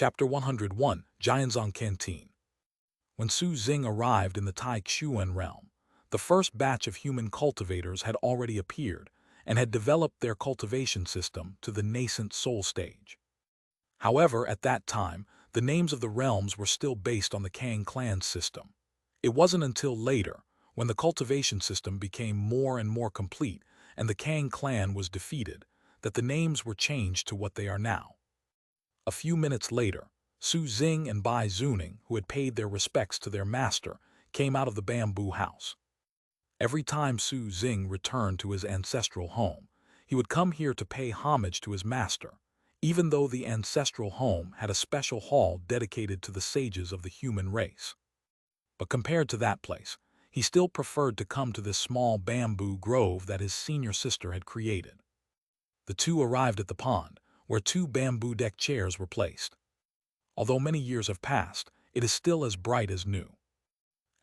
Chapter 101, Jianzhong Canteen. When Su Xing arrived in the Taixuan realm, the first batch of human cultivators had already appeared and had developed their cultivation system to the nascent soul stage. However, at that time, the names of the realms were still based on the Kang clan's system. It wasn't until later, when the cultivation system became more and more complete and the Kang clan was defeated, that the names were changed to what they are now. A few minutes later, Su Xing and Bai Zuning, who had paid their respects to their master, came out of the bamboo house. Every time Su Xing returned to his ancestral home, he would come here to pay homage to his master, even though the ancestral home had a special hall dedicated to the sages of the human race. But compared to that place, he still preferred to come to this small bamboo grove that his senior sister had created. The two arrived at the pond, where two bamboo deck chairs were placed. Although many years have passed, it is still as bright as new.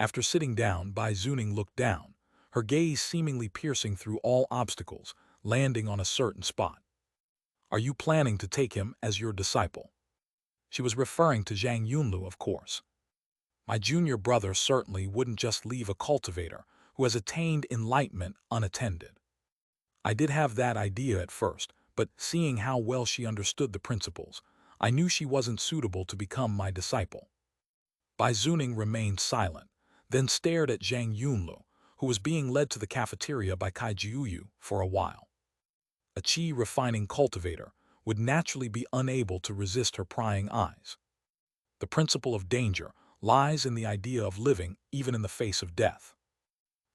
After sitting down, Bai Zuning looked down, her gaze seemingly piercing through all obstacles, landing on a certain spot. "Are you planning to take him as your disciple?" She was referring to Zhang Yunlu, of course. "My junior brother certainly wouldn't just leave a cultivator who has attained enlightenment unattended." I did have that idea at first, but seeing how well she understood the principles, I knew she wasn't suitable to become my disciple. Bai Zuning remained silent, then stared at Zhang Yunlu, who was being led to the cafeteria by Kai Jiuyu for a while. A qi refining cultivator would naturally be unable to resist her prying eyes. The principle of danger lies in the idea of living even in the face of death.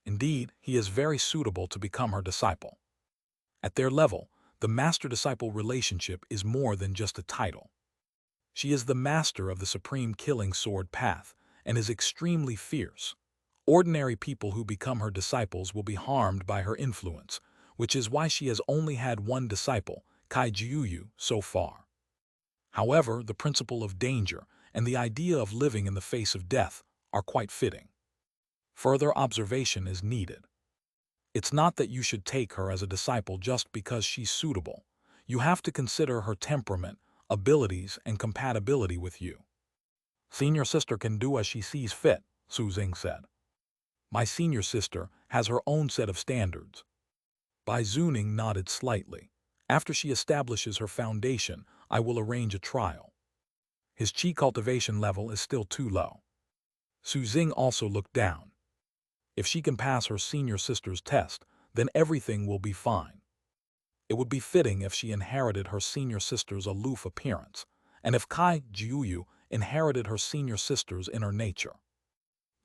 Indeed, he is very suitable to become her disciple. At their level, the master-disciple relationship is more than just a title. She is the master of the supreme killing sword path and is extremely fierce. Ordinary people who become her disciples will be harmed by her influence, which is why she has only had one disciple, Kai Jiuyu, so far. However, the principle of danger and the idea of living in the face of death are quite fitting. Further observation is needed. It's not that you should take her as a disciple just because she's suitable. You have to consider her temperament, abilities, and compatibility with you. "Senior sister can do as she sees fit," Su Xing said. "My senior sister has her own set of standards." Bai Zuning nodded slightly. "After she establishes her foundation, I will arrange a trial." His qi cultivation level is still too low. Su Xing also looked down. If she can pass her senior sister's test, then everything will be fine. It would be fitting if she inherited her senior sister's aloof appearance, and if Kai Jiuyu inherited her senior sister's inner nature.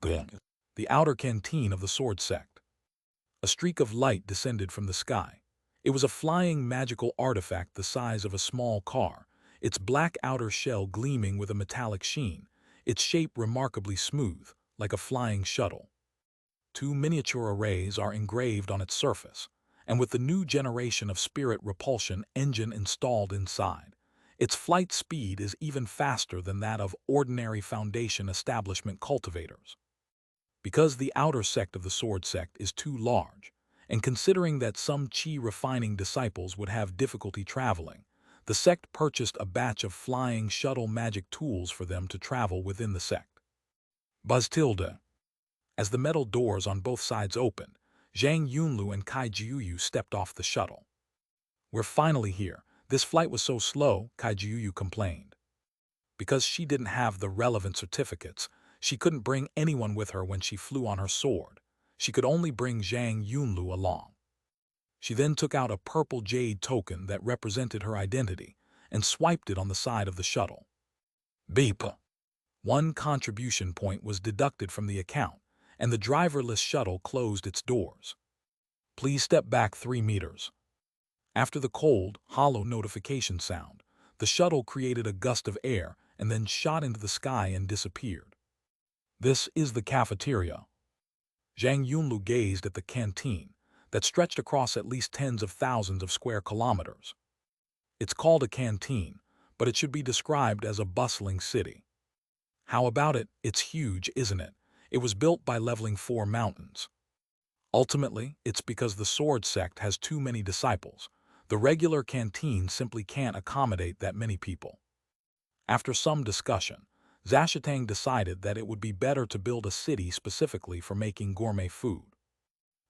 The outer canteen of the Sword Sect. A streak of light descended from the sky. It was a flying magical artifact the size of a small car, its black outer shell gleaming with a metallic sheen, its shape remarkably smooth, like a flying shuttle. Two miniature arrays are engraved on its surface, and with the new generation of spirit repulsion engine installed inside, its flight speed is even faster than that of ordinary Foundation establishment cultivators. Because the outer sect of the Sword Sect is too large, and considering that some qi refining disciples would have difficulty traveling, the sect purchased a batch of flying shuttle magic tools for them to travel within the sect. Buzz tilde. As the metal doors on both sides opened, Zhang Yunlu and Kai Jiuyu stepped off the shuttle. "We're finally here. This flight was so slow," Kai Jiuyu complained. Because she didn't have the relevant certificates, she couldn't bring anyone with her when she flew on her sword. She could only bring Zhang Yunlu along. She then took out a purple jade token that represented her identity and swiped it on the side of the shuttle. Beep. One contribution point was deducted from the account, and the driverless shuttle closed its doors. "Please step back 3 meters. After the cold, hollow notification sound, the shuttle created a gust of air and then shot into the sky and disappeared. "This is the cafeteria." Zhang Yunlu gazed at the canteen that stretched across at least tens of thousands of square kilometers. It's called a canteen, but it should be described as a bustling city. How about it? It's huge, isn't it? It was built by leveling 4 mountains. Ultimately, it's because the Sword Sect has too many disciples. The regular canteen simply can't accommodate that many people. After some discussion, Zashatang decided that it would be better to build a city specifically for making gourmet food.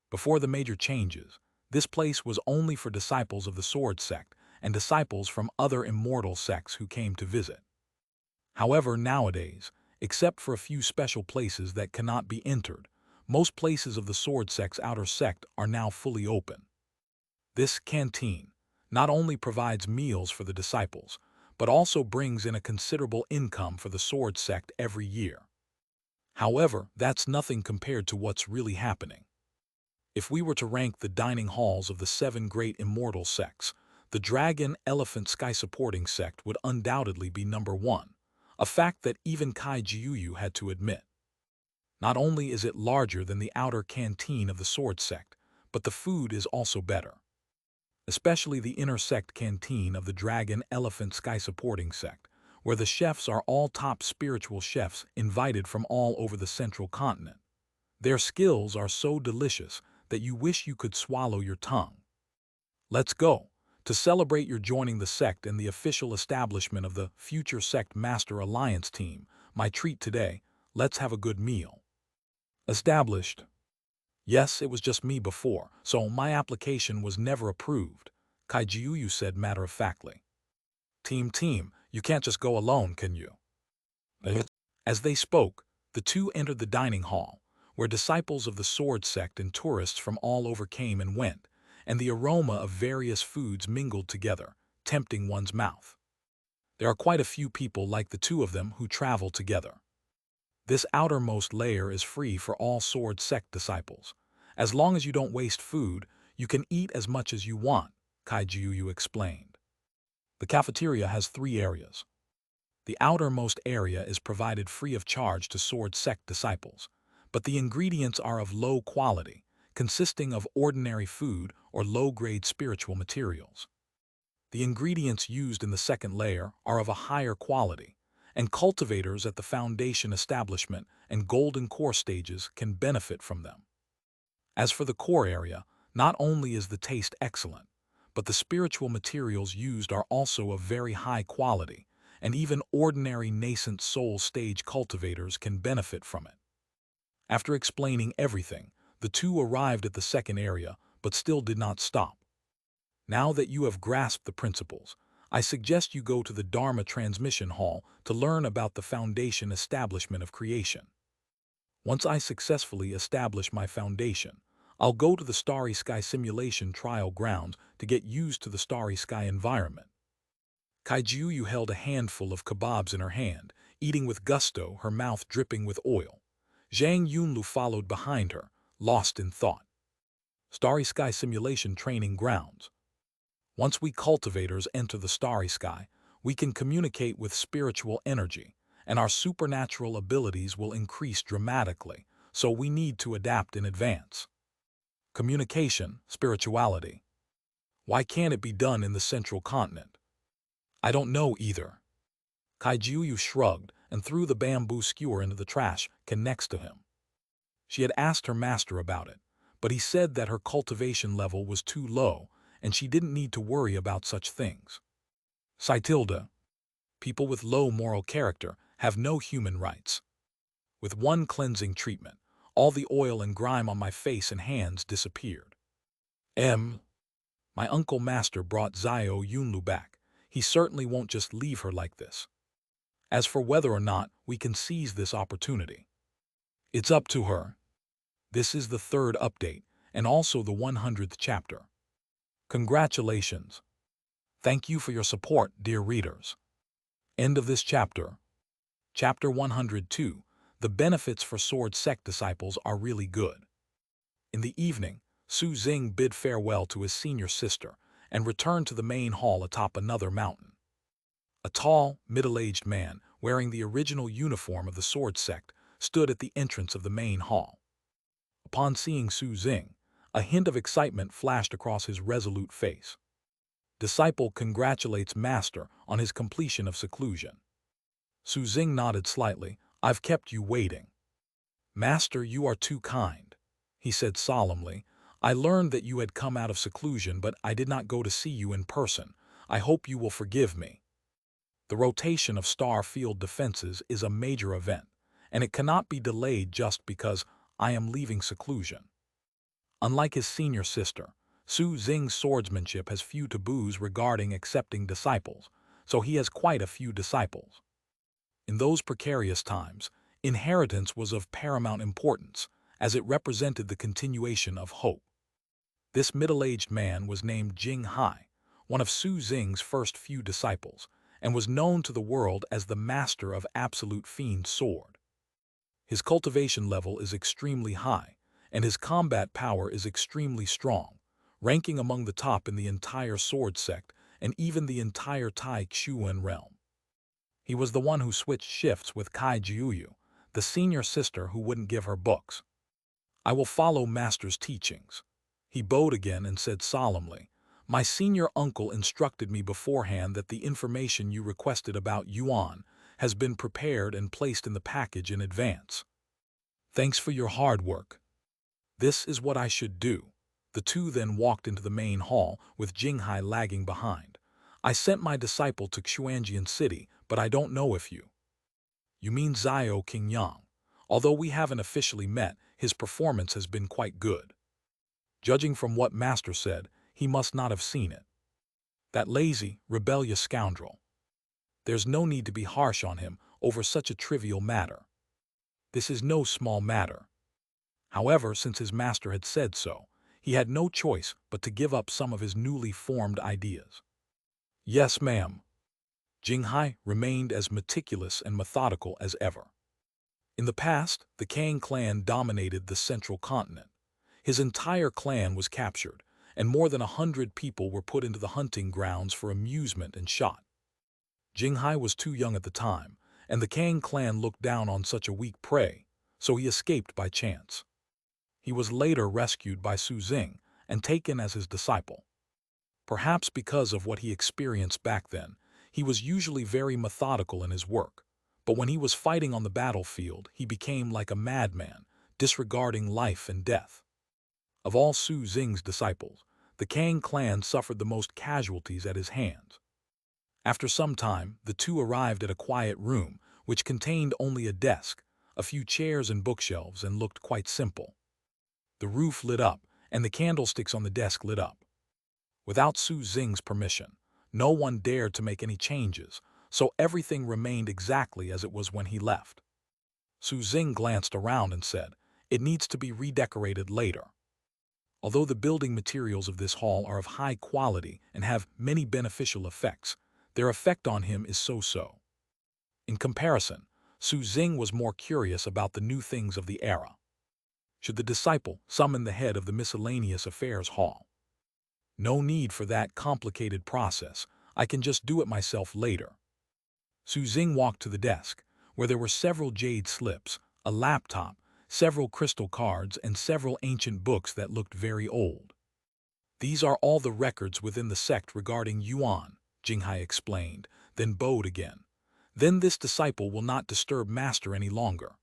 Before the major changes, this place was only for disciples of the Sword Sect and disciples from other immortal sects who came to visit. However, nowadays, except for a few special places that cannot be entered, most places of the Sword Sect's outer sect are now fully open. This canteen not only provides meals for the disciples, but also brings in a considerable income for the Sword Sect every year. However, that's nothing compared to what's really happening. If we were to rank the dining halls of the 7 great immortal sects, the Dragon Elephant Sky Supporting Sect would undoubtedly be number 1, a fact that even Kai Jiuyu had to admit. Not only is it larger than the outer canteen of the Sword Sect, but the food is also better. Especially the inner sect canteen of the Dragon Elephant Sky Supporting Sect, where the chefs are all top spiritual chefs invited from all over the central continent. Their skills are so delicious that you wish you could swallow your tongue. Let's go. To celebrate your joining the sect and the official establishment of the Future Sect Master Alliance team, my treat today, let's have a good meal. Established. Yes, it was just me before, so my application was never approved, Kai Jiuyu said matter-of-factly. Team, you can't just go alone, can you? As they spoke, the two entered the dining hall, where disciples of the Sword Sect and tourists from all over came and went, and the aroma of various foods mingled together, tempting one's mouth. There are quite a few people like the two of them who travel together. This outermost layer is free for all Sword Sect disciples. As long as you don't waste food, you can eat as much as you want, Kai Jiuyu explained. The cafeteria has 3 areas. The outermost area is provided free of charge to Sword Sect disciples, but the ingredients are of low quality, consisting of ordinary food or low-grade spiritual materials. The ingredients used in the second layer are of a higher quality, and cultivators at the foundation establishment and golden core stages can benefit from them. As for the core area, not only is the taste excellent, but the spiritual materials used are also of very high quality, and even ordinary nascent soul stage cultivators can benefit from it. After explaining everything, the two arrived at the second area, but still did not stop. Now that you have grasped the principles, I suggest you go to the Dharma Transmission Hall to learn about the foundation establishment of creation. Once I successfully establish my foundation, I'll go to the Starry Sky Simulation Trial Grounds to get used to the Starry Sky environment. Kai Jiuyu held a handful of kebabs in her hand, eating with gusto, her mouth dripping with oil. Zhang Yunlu followed behind her, lost in thought. Starry Sky Simulation Training Grounds. Once we cultivators enter the Starry Sky, we can communicate with spiritual energy, and our supernatural abilities will increase dramatically, so we need to adapt in advance. Communication, spirituality. Why can't it be done in the central continent? I don't know either. Kai Jiuyu shrugged and threw the bamboo skewer into the trash can next to him. She had asked her master about it, but he said that her cultivation level was too low and she didn't need to worry about such things. Citilda. People with low moral character have no human rights. With one cleansing treatment, all the oil and grime on my face and hands disappeared. My uncle master brought Zio Yunlu back. He certainly won't just leave her like this. As for whether or not we can seize this opportunity, it's up to her. This is the 3rd update, and also the 100th chapter. Congratulations. Thank you for your support, dear readers. End of this chapter. Chapter 102. The benefits for Sword Sect disciples are really good. In the evening, Su Xing bid farewell to his senior sister and returned to the main hall atop another mountain. A tall, middle-aged man, wearing the original uniform of the Sword Sect, stood at the entrance of the main hall. Upon seeing Su Xing, a hint of excitement flashed across his resolute face. Disciple congratulates Master on his completion of seclusion. Su Xing nodded slightly. I've kept you waiting. Master, you are too kind, he said solemnly. I learned that you had come out of seclusion, but I did not go to see you in person. I hope you will forgive me. The rotation of star field defenses is a major event, and it cannot be delayed just because I am leaving seclusion. Unlike his senior sister, Su Xing's swordsmanship has few taboos regarding accepting disciples, so he has quite a few disciples. In those precarious times, inheritance was of paramount importance, as it represented the continuation of hope. This middle-aged man was named Jing Hai, one of Su Xing's first few disciples, and was known to the world as the master of absolute fiend sword. His cultivation level is extremely high, and his combat power is extremely strong, ranking among the top in the entire sword sect and even the entire Taixuan realm. He was the one who switched shifts with Kai Jiuyu, the senior sister who wouldn't give her books. I will follow Master's teachings. He bowed again and said solemnly, my senior uncle instructed me beforehand that the information you requested about Yuan has been prepared and placed in the package in advance. Thanks for your hard work. This is what I should do. The two then walked into the main hall, with Jinghai lagging behind. I sent my disciple to Xuanjian City, but I don't know if you. You mean Zhao Qingyang. Although we haven't officially met, his performance has been quite good. Judging from what Master said, he must not have seen it. That lazy, rebellious scoundrel. There's no need to be harsh on him over such a trivial matter. This is no small matter. However, since his master had said so, he had no choice but to give up some of his newly formed ideas. Yes, ma'am. Jinghai remained as meticulous and methodical as ever. In the past, the Kang clan dominated the central continent. His entire clan was captured, and more than 100 people were put into the hunting grounds for amusement and shot. Jinghai was too young at the time, and the Kang clan looked down on such a weak prey, so he escaped by chance. He was later rescued by Su Xing and taken as his disciple. Perhaps because of what he experienced back then, he was usually very methodical in his work, but when he was fighting on the battlefield, he became like a madman, disregarding life and death. Of all Su Xing's disciples, the Kang clan suffered the most casualties at his hands. After some time, the two arrived at a quiet room, which contained only a desk, a few chairs and bookshelves, and looked quite simple. The roof lit up, and the candlesticks on the desk lit up. Without Su Xing's permission, no one dared to make any changes, so everything remained exactly as it was when he left. Su Xing glanced around and said, "It needs to be redecorated later." Although the building materials of this hall are of high quality and have many beneficial effects, their effect on him is so-so. In comparison, Su Xing was more curious about the new things of the era. Should the disciple summon the head of the miscellaneous affairs hall? No need for that complicated process. I can just do it myself later. Su Xing walked to the desk, where there were several jade slips, a laptop, several crystal cards, and several ancient books that looked very old. These are all the records within the sect regarding Yuan, Jinghai explained, then bowed again. Then this disciple will not disturb Master any longer.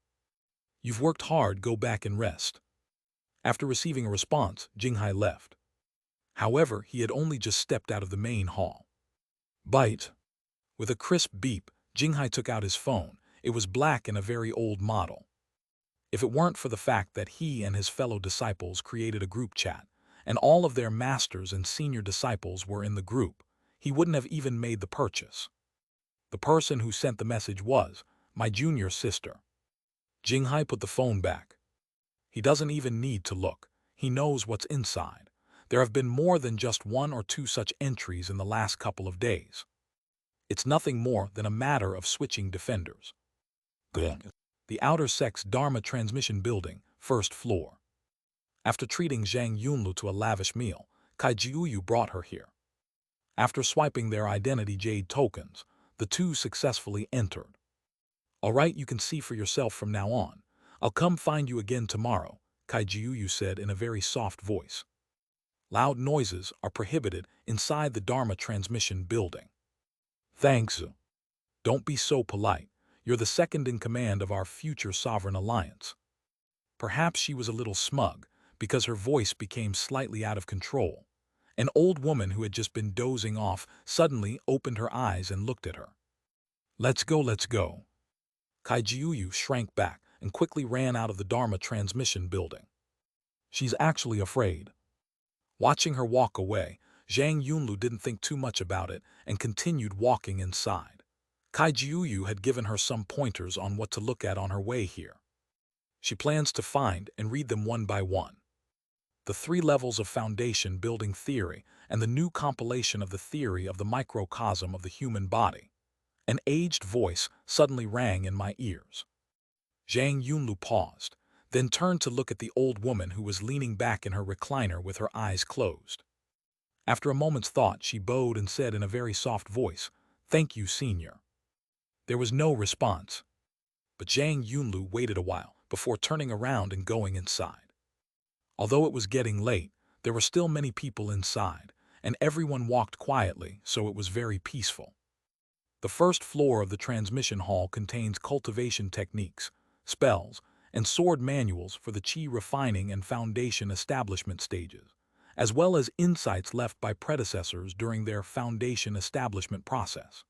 You've worked hard, go back and rest. After receiving a response, Jinghai left. However, he had only just stepped out of the main hall. Bite. With a crisp beep, Jinghai took out his phone. It was black and a very old model. If it weren't for the fact that he and his fellow disciples created a group chat, and all of their masters and senior disciples were in the group, he wouldn't have even made the purchase. The person who sent the message was my junior sister. Jinghai put the phone back. He doesn't even need to look. He knows what's inside. There have been more than just one or two such entries in the last couple of days. It's nothing more than a matter of switching defenders. The Outer Sect's Dharma Transmission Building, first floor. After treating Zhang Yunlu to a lavish meal, Kai Jiuyu brought her here. After swiping their identity jade tokens, the two successfully entered. All right, you can see for yourself from now on. I'll come find you again tomorrow, Kai Jiuyu said in a very soft voice. Loud noises are prohibited inside the Dharma Transmission Building. Thanks. Don't be so polite. You're the second in command of our future sovereign alliance. Perhaps she was a little smug, because her voice became slightly out of control. An old woman who had just been dozing off suddenly opened her eyes and looked at her. Let's go, let's go. Kaijiuyu shrank back and quickly ran out of the Dharma transmission building. She's actually afraid. Watching her walk away, Zhang Yunlu didn't think too much about it and continued walking inside. Kaijiuyu had given her some pointers on what to look at on her way here. She plans to find and read them one by one. The 3 levels of foundation building theory and the new compilation of the theory of the microcosm of the human body. An aged voice suddenly rang in my ears. Zhang Yunlu paused, then turned to look at the old woman who was leaning back in her recliner with her eyes closed. After a moment's thought, she bowed and said in a very soft voice, "Thank you, Senior." There was no response, but Zhang Yunlu waited a while before turning around and going inside. Although it was getting late, there were still many people inside, and everyone walked quietly, so it was very peaceful. The first floor of the transmission hall contains cultivation techniques, spells, and sword manuals for the chi refining and foundation establishment stages, as well as insights left by predecessors during their foundation establishment process.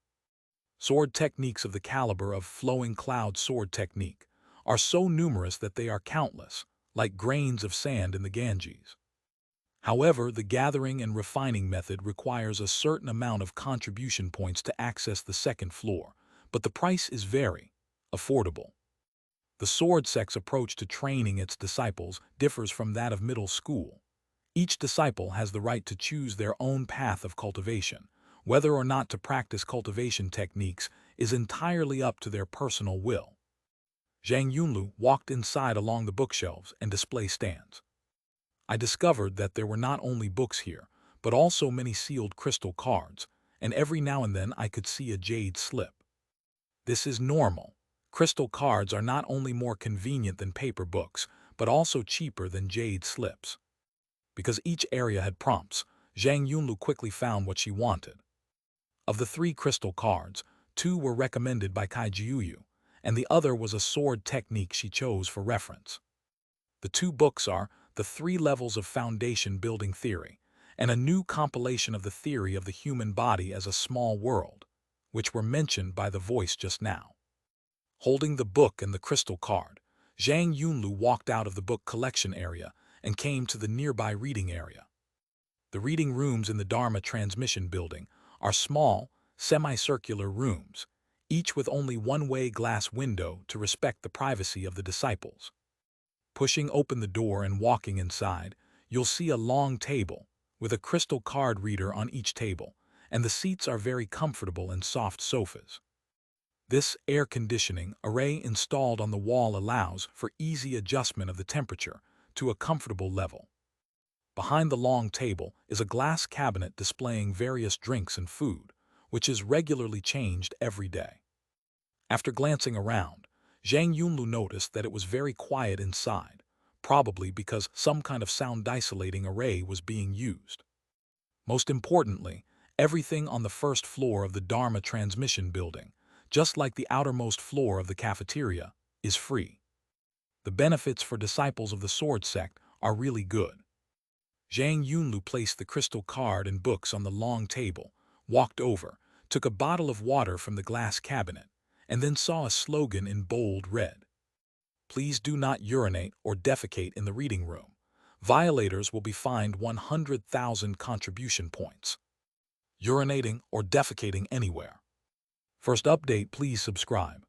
Sword techniques of the caliber of flowing cloud sword technique are so numerous that they are countless, like grains of sand in the Ganges. However, the gathering and refining method requires a certain amount of contribution points to access the second floor, but the price is very affordable. The Sword Sect's approach to training its disciples differs from that of middle school. Each disciple has the right to choose their own path of cultivation. Whether or not to practice cultivation techniques is entirely up to their personal will. Zhang Yunlu walked inside along the bookshelves and display stands. I discovered that there were not only books here, but also many sealed crystal cards, and every now and then I could see a jade slip. This is normal. Crystal cards are not only more convenient than paper books, but also cheaper than jade slips. Because each area had prompts, Zhang Yunlu quickly found what she wanted. Of the 3 crystal cards, 2 were recommended by Kaijiuyu, and the other was a sword technique she chose for reference. The 2 books are The 3 Levels of Foundation Building Theory and a new compilation of the theory of the human body as a small world, which were mentioned by the voice just now. Holding the book and the crystal card, Zhang Yunlu walked out of the book collection area and came to the nearby reading area. The reading rooms in the Dharma transmission building are small, semicircular rooms, each with only one-way glass window to respect the privacy of the disciples. Pushing open the door and walking inside, you'll see a long table with a crystal card reader on each table, and the seats are very comfortable and soft sofas. This air conditioning array installed on the wall allows for easy adjustment of the temperature to a comfortable level. Behind the long table is a glass cabinet displaying various drinks and food, which is regularly changed every day. After glancing around, Zhang Yunlu noticed that it was very quiet inside, probably because some kind of sound isolating array was being used. Most importantly, everything on the first floor of the Dharma transmission building, just like the outermost floor of the cafeteria, is free. The benefits for disciples of the Sword Sect are really good. Zhang Yunlu placed the crystal card and books on the long table, walked over, took a bottle of water from the glass cabinet, and then saw a slogan in bold red. Please do not urinate or defecate in the reading room. Violators will be fined 100,000 contribution points. Urinating or defecating anywhere. First update, please subscribe.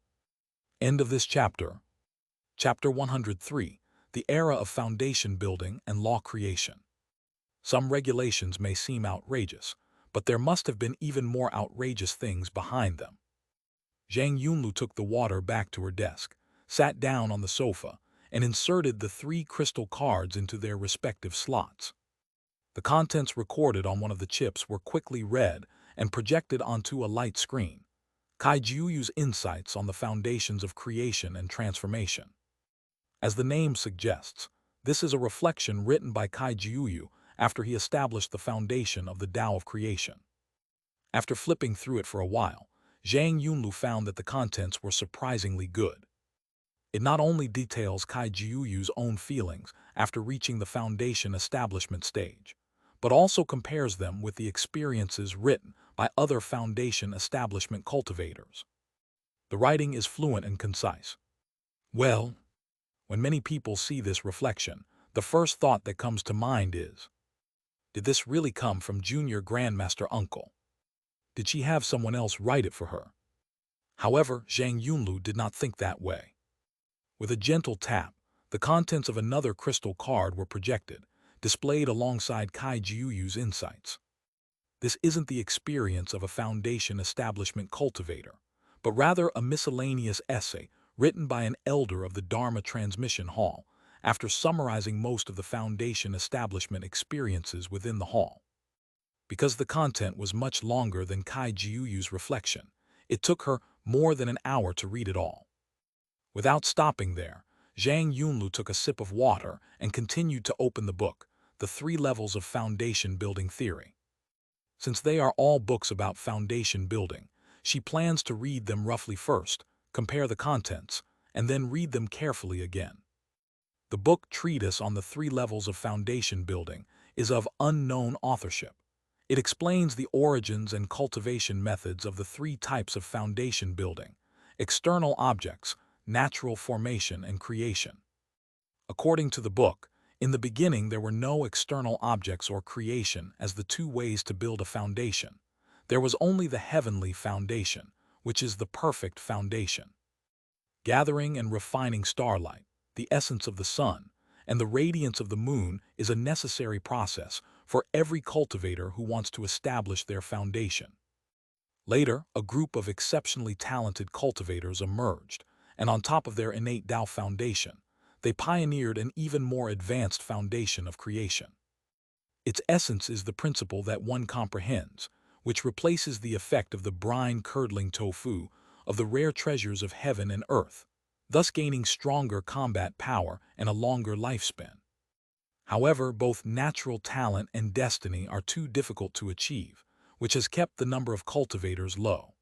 End of this chapter. Chapter 103, The Era of Foundation Building and Law Creation. Some regulations may seem outrageous, but there must have been even more outrageous things behind them. Zhang Yunlu took the water back to her desk, sat down on the sofa, and inserted the 3 crystal cards into their respective slots. The contents recorded on one of the chips were quickly read and projected onto a light screen. Kaijiuyu's insights on the foundations of creation and transformation. As the name suggests, this is a reflection written by Kaijiuyu after he established the foundation of the Tao of creation. After flipping through it for a while, Zhang Yunlu found that the contents were surprisingly good. It not only details Kaijiuyu's own feelings after reaching the foundation establishment stage, but also compares them with the experiences written by other foundation establishment cultivators. The writing is fluent and concise. Well, when many people see this reflection, the first thought that comes to mind is, did this really come from Junior Grandmaster Uncle? Did she have someone else write it for her? However, Zhang Yunlu did not think that way. With a gentle tap, the contents of another crystal card were projected, displayed alongside Kai Jiuyu's insights. This isn't the experience of a Foundation establishment cultivator, but rather a miscellaneous essay written by an elder of the Dharma Transmission Hall, after summarizing most of the Foundation establishment experiences within the hall. Because the content was much longer than Kai Jiuyu's reflection, it took her more than an hour to read it all. Without stopping there, Zhang Yunlu took a sip of water and continued to open the book, The 3 Levels of Foundation Building Theory. Since they are all books about foundation building, she plans to read them roughly first, compare the contents, and then read them carefully again. The book treatise on the 3 levels of foundation building is of unknown authorship. It explains the origins and cultivation methods of the 3 types of foundation building: external objects, natural formation, and creation. According to the book, in the beginning there were no external objects or creation as the 2 ways to build a foundation. There was only the heavenly foundation, which is the perfect foundation. Gathering and refining starlight, the essence of the sun, and the radiance of the moon is a necessary process for every cultivator who wants to establish their foundation. Later, a group of exceptionally talented cultivators emerged, and on top of their innate Tao foundation, they pioneered an even more advanced foundation of creation. Its essence is the principle that one comprehends, which replaces the effect of the brine-curdling tofu of the rare treasures of heaven and earth, thus gaining stronger combat power and a longer lifespan. However, both natural talent and destiny are too difficult to achieve, which has kept the number of cultivators low.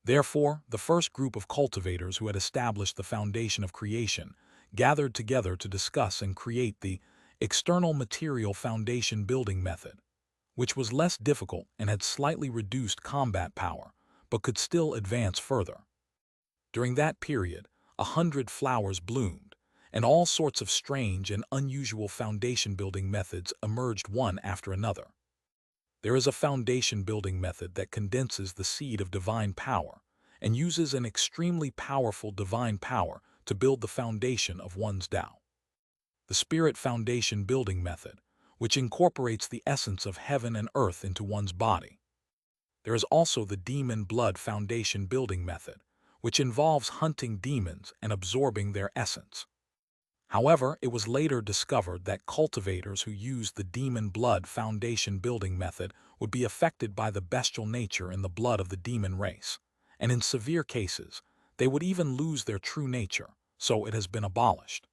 Therefore, the first group of cultivators who had established the foundation of creation gathered together to discuss and create the external material foundation building method, which was less difficult and had slightly reduced combat power, but could still advance further. During that period, 100 flowers bloomed, and all sorts of strange and unusual foundation building methods emerged one after another. There is a foundation building method that condenses the seed of divine power and uses an extremely powerful divine power to build the foundation of one's Tao. The Spirit Foundation Building Method, which incorporates the essence of heaven and earth into one's body. There is also the Demon Blood Foundation Building Method, which involves hunting demons and absorbing their essence. However, it was later discovered that cultivators who used the Demon Blood Foundation Building Method would be affected by the bestial nature in the blood of the demon race, and in severe cases, they would even lose their true nature, so it has been abolished.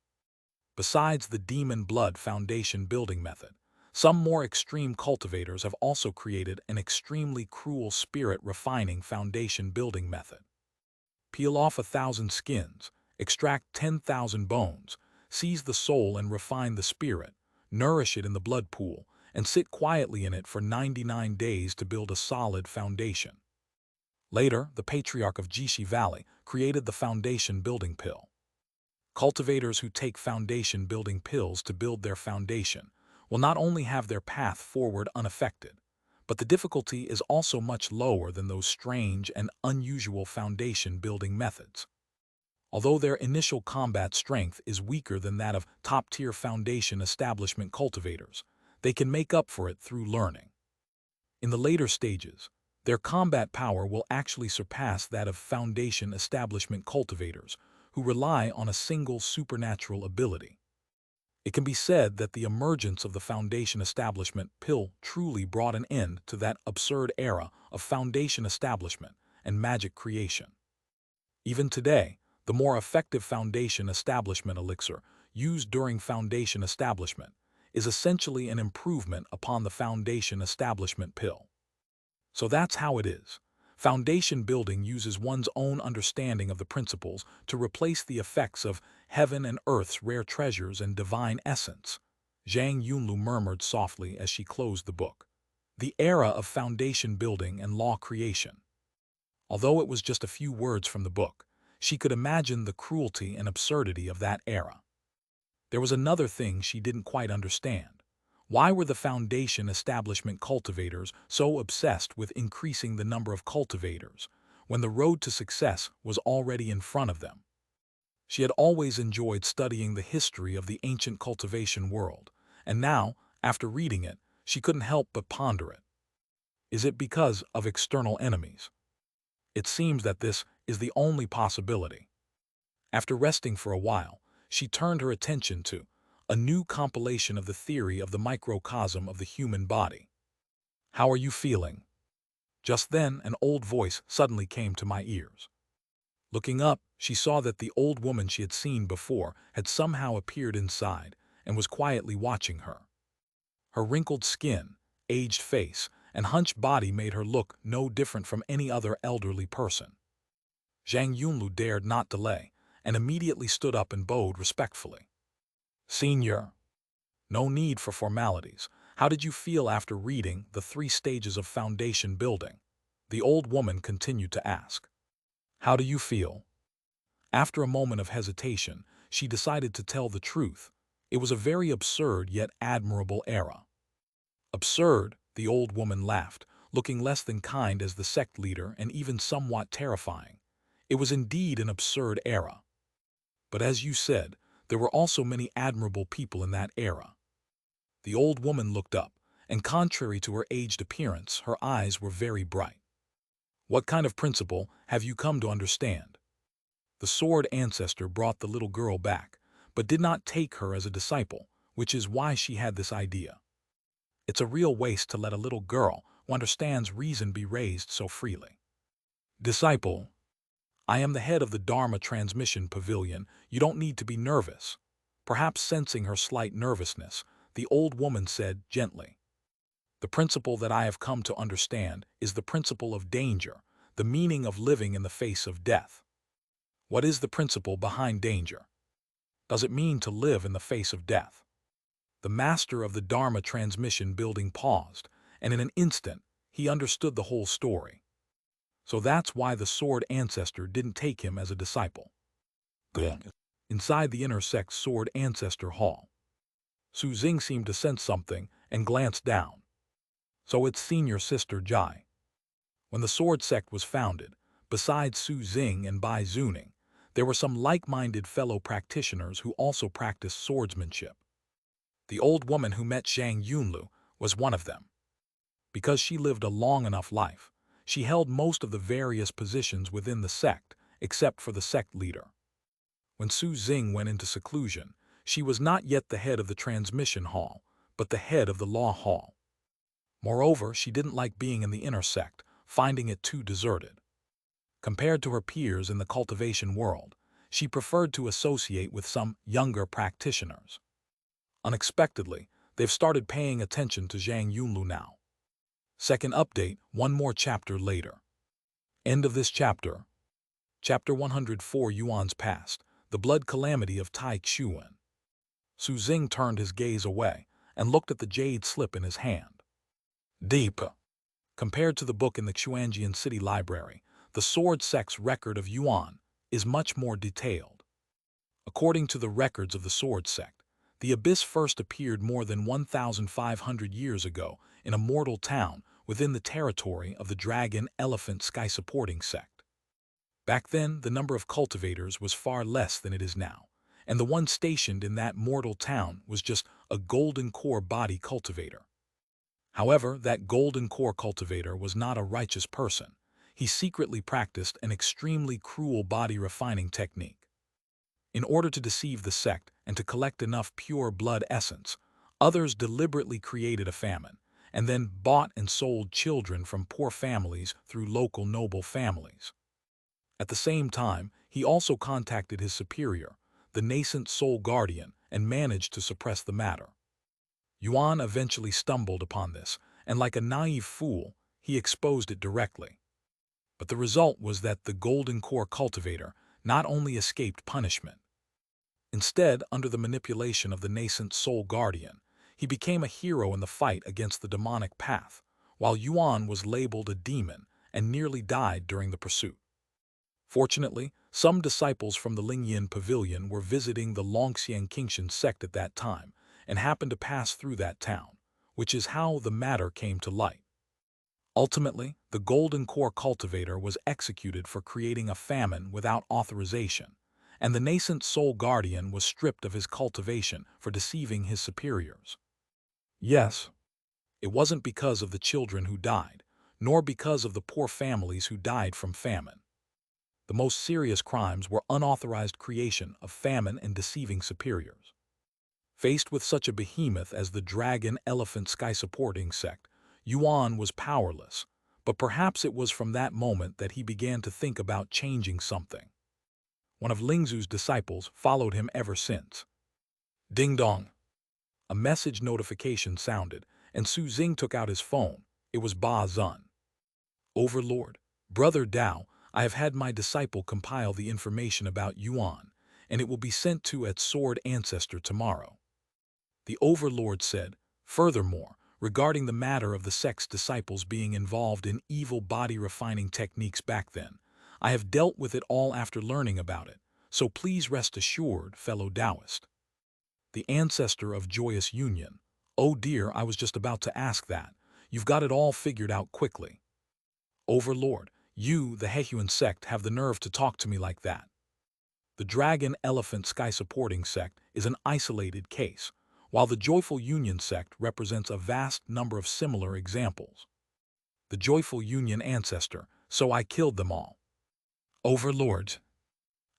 Besides the Demon Blood Foundation Building Method, some more extreme cultivators have also created an extremely cruel spirit refining foundation building method. Peel off 1,000 skins, extract 10,000 bones, seize the soul and refine the spirit, nourish it in the blood pool, and sit quietly in it for 99 days to build a solid foundation. Later, the Patriarch of Jishi Valley created the foundation building pill. Cultivators who take foundation building pills to build their foundation will not only have their path forward unaffected, but the difficulty is also much lower than those strange and unusual foundation building methods. Although their initial combat strength is weaker than that of top-tier foundation establishment cultivators, they can make up for it through learning. In the later stages, their combat power will actually surpass that of foundation establishment cultivators who rely on a single supernatural ability. It can be said that the emergence of the foundation establishment pill truly brought an end to that absurd era of foundation establishment and magic creation. Even today, the more effective foundation establishment elixir used during foundation establishment is essentially an improvement upon the foundation establishment pill. So that's how it is. Foundation building uses one's own understanding of the principles to replace the effects of heaven and earth's rare treasures and divine essence, Zhang Yunlu murmured softly as she closed the book. The era of foundation building and law creation. Although it was just a few words from the book, she could imagine the cruelty and absurdity of that era. There was another thing she didn't quite understand. Why were the Foundation establishment cultivators so obsessed with increasing the number of cultivators when the road to success was already in front of them? She had always enjoyed studying the history of the ancient cultivation world, and now, after reading it, she couldn't help but ponder it. Is it because of external enemies? It seems that this is the only possibility. After resting for a while, she turned her attention to a new compilation of the theory of the microcosm of the human body. How are you feeling? Just then, an old voice suddenly came to my ears. Looking up, she saw that the old woman she had seen before had somehow appeared inside and was quietly watching her. Her wrinkled skin, aged face, and hunched body made her look no different from any other elderly person. Zhang Yunlu dared not delay, and immediately stood up and bowed respectfully. Senior, no need for formalities. How did you feel after reading The 3 Stages of Foundation Building? The old woman continued to ask. How do you feel? After a moment of hesitation, she decided to tell the truth. It was a very absurd yet admirable era. Absurd, the old woman laughed, looking less than kind as the sect leader and even somewhat terrifying. It was indeed an absurd era. But as you said, there were also many admirable people in that era. The old woman looked up, and contrary to her aged appearance, her eyes were very bright. What kind of principle have you come to understand? The sword ancestor brought the little girl back, but did not take her as a disciple, which is why she had this idea. It's a real waste to let a little girl who understands reason be raised so freely. Disciple, I am the head of the Dharma Transmission Pavilion. You don't need to be nervous. Perhaps sensing her slight nervousness, the old woman said gently. The principle that I have come to understand is the principle of danger, the meaning of living in the face of death. What is the principle behind danger? Does it mean to live in the face of death? The master of the Dharma Transmission Building paused, and in an instant, he understood the whole story. So that's why the sword ancestor didn't take him as a disciple. Inside the inner sect sword ancestor hall, Su Xing seemed to sense something and glanced down. So it's senior sister Jai. When the sword sect was founded, besides Su Xing and Bai Zuning, there were some like-minded fellow practitioners who also practiced swordsmanship. The old woman who met Zhang Yunlu was one of them. Because she lived a long enough life, she held most of the various positions within the sect, except for the sect leader. When Su Xing went into seclusion, she was not yet the head of the transmission hall, but the head of the law hall. Moreover, she didn't like being in the inner sect, finding it too deserted. Compared to her peers in the cultivation world, she preferred to associate with some younger practitioners. Unexpectedly, they've started paying attention to Zhang Yunlu now. Second update, 1 more chapter later. End of this chapter. Chapter 104 Yuan's Past, the blood calamity of Tai Xuan. Su Xing turned his gaze away and looked at the jade slip in his hand. Deep. Compared to the book in the Xuanjian City Library, the Sword Sect's record of Yuan is much more detailed. According to the records of the Sword Sect, the abyss first appeared more than 1,500 years ago in a mortal town within the territory of the Dragon Elephant Sky Supporting Sect. Back then, the number of cultivators was far less than it is now, and the one stationed in that mortal town was just a golden core body cultivator. However, that golden core cultivator was not a righteous person. He secretly practiced an extremely cruel body refining technique. In order to deceive the sect and to collect enough pure blood essence, others deliberately created a famine, and then bought and sold children from poor families through local noble families. At the same time, he also contacted his superior, the nascent soul guardian, and managed to suppress the matter. Yuan eventually stumbled upon this, and like a naive fool, he exposed it directly. But the result was that the golden core cultivator not only escaped punishment. Instead, under the manipulation of the nascent soul guardian, he became a hero in the fight against the demonic path, while Yuan was labeled a demon and nearly died during the pursuit. Fortunately, some disciples from the Lingyan Pavilion were visiting the Hehuan Sect at that time and happened to pass through that town, which is how the matter came to light. Ultimately, the Golden Core Cultivator was executed for creating a famine without authorization, and the nascent Soul Guardian was stripped of his cultivation for deceiving his superiors. Yes, it wasn't because of the children who died, nor because of the poor families who died from famine. The most serious crimes were unauthorized creation of famine and deceiving superiors. Faced with such a behemoth as the Dragon Elephant Sky-supporting sect, Yuan was powerless, but perhaps it was from that moment that he began to think about changing something. One of Lingzu's disciples followed him ever since. Ding dong! A message notification sounded, and Su Xing took out his phone. It was Ba Zun. Overlord, Brother Dao, I have had my disciple compile the information about Yuan, and it will be sent to its sword ancestor tomorrow. The Overlord said, furthermore, regarding the matter of the sect's disciples being involved in evil body-refining techniques back then, I have dealt with it all after learning about it, so please rest assured, fellow Taoist. The ancestor of joyous union. Oh dear, I was just about to ask that. You've got it all figured out quickly. Overlord, you, the Hehuan Sect, have the nerve to talk to me like that. The Dragon Elephant Sky-supporting sect is an isolated case, while the Joyful Union sect represents a vast number of similar examples. The Joyful Union ancestor, so I killed them all. Overlord.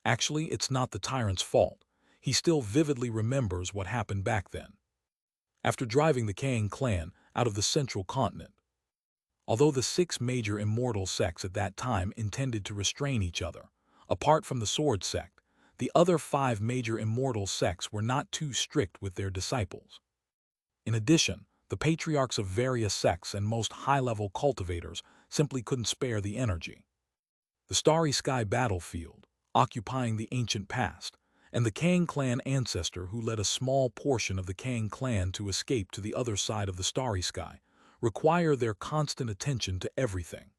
Actually, it's not the tyrant's fault. He still vividly remembers what happened back then. After driving the Xing clan out of the central continent. Although the 6 major immortal sects at that time intended to restrain each other, apart from the Sword Sect, the other 5 major immortal sects were not too strict with their disciples. In addition, the patriarchs of various sects and most high-level cultivators simply couldn't spare the energy. The Starry Sky battlefield, occupying the ancient past, and the Xing clan ancestor who led a small portion of the Xing clan to escape to the other side of the Starry Sky, require their constant attention to everything.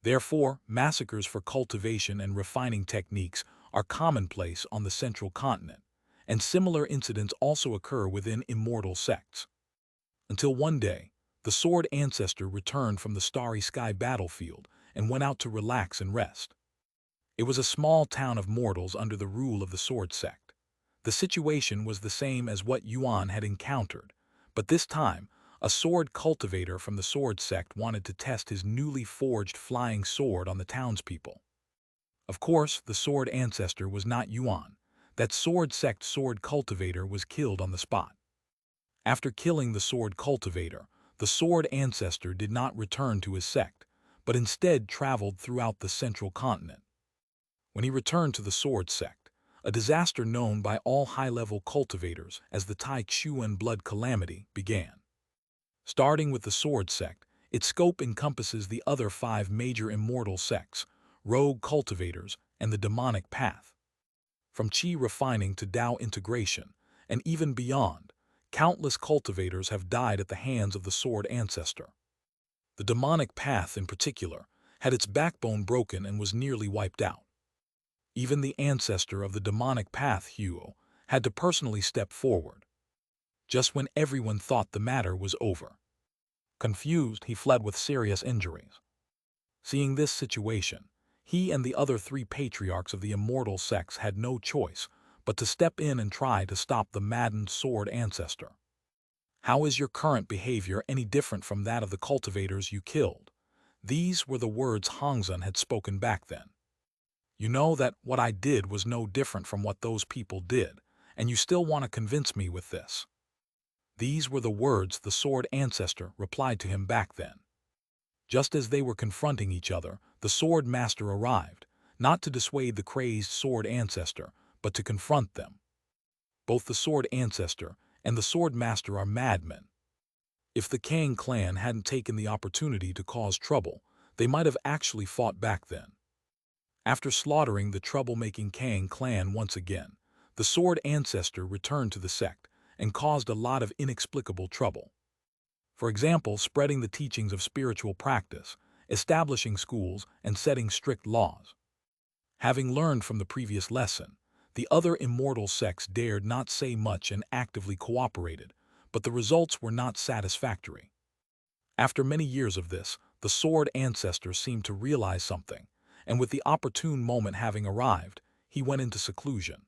Therefore, massacres for cultivation and refining techniques are commonplace on the central continent, and similar incidents also occur within immortal sects. Until one day, the Sword Ancestor returned from the Starry Sky battlefield and went out to relax and rest. It was a small town of mortals under the rule of the Sword Sect. The situation was the same as what Yuan had encountered, but this time, a sword cultivator from the Sword Sect wanted to test his newly forged flying sword on the townspeople. Of course, the Sword Ancestor was not Yuan. That Sword Sect sword cultivator was killed on the spot. After killing the sword cultivator, the Sword Ancestor did not return to his sect, but instead traveled throughout the central continent. When he returned to the Sword Sect, a disaster known by all high-level cultivators as the Taixuan Blood Calamity began. Starting with the Sword Sect, its scope encompasses the other 5 major immortal sects, rogue cultivators, and the demonic path. From Qi refining to Dao integration, and even beyond, countless cultivators have died at the hands of the Sword Ancestor. The demonic path, in particular, had its backbone broken and was nearly wiped out. Even the ancestor of the demonic path, Hehuan, had to personally step forward. Just when everyone thought the matter was over. Confused, he fled with serious injuries. Seeing this situation, he and the other 3 patriarchs of the immortal sects had no choice but to step in and try to stop the maddened Sword Ancestor. How is your current behavior any different from that of the cultivators you killed? These were the words Hongzhen had spoken back then. You know that what I did was no different from what those people did, and you still want to convince me with this. These were the words the Sword Ancestor replied to him back then. Just as they were confronting each other, the Sword Master arrived, not to dissuade the crazed Sword Ancestor, but to confront them. Both the Sword Ancestor and the Sword Master are madmen. If the Xing clan hadn't taken the opportunity to cause trouble, they might have actually fought back then. After slaughtering the troublemaking Xing clan once again, the Sword Ancestor returned to the sect and caused a lot of inexplicable trouble. For example, spreading the teachings of spiritual practice establishing schools and setting strict laws. Having learned from the previous lesson, the other immortal sects dared not say much and actively cooperated, but the results were not satisfactory. After many years of this, the sword ancestor seemed to realize something, and with the opportune moment having arrived, he went into seclusion.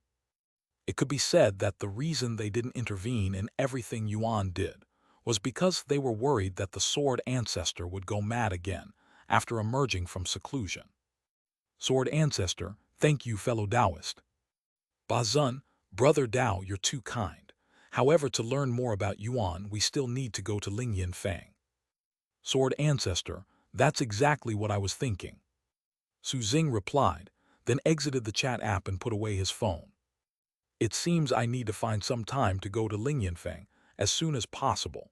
It could be said that the reason they didn't intervene in everything Yuan did was because they were worried that the sword ancestor would go mad again after emerging from seclusion. Sword ancestor, thank you, fellow Taoist. Bazun, brother Dao, you're too kind. However, to learn more about Yuan, we still need to go to Lingyan Fang. Sword ancestor, that's exactly what I was thinking. Su Xing replied, then exited the chat app and put away his phone. It seems I need to find some time to go to Lingyan Fang as soon as possible.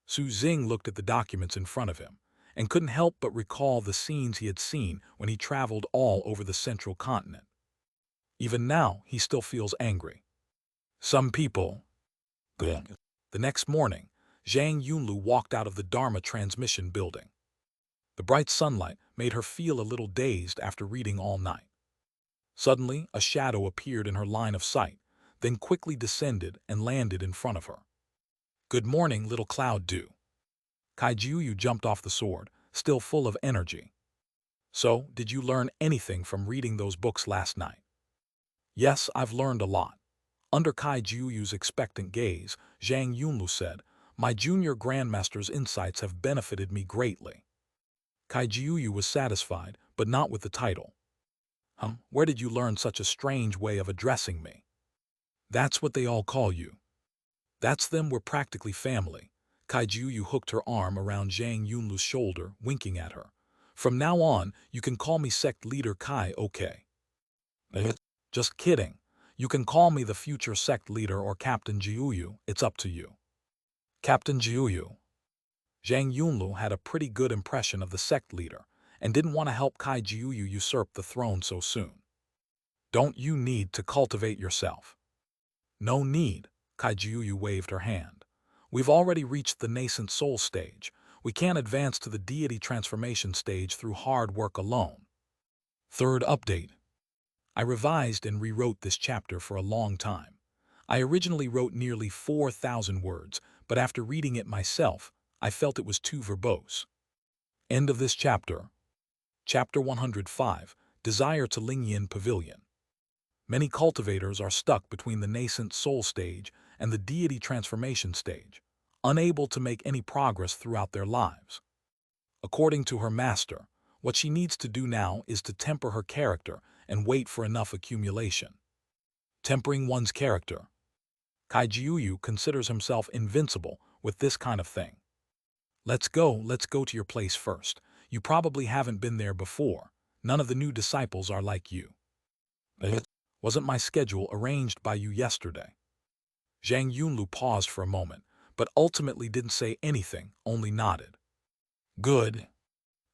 Su Xing looked at the documents in front of him and couldn't help but recall the scenes he had seen when he traveled all over the central continent. Even now, he still feels angry. Some people. The next morning, Zhang Yunlu walked out of the Dharma transmission building. The bright sunlight made her feel a little dazed after reading all night. Suddenly, a shadow appeared in her line of sight, then quickly descended and landed in front of her. Good morning, little cloud dew. Kaijiuyu jumped off the sword, still full of energy. So, did you learn anything from reading those books last night? Yes, I've learned a lot. Under Kaijiuyu's expectant gaze, Zhang Yunlu said, my junior grandmaster's insights have benefited me greatly. Kaijiuyu was satisfied, but not with the title. Where did you learn such a strange way of addressing me? That's what they all call you. That's them, we're practically family. Kaijiuyu hooked her arm around Zhang Yunlu's shoulder, winking at her. From now on, you can call me sect leader Kai, okay? Just kidding. You can call me the future sect leader or Captain Jiuyu, it's up to you. Captain Jiuyu. Zhang Yunlu had a pretty good impression of the sect leader and didn't want to help Kaijiuyu usurp the throne so soon. Don't you need to cultivate yourself? No need, Kaijiuyu waved her hand. We've already reached the nascent soul stage. We can't advance to the deity transformation stage through hard work alone. Third update. I revised and rewrote this chapter for a long time. I originally wrote nearly 4,000 words, but after reading it myself, I felt it was too verbose. End of this chapter. Chapter 105, Desire to Lingyan Pavilion. Many cultivators are stuck between the nascent soul stage and the deity transformation stage, unable to make any progress throughout their lives. According to her master, what she needs to do now is to temper her character and wait for enough accumulation. Tempering one's character. Kaijiuyu considers himself invincible with this kind of thing. Let's go to your place first. You probably haven't been there before. None of the new disciples are like you. Wasn't my schedule arranged by you yesterday? Zhang Yunlu paused for a moment, but ultimately didn't say anything, only nodded. Good.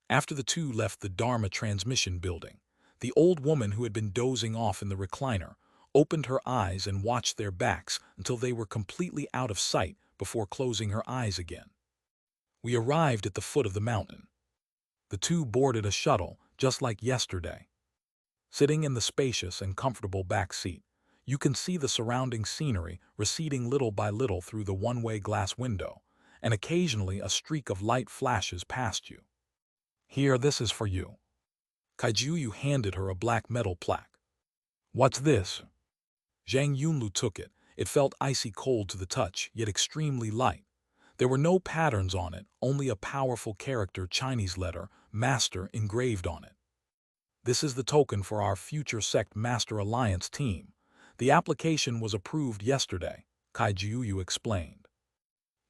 After the two left the Dharma transmission building, the old woman who had been dozing off in the recliner opened her eyes and watched their backs until they were completely out of sight before closing her eyes again. We arrived at the foot of the mountain. The two boarded a shuttle, just like yesterday. Sitting in the spacious and comfortable back seat, you can see the surrounding scenery receding little by little through the one-way glass window, and occasionally a streak of light flashes past you. Here, this is for you. Kaijiuyu handed her a black metal plaque. What's this? Zhang Yunlu took it. It felt icy cold to the touch, yet extremely light. There were no patterns on it, only a powerful character Chinese letter, Master, engraved on it. This is the token for our future sect Master Alliance team. The application was approved yesterday, Kaijiuyu explained.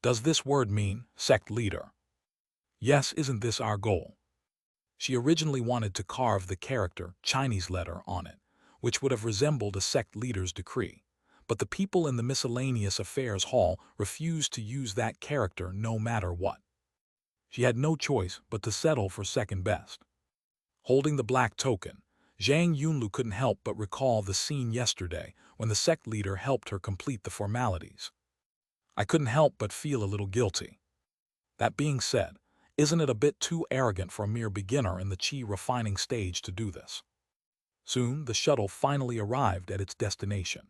Does this word mean sect leader? Yes, isn't this our goal? She originally wanted to carve the character Chinese letter on it, which would have resembled a sect leader's decree, but the people in the miscellaneous affairs hall refused to use that character no matter what. She had no choice but to settle for second best. Holding the black token, Zhang Yunlu couldn't help but recall the scene yesterday when the sect leader helped her complete the formalities. I couldn't help but feel a little guilty. That being said, Isn't it a bit too arrogant for a mere beginner in the chi refining stage to do this? Soon, the shuttle finally arrived at its destination.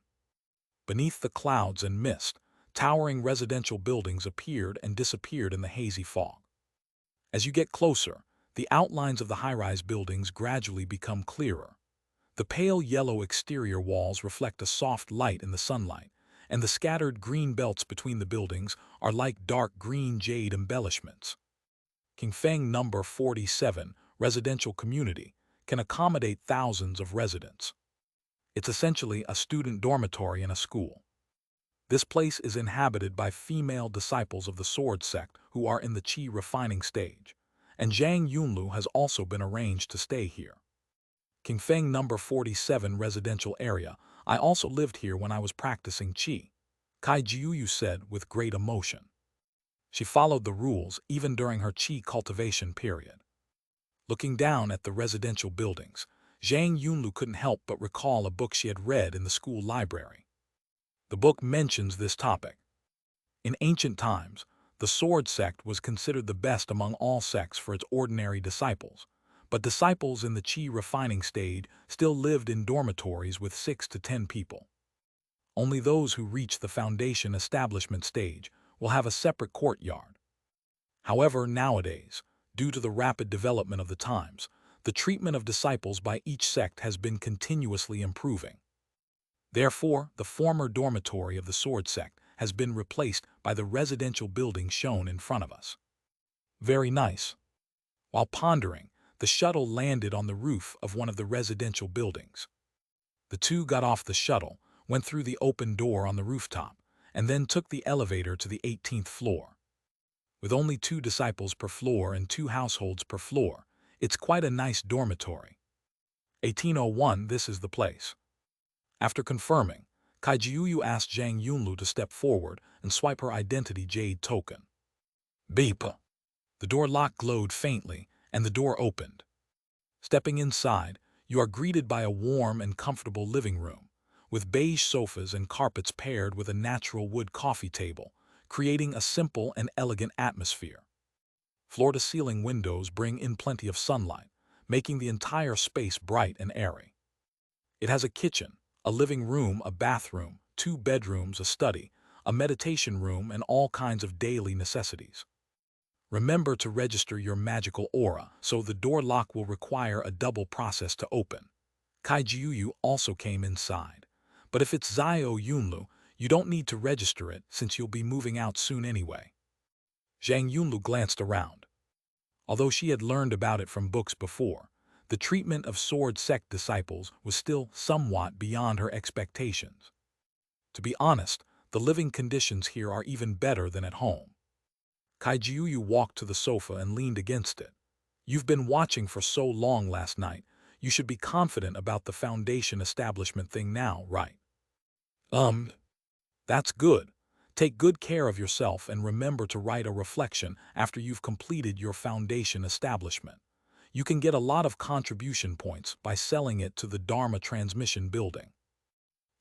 Beneath the clouds and mist, towering residential buildings appeared and disappeared in the hazy fog. As you get closer, the outlines of the high-rise buildings gradually become clearer. The pale yellow exterior walls reflect a soft light in the sunlight, and the scattered green belts between the buildings are like dark green jade embellishments. Qingfeng Number 47 residential community can accommodate thousands of residents. It's essentially a student dormitory in a school. This place is inhabited by female disciples of the Sword Sect who are in the Qi refining stage, and Zhang Yunlu has also been arranged to stay here. Qingfeng Number 47 residential area. I also lived here when I was practicing Qi, Kai Jiuyu said with great emotion. She followed the rules even during her Qi cultivation period. Looking down at the residential buildings, Zhang Yunlu couldn't help but recall a book she had read in the school library. The book mentions this topic. In ancient times, the Sword Sect was considered the best among all sects for its ordinary disciples, but disciples in the Qi refining stage still lived in dormitories with 6 to 10 people. Only those who reach the foundation establishment stage will have a separate courtyard. However, nowadays, due to the rapid development of the times, the treatment of disciples by each sect has been continuously improving. Therefore, the former dormitory of the Sword Sect has been replaced by the residential building shown in front of us. Very nice. While pondering, the shuttle landed on the roof of one of the residential buildings. The two got off the shuttle, went through the open door on the rooftop, and then took the elevator to the 18th floor. With only 2 disciples per floor and 2 households per floor, it's quite a nice dormitory. 1801, this is the place. After confirming, Kai Jiuyu asked Zhang Yunlu to step forward and swipe her identity jade token. Beep. The door lock glowed faintly, and the door opened. Stepping inside, you are greeted by a warm and comfortable living room, with beige sofas and carpets paired with a natural wood coffee table, creating a simple and elegant atmosphere. Floor-to-ceiling windows bring in plenty of sunlight, making the entire space bright and airy. It has a kitchen, a living room, a bathroom, 2 bedrooms, a study, a meditation room, and all kinds of daily necessities. Remember to register your magical aura, so the door lock will require a double process to open. Kai Jiuyu also came inside, but if it's Zio Yunlu, you don't need to register it since you'll be moving out soon anyway. Zhang Yunlu glanced around. Although she had learned about it from books before, the treatment of Sword Sect disciples was still somewhat beyond her expectations. To be honest, the living conditions here are even better than at home. Kai Jiuyu walked to the sofa and leaned against it. You've been watching for so long last night, you should be confident about the foundation establishment thing now, right? That's good. Take good care of yourself and remember to write a reflection after you've completed your foundation establishment. You can get a lot of contribution points by selling it to the Dharma transmission building.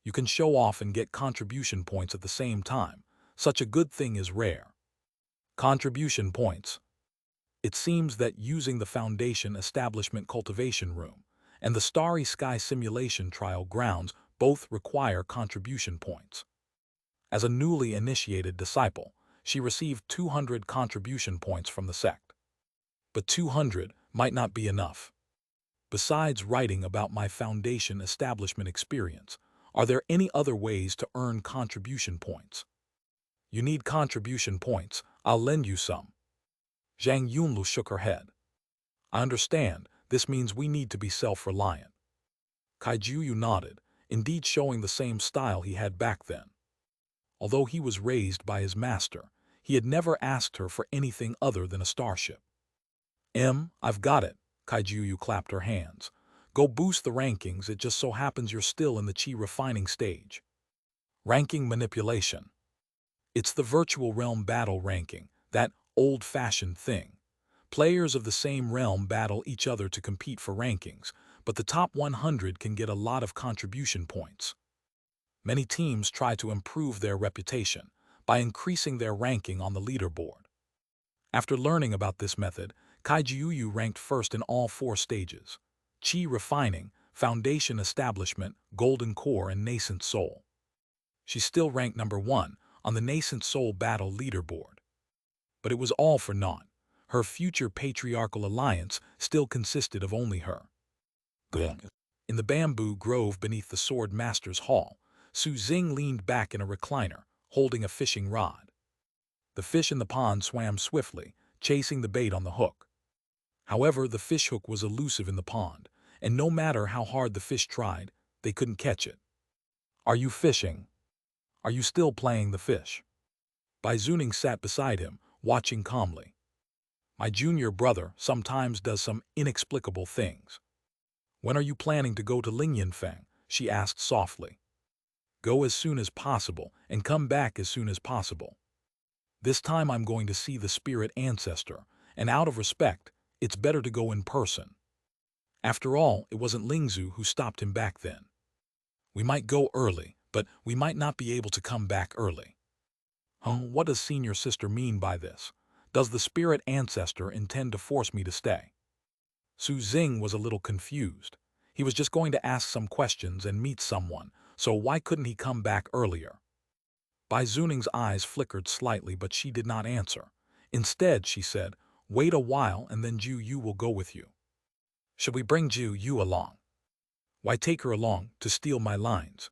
You can show off and get contribution points at the same time. Such a good thing is rare. Contribution points. It seems that using the Foundation Establishment Cultivation Room and the Starry Sky Simulation Trial Grounds both require contribution points. As a newly initiated disciple, she received 200 contribution points from the sect. But 200 might not be enough. Besides writing about my Foundation Establishment experience, are there any other ways to earn contribution points? You need contribution points, I'll lend you some. Zhang Yunlu shook her head. I understand, this means we need to be self-reliant. Kai Jiuyu nodded, indeed showing the same style he had back then. Although he was raised by his master, he had never asked her for anything other than a starship. I've got it, Kai Jiuyu clapped her hands. Go boost the rankings, it just so happens you're still in the Qi refining stage. Ranking manipulation. It's the virtual realm battle ranking, that old-fashioned thing. Players of the same realm battle each other to compete for rankings, but the top 100 can get a lot of contribution points. Many teams try to improve their reputation by increasing their ranking on the leaderboard. After learning about this method, Kaijiuyu ranked first in all 4 stages: Qi refining, foundation establishment, golden core, and nascent soul. She still ranked number 1 on the nascent soul battle leaderboard. But it was all for naught. Her future patriarchal alliance still consisted of only her. In the bamboo grove beneath the sword master's hall, Su Xing leaned back in a recliner, holding a fishing rod. The fish in the pond swam swiftly, chasing the bait on the hook. However, the fishhook was elusive in the pond, and no matter how hard the fish tried, they couldn't catch it. "Are you fishing? Are you still playing the fish?" Bai Zuning sat beside him, watching calmly. "My junior brother sometimes does some inexplicable things." "When are you planning to go to Lingyanfeng?" she asked softly. "Go as soon as possible and come back as soon as possible. This time I'm going to see the spirit ancestor, and out of respect, it's better to go in person." After all, it wasn't Lingzu who stopped him back then. "We might go early, but we might not be able to come back early." What does senior sister mean by this? Does the spirit ancestor intend to force me to stay? Su Xing was a little confused. He was just going to ask some questions and meet someone, so why couldn't he come back earlier? Bai Zuning's eyes flickered slightly, but she did not answer. Instead, she said, "Wait a while and then Ju Yu will go with you." "Should we bring Ju Yu along?" "Why take her along to steal my lines?"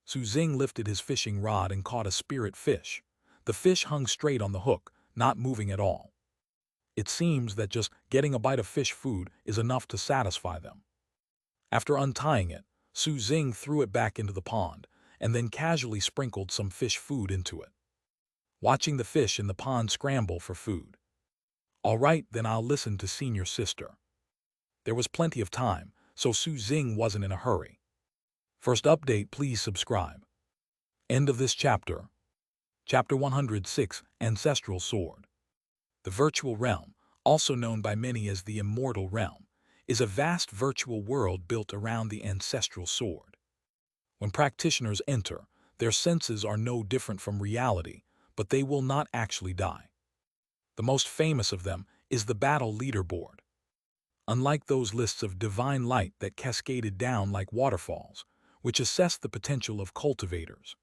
Su Xing lifted his fishing rod and caught a spirit fish. The fish hung straight on the hook, not moving at all. It seems that just getting a bite of fish food is enough to satisfy them. After untying it, Su Xing threw it back into the pond, and then casually sprinkled some fish food into it. Watching the fish in the pond scramble for food. "All right, then I'll listen to senior sister." There was plenty of time, so Su Xing wasn't in a hurry. First update, please subscribe. End of this chapter. Chapter 106, Ancestral Sword. The virtual realm, also known by many as the immortal realm, is a vast virtual world built around the ancestral sword. When practitioners enter, their senses are no different from reality, but they will not actually die. The most famous of them is the battle leaderboard. Unlike those lists of divine light that cascaded down like waterfalls, which assess the potential of cultivators,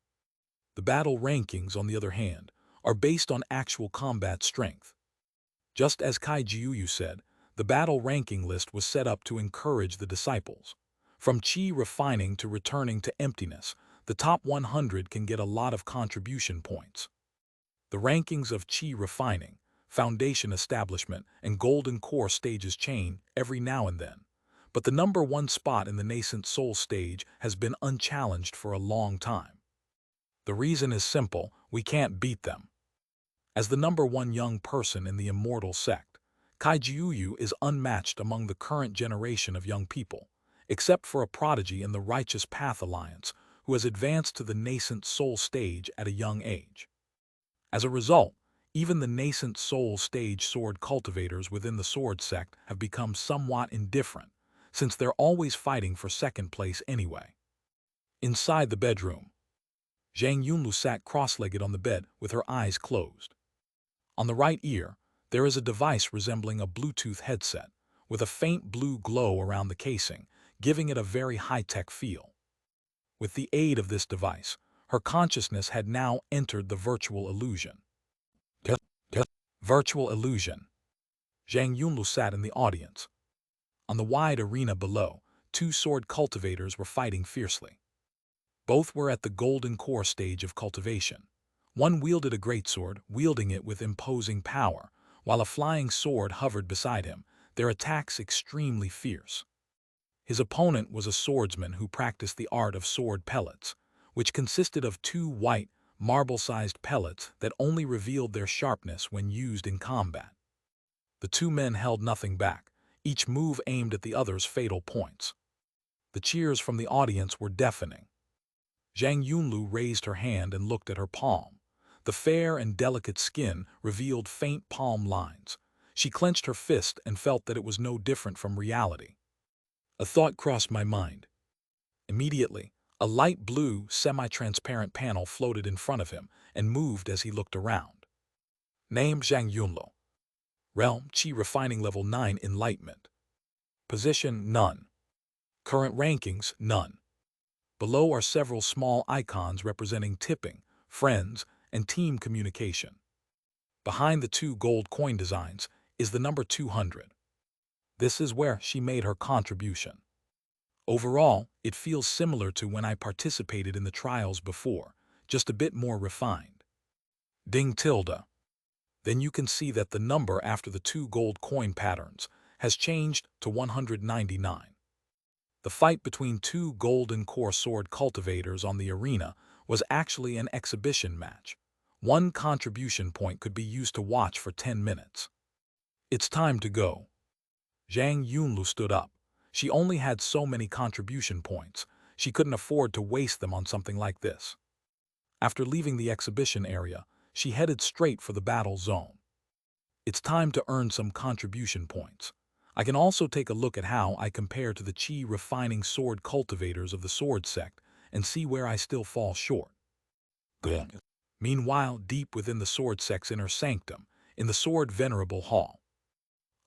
the battle rankings, on the other hand, are based on actual combat strength. Just as Kaijiuyu said, the battle ranking list was set up to encourage the disciples. From Qi refining to returning to emptiness, the top 100 can get a lot of contribution points. The rankings of Qi refining, foundation establishment, and golden core stages change every now and then, but the number 1 spot in the nascent soul stage has been unchallenged for a long time. The reason is simple: we can't beat them. As the number 1 young person in the Immortal Sect, Kaijiuyu is unmatched among the current generation of young people, except for a prodigy in the Righteous Path Alliance who has advanced to the nascent soul stage at a young age. As a result, even the nascent soul stage sword cultivators within the sword sect have become somewhat indifferent, since they're always fighting for second place anyway. Inside the bedroom, Zhang Yunlu sat cross-legged on the bed with her eyes closed. On the right ear, there is a device resembling a Bluetooth headset, with a faint blue glow around the casing, giving it a very high-tech feel. With the aid of this device, her consciousness had now entered the virtual illusion. Virtual illusion. Zhang Yunlu sat in the audience. On the wide arena below, 2 sword cultivators were fighting fiercely. Both were at the golden core stage of cultivation. One wielded a greatsword, wielding it with imposing power, while a flying sword hovered beside him, their attacks extremely fierce. His opponent was a swordsman who practiced the art of sword pellets, which consisted of 2 white, marble-sized pellets that only revealed their sharpness when used in combat. The 2 men held nothing back, each move aimed at the other's fatal points. The cheers from the audience were deafening. Zhang Yunlu raised her hand and looked at her palm. The fair and delicate skin revealed faint palm lines. She clenched her fist and felt that it was no different from reality. A thought crossed my mind. Immediately, a light blue, semi-transparent panel floated in front of him and moved as he looked around. Name: Zhang Yunlu. Realm, Qi Refining Level 9 Enlightenment. Position, none. Current rankings, none. Below are several small icons representing tipping, friends, and team communication. Behind the two gold coin designs is the number 200. This is where she made her contribution. Overall, it feels similar to when I participated in the trials before, just a bit more refined. Ding tilde. Then you can see that the number after the two gold coin patterns has changed to 199. The fight between two golden core sword cultivators on the arena was actually an exhibition match. One contribution point could be used to watch for 10 minutes. It's time to go. Zhang Yunlu stood up. She only had so many contribution points. She couldn't afford to waste them on something like this. After leaving the exhibition area, she headed straight for the battle zone. It's time to earn some contribution points. I can also take a look at how I compare to the Qi refining sword cultivators of the Sword Sect and see where I still fall short. Good. Meanwhile, deep within the Sword Sect's inner sanctum, in the Sword Venerable Hall,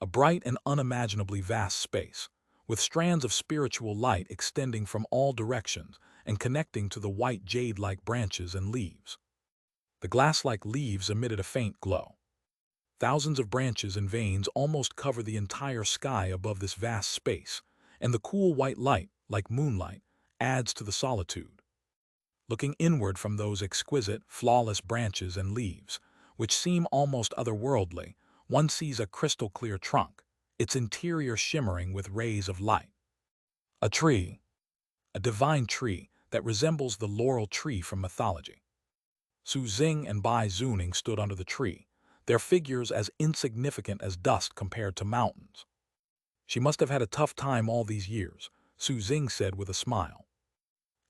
a bright and unimaginably vast space, with strands of spiritual light extending from all directions and connecting to the white jade-like branches and leaves. The glass-like leaves emitted a faint glow. Thousands of branches and veins almost cover the entire sky above this vast space, and the cool white light, like moonlight, adds to the solitude. Looking inward from those exquisite, flawless branches and leaves, which seem almost otherworldly, one sees a crystal-clear trunk, its interior shimmering with rays of light. A tree. A divine tree that resembles the laurel tree from mythology. Su Xing and Bai Zuning stood under the tree, their figures as insignificant as dust compared to mountains. She must have had a tough time all these years, Su Xing said with a smile.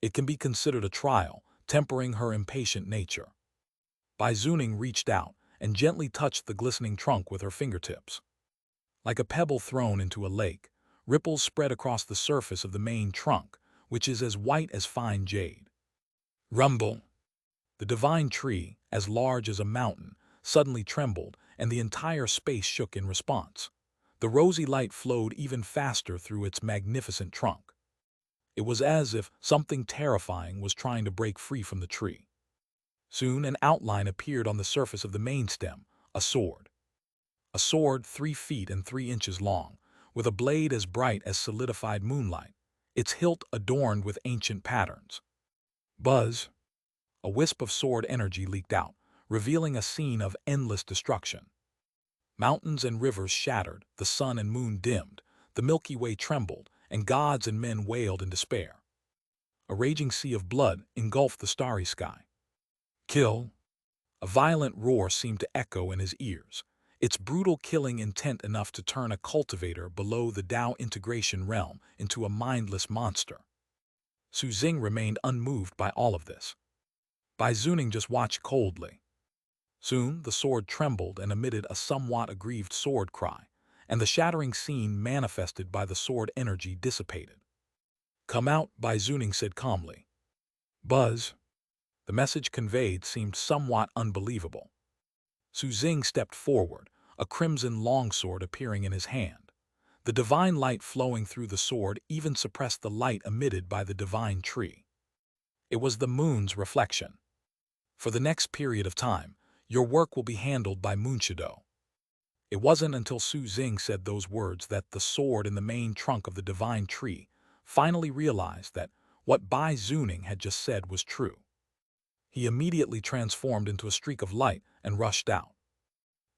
It can be considered a trial, tempering her impatient nature. Bai Zuning reached out and gently touched the glistening trunk with her fingertips. Like a pebble thrown into a lake, ripples spread across the surface of the main trunk, which is as white as fine jade. Rumble! The divine tree, as large as a mountain, suddenly trembled, and the entire space shook in response. The rosy light flowed even faster through its magnificent trunk. It was as if something terrifying was trying to break free from the tree. Soon an outline appeared on the surface of the main stem, a sword. A sword 3 feet and 3 inches long, with a blade as bright as solidified moonlight, its hilt adorned with ancient patterns. Buzz! A wisp of sword energy leaked out, revealing a scene of endless destruction. Mountains and rivers shattered, the sun and moon dimmed, the Milky Way trembled, and gods and men wailed in despair. A raging sea of blood engulfed the starry sky. Kill! A violent roar seemed to echo in his ears, its brutal killing intent enough to turn a cultivator below the Tao integration realm into a mindless monster. Su Xing remained unmoved by all of this. Bai Zuning just watched coldly. Soon the sword trembled and emitted a somewhat aggrieved sword cry, and the shattering scene manifested by the sword energy dissipated. Come out, Bai Zuning said calmly. Buzz! The message conveyed seemed somewhat unbelievable. Su Xing stepped forward, a crimson longsword appearing in his hand. The divine light flowing through the sword even suppressed the light emitted by the divine tree. It was the moon's reflection. For the next period of time, your work will be handled by Moonshadow. It wasn't until Su Xing said those words that the sword in the main trunk of the divine tree finally realized that what Bai Zuning had just said was true. He immediately transformed into a streak of light and rushed out.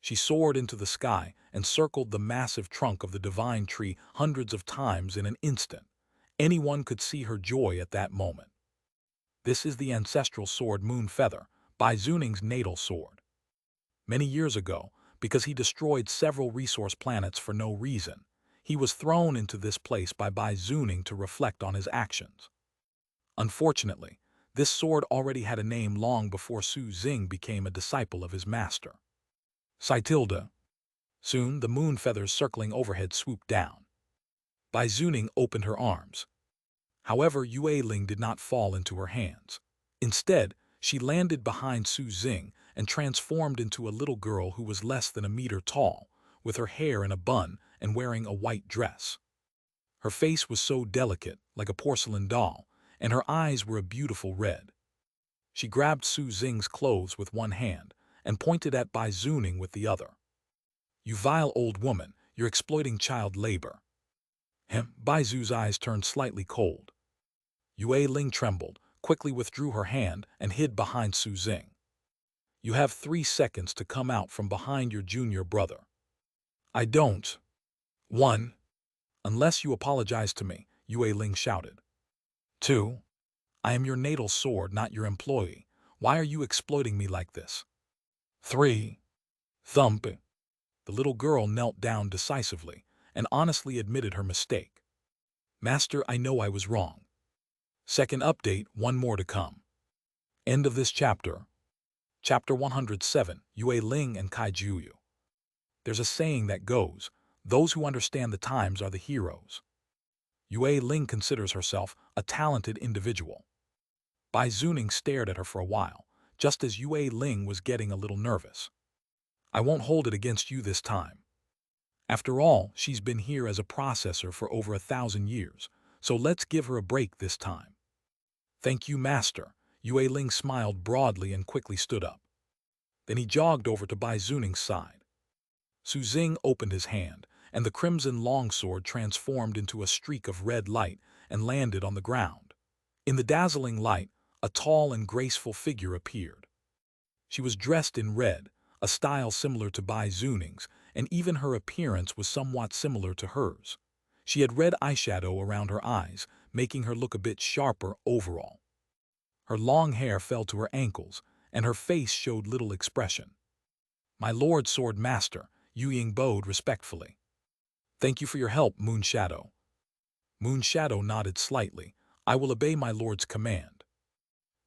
She soared into the sky and circled the massive trunk of the divine tree hundreds of times in an instant. Anyone could see her joy at that moment. This is the ancestral sword Moon Feather, Bai Zuning's natal sword. Many years ago, because he destroyed several resource planets for no reason, he was thrown into this place by Bai Zuning to reflect on his actions. Unfortunately, this sword already had a name long before Su Xing became a disciple of his master. Sitilda. Soon the moon feathers circling overhead swooped down. Bai Zuning opened her arms. However, Yue Ling did not fall into her hands. Instead, she landed behind Su Xing and transformed into a little girl who was less than a meter tall, with her hair in a bun and wearing a white dress. Her face was so delicate, like a porcelain doll, and her eyes were a beautiful red. She grabbed Su Xing's clothes with one hand and pointed at Bai Zuning with the other. "You vile old woman, you're exploiting child labor." Bai Zu's eyes turned slightly cold. Yue Ling trembled, quickly withdrew her hand and hid behind Su Xing. "You have 3 seconds to come out from behind your junior brother." "I don't." 1. "Unless you apologize to me," Yue Ling shouted. 2. "I am your natal sword, not your employee. Why are you exploiting me like this?" 3. "Thump." The little girl knelt down decisively and honestly admitted her mistake. "Master, I know I was wrong." Second update, 1 more to come. End of this chapter. Chapter 107, Yue Ling and Kai Jiuyu. There's a saying that goes, "Those who understand the times are the heroes." Yue Ling considers herself a talented individual. Bai Zuning stared at her for a while, just as Yue Ling was getting a little nervous. "I won't hold it against you this time. After all, she's been here as a processor for over 1,000 years, so let's give her a break this time." "Thank you, Master." Yue Ling smiled broadly and quickly stood up. Then he jogged over to Bai Zuning's side. Su Xing opened his hand, and the crimson longsword transformed into a streak of red light and landed on the ground. In the dazzling light, a tall and graceful figure appeared. She was dressed in red, a style similar to Bai Zuning's, and even her appearance was somewhat similar to hers. She had red eyeshadow around her eyes, making her look a bit sharper overall. Her long hair fell to her ankles, and her face showed little expression. "My Lord Sword Master," Yu Ying bowed respectfully. "Thank you for your help, Moon Shadow." Moon Shadow nodded slightly. "I will obey my lord's command."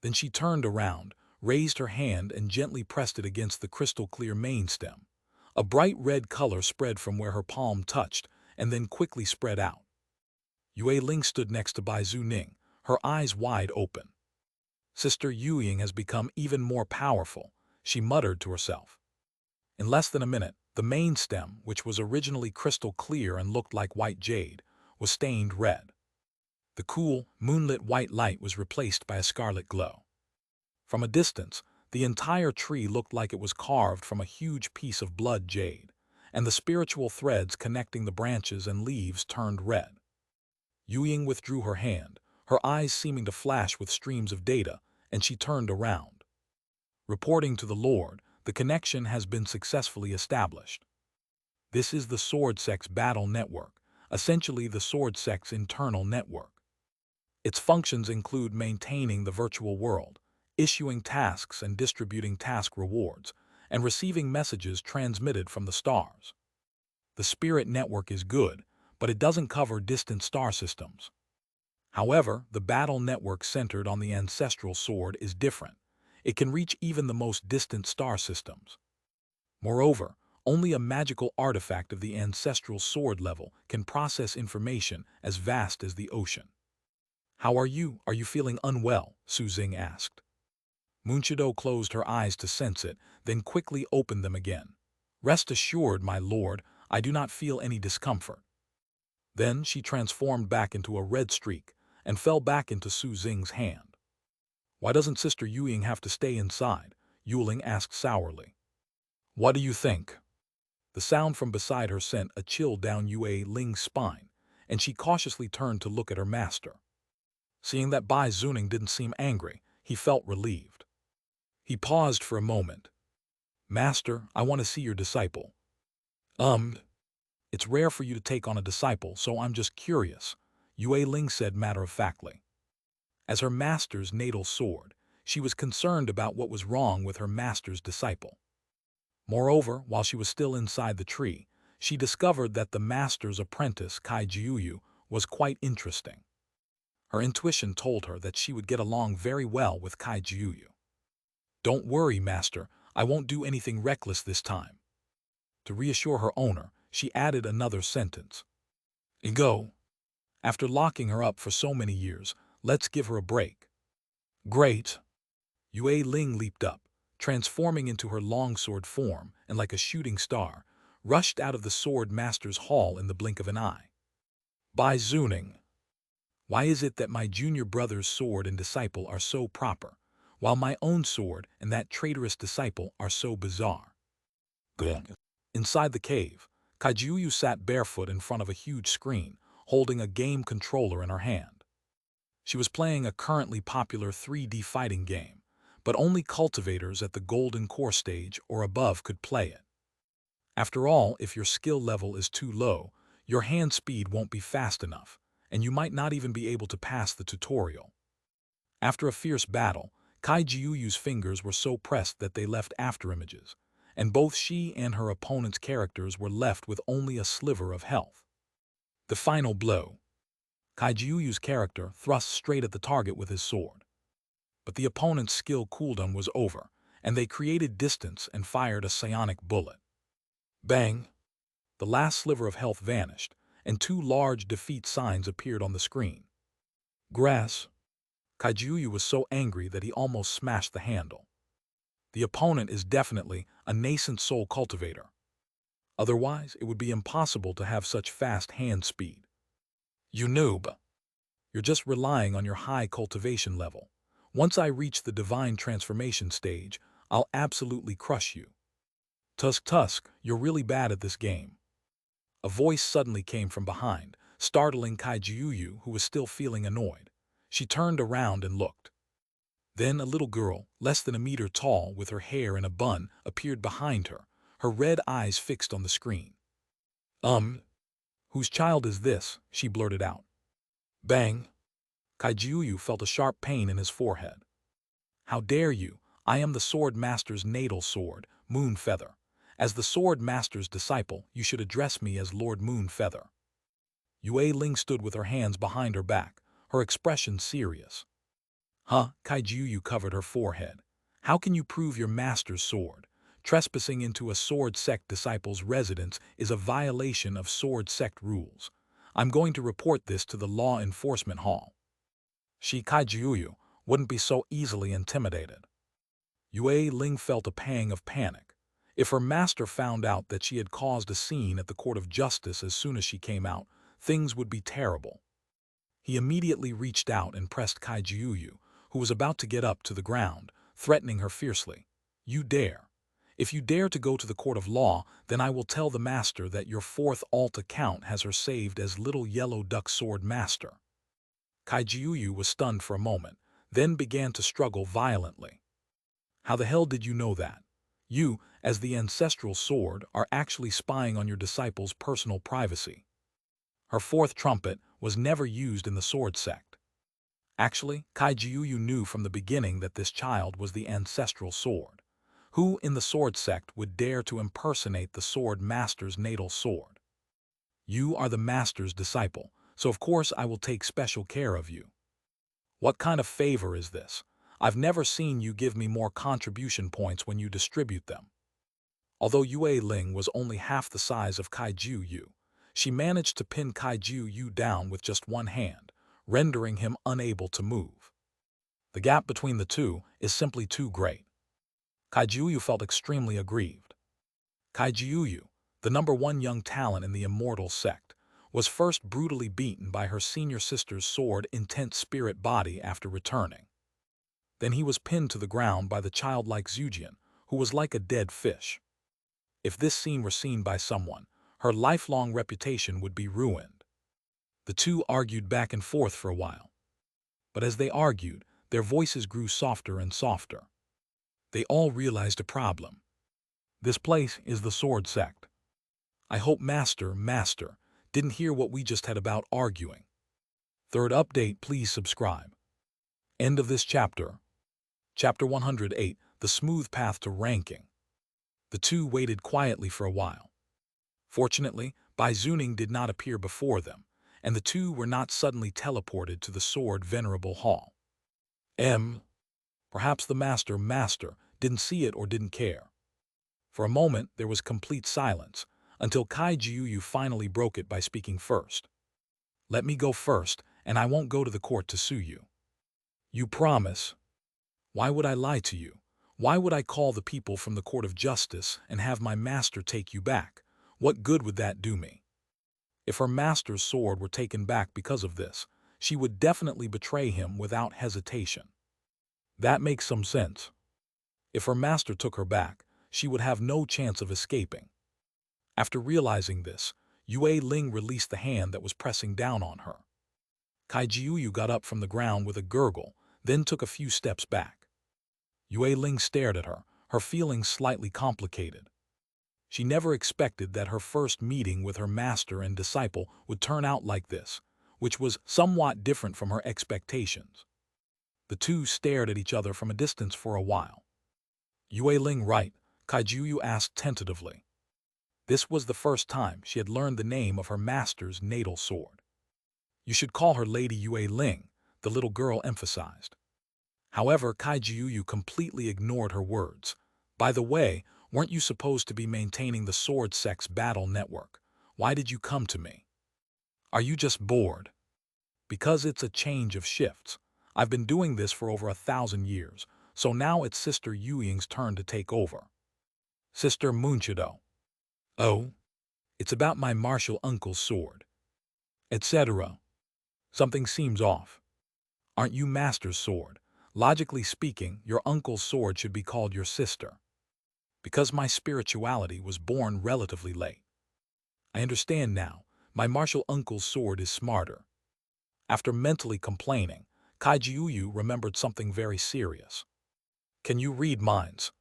Then she turned around, raised her hand and gently pressed it against the crystal-clear main stem. A bright red color spread from where her palm touched and then quickly spread out. Yue Ling stood next to Bai Zuning, her eyes wide open. "Sister Yu Ying has become even more powerful," she muttered to herself. In less than a minute, the main stem, which was originally crystal clear and looked like white jade, was stained red. The cool, moonlit white light was replaced by a scarlet glow. From a distance, the entire tree looked like it was carved from a huge piece of blood jade, and the spiritual threads connecting the branches and leaves turned red. Yu Ying withdrew her hand, her eyes seeming to flash with streams of data, and she turned around. "Reporting to the Lord, the connection has been successfully established." This is the Sword Sect's battle network, essentially the Sword Sect's internal network. Its functions include maintaining the virtual world, issuing tasks and distributing task rewards, and receiving messages transmitted from the stars. The Spirit Network is good, but it doesn't cover distant star systems. However, the battle network centered on the ancestral sword is different. It can reach even the most distant star systems. Moreover, only a magical artifact of the ancestral sword level can process information as vast as the ocean. "How are you? Are you feeling unwell?" Su Xing asked. Moonshadow closed her eyes to sense it, then quickly opened them again. "Rest assured, my lord, I do not feel any discomfort." Then she transformed back into a red streak and fell back into Su Xing's hand. "Why doesn't Sister Yu Ying have to stay inside?" Yuling asked sourly. "What do you think?" The sound from beside her sent a chill down Yue Ling's spine, and she cautiously turned to look at her master. Seeing that Bai Zuning didn't seem angry, he felt relieved. He paused for a moment. "Master, I want to see your disciple." It's rare for you to take on a disciple, so I'm just curious," Yue Ling said matter-of-factly. As her master's natal sword, she was concerned about what was wrong with her master's disciple. Moreover, while she was still inside the tree, she discovered that the master's apprentice, Kai Jiuyu, was quite interesting. Her intuition told her that she would get along very well with Kai Jiuyu. "Don't worry, master, I won't do anything reckless this time." To reassure her owner, she added another sentence. "Go. After locking her up for so many years, let's give her a break." "Great." Yue Ling leaped up, transforming into her longsword form, and like a shooting star, rushed out of the sword master's hall in the blink of an eye. By Zuning, why is it that my junior brother's sword and disciple are so proper, while my own sword and that traitorous disciple are so bizarre? Inside the cave, Kaijuyu sat barefoot in front of a huge screen, holding a game controller in her hand. She was playing a currently popular 3D fighting game, but only cultivators at the golden core stage or above could play it. After all, if your skill level is too low, your hand speed won't be fast enough, and you might not even be able to pass the tutorial. After a fierce battle, Kaijiuyu's fingers were so pressed that they left afterimages, and both she and her opponent's characters were left with only a sliver of health. The final blow. Kaijiuyu's character thrust straight at the target with his sword. But the opponent's skill cooldown was over, and they created distance and fired a psionic bullet. Bang! The last sliver of health vanished, and two large defeat signs appeared on the screen. Grass. Kaijuyu was so angry that he almost smashed the handle. The opponent is definitely a nascent soul cultivator. Otherwise, it would be impossible to have such fast hand speed. You noob. You're just relying on your high cultivation level. Once I reach the divine transformation stage, I'll absolutely crush you. Tusk, you're really bad at this game. A voice suddenly came from behind, startling Kaijuyu, who was still feeling annoyed. She turned around and looked. Then a little girl, less than a meter tall, with her hair in a bun, appeared behind her, her red eyes fixed on the screen. Whose child is this? She blurted out. Bang! Kaijuyu felt a sharp pain in his forehead. How dare you? I am the Sword Master's natal sword, Moon Feather. As the Sword Master's disciple, you should address me as Lord Moon Feather. Yue Ling stood with her hands behind her back, her expression serious. Kaijuyu covered her forehead. How can you prove your master's sword? Trespassing into a Sword Sect disciple's residence is a violation of Sword Sect rules. I'm going to report this to the Law Enforcement Hall. Kaijuyu wouldn't be so easily intimidated. Yue Ling felt a pang of panic. If her master found out that she had caused a scene at the Court of Justice as soon as she came out, things would be terrible. He immediately reached out and pressed Kaijuyu, who was about to get up to the ground, threatening her fiercely. You dare. If you dare to go to the court of law, then I will tell the master that your fourth alt account has her saved as Little Yellow Duck Sword Master. Kaijuyu was stunned for a moment, then began to struggle violently. How the hell did you know that? You, as the ancestral sword, are actually spying on your disciple's personal privacy. Her fourth trumpet was never used in the Sword Sect. Actually, Kaijuyu knew from the beginning that this child was the ancestral sword. Who in the Sword Sect would dare to impersonate the Sword Master's natal sword? You are the Master's disciple, so of course I will take special care of you. What kind of favor is this? I've never seen you give me more contribution points when you distribute them. Although Yue Ling was only half the size of Kaijuyu, she managed to pin Kaijuyu down with just one hand, rendering him unable to move. The gap between the two is simply too great. Kaijuyu felt extremely aggrieved. Kaijuyu, the #1 young talent in the Immortals sect, was first brutally beaten by her senior sister's sword intense spirit body after returning. Then he was pinned to the ground by the childlike Zujian, who was like a dead fish. If this scene were seen by someone, her lifelong reputation would be ruined. The two argued back and forth for a while. But as they argued, their voices grew softer and softer. They all realized a problem. This place is the Sword Sect. I hope Master didn't hear what we just had about arguing. Third update, please subscribe. End of this chapter. Chapter 108, The Smooth Path to Ranking. The two waited quietly for a while. Fortunately, Bai Zuning did not appear before them, and the two were not suddenly teleported to the Sword Venerable Hall. Perhaps the Master didn't see it or didn't care. For a moment, there was complete silence, until Kaijuyu finally broke it by speaking first. Let me go first, and I won't go to the court to sue you. You promise? Why would I lie to you? Why would I call the people from the Court of Justice and have my master take you back? What good would that do me? If her master's sword were taken back because of this, she would definitely betray him without hesitation. That makes some sense. If her master took her back, she would have no chance of escaping. After realizing this, Yue Ling released the hand that was pressing down on her. Kai Jiuyu got up from the ground with a gurgle, then took a few steps back. Yue Ling stared at her, her feelings slightly complicated. She never expected that her first meeting with her master and disciple would turn out like this, which was somewhat different from her expectations. The two stared at each other from a distance for a while. Yue Ling right? Kai Jiuyu asked tentatively. This was the first time she had learned the name of her master's natal sword. You should call her Lady Yue Ling, the little girl emphasized. However, Kai Jiuyu completely ignored her words. By the way, weren't you supposed to be maintaining the Sword Sect's battle network? Why did you come to me? Are you just bored? Because it's a change of shifts. I've been doing this for over 1,000 years, so now it's Sister Yuying's turn to take over. Sister Munchido. Oh? It's about my martial uncle's sword. Etc. Something seems off. Aren't you Master's sword? Logically speaking, your uncle's sword should be called your sister. Because my spirituality was born relatively late. I understand now, my martial uncle's sword is smarter. After mentally complaining, Kai Jiuyu remembered something very serious. Can you read minds?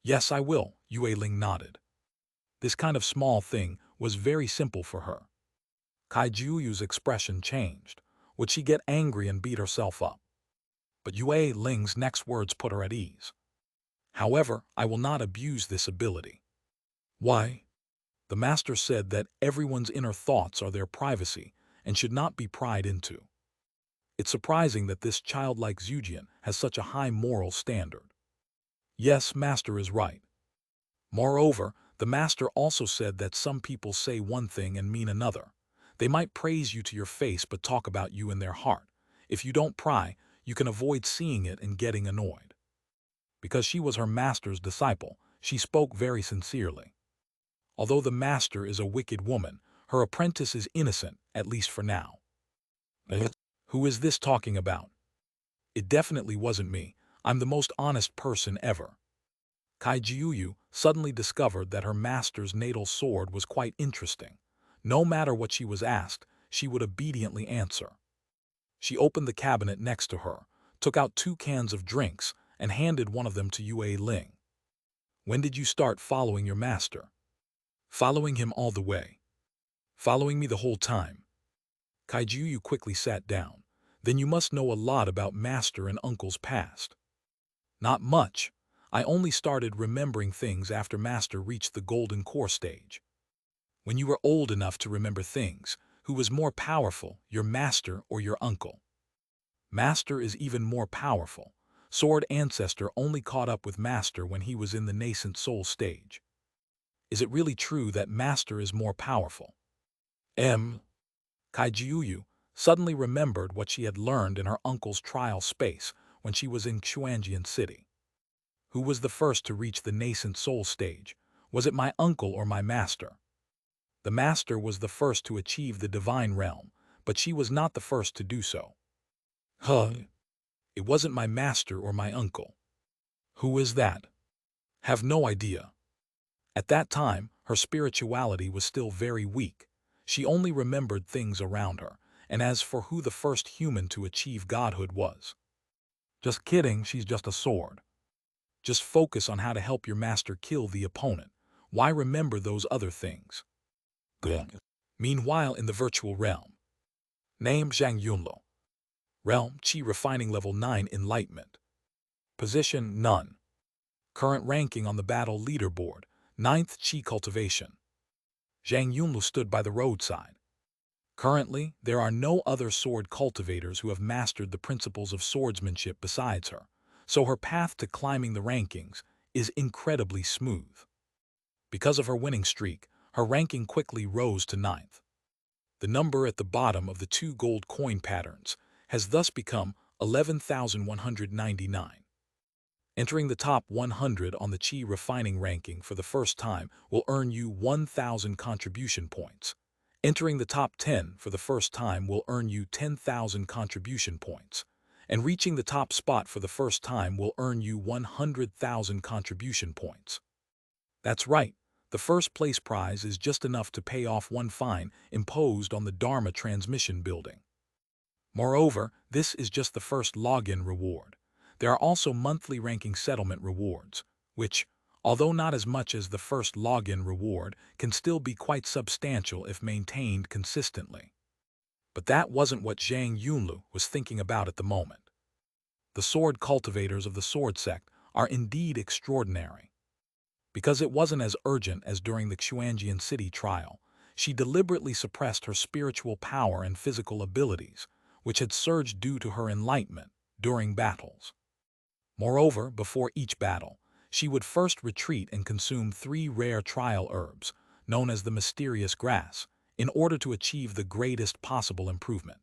Yes, I will, Yue Ling nodded. This kind of small thing was very simple for her. Kai Jiuyu's expression changed. Would she get angry and beat herself up? But Yue Ling's next words put her at ease. However, I will not abuse this ability. Why? The master said that everyone's inner thoughts are their privacy and should not be pried into. It's surprising that this childlike Zhujian has such a high moral standard. Yes, master is right. Moreover, the master also said that some people say one thing and mean another. They might praise you to your face but talk about you in their heart. If you don't pry, you can avoid seeing it and getting annoyed. Because she was her master's disciple, she spoke very sincerely. Although the master is a wicked woman, her apprentice is innocent, at least for now. Who is this talking about? It definitely wasn't me. I'm the most honest person ever. Kai Jiuyu suddenly discovered that her master's natal sword was quite interesting. No matter what she was asked, she would obediently answer. She opened the cabinet next to her, took out 2 cans of drinks, and handed one of them to Yue Ling. When did you start following your master? Following him all the way. Following me the whole time. Kai Jiuyu quickly sat down. Then you must know a lot about master and uncle's past. Not much. I only started remembering things after master reached the golden core stage. When you were old enough to remember things, who was more powerful, your master or your uncle? Master is even more powerful. Sword Ancestor only caught up with master when he was in the nascent soul stage. Is it really true that master is more powerful? Kai Jiuyu suddenly remembered what she had learned in her uncle's trial space when she was in Xuanjian City. Who was the first to reach the nascent soul stage? Was it my uncle or my master? The master was the first to achieve the divine realm, but she was not the first to do so. It wasn't my master or my uncle. Who is that? Have no idea. At that time, her spirituality was still very weak. She only remembered things around her, and as for who the first human to achieve godhood was. Just kidding, she's just a sword. Just focus on how to help your master kill the opponent. Why remember those other things? Good. Meanwhile, in the virtual realm. Name Zhang Yunlo. Realm Qi Refining Level 9 Enlightenment. Position None. Current ranking on the battle leaderboard, 9th Qi Cultivation. Zhang Yunlu stood by the roadside. Currently, there are no other sword cultivators who have mastered the principles of swordsmanship besides her, so her path to climbing the rankings is incredibly smooth. Because of her winning streak, her ranking quickly rose to 9th. The number at the bottom of the 2 gold coin patterns has thus become 11,199. Entering the top 100 on the Qi refining ranking for the first time will earn you 1,000 contribution points. Entering the top 10 for the first time will earn you 10,000 contribution points. And reaching the top spot for the first time will earn you 100,000 contribution points. That's right, the first place prize is just enough to pay off one fine imposed on the Dharma transmission building. Moreover, this is just the first login reward. There are also monthly ranking settlement rewards, which, although not as much as the first login reward, can still be quite substantial if maintained consistently. But that wasn't what Zhang Yunlu was thinking about at the moment. The sword cultivators of the Sword Sect are indeed extraordinary. Because it wasn't as urgent as during the Xuanjian City trial, she deliberately suppressed her spiritual power and physical abilities, which had surged due to her enlightenment during battles. Moreover, before each battle, she would first retreat and consume 3 rare trial herbs, known as the mysterious grass, in order to achieve the greatest possible improvement.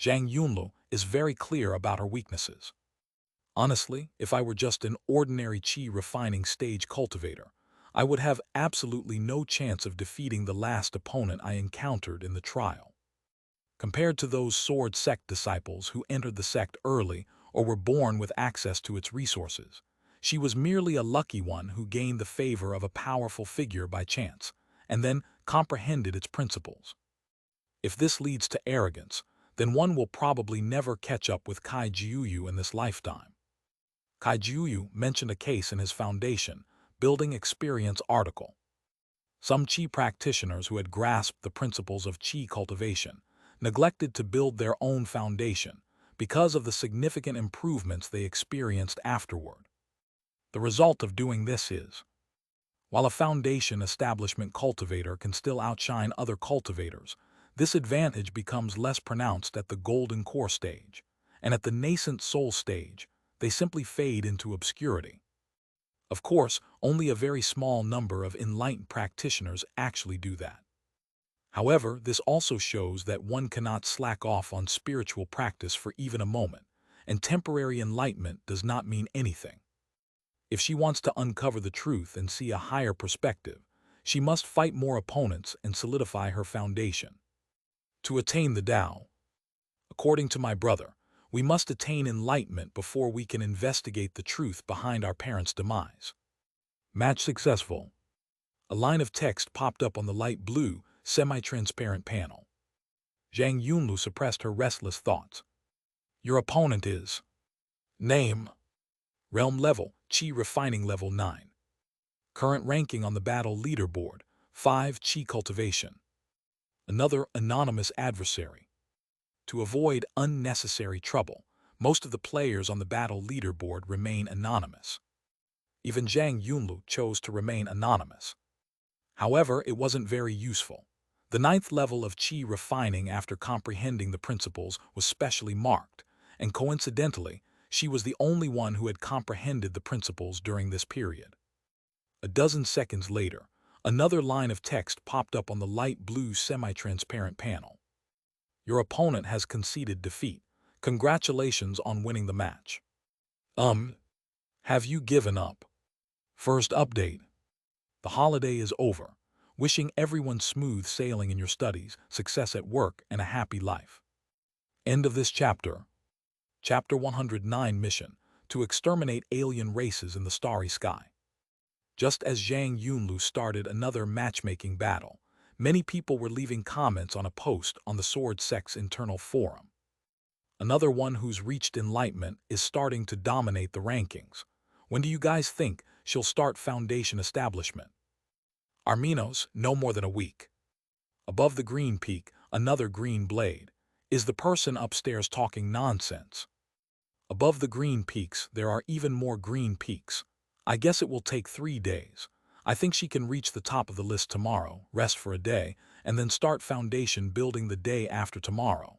Zhang Yunlu is very clear about her weaknesses. Honestly, if I were just an ordinary Qi refining stage cultivator, I would have absolutely no chance of defeating the last opponent I encountered in the trial. Compared to those Sword Sect disciples who entered the sect early or were born with access to its resources, she was merely a lucky one who gained the favor of a powerful figure by chance, and then comprehended its principles. If this leads to arrogance, then one will probably never catch up with Kai Jiuyu in this lifetime. Kai Jiuyu mentioned a case in his Foundation, Building Experience article. Some Qi practitioners who had grasped the principles of Qi cultivation neglected to build their own foundation because of the significant improvements they experienced afterward. The result of doing this is, while a foundation establishment cultivator can still outshine other cultivators, this advantage becomes less pronounced at the golden core stage, and at the nascent soul stage, they simply fade into obscurity. Of course, only a very small number of enlightened practitioners actually do that. However, this also shows that one cannot slack off on spiritual practice for even a moment, and temporary enlightenment does not mean anything. If she wants to uncover the truth and see a higher perspective, she must fight more opponents and solidify her foundation. To attain the Tao, according to my brother, we must attain enlightenment before we can investigate the truth behind our parents' demise. Match successful. A line of text popped up on the light blue, semi-transparent panel. Zhang Yunlu suppressed her restless thoughts. Your opponent is... Name. Realm level, Qi refining level 9. Current ranking on the battle leaderboard, 5 Qi cultivation. Another anonymous adversary. To avoid unnecessary trouble, most of the players on the battle leaderboard remain anonymous. Even Zhang Yunlu chose to remain anonymous. However, it wasn't very useful. The 9th level of Qi refining after comprehending the principles was specially marked, and coincidentally, she was the only one who had comprehended the principles during this period. A dozen seconds later, another line of text popped up on the light blue semi-transparent panel. Your opponent has conceded defeat. Congratulations on winning the match. Have you given up? First update. The holiday is over. Wishing everyone smooth sailing in your studies, success at work, and a happy life. End of this chapter. Chapter 109 Mission, to exterminate alien races in the starry sky. Just as Zhang Yunlu started another matchmaking battle, many people were leaving comments on a post on the Sword Sect's internal forum. Another one who's reached enlightenment is starting to dominate the rankings. When do you guys think she'll start foundation establishment? Arminos, no more than a week. Above the green peak, another green blade. Is the person upstairs talking nonsense? Above the green peaks, there are even more green peaks. I guess it will take 3 days. I think she can reach the top of the list tomorrow, rest for a day, and then start foundation building the day after tomorrow.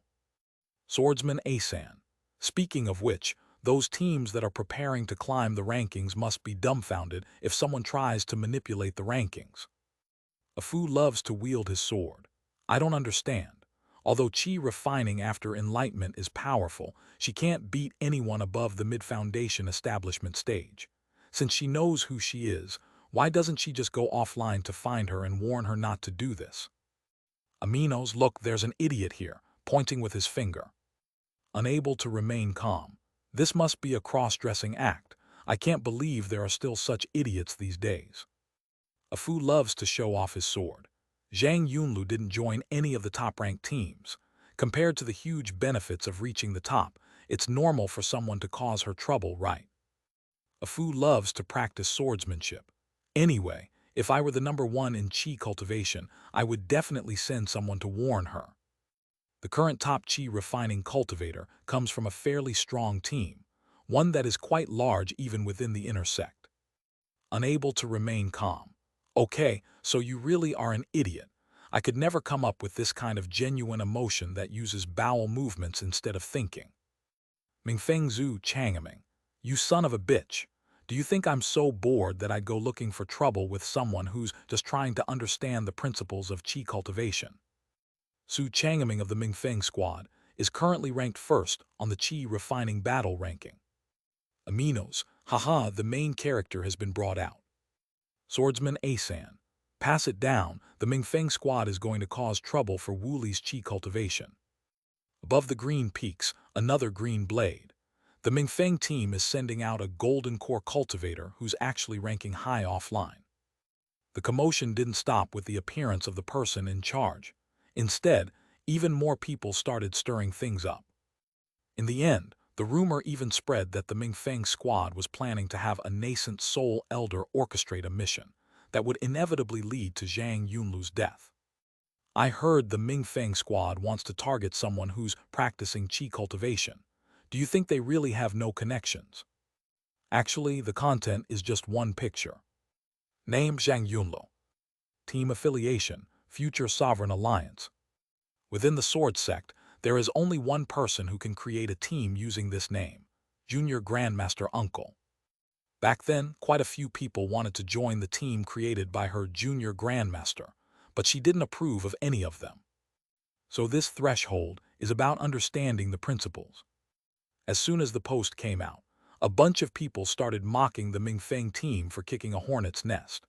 Swordsman Asan. Speaking of which, those teams that are preparing to climb the rankings must be dumbfounded if someone tries to manipulate the rankings. A fool loves to wield his sword. I don't understand. Although chi refining after enlightenment is powerful, she can't beat anyone above the mid-foundation establishment stage. Since she knows who she is, why doesn't she just go offline to find her and warn her not to do this? Aminos, look, there's an idiot here, pointing with his finger. Unable to remain calm. This must be a cross-dressing act. I can't believe there are still such idiots these days. A Fu loves to show off his sword. Zhang Yunlu didn't join any of the top-ranked teams. Compared to the huge benefits of reaching the top, it's normal for someone to cause her trouble, right? A Fu loves to practice swordsmanship. Anyway, if I were the #1 in Qi cultivation, I would definitely send someone to warn her. The current top Qi refining cultivator comes from a fairly strong team, one that is quite large even within the inner sect. Unable to remain calm. Okay, so you really are an idiot. I could never come up with this kind of genuine emotion that uses bowel movements instead of thinking. Mingfeng Zhu Changming, you son of a bitch. Do you think I'm so bored that I'd go looking for trouble with someone who's just trying to understand the principles of Qi cultivation? Su Changming of the Mingfeng squad is currently ranked first on the Qi refining battle ranking. Aminos, haha, the main character has been brought out. Swordsman Asan, pass it down, the Mingfeng squad is going to cause trouble for Wuli's Qi cultivation. Above the green peaks, another green blade. The Mingfeng team is sending out a golden core cultivator who's actually ranking high offline. The commotion didn't stop with the appearance of the person in charge. Instead, even more people started stirring things up. In the end, the rumor even spread that the Mingfeng squad was planning to have a nascent soul elder orchestrate a mission that would inevitably lead to Zhang Yunlu's death. I heard the Mingfeng squad wants to target someone who's practicing Qi cultivation. Do you think they really have no connections? Actually, the content is just one picture. Name Zhang Yunlu. Team affiliation, Future Sovereign Alliance. Within the Sword Sect, there is only one person who can create a team using this name, Junior Grandmaster Uncle. Back then, quite a few people wanted to join the team created by her Junior Grandmaster, but she didn't approve of any of them. So this threshold is about understanding the principles. As soon as the post came out, a bunch of people started mocking the Mingfeng team for kicking a hornet's nest.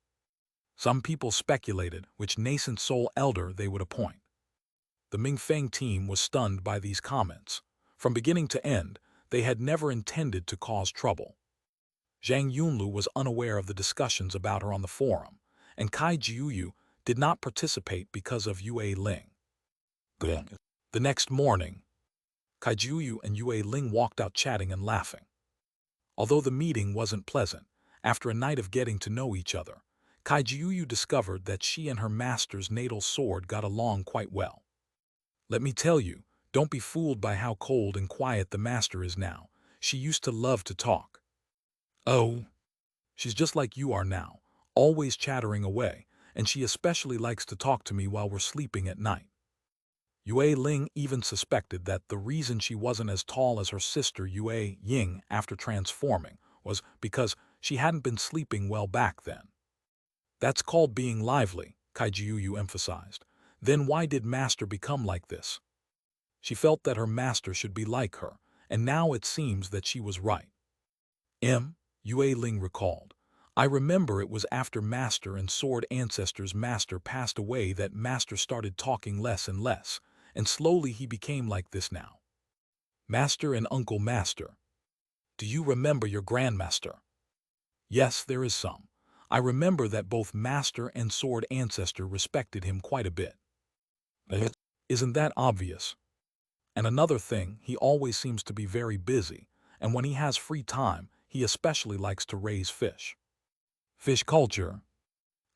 Some people speculated which nascent soul elder they would appoint. The Mingfeng team was stunned by these comments. From beginning to end, they had never intended to cause trouble. Zhang Yunlu was unaware of the discussions about her on the forum, and Kai Jiuyu did not participate because of Yue Ling. The next morning, Kai Jiuyu and Yue Ling walked out chatting and laughing. Although the meeting wasn't pleasant, after a night of getting to know each other, Kai Jiuyu discovered that she and her master's natal sword got along quite well. Let me tell you, don't be fooled by how cold and quiet the master is now. She used to love to talk. Oh, she's just like you are now, always chattering away, and she especially likes to talk to me while we're sleeping at night. Yue Ling even suspected that the reason she wasn't as tall as her sister Yue Ying after transforming was because she hadn't been sleeping well back then. That's called being lively, Kai Jiuyu emphasized. Then why did Master become like this? She felt that her master should be like her, and now it seems that she was right. Yue Ling recalled. I remember it was after Master and Sword Ancestor's master passed away that Master started talking less and less, and slowly he became like this now. Master and Uncle Master. Do you remember your Grandmaster? Yes, there is some. I remember that both Master and Sword Ancestor respected him quite a bit. Isn't that obvious? And another thing, he always seems to be very busy, and when he has free time, he especially likes to raise fish. Fish culture.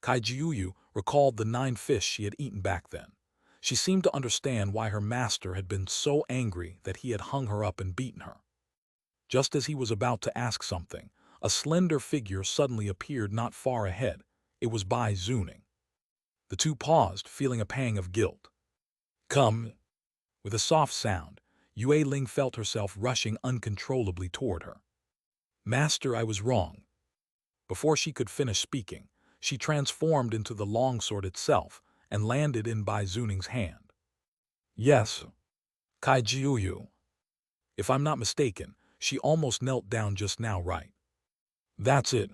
Kai Jiuyu recalled the 9 fish she had eaten back then. She seemed to understand why her master had been so angry that he had hung her up and beaten her. Just as he was about to ask something, a slender figure suddenly appeared not far ahead. It was Bai Zuning. The two paused, feeling a pang of guilt. Come. With a soft sound, Yue Ling felt herself rushing uncontrollably toward her. Master, I was wrong. Before she could finish speaking, she transformed into the longsword itself and landed in Bai Zuning's hand. Yes, Kai Jiuyu. If I'm not mistaken, she almost knelt down just now, right? That's it.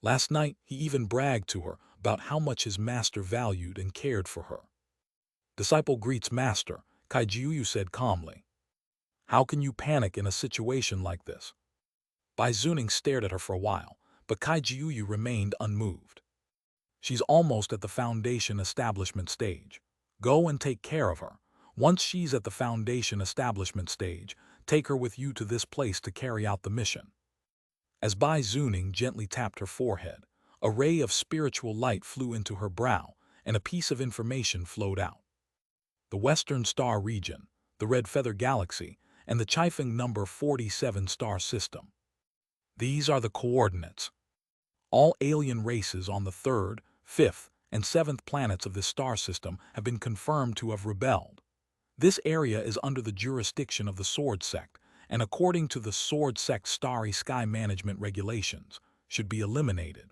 Last night, he even bragged to her about how much his master valued and cared for her. Disciple greets master, Kai Jiuyu said calmly. How can you panic in a situation like this? Bai Zuning stared at her for a while, but Kai Jiuyu remained unmoved. She's almost at the foundation establishment stage. Go and take care of her. Once she's at the foundation establishment stage, take her with you to this place to carry out the mission. As Bai Zuning gently tapped her forehead, a ray of spiritual light flew into her brow, and a piece of information flowed out. The Western Star Region, the Red Feather Galaxy, and the Chifeng number 47 star system. These are the coordinates. All alien races on the 3rd, 5th, and 7th planets of this star system have been confirmed to have rebelled. This area is under the jurisdiction of the Sword Sect, and according to the Sword Sect Starry Sky Management regulations, should be eliminated.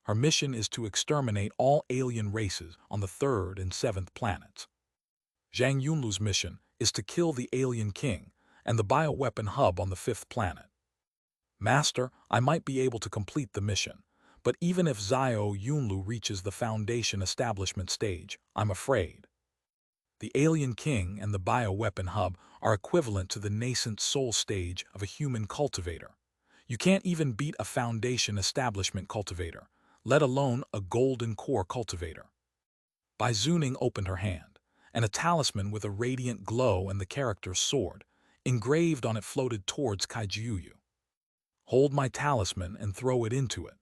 Her mission is to exterminate all alien races on the 3rd and 7th planets. Zhang Yunlu's mission is to kill the alien king and the bioweapon hub on the 5th planet. Master, I might be able to complete the mission, but even if Zhao Yunlu reaches the Foundation establishment stage, I'm afraid. The alien king and the bioweapon hub are equivalent to the nascent soul stage of a human cultivator. You can't even beat a Foundation establishment cultivator, let alone a golden core cultivator. Bai Zuning opened her hand, and a talisman with a radiant glow and the character sword engraved on it floated towards Kai Jiuyu. Hold my talisman and throw it into it.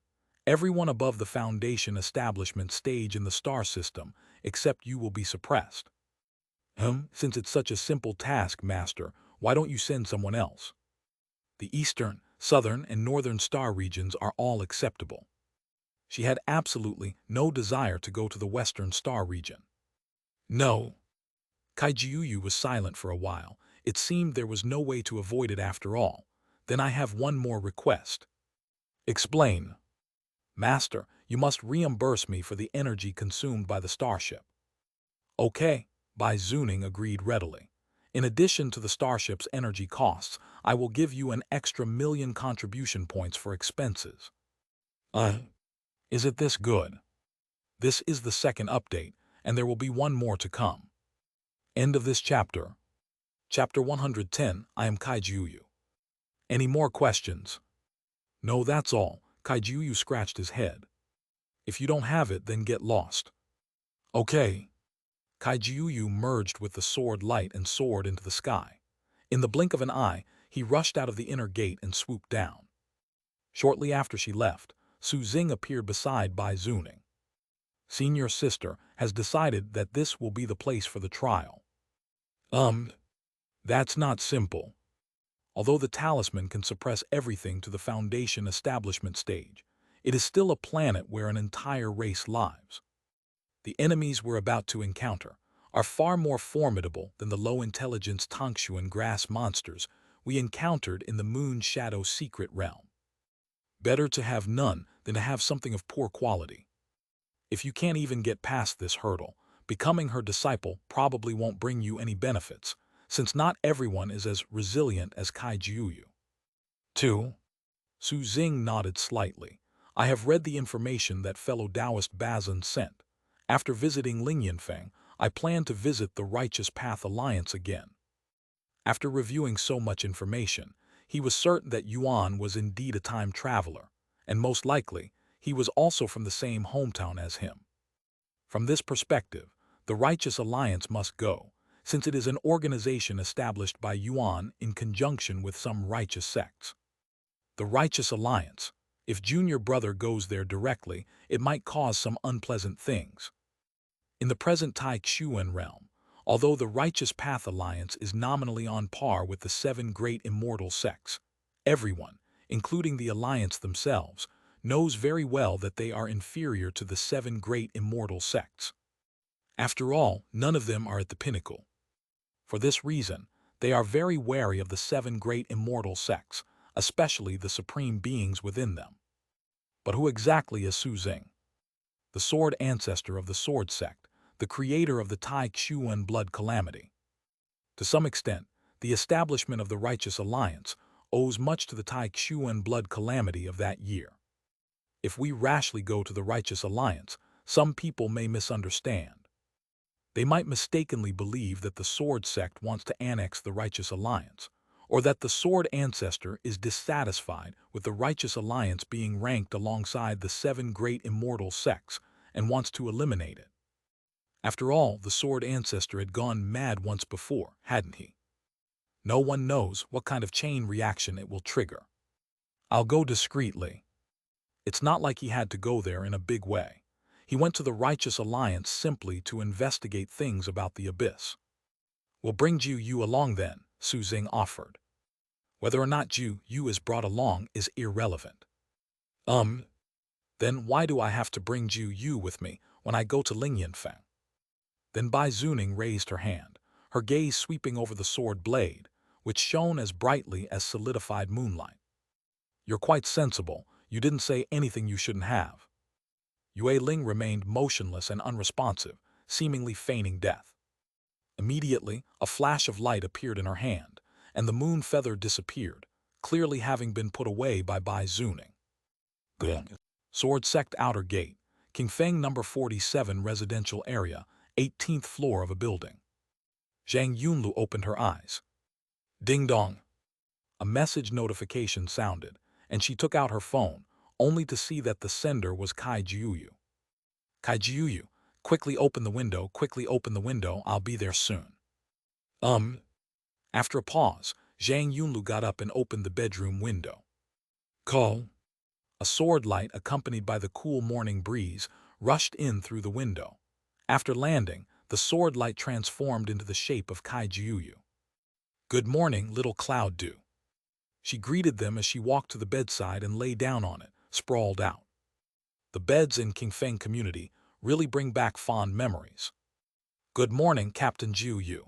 Everyone above the Foundation establishment stage in the star system, except you, will be suppressed. Since it's such a simple task, Master, why don't you send someone else? The Eastern, Southern, and Northern star regions are all acceptable. She had absolutely no desire to go to the Western star region. No. Kai Jiuyu was silent for a while. It seemed there was no way to avoid it after all. Then I have one more request. Explain. Master, you must reimburse me for the energy consumed by the starship. Okay, Bai Zuning agreed readily. In addition to the starship's energy costs, I will give you an extra 1,000,000 contribution points for expenses. Is it this good? This is the second update, and there will be one more to come. End of this chapter. Chapter 110, I am Kai Jiuyu. Any more questions? No, that's all. Kai Jiuyu scratched his head. If you don't have it, then get lost. Okay. Kai Jiuyu merged with the sword light and soared into the sky. In the blink of an eye, he rushed out of the inner gate and swooped down. Shortly after she left, Su Xing appeared beside Bai Zuning. Senior sister has decided that this will be the place for the trial. That's not simple. Although the talisman can suppress everything to the Foundation establishment stage, it is still a planet where an entire race lives. The enemies we're about to encounter are far more formidable than the low-intelligence Tangshuan grass monsters we encountered in the Moon Shadow Secret Realm. Better to have none than to have something of poor quality. If you can't even get past this hurdle, becoming her disciple probably won't bring you any benefits, since not everyone is as resilient as Kai Jiuyu. 2. Su Xing nodded slightly. I have read the information that fellow Taoist Bazin sent. After visiting Lingyanfeng, I plan to visit the Righteous Path Alliance again. After reviewing so much information, he was certain that Yuan was indeed a time traveler, and most likely, he was also from the same hometown as him. From this perspective, the Righteous Alliance must go, since it is an organization established by Yuan in conjunction with some righteous sects. The Righteous Alliance, if Junior Brother goes there directly, it might cause some unpleasant things. In the present Taixuan realm, although the Righteous Path Alliance is nominally on par with the 7 great immortal sects, everyone, including the Alliance themselves, knows very well that they are inferior to the 7 great immortal sects. After all, none of them are at the pinnacle. For this reason, they are very wary of the 7 great immortal sects, especially the supreme beings within them. But who exactly is Su Xing? The sword ancestor of the Sword Sect, the creator of the Tai Xiuan blood calamity. To some extent, the establishment of the Righteous Alliance owes much to the Tai Xiuan blood calamity of that year. If we rashly go to the Righteous Alliance, some people may misunderstand. They might mistakenly believe that the Sword Sect wants to annex the Righteous Alliance, or that the Sword Ancestor is dissatisfied with the Righteous Alliance being ranked alongside the 7 great immortal sects and wants to eliminate it. After all, the Sword Ancestor had gone mad once before, hadn't he? No one knows what kind of chain reaction it will trigger. I'll go discreetly. It's not like he had to go there in a big way. He went to the Righteous Alliance simply to investigate things about the Abyss. We'll bring Jiu Yu along then, Su Xing offered. Whether or not Jiu Yu is brought along is irrelevant. Then why do I have to bring Jiu Yu with me when I go to Lingyanfeng? Then Bai Zuning raised her hand, her gaze sweeping over the sword blade, which shone as brightly as solidified moonlight. You're quite sensible. You didn't say anything you shouldn't have. Yue Ling remained motionless and unresponsive, seemingly feigning death. Immediately, a flash of light appeared in her hand, and the moon feather disappeared, clearly having been put away by Bai Zuning. Sword Sect Outer Gate, Qingfeng number 47 residential area, 18th floor of a building. Zhang Yunlu opened her eyes. Ding dong. A message notification sounded, and she took out her phone, only to see that the sender was Kai Jiuyu. Kai Jiuyu, quickly open the window, I'll be there soon. After a pause, Zhang Yunlu got up and opened the bedroom window. Call. A sword light accompanied by the cool morning breeze rushed in through the window. After landing, the sword light transformed into the shape of Kai Jiuyu. Good morning, little cloud dew. She greeted them as she walked to the bedside and lay down on it, sprawled out. The beds in Qingfeng community really bring back fond memories. Good morning, Captain Jiuyu.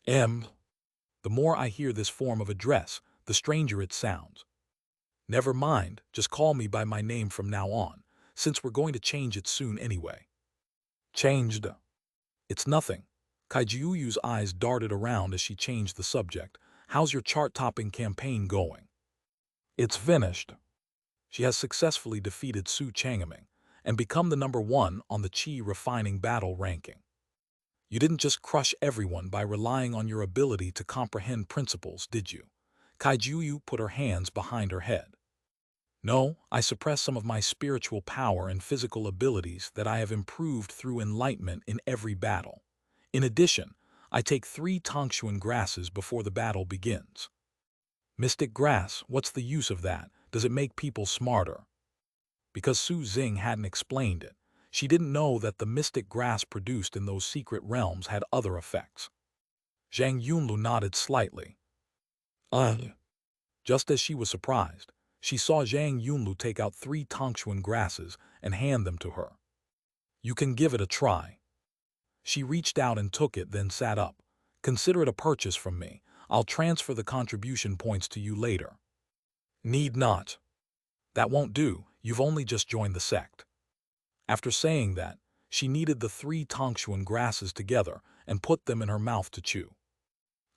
The more I hear this form of address, the stranger it sounds. Never mind, just call me by my name from now on, since we're going to change it soon anyway. Changed. It's nothing. Kai Jiuyu's eyes darted around as she changed the subject. How's your chart-topping campaign going? It's finished. She has successfully defeated Su Changming and become the number 1 on the Qi refining battle ranking. You didn't just crush everyone by relying on your ability to comprehend principles, did you? Kai Jiuyu put her hands behind her head. No, I suppress some of my spiritual power and physical abilities that I have improved through enlightenment in every battle. In addition, I take 3 Tongxuan grasses before the battle begins. Mystic grass, what's the use of that? Does it make people smarter? Because Su Xing hadn't explained it, she didn't know that the mystic grass produced in those secret realms had other effects. Zhang Yunlu nodded slightly. Just as she was surprised, she saw Zhang Yunlu take out 3 Tongxuan grasses and hand them to her. You can give it a try. She reached out and took it, then sat up. Consider it a purchase from me. I'll transfer the contribution points to you later. Need not. That won't do, you've only just joined the sect. After saying that, she kneaded the 3 Tongxuan grasses together and put them in her mouth to chew.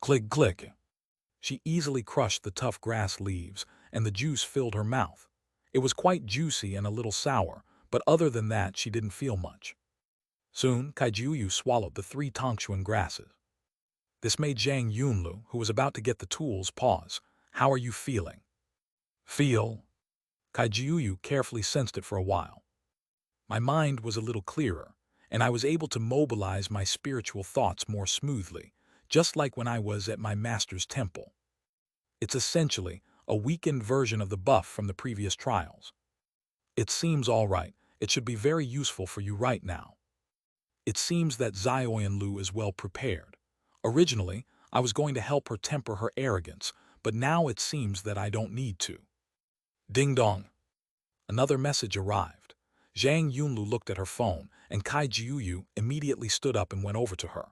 Click, click. She easily crushed the tough grass leaves, and the juice filled her mouth. It was quite juicy and a little sour, but other than that she didn't feel much. Soon, Kai Jiuyu swallowed the 3 Tongxuan grasses. This made Zhang Yunlu, who was about to get the tools, pause. How are you feeling? Feel? Kai Jiuyu carefully sensed it for a while. My mind was a little clearer, and I was able to mobilize my spiritual thoughts more smoothly, just like when I was at my master's temple. It's essentially a weakened version of the buff from the previous trials. It seems all right. It should be very useful for you right now. It seems that Zioyan Lu is well prepared. Originally, I was going to help her temper her arrogance, but now it seems that I don't need to. Ding dong. Another message arrived. Zhang Yunlu looked at her phone, and Kai Jiuyu immediately stood up and went over to her.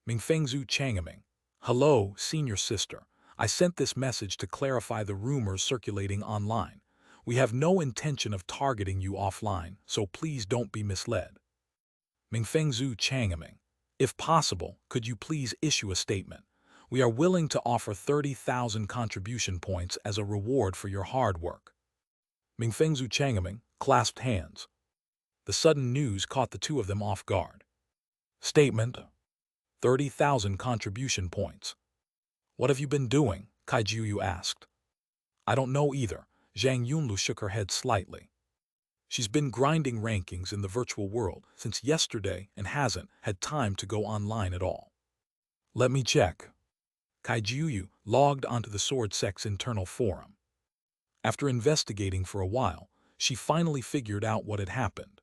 Mingfengzhu Changming. Hello, senior sister. I sent this message to clarify the rumors circulating online. We have no intention of targeting you offline, so please don't be misled. Mingfeng Zhu Changming. If possible, could you please issue a statement? We are willing to offer 30,000 contribution points as a reward for your hard work. Mingfeng Zhu Changming clasped hands. The sudden news caught the two of them off guard. Statement: 30,000 contribution points. What have you been doing? Kai Jiuyu asked. I don't know either. Zhang Yunlu shook her head slightly. She's been grinding rankings in the virtual world since yesterday and hasn't had time to go online at all. Let me check. Kai Jiuyu logged onto the Sword Sect's internal forum. After investigating for a while, she finally figured out what had happened.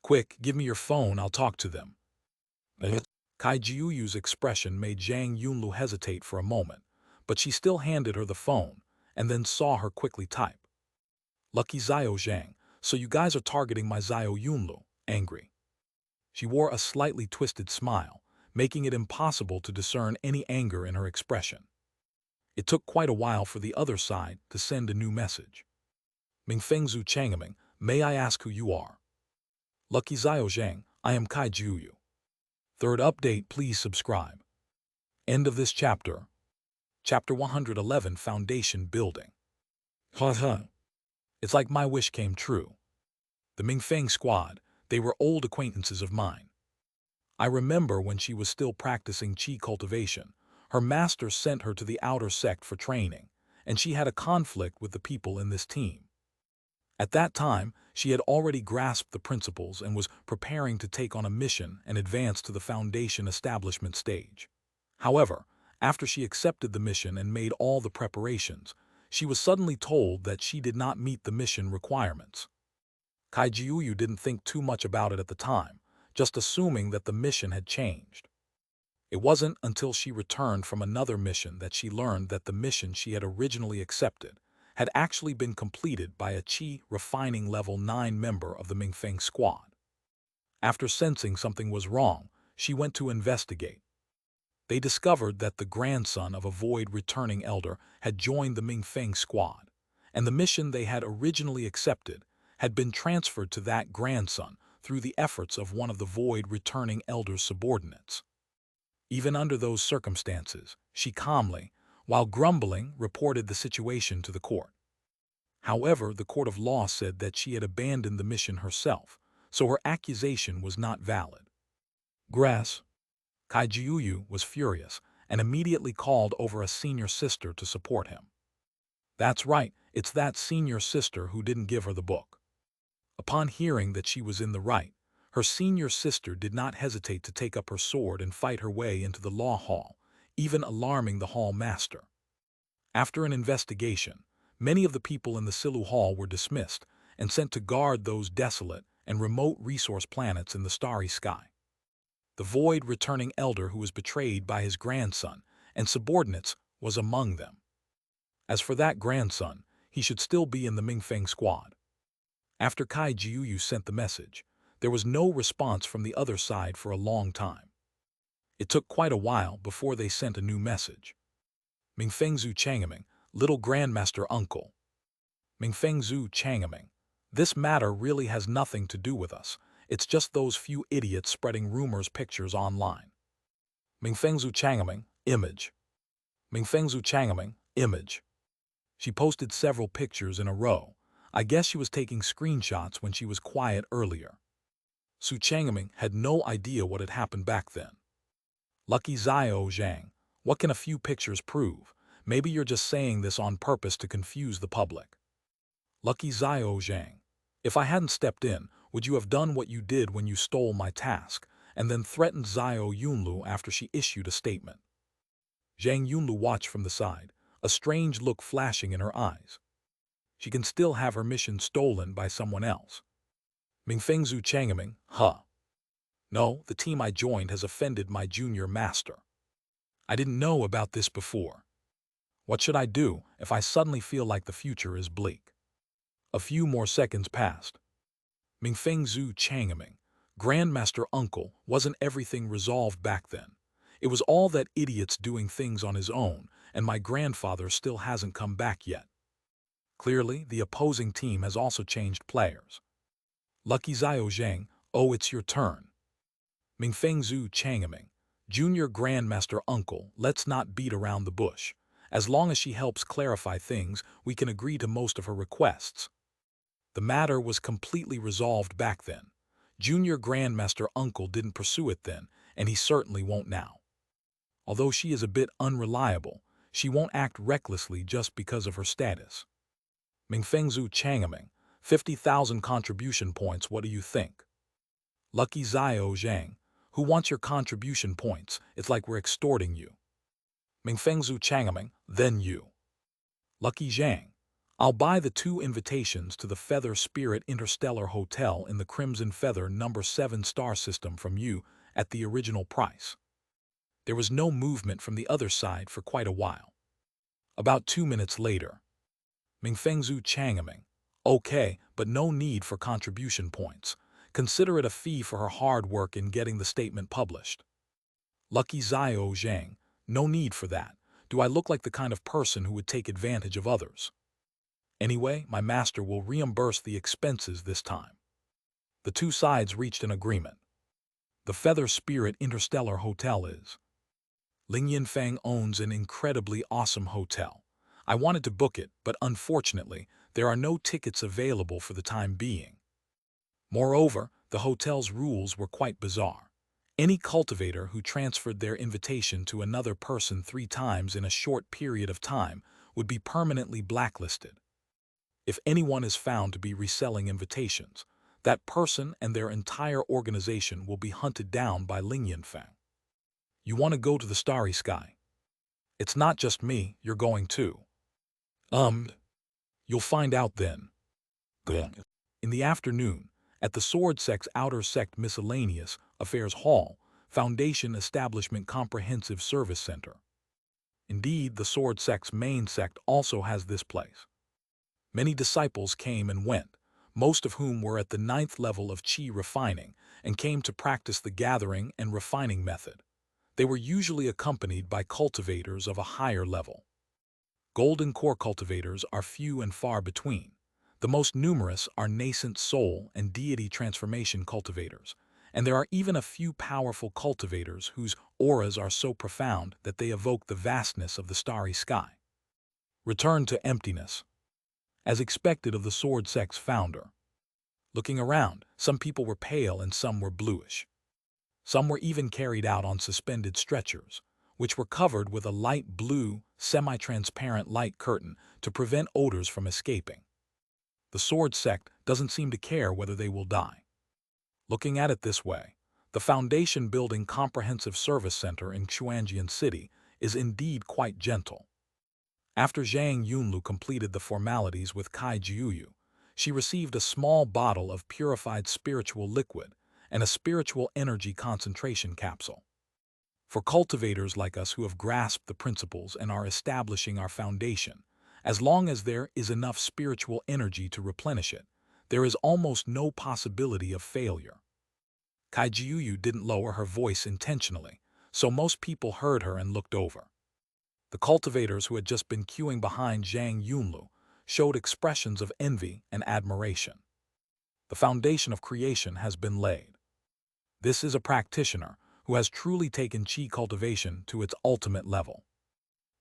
Quick, give me your phone, I'll talk to them. Kai Jiuyu's expression made Zhang Yunlu hesitate for a moment, but she still handed her the phone, and then saw her quickly type. Lucky Xiao Zhang, so you guys are targeting my Xiao Yunlu, angry. She wore a slightly twisted smile, making it impossible to discern any anger in her expression. It took quite a while for the other side to send a new message. Mingfeng Zhu Changming, may I ask who you are? Lucky Xiao Zhang, I am Kai Jiuyu. Third update, please subscribe. End of this chapter. Chapter 111, Foundation Building. It's like my wish came true. The Mingfeng squad, they were old acquaintances of mine. I remember when she was still practicing qi cultivation, her master sent her to the outer sect for training, and she had a conflict with the people in this team. At that time, she had already grasped the principles and was preparing to take on a mission and advance to the Foundation establishment stage. However, after she accepted the mission and made all the preparations, she was suddenly told that she did not meet the mission requirements. Kai Jiuyu didn't think too much about it at the time, just assuming that the mission had changed. It wasn't until she returned from another mission that she learned that the mission she had originally accepted had actually been completed by a Qi refining level 9 member of the Mingfeng squad. After sensing something was wrong, she went to investigate. They discovered that the grandson of a void returning elder had joined the Mingfeng squad, and the mission they had originally accepted had been transferred to that grandson through the efforts of one of the void returning elder's subordinates. Even under those circumstances, she calmly, while grumbling, reported the situation to the court. However, the court of law said that she had abandoned the mission herself, so her accusation was not valid. Grass. Kai Jiuyu was furious and immediately called over a senior sister to support him. That's right, it's that senior sister who didn't give her the book. Upon hearing that she was in the right, her senior sister did not hesitate to take up her sword and fight her way into the law hall, even alarming the hall master. After an investigation, many of the people in the Silu Hall were dismissed and sent to guard those desolate and remote resource planets in the starry sky. The void returning elder who was betrayed by his grandson and subordinates was among them. As for that grandson, he should still be in the Mingfeng squad. After Kai Jiuyu sent the message, there was no response from the other side for a long time. It took quite a while before they sent a new message. Mingfeng Zhu Changming, little grandmaster uncle. Mingfeng Zhu Changming, this matter really has nothing to do with us. It's just those few idiots spreading rumors pictures online. Mingfeng Zhu Changming, image. Mingfeng Zhu Changming, image. She posted several pictures in a row. I guess she was taking screenshots when she was quiet earlier. Su Changming had no idea what had happened back then. Lucky Xiao Zhang, what can a few pictures prove? Maybe you're just saying this on purpose to confuse the public. Lucky Xiao Zhang, if I hadn't stepped in, would you have done what you did when you stole my task, and then threatened Xiao Yunlu after she issued a statement? Zhang Yunlu watched from the side, a strange look flashing in her eyes. She can still have her mission stolen by someone else. Mingfeng Zhu Changming, No, the team I joined has offended my junior master. I didn't know about this before. What should I do if I suddenly feel like the future is bleak? A few more seconds passed. Mingfeng Zhu Changming, Grandmaster Uncle, wasn't everything resolved back then. It was all that idiot's doing things on his own, and my grandfather still hasn't come back yet. Clearly, the opposing team has also changed players. Lucky Xiao Zhang, oh, it's your turn. Mingfeng Zhu Changming, Junior Grandmaster Uncle, let's not beat around the bush. As long as she helps clarify things, we can agree to most of her requests. The matter was completely resolved back then. Junior Grandmaster Uncle didn't pursue it then, and he certainly won't now. Although she is a bit unreliable, she won't act recklessly just because of her status. Mingfengzu Changming, 50,000 contribution points, what do you think? Lucky Zio Zhang, who wants your contribution points? It's like we're extorting you. Mingfengzu Changming, then you. Lucky Zhang, I'll buy the 2 invitations to the Feather Spirit Interstellar Hotel in the Crimson Feather number 7 star system from you at the original price. There was no movement from the other side for quite a while. About 2 minutes later, Mingfengzu Changming, okay, but no need for contribution points. Consider it a fee for her hard work in getting the statement published. Lucky Zio Zhang, no need for that. Do I look like the kind of person who would take advantage of others? Anyway, my master will reimburse the expenses this time. The 2 sides reached an agreement. The Feather Spirit Interstellar Hotel is. Ling Yinfeng owns an incredibly awesome hotel. I wanted to book it, but unfortunately, there are no tickets available for the time being. Moreover, the hotel's rules were quite bizarre. Any cultivator who transferred their invitation to another person 3 times in a short period of time would be permanently blacklisted. If anyone is found to be reselling invitations, that person and their entire organization will be hunted down by Ling Yinfeng. You want to go to the starry sky? It's not just me, you're going too. You'll find out then. In the afternoon, at the Sword Sect's Outer Sect Miscellaneous Affairs Hall, Foundation Establishment Comprehensive Service Center. Indeed, the Sword Sect's main sect also has this place. Many disciples came and went, most of whom were at the 9th level of Qi refining and came to practice the gathering and refining method. They were usually accompanied by cultivators of a higher level. Golden core cultivators are few and far between. The most numerous are nascent soul and deity transformation cultivators, and there are even a few powerful cultivators whose auras are so profound that they evoke the vastness of the starry sky. Return to emptiness. As expected of the Sword Sect's founder. Looking around, some people were pale and some were bluish. Some were even carried out on suspended stretchers, which were covered with a light blue, semi-transparent light curtain to prevent odors from escaping. The Sword Sect doesn't seem to care whether they will die. Looking at it this way, the Foundation Building Comprehensive Service Center in Xuanjian City is indeed quite gentle. After Zhang Yunlu completed the formalities with Kai Jiuyu, she received a small bottle of purified spiritual liquid and a spiritual energy concentration capsule. For cultivators like us who have grasped the principles and are establishing our foundation, as long as there is enough spiritual energy to replenish it, there is almost no possibility of failure. Kai Jiuyu didn't lower her voice intentionally, so most people heard her and looked over. The cultivators who had just been queuing behind Zhang Yunlu showed expressions of envy and admiration. The foundation of creation has been laid. This is a practitioner who has truly taken Qi cultivation to its ultimate level.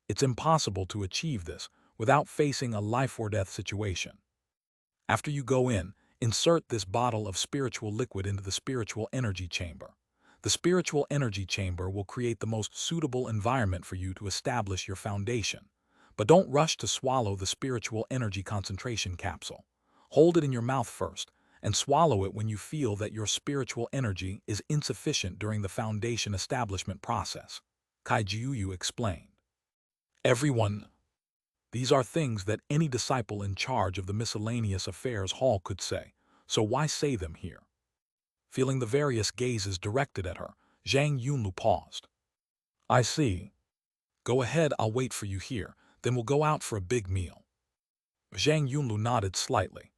It's impossible to achieve this without facing a life-or-death situation. After you go in, insert this bottle of spiritual liquid into the spiritual energy chamber. The spiritual energy chamber will create the most suitable environment for you to establish your foundation. But don't rush to swallow the spiritual energy concentration capsule. Hold it in your mouth first, and swallow it when you feel that your spiritual energy is insufficient during the foundation establishment process, Kai Jiuyu explained. Everyone. These are things that any disciple in charge of the Miscellaneous Affairs Hall could say, so why say them here? Feeling the various gazes directed at her, Zhang Yunlu paused. I see. Go ahead, I'll wait for you here, then we'll go out for a big meal. Zhang Yunlu nodded slightly.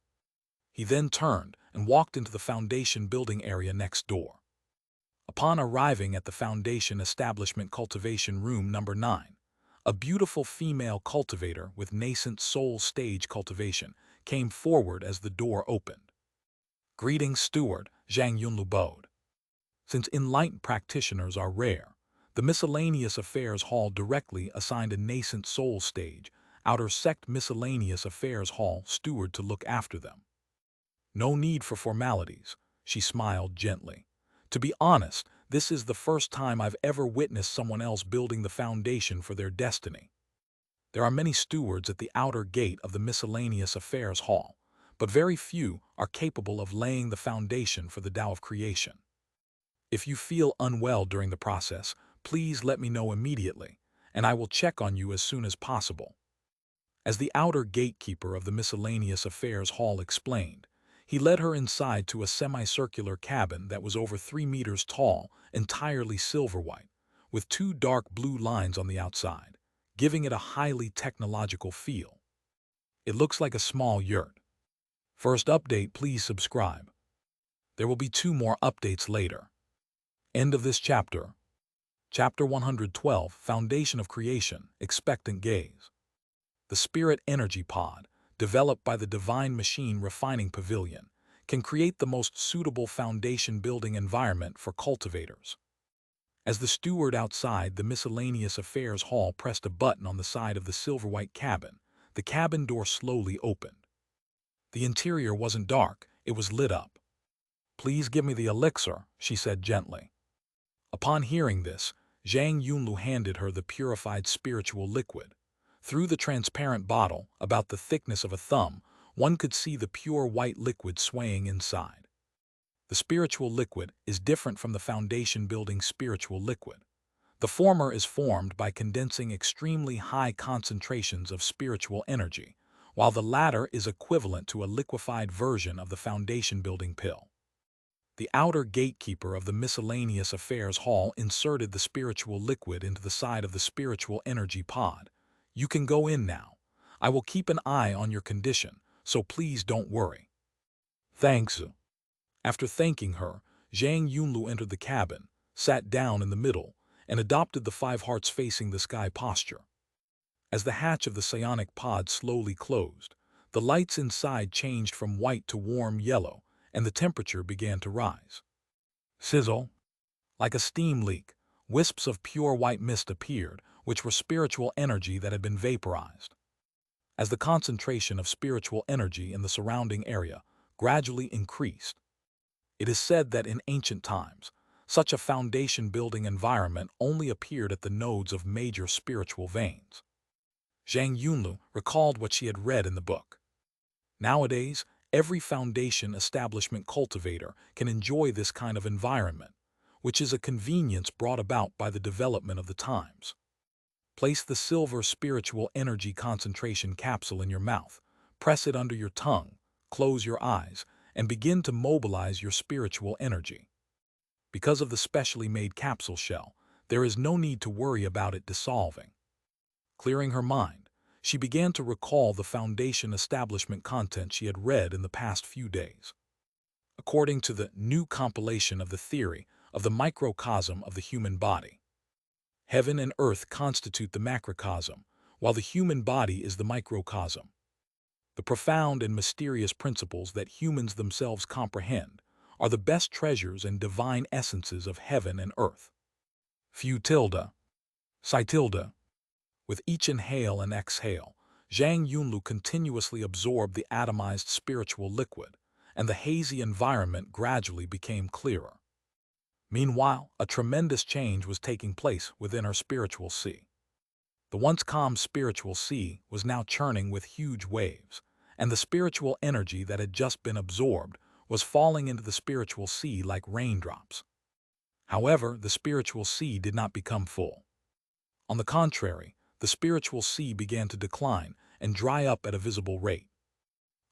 He then turned and walked into the Foundation building area next door. Upon arriving at the Foundation Establishment Cultivation Room number 9, a beautiful female cultivator with nascent soul stage cultivation came forward as the door opened. Greetings, steward, Zhang Yunlu bowed. Since enlightened practitioners are rare, the Miscellaneous Affairs Hall directly assigned a nascent soul stage, Outer Sect Miscellaneous Affairs Hall steward to look after them. No need for formalities, she smiled gently. To be honest, this is the first time I've ever witnessed someone else building the foundation for their destiny. There are many stewards at the outer gate of the Miscellaneous Affairs Hall, but very few are capable of laying the foundation for the Tao of creation. If you feel unwell during the process, please let me know immediately, and I will check on you as soon as possible. As the outer gatekeeper of the Miscellaneous Affairs Hall explained, he led her inside to a semicircular cabin that was over 3 meters tall, entirely silver-white, with 2 dark blue lines on the outside, giving it a highly technological feel. It looks like a small yurt. First update, please subscribe. There will be 2 more updates later. End of this chapter. Chapter 112, Foundation of Creation, Expectant Gaze. The Spirit Energy Pod, developed by the Divine Machine Refining Pavilion, can create the most suitable foundation-building environment for cultivators. As the steward outside the Miscellaneous Affairs Hall pressed a button on the side of the silver-white cabin, the cabin door slowly opened. The interior wasn't dark, it was lit up. "Please give me the elixir," she said gently. Upon hearing this, Zhang Yunlu handed her the purified spiritual liquid. Through the transparent bottle, about the thickness of a thumb, one could see the pure white liquid swaying inside. The spiritual liquid is different from the foundation-building spiritual liquid. The former is formed by condensing extremely high concentrations of spiritual energy, while the latter is equivalent to a liquefied version of the foundation-building pill. The outer gatekeeper of the Miscellaneous Affairs Hall inserted the spiritual liquid into the side of the spiritual energy pod. "You can go in now. I will keep an eye on your condition, so please don't worry." "Thanks." After thanking her, Zhang Yunlu entered the cabin, sat down in the middle, and adopted the 5 hearts facing the sky posture. As the hatch of the psionic pod slowly closed, the lights inside changed from white to warm yellow, and the temperature began to rise. Sizzle! Like a steam leak, wisps of pure white mist appeared, which were spiritual energy that had been vaporized. As the concentration of spiritual energy in the surrounding area gradually increased, it is said that in ancient times, such a foundation-building environment only appeared at the nodes of major spiritual veins. Zhang Yunlu recalled what she had read in the book. Nowadays, every foundation establishment cultivator can enjoy this kind of environment, which is a convenience brought about by the development of the times. Place the silver spiritual energy concentration capsule in your mouth, press it under your tongue, close your eyes, and begin to mobilize your spiritual energy. Because of the specially made capsule shell, there is no need to worry about it dissolving. Clearing her mind, she began to recall the foundation establishment content she had read in the past few days. According to the new compilation of the theory of the microcosm of the human body, heaven and earth constitute the macrocosm, while the human body is the microcosm. The profound and mysterious principles that humans themselves comprehend are the best treasures and divine essences of heaven and earth. Phi tilde. With each inhale and exhale, Zhang Yunlu continuously absorbed the atomized spiritual liquid, and the hazy environment gradually became clearer. Meanwhile, a tremendous change was taking place within her spiritual sea. The once calm spiritual sea was now churning with huge waves, and the spiritual energy that had just been absorbed was falling into the spiritual sea like raindrops. However, the spiritual sea did not become full. On the contrary, the spiritual sea began to decline and dry up at a visible rate.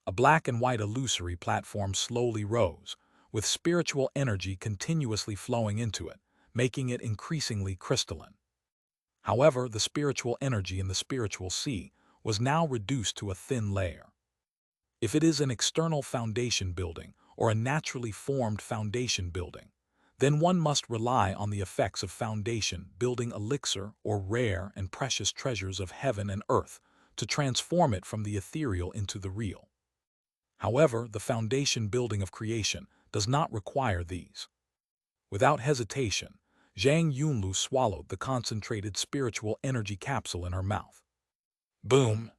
A black and white illusory platform slowly rose, with spiritual energy continuously flowing into it, making it increasingly crystalline. However, the spiritual energy in the spiritual sea was now reduced to a thin layer. If it is an external foundation building or a naturally formed foundation building, then one must rely on the effects of foundation building elixir or rare and precious treasures of heaven and earth to transform it from the ethereal into the real. However, the foundation building of creation does not require these. Without hesitation, Zhang Yunlu swallowed the concentrated spiritual energy capsule in her mouth. Boom!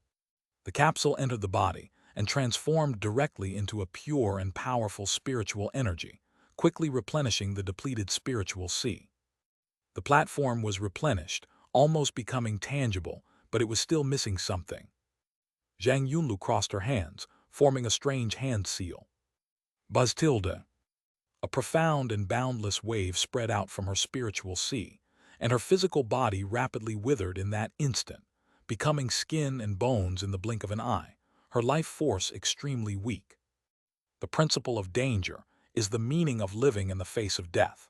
The capsule entered the body and transformed directly into a pure and powerful spiritual energy, quickly replenishing the depleted spiritual sea. The platform was replenished, almost becoming tangible, but it was still missing something. Zhang Yunlu crossed her hands, forming a strange hand seal. Buzz tilde. A profound and boundless wave spread out from her spiritual sea, and her physical body rapidly withered in that instant, becoming skin and bones in the blink of an eye, her life force extremely weak. The principle of danger is the meaning of living in the face of death.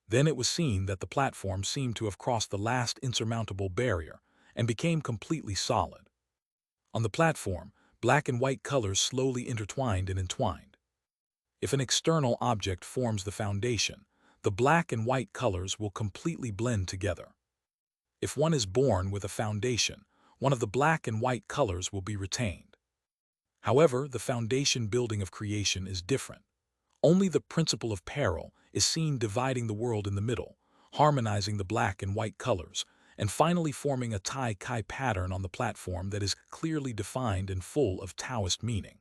Then it was seen that the platform seemed to have crossed the last insurmountable barrier and became completely solid. On the platform, black and white colors slowly intertwined and entwined. If an external object forms the foundation, the black and white colors will completely blend together. If one is born with a foundation, one of the black and white colors will be retained. However, the foundation building of creation is different. Only the principle of peril is seen dividing the world in the middle, harmonizing the black and white colors, and finally forming a Tai Chi pattern on the platform that is clearly defined and full of Taoist meaning.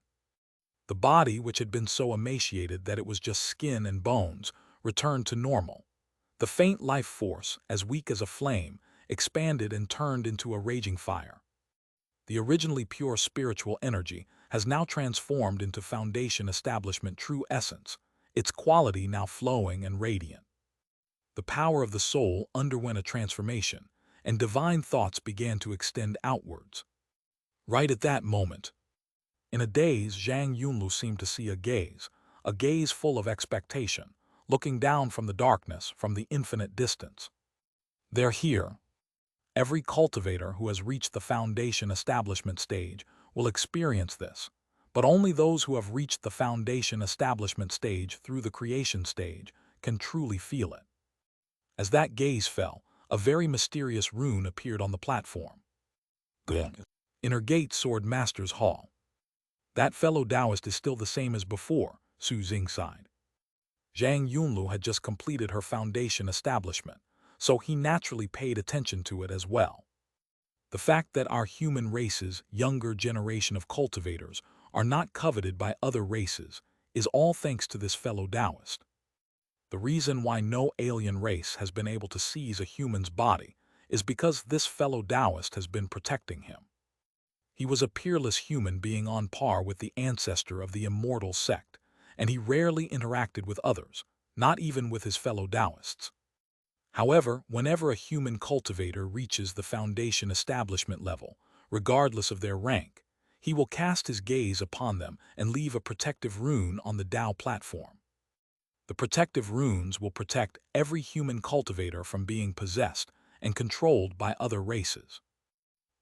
The body, which had been so emaciated that it was just skin and bones, returned to normal. The faint life force, as weak as a flame, expanded and turned into a raging fire. The originally pure spiritual energy has now transformed into foundation establishment true essence, its quality now flowing and radiant. The power of the soul underwent a transformation, and divine thoughts began to extend outwards. Right at that moment, in a daze, Zhang Yunlu seemed to see a gaze full of expectation, looking down from the darkness, from the infinite distance. They're here. Every cultivator who has reached the foundation establishment stage will experience this, but only those who have reached the foundation establishment stage through the creation stage can truly feel it. As that gaze fell, a very mysterious rune appeared on the platform. Inner gate Sword Master's Hall. That fellow Taoist is still the same as before, Su Xing sighed. Zhang Yunlu had just completed her foundation establishment, so he naturally paid attention to it as well. The fact that our human race's younger generation of cultivators are not coveted by other races is all thanks to this fellow Taoist. The reason why no alien race has been able to seize a human's body is because this fellow Taoist has been protecting him. He was a peerless human being on par with the ancestor of the Immortal sect, and he rarely interacted with others, not even with his fellow Taoists. However, whenever a human cultivator reaches the foundation establishment level, regardless of their rank, he will cast his gaze upon them and leave a protective rune on the Tao platform. The protective runes will protect every human cultivator from being possessed and controlled by other races.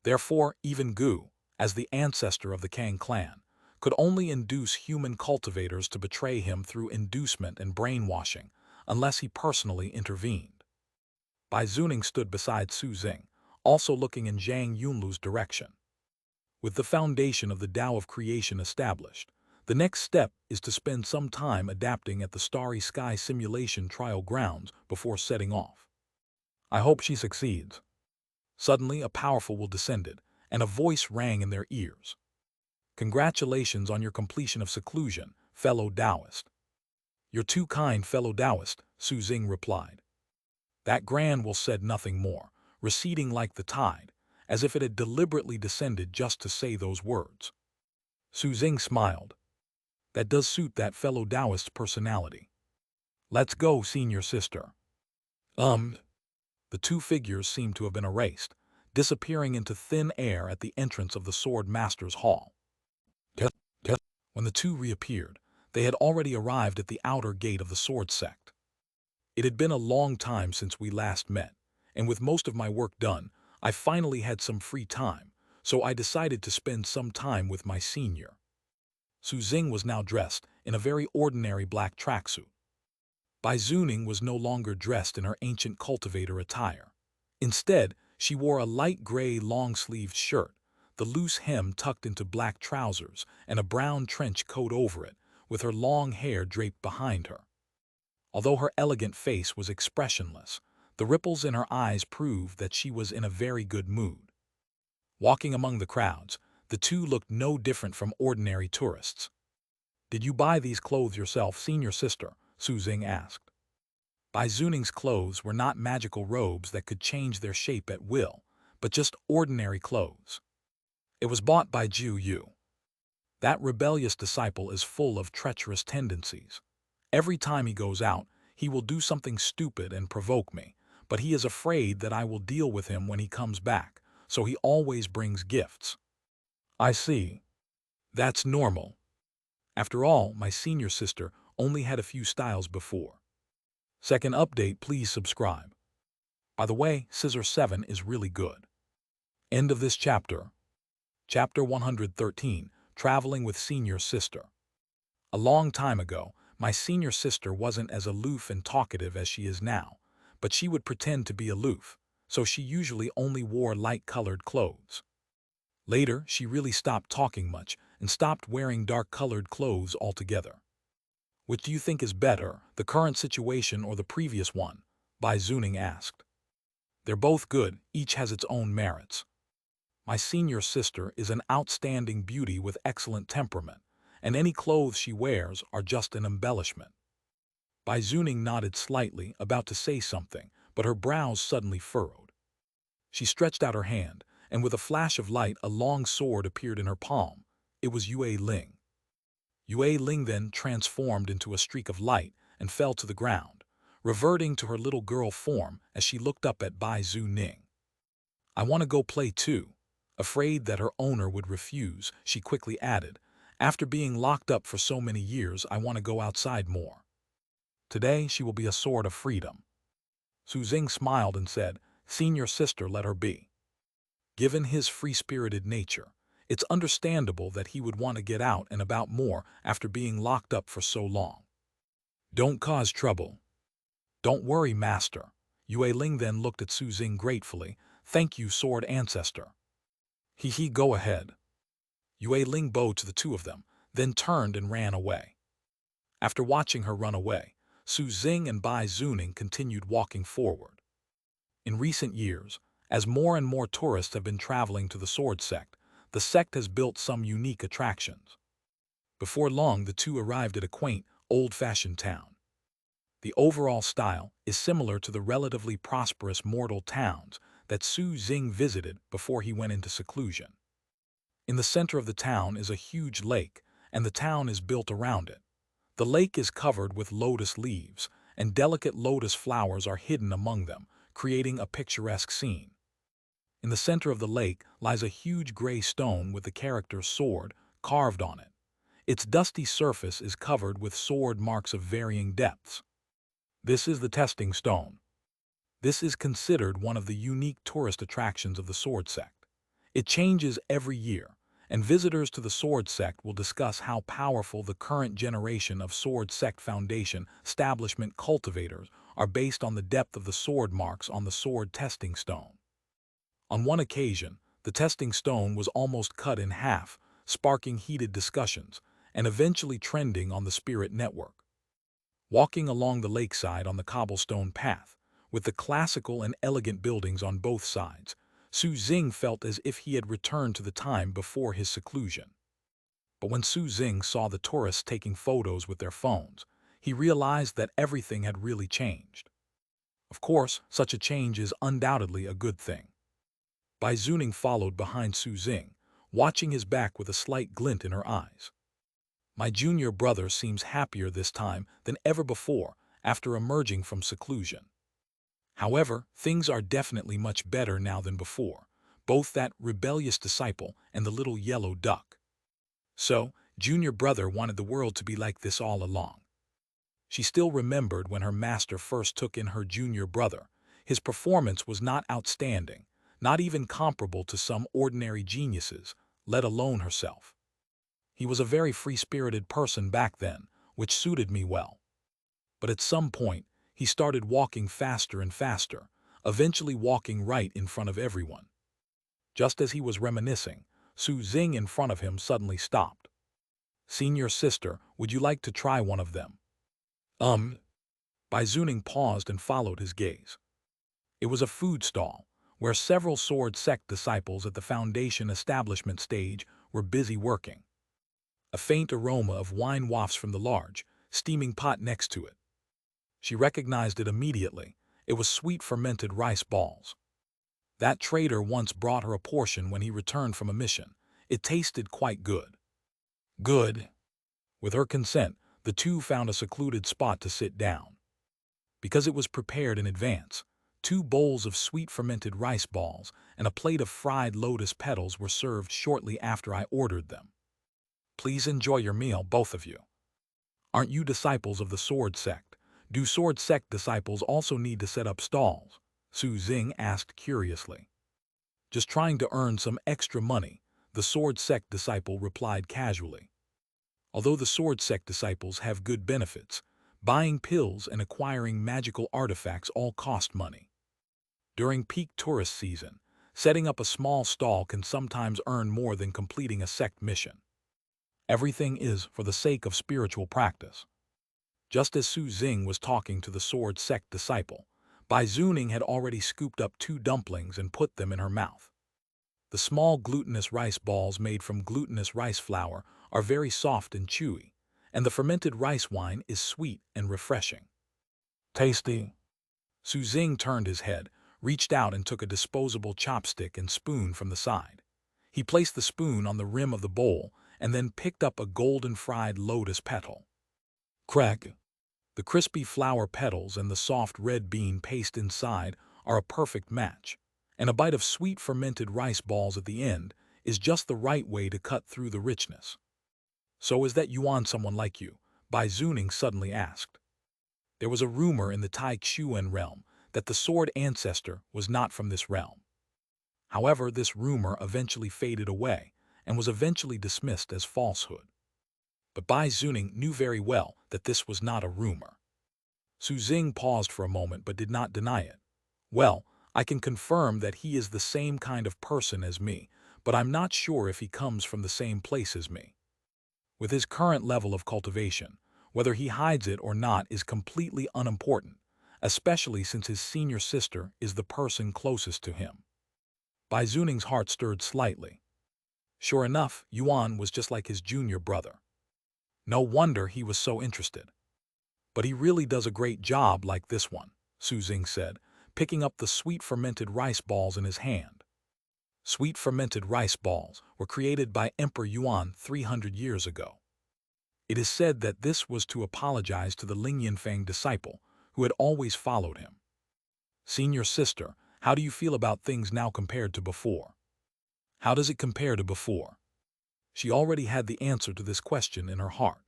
Therefore, even Gu, as the ancestor of the Kang clan, could only induce human cultivators to betray him through inducement and brainwashing, unless he personally intervened. Bai Zuning stood beside Su Xing, also looking in Zhang Yunlu's direction. With the foundation of the Tao of creation established, the next step is to spend some time adapting at the Starry Sky simulation trial grounds before setting off. I hope she succeeds. Suddenly, a powerful will descended, and a voice rang in their ears. Congratulations on your completion of seclusion, fellow Taoist. You're too kind, fellow Taoist, Su Xing replied. That grand will said nothing more, receding like the tide, as if it had deliberately descended just to say those words. Su Xing smiled. That does suit that fellow Taoist's personality. Let's go, senior sister. The two figures seemed to have been erased, disappearing into thin air at the entrance of the Sword Master's Hall. When the two reappeared, they had already arrived at the outer gate of the Sword Sect. It had been a long time since we last met, and with most of my work done, I finally had some free time, so I decided to spend some time with my senior. Su Xing was now dressed in a very ordinary black tracksuit. Bai Zuning was no longer dressed in her ancient cultivator attire. Instead, she wore a light gray long-sleeved shirt, the loose hem tucked into black trousers, and a brown trench coat over it, with her long hair draped behind her. Although her elegant face was expressionless, the ripples in her eyes proved that she was in a very good mood. Walking among the crowds, the two looked no different from ordinary tourists. "Did you buy these clothes yourself, senior sister?" Su Xing asked. Bai Zuning's clothes were not magical robes that could change their shape at will, but just ordinary clothes. "It was bought by Jiu Yu. That rebellious disciple is full of treacherous tendencies. Every time he goes out, he will do something stupid and provoke me, but he is afraid that I will deal with him when he comes back, so he always brings gifts." "I see. That's normal. After all, my senior sister only had a few styles before." Second update, please subscribe. By the way, Scissor 7 is really good. End of this chapter. Chapter 113, Traveling with Senior Sister. A long time ago, my senior sister wasn't as aloof and talkative as she is now, but she would pretend to be aloof, so she usually only wore light-colored clothes. Later, she really stopped talking much and stopped wearing dark-colored clothes altogether. "Which do you think is better, the current situation or the previous one?" Bai Zuning asked. "They're both good, each has its own merits. My senior sister is an outstanding beauty with excellent temperament, and any clothes she wears are just an embellishment." Bai Zuning nodded slightly, about to say something, but her brows suddenly furrowed. She stretched out her hand, and with a flash of light a long sword appeared in her palm. It was Yue Ling. Yue Ling then transformed into a streak of light and fell to the ground, reverting to her little girl form as she looked up at Bai Zuning. "I want to go play too." Afraid that her owner would refuse, she quickly added, "After being locked up for so many years, I want to go outside more." Today she will be a sword of freedom. Su Xing smiled and said, "Senior sister, let her be." Given his free-spirited nature, it's understandable that he would want to get out and about more after being locked up for so long. "Don't cause trouble." "Don't worry, master." Yue Ling then looked at Su Xing gratefully. "Thank you, sword ancestor." "He, go ahead." Yue Ling bowed to the two of them, then turned and ran away. After watching her run away, Su Xing and Bai Zuning continued walking forward. In recent years, as more and more tourists have been traveling to the Sword Sect, the sect has built some unique attractions. Before long, the two arrived at a quaint, old-fashioned town. The overall style is similar to the relatively prosperous mortal towns that Su Xing visited before he went into seclusion. In the center of the town is a huge lake, and the town is built around it. The lake is covered with lotus leaves, and delicate lotus flowers are hidden among them, creating a picturesque scene. In the center of the lake lies a huge gray stone with the character sword carved on it. Its dusty surface is covered with sword marks of varying depths. This is the testing stone. This is considered one of the unique tourist attractions of the Sword Sect. It changes every year, and visitors to the Sword Sect will discuss how powerful the current generation of Sword Sect Foundation establishment cultivators are based on the depth of the sword marks on the sword testing stone. On one occasion, the testing stone was almost cut in half, sparking heated discussions, and eventually trending on the Spirit Network. Walking along the lakeside on the cobblestone path, with the classical and elegant buildings on both sides, Su Xing felt as if he had returned to the time before his seclusion. But when Su Xing saw the tourists taking photos with their phones, he realized that everything had really changed. Of course, such a change is undoubtedly a good thing. Bai Zuning followed behind Su Xing, watching his back with a slight glint in her eyes. My junior brother seems happier this time than ever before after emerging from seclusion. However, things are definitely much better now than before, both that rebellious disciple and the little yellow duck. So, junior brother wanted the world to be like this all along. She still remembered when her master first took in her junior brother. His performance was not outstanding, not even comparable to some ordinary geniuses, let alone herself. He was a very free-spirited person back then, which suited me well. But at some point, he started walking faster and faster, eventually walking right in front of everyone. Just as he was reminiscing, Su Xing in front of him suddenly stopped. "Senior sister, would you like to try one of them?" Bai Zuning paused and followed his gaze. It was a food stall, where several Sword Sect disciples at the Foundation establishment stage were busy working. A faint aroma of wine wafts from the large, steaming pot next to it. She recognized it immediately. It was sweet fermented rice balls. That trader once brought her a portion when he returned from a mission. It tasted quite good. Good. With her consent, the two found a secluded spot to sit down. Because it was prepared in advance, 2 bowls of sweet fermented rice balls and a plate of fried lotus petals were served shortly after I ordered them. Please enjoy your meal, both of you. Aren't you disciples of the Sword Sect? Do Sword Sect disciples also need to set up stalls? Su Xing asked curiously. Just trying to earn some extra money, the Sword Sect disciple replied casually. Although the Sword Sect disciples have good benefits, buying pills and acquiring magical artifacts all cost money. During peak tourist season, setting up a small stall can sometimes earn more than completing a sect mission. Everything is for the sake of spiritual practice. Just as Su Xing was talking to the Sword Sect disciple, Bai Zuning had already scooped up 2 dumplings and put them in her mouth. The small glutinous rice balls made from glutinous rice flour are very soft and chewy, and the fermented rice wine is sweet and refreshing. Tasty. Su Xing turned his head, reached out and took a disposable chopstick and spoon from the side. He placed the spoon on the rim of the bowl and then picked up a golden fried lotus petal. Crack. The crispy flower petals and the soft red bean paste inside are a perfect match, and a bite of sweet fermented rice balls at the end is just the right way to cut through the richness. So is that Yuan someone like you? Bai Zuning suddenly asked. There was a rumor in the Hehuan realm that the sword ancestor was not from this realm. However, this rumor eventually faded away and was eventually dismissed as falsehood. But Bai Zuning knew very well that this was not a rumor. Su Xing paused for a moment but did not deny it. Well, I can confirm that he is the same kind of person as me, but I'm not sure if he comes from the same place as me. With his current level of cultivation, whether he hides it or not is completely unimportant, especially since his senior sister is the person closest to him. Bai Zuning's heart stirred slightly. Sure enough, Yuan was just like his junior brother. No wonder he was so interested. But he really does a great job like this one, Su Xing said, picking up the sweet fermented rice balls in his hand. Sweet fermented rice balls were created by Emperor Yuan 300 years ago. It is said that this was to apologize to the Ling Yanfang disciple who had always followed him. Senior sister, how do you feel about things now compared to before? How does it compare to before? She already had the answer to this question in her heart.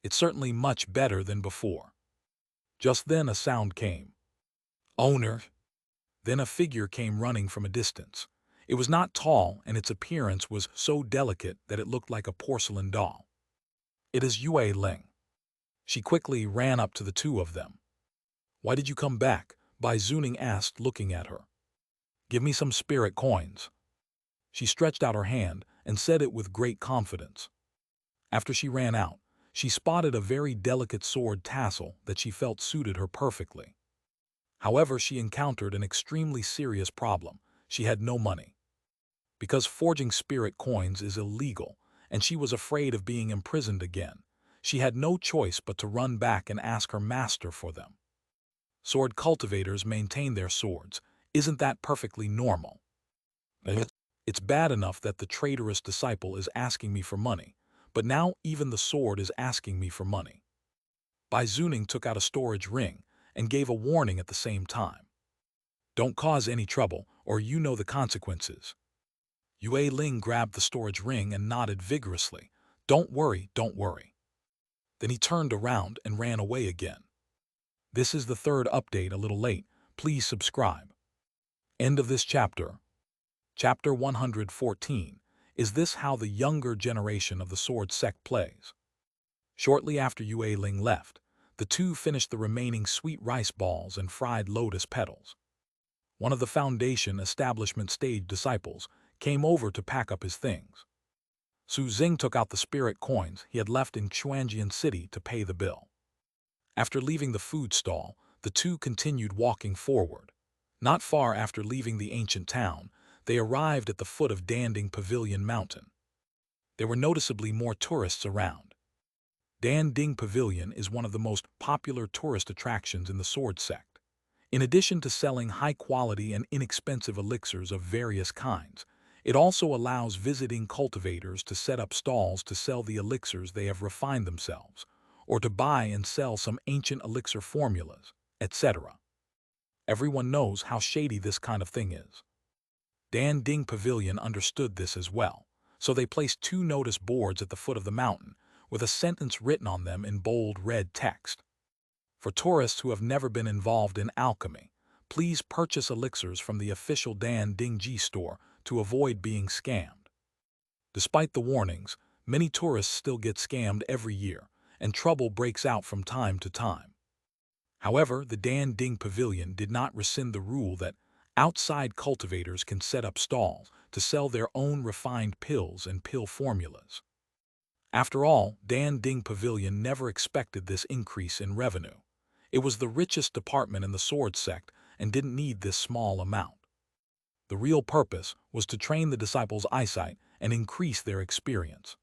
It's certainly much better than before. Just then a sound came. Owner. Then a figure came running from a distance. It was not tall and its appearance was so delicate that it looked like a porcelain doll. It is Yue Ling. She quickly ran up to the two of them. Why did you come back? Bai Zuning asked, looking at her. Give me some spirit coins. She stretched out her hand and said it with great confidence. After she ran out, she spotted a very delicate sword tassel that she felt suited her perfectly. However, she encountered an extremely serious problem. She had no money. Because forging spirit coins is illegal, and she was afraid of being imprisoned again, she had no choice but to run back and ask her master for them. Sword cultivators maintain their swords. Isn't that perfectly normal? It's bad enough that the traitorous disciple is asking me for money, but now even the sword is asking me for money. Bai Zuning took out a storage ring and gave a warning at the same time. Don't cause any trouble, or you know the consequences. Yue Ling grabbed the storage ring and nodded vigorously. Don't worry, don't worry. Then he turned around and ran away again. This is the 3rd update, a little late. Please subscribe. End of this chapter. Chapter 114. Is this how the younger generation of the Sword Sect plays? Shortly after Yue Ling left, the two finished the remaining sweet rice balls and fried lotus petals. One of the Foundation establishment stage disciples came over to pack up his things. Su Xing took out the spirit coins he had left in Xuanjian City to pay the bill. After leaving the food stall, the two continued walking forward. Not far after leaving the ancient town, they arrived at the foot of Danding Pavilion Mountain. There were noticeably more tourists around. Danding Pavilion is one of the most popular tourist attractions in the Sword Sect. In addition to selling high-quality and inexpensive elixirs of various kinds, it also allows visiting cultivators to set up stalls to sell the elixirs they have refined themselves, or to buy and sell some ancient elixir formulas, etc. Everyone knows how shady this kind of thing is. Danding Pavilion understood this as well, so they placed 2 notice boards at the foot of the mountain, with a sentence written on them in bold red text. For tourists who have never been involved in alchemy, please purchase elixirs from the official Danding store to avoid being scammed. Despite the warnings, many tourists still get scammed every year, and trouble breaks out from time to time. However, the Danding Pavilion did not rescind the rule that outside cultivators can set up stalls to sell their own refined pills and pill formulas. After all, Danding Pavilion never expected this increase in revenue. It was the richest department in the Sword Sect and didn't need this small amount. The real purpose was to train the disciples' eyesight and increase their experience.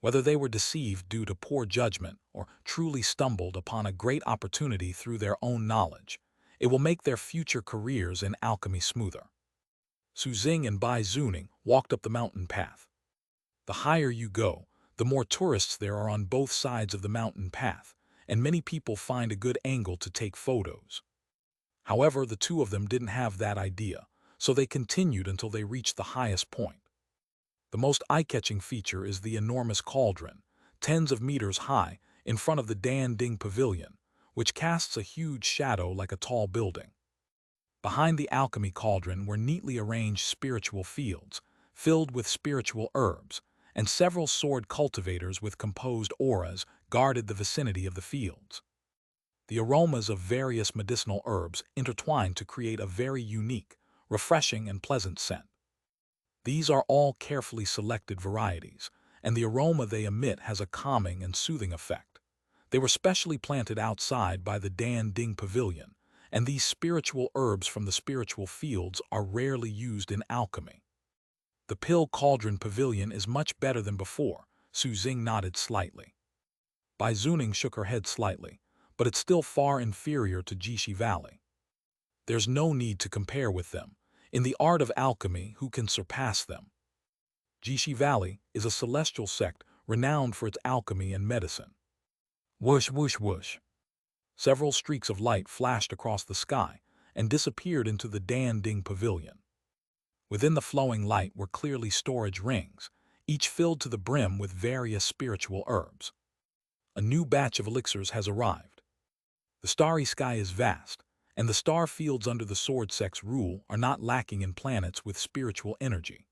Whether they were deceived due to poor judgment or truly stumbled upon a great opportunity through their own knowledge, it will make their future careers in alchemy smoother. Su Xing and Bai Zuning walked up the mountain path. The higher you go, the more tourists there are on both sides of the mountain path, and many people find a good angle to take photos. However, the two of them didn't have that idea, so they continued until they reached the highest point. The most eye-catching feature is the enormous cauldron, tens of meters high, in front of the Danding Pavilion, which casts a huge shadow like a tall building. Behind the alchemy cauldron were neatly arranged spiritual fields, filled with spiritual herbs, and several sword cultivators with composed auras guarded the vicinity of the fields. The aromas of various medicinal herbs intertwined to create a very unique, refreshing, and pleasant scent. These are all carefully selected varieties, and the aroma they emit has a calming and soothing effect. They were specially planted outside by the Danding Pavilion, and these spiritual herbs from the spiritual fields are rarely used in alchemy. The Pill Cauldron Pavilion is much better than before. Su Xing nodded slightly. Bai Zuning shook her head slightly, but it's still far inferior to Jishi Valley. There's no need to compare with them. In the art of alchemy, who can surpass them? Jishi Valley is a celestial sect renowned for its alchemy and medicine. Whoosh, whoosh, whoosh. Several streaks of light flashed across the sky and disappeared into the Danding Pavilion. Within the flowing light were clearly storage rings, each filled to the brim with various spiritual herbs. A new batch of elixirs has arrived. The starry sky is vast, and the star fields under the Sword Sect's rule are not lacking in planets with spiritual energy.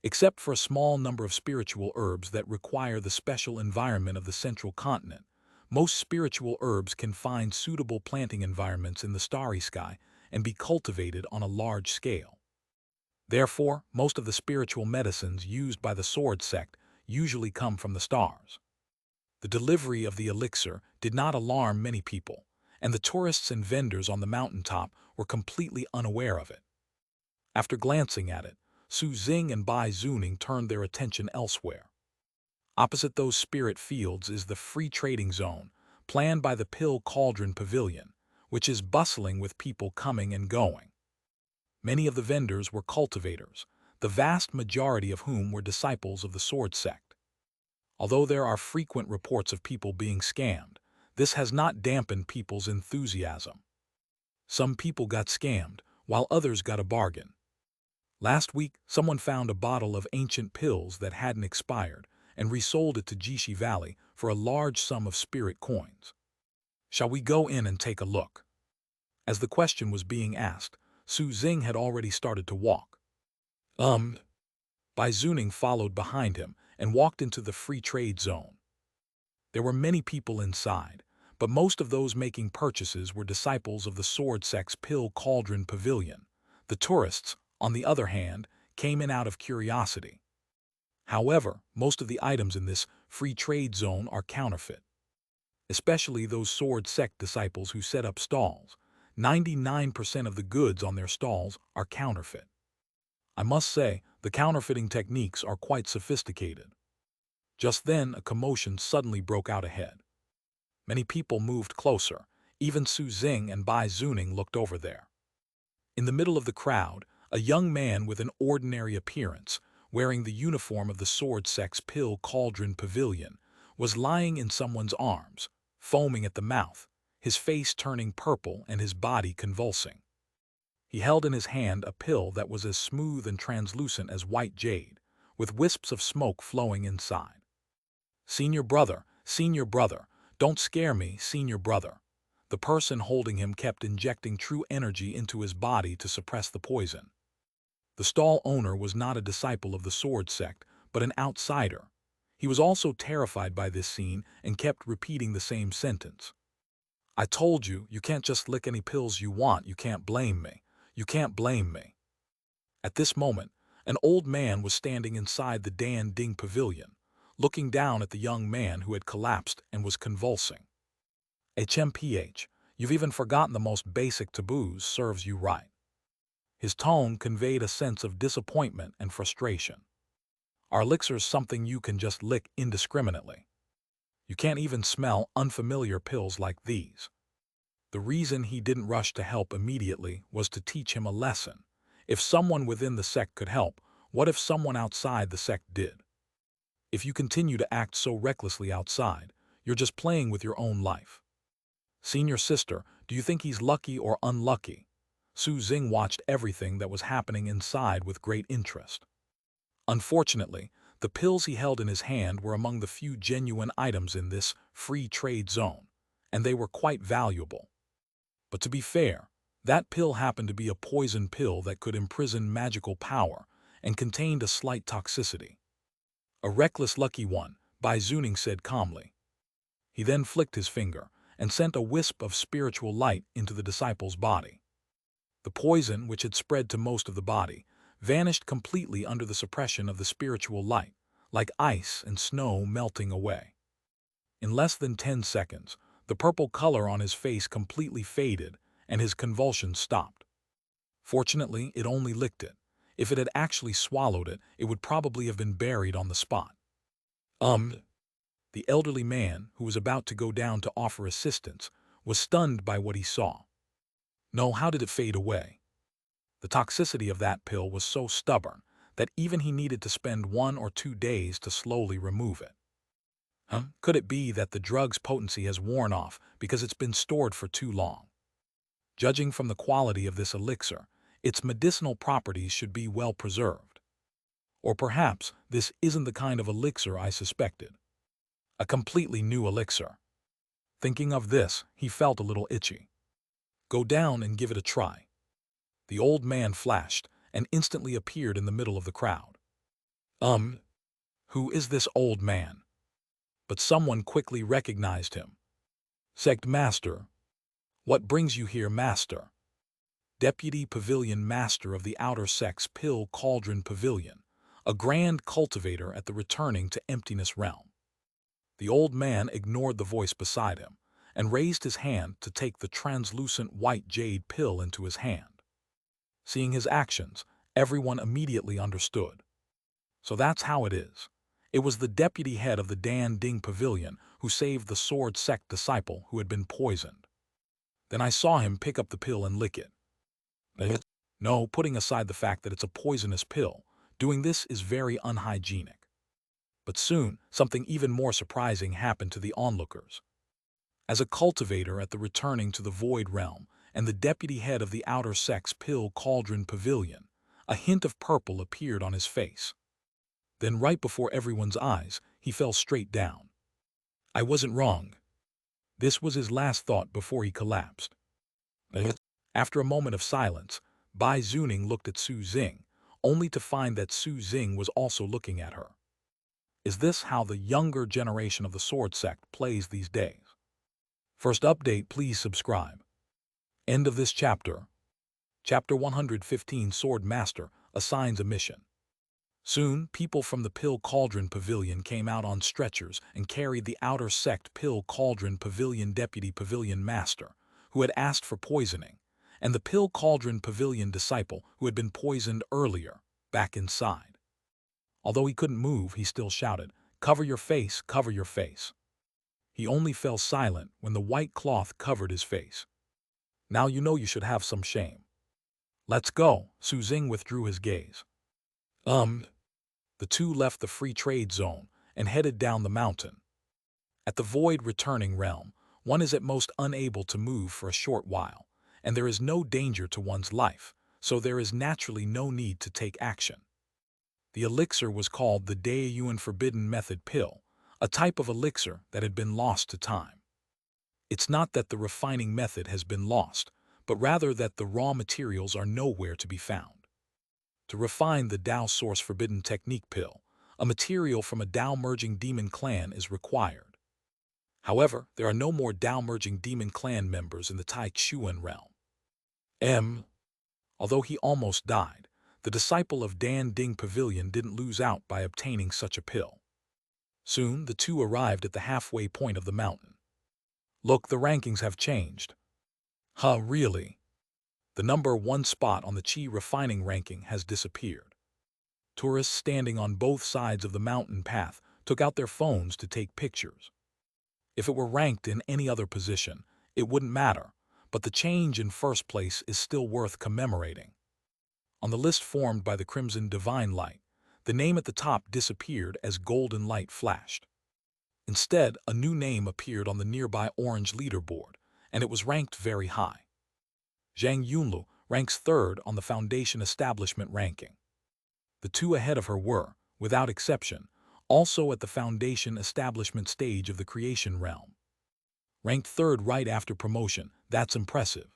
Except for a small number of spiritual herbs that require the special environment of the central continent, most spiritual herbs can find suitable planting environments in the starry sky and be cultivated on a large scale. Therefore, most of the spiritual medicines used by the Sword Sect usually come from the stars. The delivery of the elixir did not alarm many people, and the tourists and vendors on the mountaintop were completely unaware of it. After glancing at it, Su Xing and Bai Zuning turned their attention elsewhere. Opposite those spirit fields is the free trading zone, planned by the Pill Cauldron Pavilion, which is bustling with people coming and going. Many of the vendors were cultivators, the vast majority of whom were disciples of the Sword Sect. Although there are frequent reports of people being scammed, this has not dampened people's enthusiasm. Some people got scammed, while others got a bargain. Last week, someone found a bottle of ancient pills that hadn't expired and resold it to Jishi Valley for a large sum of spirit coins. Shall we go in and take a look? As the question was being asked, Su Xing had already started to walk. Bai Zuning followed behind him and walked into the free trade zone. There were many people inside, but most of those making purchases were disciples of the Sword Sect's Pill Cauldron Pavilion. The tourists, on the other hand, came in out of curiosity. However, most of the items in this free trade zone are counterfeit. especially those sword sect disciples who set up stalls. 99% of the goods on their stalls are counterfeit. I must say, the counterfeiting techniques are quite sophisticated. Just then, a commotion suddenly broke out ahead. Many people moved closer. Even Su Xing and Bai Zuning looked over there. In the middle of the crowd, a young man with an ordinary appearance, wearing the uniform of the Sword Sect's Pill Cauldron Pavilion, was lying in someone's arms, foaming at the mouth, his face turning purple and his body convulsing. He held in his hand a pill that was as smooth and translucent as white jade, with wisps of smoke flowing inside. Senior brother, don't scare me, senior brother. The person holding him kept injecting true energy into his body to suppress the poison. The stall owner was not a disciple of the Sword Sect, but an outsider. He was also terrified by this scene and kept repeating the same sentence. I told you, you can't just lick any pills you want, you can't blame me. You can't blame me. At this moment, an old man was standing inside the Dan Ding Pavilion, looking down at the young man who had collapsed and was convulsing. HMPH, you've even forgotten the most basic taboos, serves you right. His tone conveyed a sense of disappointment and frustration. Our elixir's something you can just lick indiscriminately. You can't even smell unfamiliar pills like these. The reason he didn't rush to help immediately was to teach him a lesson. If someone within the sect could help, what if someone outside the sect did? If you continue to act so recklessly outside, you're just playing with your own life. Senior sister, do you think he's lucky or unlucky? Su Xing watched everything that was happening inside with great interest. Unfortunately, the pills he held in his hand were among the few genuine items in this free trade zone, and they were quite valuable. But to be fair, that pill happened to be a poison pill that could imprison magical power and contained a slight toxicity. A reckless lucky one, Bai Zuning said calmly. He then flicked his finger and sent a wisp of spiritual light into the disciple's body. The poison, which had spread to most of the body, vanished completely under the suppression of the spiritual light, like ice and snow melting away. In less than 10 seconds, the purple color on his face completely faded and his convulsions stopped. Fortunately, it only licked it. If it had actually swallowed it, it would probably have been buried on the spot. The elderly man, who was about to go down to offer assistance, was stunned by what he saw. No, how did it fade away? The toxicity of that pill was so stubborn that even he needed to spend 1 or 2 days to slowly remove it. Could it be that the drug's potency has worn off because it's been stored for too long? Judging from the quality of this elixir, its medicinal properties should be well preserved. Or perhaps this isn't the kind of elixir I suspected. A completely new elixir. Thinking of this, he felt a little itchy. Go down and give it a try. The old man flashed and instantly appeared in the middle of the crowd. Who is this old man? But someone quickly recognized him. Sect Master. What brings you here, Master? Deputy Pavilion Master of the Outer Sect's Pill Cauldron Pavilion, a grand cultivator at the returning to emptiness realm. The old man ignored the voice beside him and raised his hand to take the translucent white jade pill into his hand. Seeing his actions, everyone immediately understood. So that's how it is. It was the deputy head of the Dan Ding Pavilion who saved the Sword Sect disciple who had been poisoned. Then I saw him pick up the pill and lick it. No, putting aside the fact that it's a poisonous pill, doing this is very unhygienic. But soon, something even more surprising happened to the onlookers. As a cultivator at the returning to the Void Realm and the deputy head of the Outer Sect's Pill Cauldron Pavilion, a hint of purple appeared on his face. Then right before everyone's eyes, he fell straight down. I wasn't wrong. This was his last thought before he collapsed. After a moment of silence, Bai Zuning looked at Su Xing, only to find that Su Xing was also looking at her. Is this how the younger generation of the Sword Sect plays these days? First update, please subscribe. End of this chapter. Chapter 115, Sword Master assigns a mission. Soon, people from the Pill Cauldron Pavilion came out on stretchers and carried the Outer Sect Pill Cauldron Pavilion Deputy Pavilion Master, who had asked for poisoning, and the Pill Cauldron Pavilion disciple who had been poisoned earlier, back inside. Although he couldn't move, he still shouted, "Cover your face, cover your face." He only fell silent when the white cloth covered his face. "Now you know you should have some shame." "Let's go." Xing withdrew his gaze. The two left the free trade zone and headed down the mountain. At the void returning realm, one is at most unable to move for a short while, and there is no danger to one's life, so there is naturally no need to take action. The elixir was called the Hehuan Forbidden Method Pill, a type of elixir that had been lost to time. It's not that the refining method has been lost, but rather that the raw materials are nowhere to be found. To refine the Tao Source Forbidden Technique Pill, a material from a Tao-merging demon clan is required. However, there are no more Tao-merging demon clan members in the Xianxia realm. Although he almost died, the disciple of Dan Ding Pavilion didn't lose out by obtaining such a pill. Soon, the two arrived at the halfway point of the mountain. "Look, the rankings have changed." "Huh, really?" The number 1 spot on the Qi refining ranking has disappeared. Tourists standing on both sides of the mountain path took out their phones to take pictures. If it were ranked in any other position, it wouldn't matter, but the change in first place is still worth commemorating. On the list formed by the Crimson Divine Light, the name at the top disappeared as golden light flashed. Instead, a new name appeared on the nearby orange leaderboard, and it was ranked very high. Zhang Yunlu ranks 3rd on the Foundation Establishment ranking. The two ahead of her were, without exception, also at the Foundation Establishment stage of the creation realm. Ranked 3rd right after promotion, that's impressive.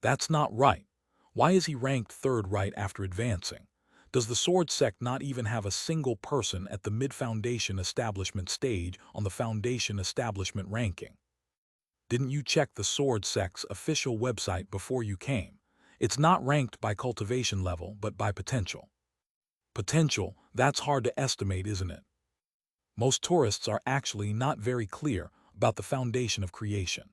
That's not right. Why is he ranked 3rd right after advancing? Does the Sword Sect not even have a single person at the mid-Foundation Establishment stage on the Foundation Establishment ranking? Didn't you check the Sword Sect's official website before you came? It's not ranked by cultivation level, but by potential. Potential, that's hard to estimate, isn't it? Most tourists are actually not very clear about the foundation of creation.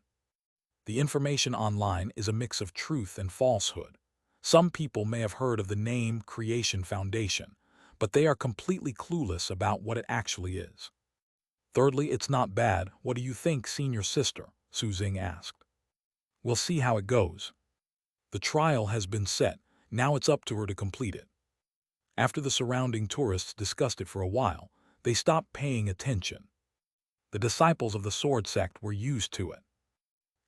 The information online is a mix of truth and falsehood. Some people may have heard of the name Creation Foundation, but they are completely clueless about what it actually is. Thirdly, it's not bad. What do you think, senior sister? Xing asked. We'll see how it goes. The trial has been set, now it's up to her to complete it. After the surrounding tourists discussed it for a while, they stopped paying attention. The disciples of the Sword Sect were used to it.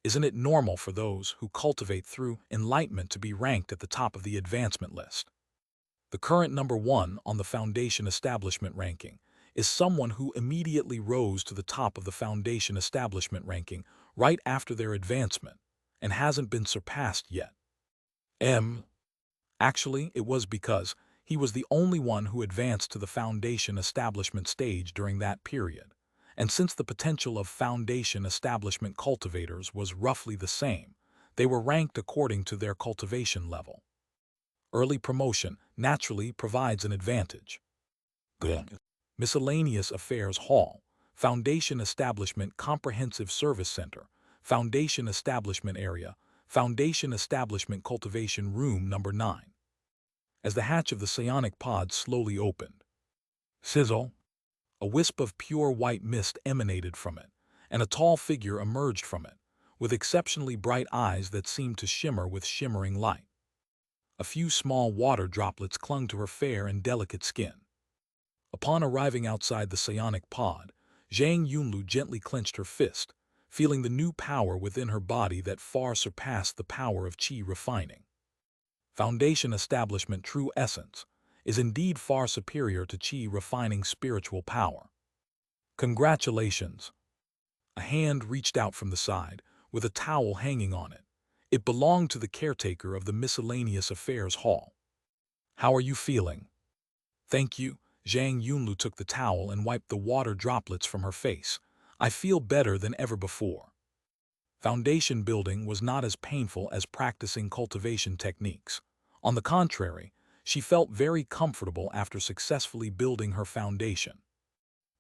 Isn't it normal for those who cultivate through enlightenment to be ranked at the top of the advancement list? The current number 1 on the Foundation Establishment ranking is someone who immediately rose to the top of the Foundation Establishment ranking right after their advancement and hasn't been surpassed yet. Actually, it was because he was the only one who advanced to the Foundation Establishment stage during that period. And since the potential of Foundation Establishment cultivators was roughly the same, they were ranked according to their cultivation level. Early promotion naturally provides an advantage. Miscellaneous Affairs Hall, Foundation Establishment Comprehensive Service Center, Foundation Establishment Area, Foundation Establishment Cultivation Room Number 9. As the hatch of the psionic pod slowly opened, sizzle! A wisp of pure white mist emanated from it, and a tall figure emerged from it, with exceptionally bright eyes that seemed to shimmer with shimmering light. A few small water droplets clung to her fair and delicate skin. Upon arriving outside the psionic pod, Zhang Yunlu gently clenched her fist, feeling the new power within her body that far surpassed the power of Qi refining. Foundation Establishment True Essence is indeed far superior to Qi refining spiritual power. Congratulations! A hand reached out from the side, with a towel hanging on it. It belonged to the caretaker of the Miscellaneous Affairs Hall. How are you feeling? Thank you. Zhang Yunlu took the towel and wiped the water droplets from her face. I feel better than ever before. Foundation building was not as painful as practicing cultivation techniques. On the contrary, She felt very comfortable after successfully building her foundation.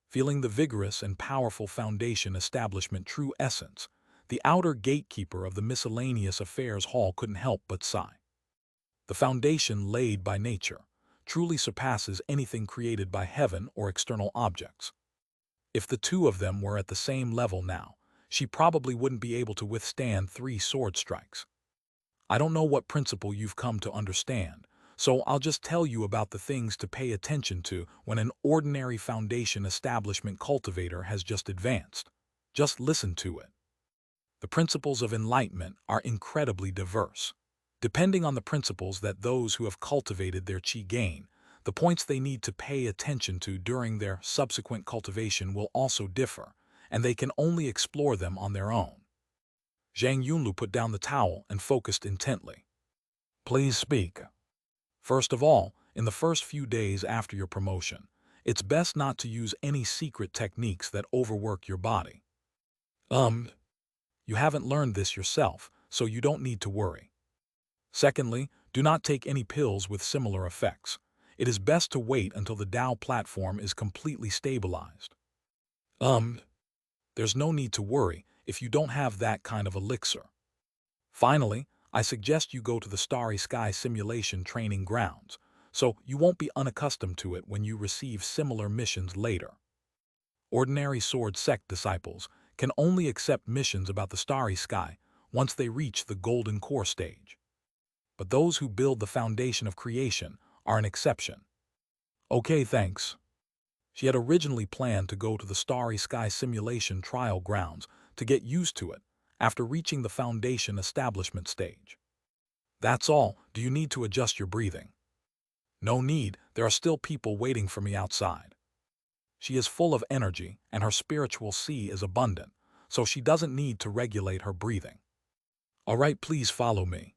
Feeling the vigorous and powerful foundation establishment true essence, the outer gatekeeper of the miscellaneous affairs hall couldn't help but sigh. The foundation laid by nature truly surpasses anything created by heaven or external objects. If the two of them were at the same level now, she probably wouldn't be able to withstand 3 sword strikes. I don't know what principle you've come to understand, so I'll just tell you about the things to pay attention to when an ordinary foundation establishment cultivator has just advanced. Just listen to it. The principles of enlightenment are incredibly diverse. Depending on the principles that those who have cultivated their qi gain, the points they need to pay attention to during their subsequent cultivation will also differ, and they can only explore them on their own. Zhang Yunlu put down the towel and focused intently. Please speak. First of all, in the first few days after your promotion, it's best not to use any secret techniques that overwork your body. You haven't learned this yourself, so you don't need to worry. Secondly, do not take any pills with similar effects. It is best to wait until the Tao platform is completely stabilized. There's no need to worry if you don't have that kind of elixir. Finally, I suggest you go to the Starry Sky simulation training grounds, so you won't be unaccustomed to it when you receive similar missions later. Ordinary Sword Sect disciples can only accept missions about the Starry Sky once they reach the Golden Core stage. But those who build the foundation of creation are an exception. Okay, thanks. She had originally planned to go to the Starry Sky simulation trial grounds to get used to it after reaching the foundation establishment stage. That's all. Do you need to adjust your breathing? No need, there are still people waiting for me outside. She is full of energy and her spiritual sea is abundant, so she doesn't need to regulate her breathing. All right, please follow me.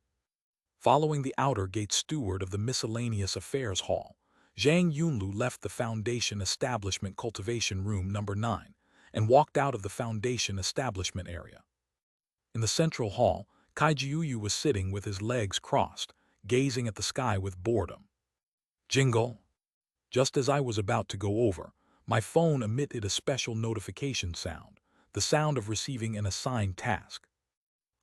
Following the outer gate steward of the miscellaneous affairs hall, Zhang Yunlu left the foundation establishment cultivation room number 9 and walked out of the foundation establishment area. In the central hall, Kai Jiuyu was sitting with his legs crossed, gazing at the sky with boredom. Jingle. Just as I was about to go over, my phone emitted a special notification sound, the sound of receiving an assigned task.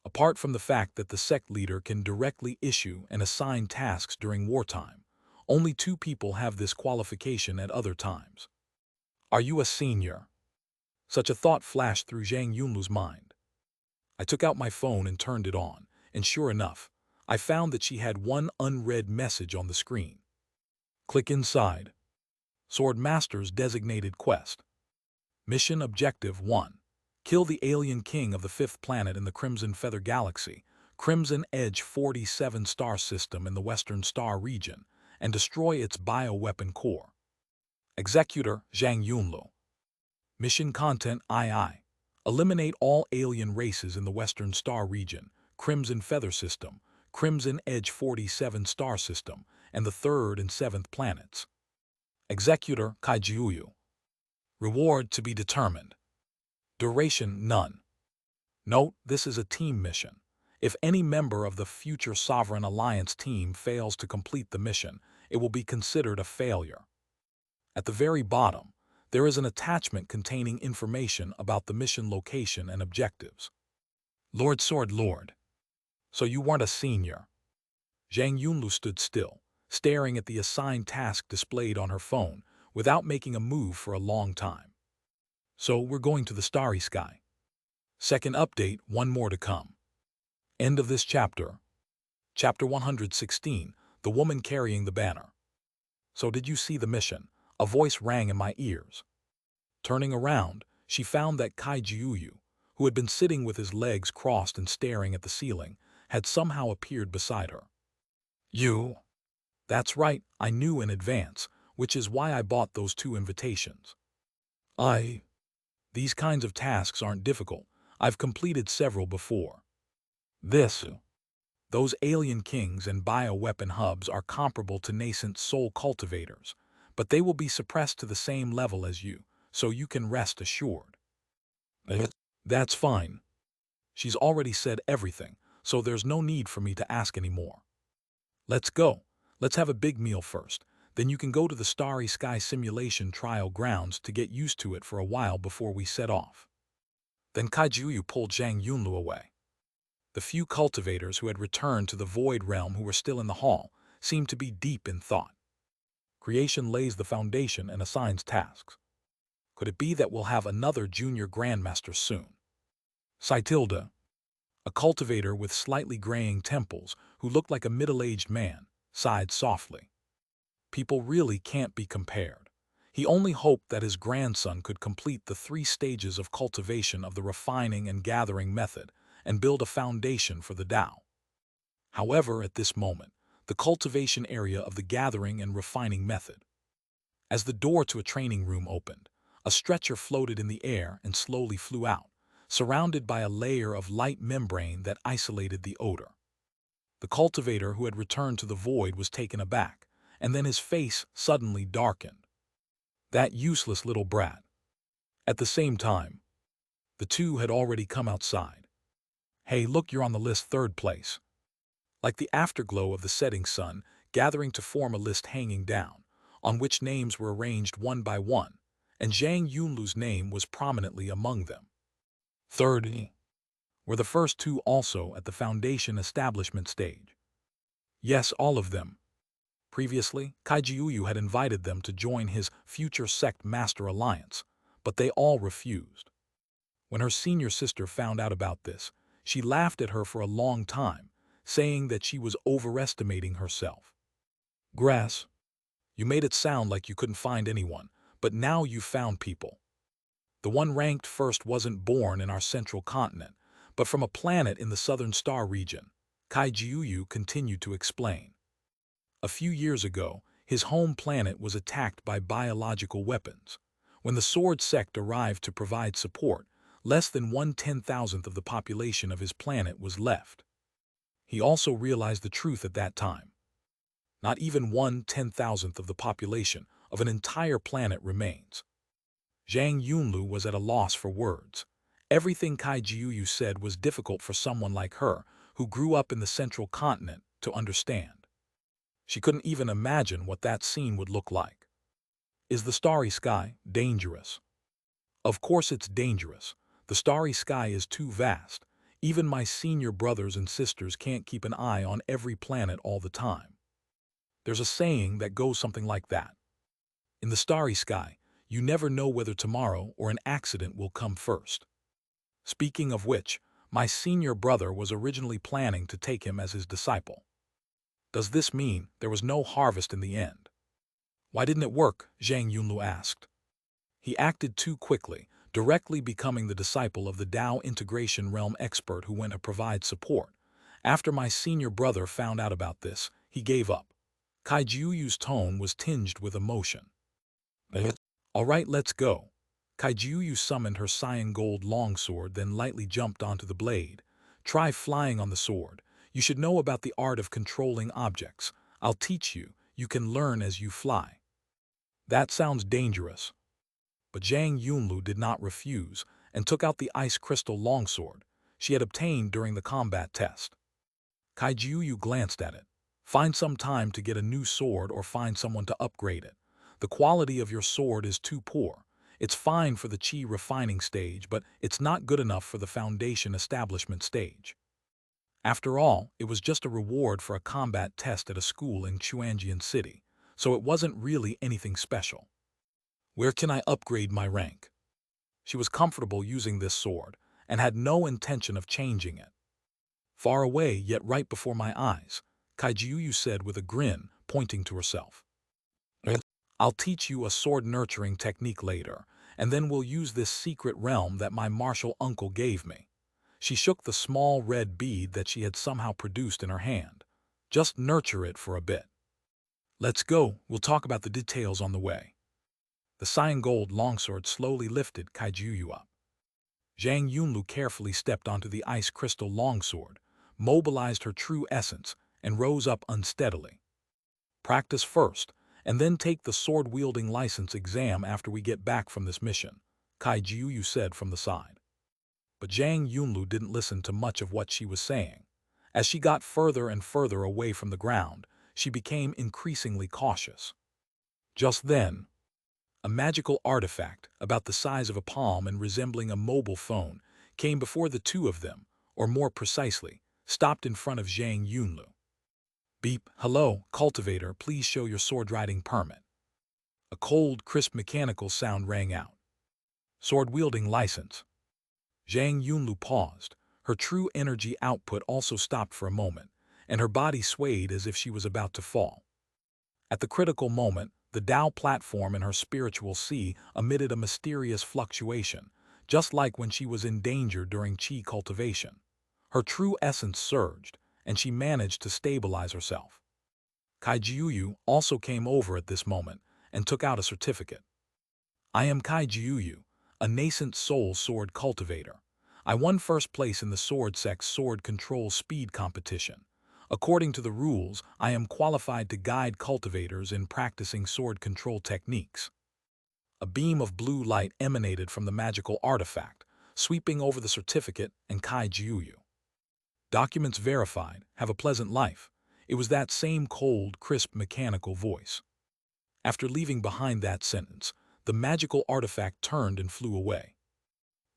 Apart from the fact that the sect leader can directly issue and assign tasks during wartime, only 2 people have this qualification at other times. Are you a senior? Such a thought flashed through Zhang Yunlu's mind. I took out my phone and turned it on, and sure enough, I found that she had one unread message on the screen. Click inside. Sword Master's designated quest. Mission Objective 1. Kill the alien king of the 5th planet in the Crimson Feather Galaxy, Crimson Edge 47 star system in the Western Star region, and destroy its bioweapon core. Executor Zhang Yunlu. Mission Content II. Eliminate all alien races in the Western Star region, Crimson Feather System, Crimson Edge 47 star system, and the 3rd and 7th planets. Executor Kai Jiuyu. Reward to be determined. Duration none. Note, this is a team mission. If any member of the future Sovereign Alliance team fails to complete the mission, it will be considered a failure. At the very bottom, there is an attachment containing information about the mission location and objectives. Lord Sword Lord. So you weren't a senior. Zhang Yunlu stood still, staring at the assigned task displayed on her phone without making a move for a long time. So we're going to the Starry Sky. Second update, 1 more to come. End of this chapter. Chapter 116, The Woman Carrying the Banner. So did you see the mission? A voice rang in my ears. Turning around, she found that Kai Jiuyu, who had been sitting with his legs crossed and staring at the ceiling, had somehow appeared beside her. You? That's right, I knew in advance, which is why I bought those 2 invitations. These kinds of tasks aren't difficult. I've completed several before. Those alien kings and bioweapon hubs are comparable to nascent soul cultivators, but they will be suppressed to the same level as you, so you can rest assured. That's fine. She's already said everything, so there's no need for me to ask anymore. Let's go. Let's have a big meal first. Then you can go to the Starry Sky simulation trial grounds to get used to it for a while before we set off. Then Kaijuyu pulled Zhang Yunlu away. The few cultivators who had returned to the Void Realm who were still in the hall seemed to be deep in thought. Creation lays the foundation and assigns tasks. Could it be that we'll have another junior grandmaster soon? Saitilda, a cultivator with slightly graying temples who looked like a middle-aged man, sighed softly. People really can't be compared. He only hoped that his grandson could complete the 3 stages of cultivation of the refining and gathering method and build a foundation for the Tao. However, at this moment, the cultivation area of the gathering and refining method. As the door to a training room opened, a stretcher floated in the air and slowly flew out, surrounded by a layer of light membrane that isolated the odor. The cultivator who had returned to the void was taken aback, and then his face suddenly darkened. That useless little brat. At the same time, the two had already come outside. Hey, look, you're on the list 3rd place. Like the afterglow of the setting sun, gathering to form a list hanging down, on which names were arranged one by one, and Zhang Yunlu's name was prominently among them. 3rd were the first 2 also at the foundation establishment stage. Yes, all of them. Previously, Kaijiuyu had invited them to join his future sect master alliance, but they all refused. When her senior sister found out about this, she laughed at her for a long time, saying that she was overestimating herself. Grass, you made it sound like you couldn't find anyone, but now you've found people. The one ranked first wasn't born in our central continent, but from a planet in the southern star region, Kaijiuyu continued to explain. A few years ago, his home planet was attacked by biological weapons. When the Sword Sect arrived to provide support, less than 1/10,000th of the population of his planet was left. He also realized the truth at that time. Not even 1/10,000th of the population of an entire planet remains. Zhang Yunlu was at a loss for words. Everything Kaijiuyu said was difficult for someone like her, who grew up in the central continent, to understand. She couldn't even imagine what that scene would look like. Is the starry sky dangerous? Of course it's dangerous. The starry sky is too vast. Even my senior brothers and sisters can't keep an eye on every planet all the time. There's a saying that goes something like that. In the starry sky, you never know whether tomorrow or an accident will come first. Speaking of which, my senior brother was originally planning to take him as his disciple. Does this mean there was no harvest in the end? Why didn't it work? Zhang Yunlu asked. He acted too quickly, directly becoming the disciple of the Tao integration realm expert who went to provide support. After my senior brother found out about this, he gave up. Kaijiuyu's tone was tinged with emotion. All right, let's go. Kaijiuyu summoned her cyan gold longsword, then lightly jumped onto the blade. Try flying on the sword. You should know about the art of controlling objects. I'll teach you. You can learn as you fly. That sounds dangerous. But Zhang Yunlu did not refuse and took out the ice crystal longsword she had obtained during the combat test. Kaijiuyu glanced at it. Find some time to get a new sword or find someone to upgrade it. The quality of your sword is too poor. It's fine for the chi refining stage, but it's not good enough for the foundation establishment stage. After all, it was just a reward for a combat test at a school in Chuanjian City, so it wasn't really anything special. Where can I upgrade my rank? She was comfortable using this sword and had no intention of changing it. Far away, yet right before my eyes, Kaijiuyu said with a grin, pointing to herself. I'll teach you a sword nurturing technique later, and then we'll use this secret realm that my martial uncle gave me. She shook the small red bead that she had somehow produced in her hand. Just nurture it for a bit. Let's go, we'll talk about the details on the way. The cyan gold longsword slowly lifted Kaijiuyu up. Zhang Yunlu carefully stepped onto the ice crystal longsword, mobilized her true essence, and rose up unsteadily. Practice first, and then take the sword-wielding license exam after we get back from this mission, Kaijiuyu said from the side. But Zhang Yunlu didn't listen to much of what she was saying. As she got further and further away from the ground, she became increasingly cautious. Just then, a magical artifact, about the size of a palm and resembling a mobile phone, came before the two of them, or more precisely, stopped in front of Zhang Yunlu. Beep, hello, cultivator, please show your sword-riding permit. A cold, crisp mechanical sound rang out. Sword-wielding license. Zhang Yunlu paused. Her true energy output also stopped for a moment, and her body swayed as if she was about to fall. At the critical moment, the Tao platform in her spiritual sea emitted a mysterious fluctuation, just like when she was in danger during qi cultivation. Her true essence surged, and she managed to stabilize herself. Kai Jiuyu also came over at this moment and took out a certificate. I am Kai Jiuyu, a nascent soul sword cultivator. I won first place in the Sword Sect's sword control speed competition. According to the rules, I am qualified to guide cultivators in practicing sword control techniques. A beam of blue light emanated from the magical artifact, sweeping over the certificate and Kai Jiuyu. Documents verified. Have a pleasant life. It was that same cold, crisp, mechanical voice. After leaving behind that sentence, the magical artifact turned and flew away.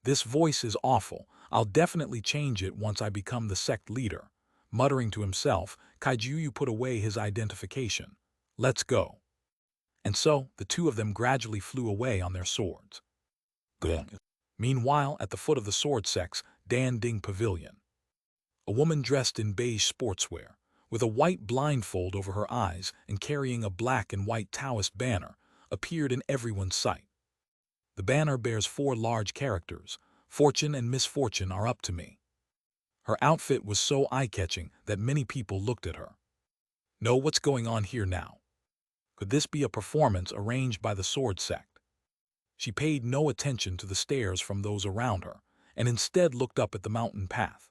This voice is awful. I'll definitely change it once I become the sect leader. Muttering to himself, Kaijuyu put away his identification. Let's go. And so, the two of them gradually flew away on their swords. Meanwhile, at the foot of the Sword Sect's Dan Ding Pavilion, a woman dressed in beige sportswear, with a white blindfold over her eyes and carrying a black and white Taoist banner, appeared in everyone's sight. The banner bears 4 large characters: Fortune and misfortune are up to me. Her outfit was so eye-catching that many people looked at her. Know what's going on here now? Could this be a performance arranged by the Sword Sect? She paid no attention to the stares from those around her, and instead looked up at the mountain path.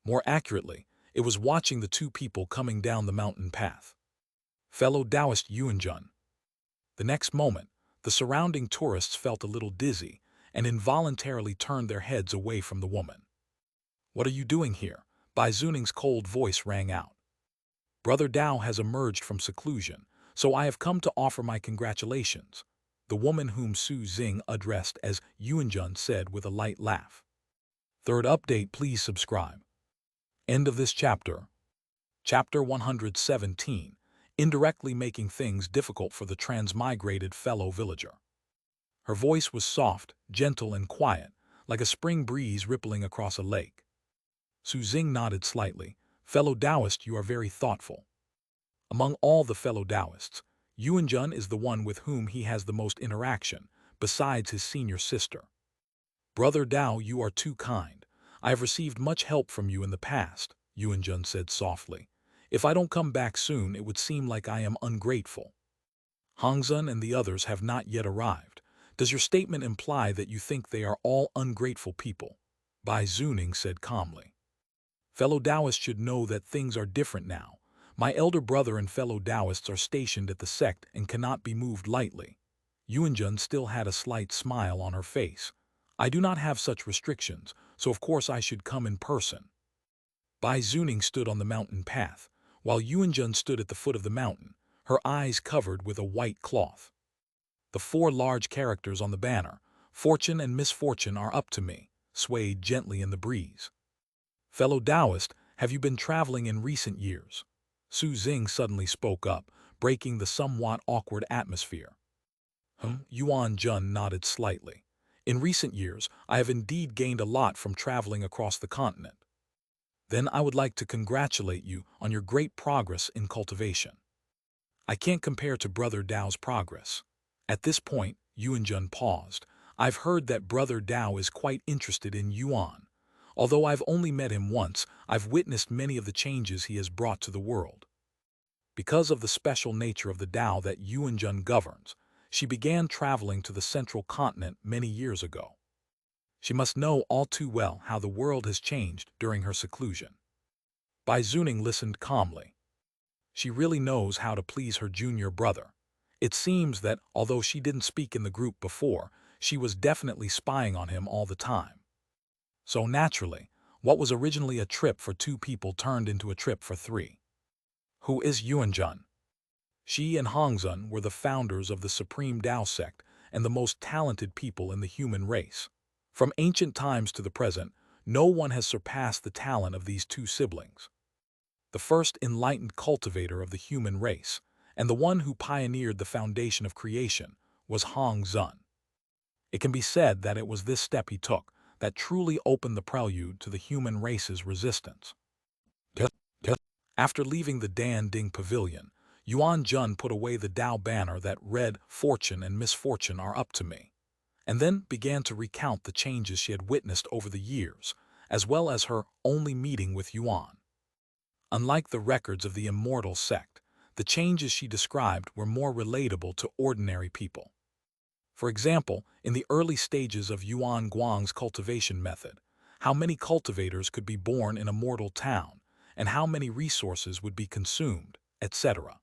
More accurately, it was watching the two people coming down the mountain path. Fellow Taoist Yuanjun. The next moment, the surrounding tourists felt a little dizzy and involuntarily turned their heads away from the woman. What are you doing here? Bai Zuning's cold voice rang out. Brother Dao has emerged from seclusion, so I have come to offer my congratulations, the woman whom Su Xing addressed as Yuanjun said with a light laugh. Third update, please subscribe. End of this chapter. Chapter 117, indirectly making things difficult for the transmigrated fellow villager. Her voice was soft, gentle, and quiet, like a spring breeze rippling across a lake. Su Xing nodded slightly. Fellow Taoist, you are very thoughtful. Among all the fellow Taoists, Yuanjun is the one with whom he has the most interaction, besides his senior sister. Brother Dao, you are too kind. I have received much help from you in the past, Yuanjun said softly. If I don't come back soon, it would seem like I am ungrateful. Hongzhen and the others have not yet arrived. Does your statement imply that you think they are all ungrateful people? Bai Zuning said calmly. Fellow Taoists should know that things are different now. My elder brother and fellow Taoists are stationed at the sect and cannot be moved lightly. Yuanjun still had a slight smile on her face. I do not have such restrictions, so of course I should come in person. Bai Zuning stood on the mountain path, while Yuanjun stood at the foot of the mountain, her eyes covered with a white cloth. The 4 large characters on the banner, Fortune and misfortune are up to me, swayed gently in the breeze. Fellow Taoist, have you been traveling in recent years? Su Xing suddenly spoke up, breaking the somewhat awkward atmosphere. Yuanjun nodded slightly. In recent years, I have indeed gained a lot from traveling across the continent. Then I would like to congratulate you on your great progress in cultivation. I can't compare to Brother Dao's progress. At this point, Yuanjun paused. I've heard that Brother Dao is quite interested in Yuan. Although I've only met him once, I've witnessed many of the changes he has brought to the world. Because of the special nature of the Dao that Yuanjun governs, she began traveling to the central continent many years ago. She must know all too well how the world has changed during her seclusion. Bai Zuning listened calmly. She really knows how to please her junior brother. It seems that, although she didn't speak in the group before, she was definitely spying on him all the time. So naturally, what was originally a trip for 2 people turned into a trip for 3. Who is Yuanjun? She and Hongzun were the founders of the Supreme Tao Sect and the most talented people in the human race. From ancient times to the present, no one has surpassed the talent of these two siblings. The first enlightened cultivator of the human race, and the one who pioneered the foundation of creation, was Hongzun. It can be said that it was this step he took that truly opened the prelude to the human race's resistance. After leaving the Dan Ding Pavilion, Yuan Jun put away the Tao banner that read, "Fortune and misfortune are up to me," and then began to recount the changes she had witnessed over the years, as well as her only meeting with Yuan. Unlike the records of the Immortal sect, the changes she described were more relatable to ordinary people. For example, in the early stages of Yuan Guang's cultivation method, how many cultivators could be born in a mortal town, and how many resources would be consumed, etc.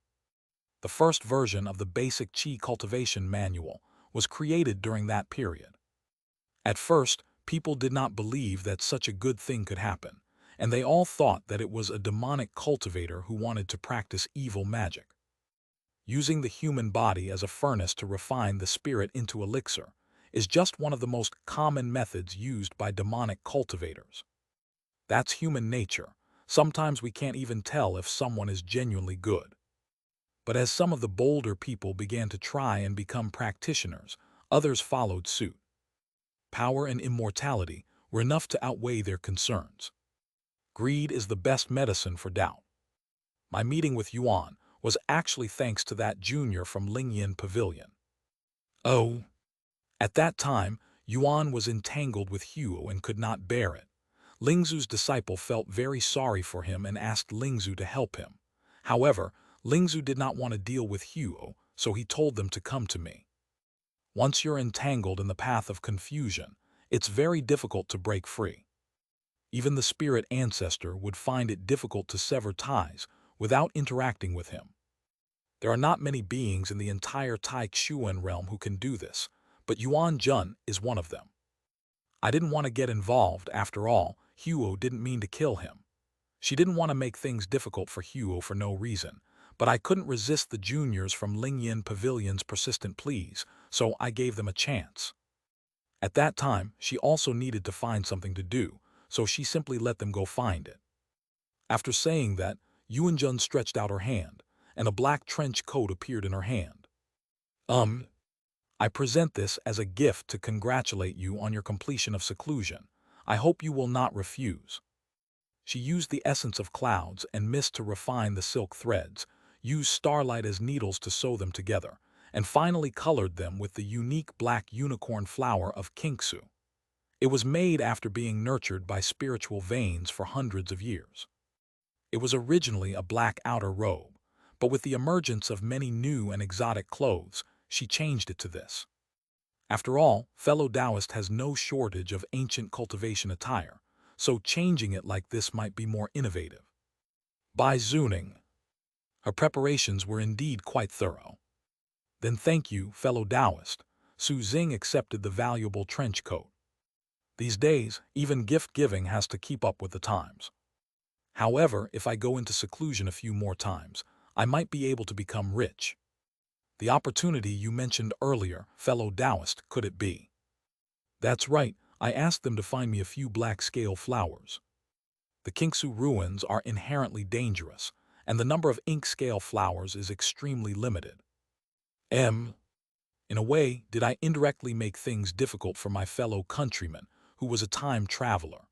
The first version of the basic qi cultivation manual was created during that period. At first, people did not believe that such a good thing could happen, and they all thought that it was a demonic cultivator who wanted to practice evil magic. Using the human body as a furnace to refine the spirit into elixir is just one of the most common methods used by demonic cultivators. That's human nature. Sometimes we can't even tell if someone is genuinely good. But as some of the bolder people began to try and become practitioners, others followed suit. Power and immortality were enough to outweigh their concerns. Greed is the best medicine for doubt. My meeting with Yuan was actually thanks to that junior from Lingyan Pavilion. Oh. At that time, Yuan was entangled with Huo and could not bear it. Lingzu's disciple felt very sorry for him and asked Lingzu to help him. However, Lingzu did not want to deal with Huo, so he told them to come to me. Once you're entangled in the path of confusion, it's very difficult to break free. Even the spirit ancestor would find it difficult to sever ties without interacting with him. There are not many beings in the entire Taixuan realm who can do this, but Yuan Jun is one of them. I didn't want to get involved. After all, Huo didn't mean to kill him. She didn't want to make things difficult for Huo for no reason, but I couldn't resist the juniors from Lingyan Pavilion's persistent pleas, so I gave them a chance. At that time, she also needed to find something to do, so she simply let them go find it. After saying that, Yuanjun stretched out her hand, and a black trench coat appeared in her hand. I present this as a gift to congratulate you on your completion of seclusion. I hope you will not refuse. She used the essence of clouds and mist to refine the silk threads, used starlight as needles to sew them together, and finally colored them with the unique black unicorn flower of Xianxia. It was made after being nurtured by spiritual veins for hundreds of years. It was originally a black outer robe, but with the emergence of many new and exotic clothes, she changed it to this. After all, fellow Taoist has no shortage of ancient cultivation attire, so changing it like this might be more innovative. By Zuning. Her preparations were indeed quite thorough. Then thank you, fellow Taoist. Su Xing accepted the valuable trench coat. These days, even gift-giving has to keep up with the times. However, if I go into seclusion a few more times, I might be able to become rich. The opportunity you mentioned earlier, fellow Taoist, could it be? That's right, I asked them to find me a few black-scale flowers. The Xianxia ruins are inherently dangerous, and the number of ink-scale flowers is extremely limited. In a way, did I indirectly make things difficult for my fellow countryman, who was a time traveler?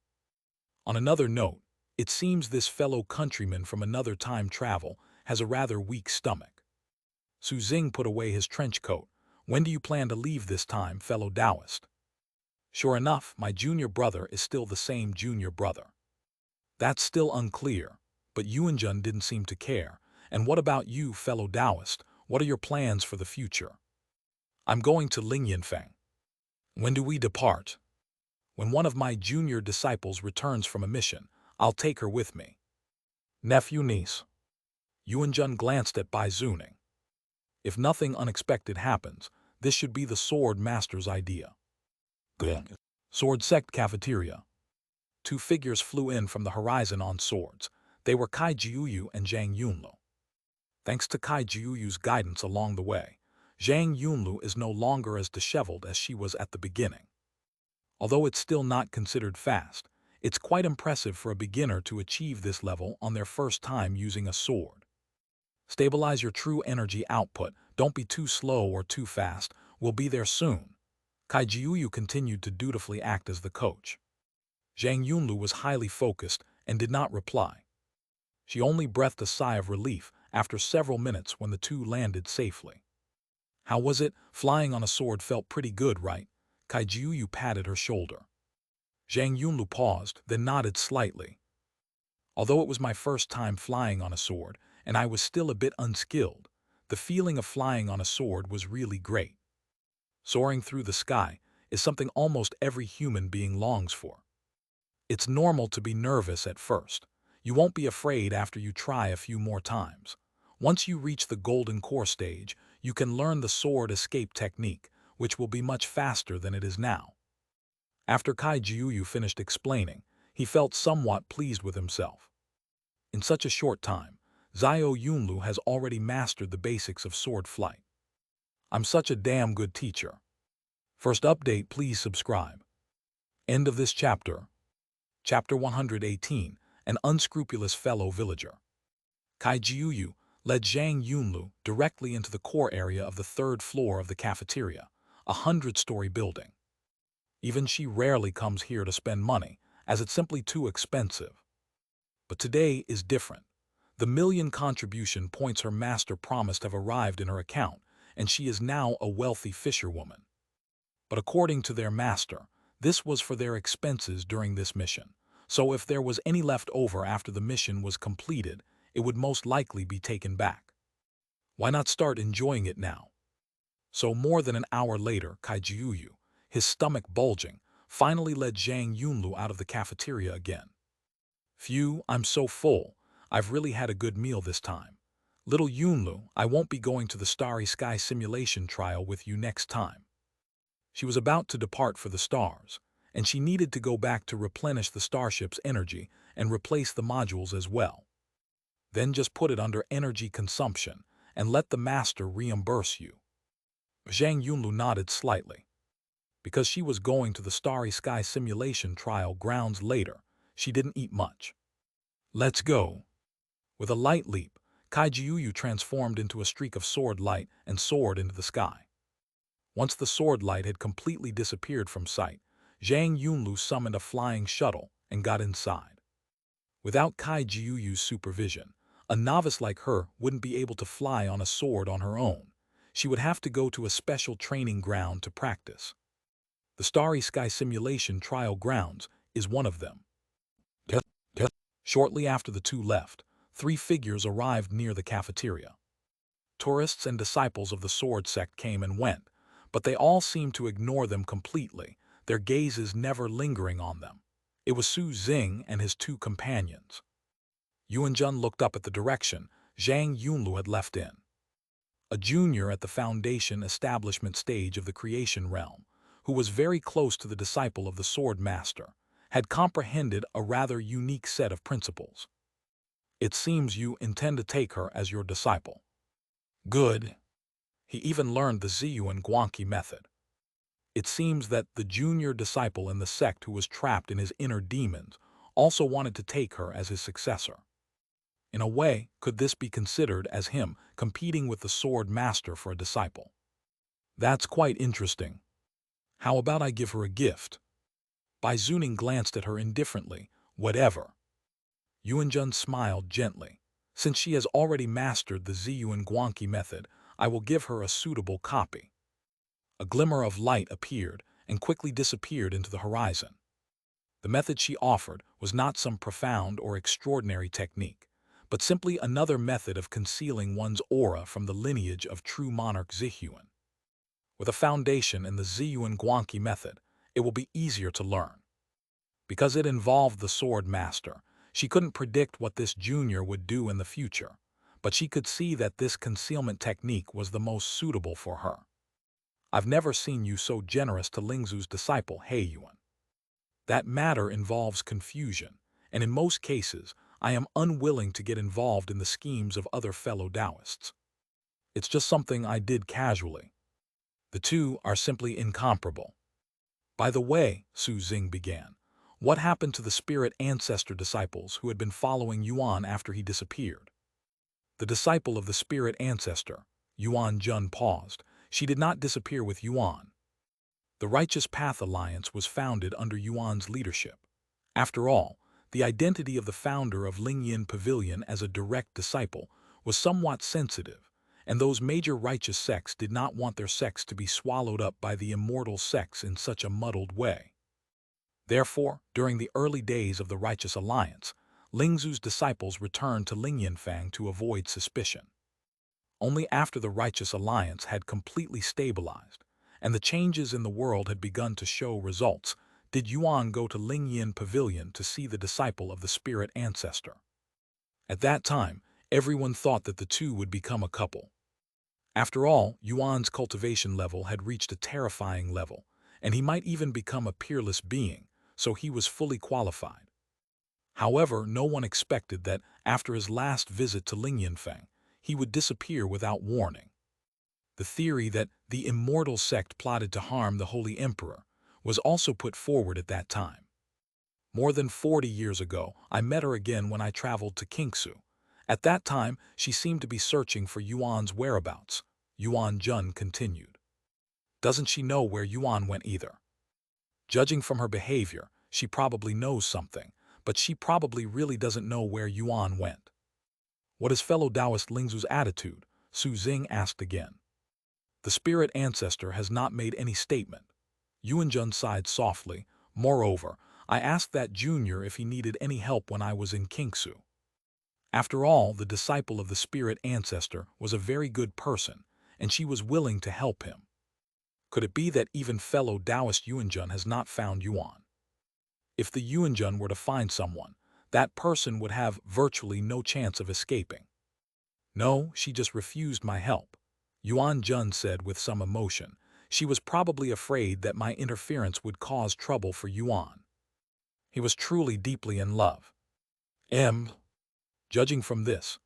On another note, it seems this fellow countryman from another time travel has a rather weak stomach. Su Xing put away his trench coat. When do you plan to leave this time, fellow Taoist? Sure enough, my junior brother is still the same junior brother. That's still unclear, but Yuanjun didn't seem to care. And what about you, fellow Taoist? What are your plans for the future? I'm going to Lingyanfeng. When do we depart? When one of my junior disciples returns from a mission, I'll take her with me. Nephew-niece. Yuanjun glanced at Bai Zuning. If nothing unexpected happens, this should be the Sword Master's idea. Good. Sword Sect cafeteria. Two figures flew in from the horizon on swords. They were Kai Jiuyu and Zhang Yunlo. Thanks to Kai Jiuyu's guidance along the way, Zhang Yunlu is no longer as disheveled as she was at the beginning. Although it's still not considered fast, it's quite impressive for a beginner to achieve this level on their first time using a sword. Stabilize your true energy output, don't be too slow or too fast, we'll be there soon. Kai Jiuyu continued to dutifully act as the coach. Zhang Yunlu was highly focused and did not reply. She only breathed a sigh of relief after several minutes when the two landed safely. How was it? Flying on a sword felt pretty good, right? Kai Jiuyu patted her shoulder. Zhang Yunlu paused, then nodded slightly. Although it was my first time flying on a sword, and I was still a bit unskilled, the feeling of flying on a sword was really great. Soaring through the sky is something almost every human being longs for. It's normal to be nervous at first. You won't be afraid after you try a few more times. Once you reach the golden core stage, you can learn the sword escape technique, which will be much faster than it is now. After Kai Jiuyu finished explaining, he felt somewhat pleased with himself. In such a short time, Zhao Yunlu has already mastered the basics of sword flight. I'm such a damn good teacher. First update, please subscribe. End of this chapter. Chapter 118, An Unscrupulous Fellow Villager. Kai Jiuyu led Zhang Yunlu directly into the core area of the third floor of the cafeteria, a 100-story building. Even she rarely comes here to spend money, as it's simply too expensive. But today is different. The million contribution points her master promised have arrived in her account, and she is now a wealthy fisherwoman. But according to their master, this was for their expenses during this mission, so if there was any left over after the mission was completed, it would most likely be taken back. Why not start enjoying it now? So more than an hour later, Kai Jiuyu, his stomach bulging, finally led Zhang Yunlu out of the cafeteria again. Phew, I'm so full. I've really had a good meal this time. Little Yunlu, I won't be going to the Starry Sky simulation trial with you next time. She was about to depart for the stars, and she needed to go back to replenish the starship's energy and replace the modules as well. Then just put it under energy consumption and let the master reimburse you. Zhang Yunlu nodded slightly. Because she was going to the Starry Sky simulation trial grounds later, she didn't eat much. Let's go. With a light leap, Kai Jiuyu transformed into a streak of sword light and soared into the sky. Once the sword light had completely disappeared from sight, Zhang Yunlu summoned a flying shuttle and got inside. Without Kai Jiuyu's supervision, a novice like her wouldn't be able to fly on a sword on her own. She would have to go to a special training ground to practice. The Starry Sky simulation trial grounds is one of them. Shortly after the two left, 3 figures arrived near the cafeteria. Tourists and disciples of the Sword Sect came and went, but they all seemed to ignore them completely, their gazes never lingering on them. It was Su Xing and his 2 companions. Yuanjun looked up at the direction Zhang Yunlu had left in. A junior at the foundation establishment stage of the creation realm, who was very close to the disciple of the sword master, had comprehended a rather unique set of principles. It seems you intend to take her as your disciple. Good. He even learned the Ziyuan Guanqi method. It seems that the junior disciple in the sect who was trapped in his inner demons also wanted to take her as his successor. In a way, could this be considered as him competing with the sword master for a disciple? That's quite interesting. How about I give her a gift? Bai Zuning glanced at her indifferently. Whatever. Yuanjun smiled gently. Since she has already mastered the Ziyuan Guanqi method, I will give her a suitable copy. A glimmer of light appeared and quickly disappeared into the horizon. The method she offered was not some profound or extraordinary technique, but simply another method of concealing one's aura from the lineage of true monarch Hehuan. With a foundation in the Ziyuan Guanqi method, it will be easier to learn. Because it involved the sword master, she couldn't predict what this junior would do in the future, but she could see that this concealment technique was the most suitable for her. I've never seen you so generous to Lingzu's disciple Hehuan. That matter involves confusion, and in most cases, I am unwilling to get involved in the schemes of other fellow Taoists. It's just something I did casually. The two are simply incomparable. By the way, Su Xing began, what happened to the spirit ancestor disciples who had been following Yuan after he disappeared? The disciple of the spirit ancestor, Yuan Jun, paused. She did not disappear with Yuan. The Righteous Path Alliance was founded under Yuan's leadership. After all, the identity of the founder of Lingyin Pavilion as a direct disciple was somewhat sensitive, and those major righteous sects did not want their sects to be swallowed up by the immortal sects in such a muddled way. Therefore, during the early days of the Righteous Alliance, Lingzu's disciples returned to Lingyinfang to avoid suspicion. Only after the Righteous Alliance had completely stabilized, and the changes in the world had begun to show results, did Yuan go to Lingyin Pavilion to see the disciple of the spirit ancestor. At that time, everyone thought that the two would become a couple. After all, Yuan's cultivation level had reached a terrifying level, and he might even become a peerless being, so he was fully qualified. However, no one expected that, after his last visit to Lingyinfeng, he would disappear without warning. The theory that the Immortal Sect plotted to harm the Holy Emperor was also put forward at that time. More than 40 years ago, I met her again when I traveled to Qingsu. At that time, she seemed to be searching for Yuan's whereabouts, Yuan Jun continued. Doesn't she know where Yuan went either? Judging from her behavior, she probably knows something, but she probably really doesn't know where Yuan went. What is fellow Taoist Lingzu's attitude? Su Xing asked again. The spirit ancestor has not made any statement. Yuan Jun sighed softly. Moreover, I asked that junior if he needed any help when I was in Qingsu. After all, the disciple of the spirit ancestor was a very good person, and she was willing to help him. Could it be that even fellow Taoist Yuanjun has not found Yuan? If the Yuanjun were to find someone, that person would have virtually no chance of escaping. No, she just refused my help, Yuan Jun said with some emotion. She was probably afraid that my interference would cause trouble for Yuan. He was truly deeply in love. Judging from this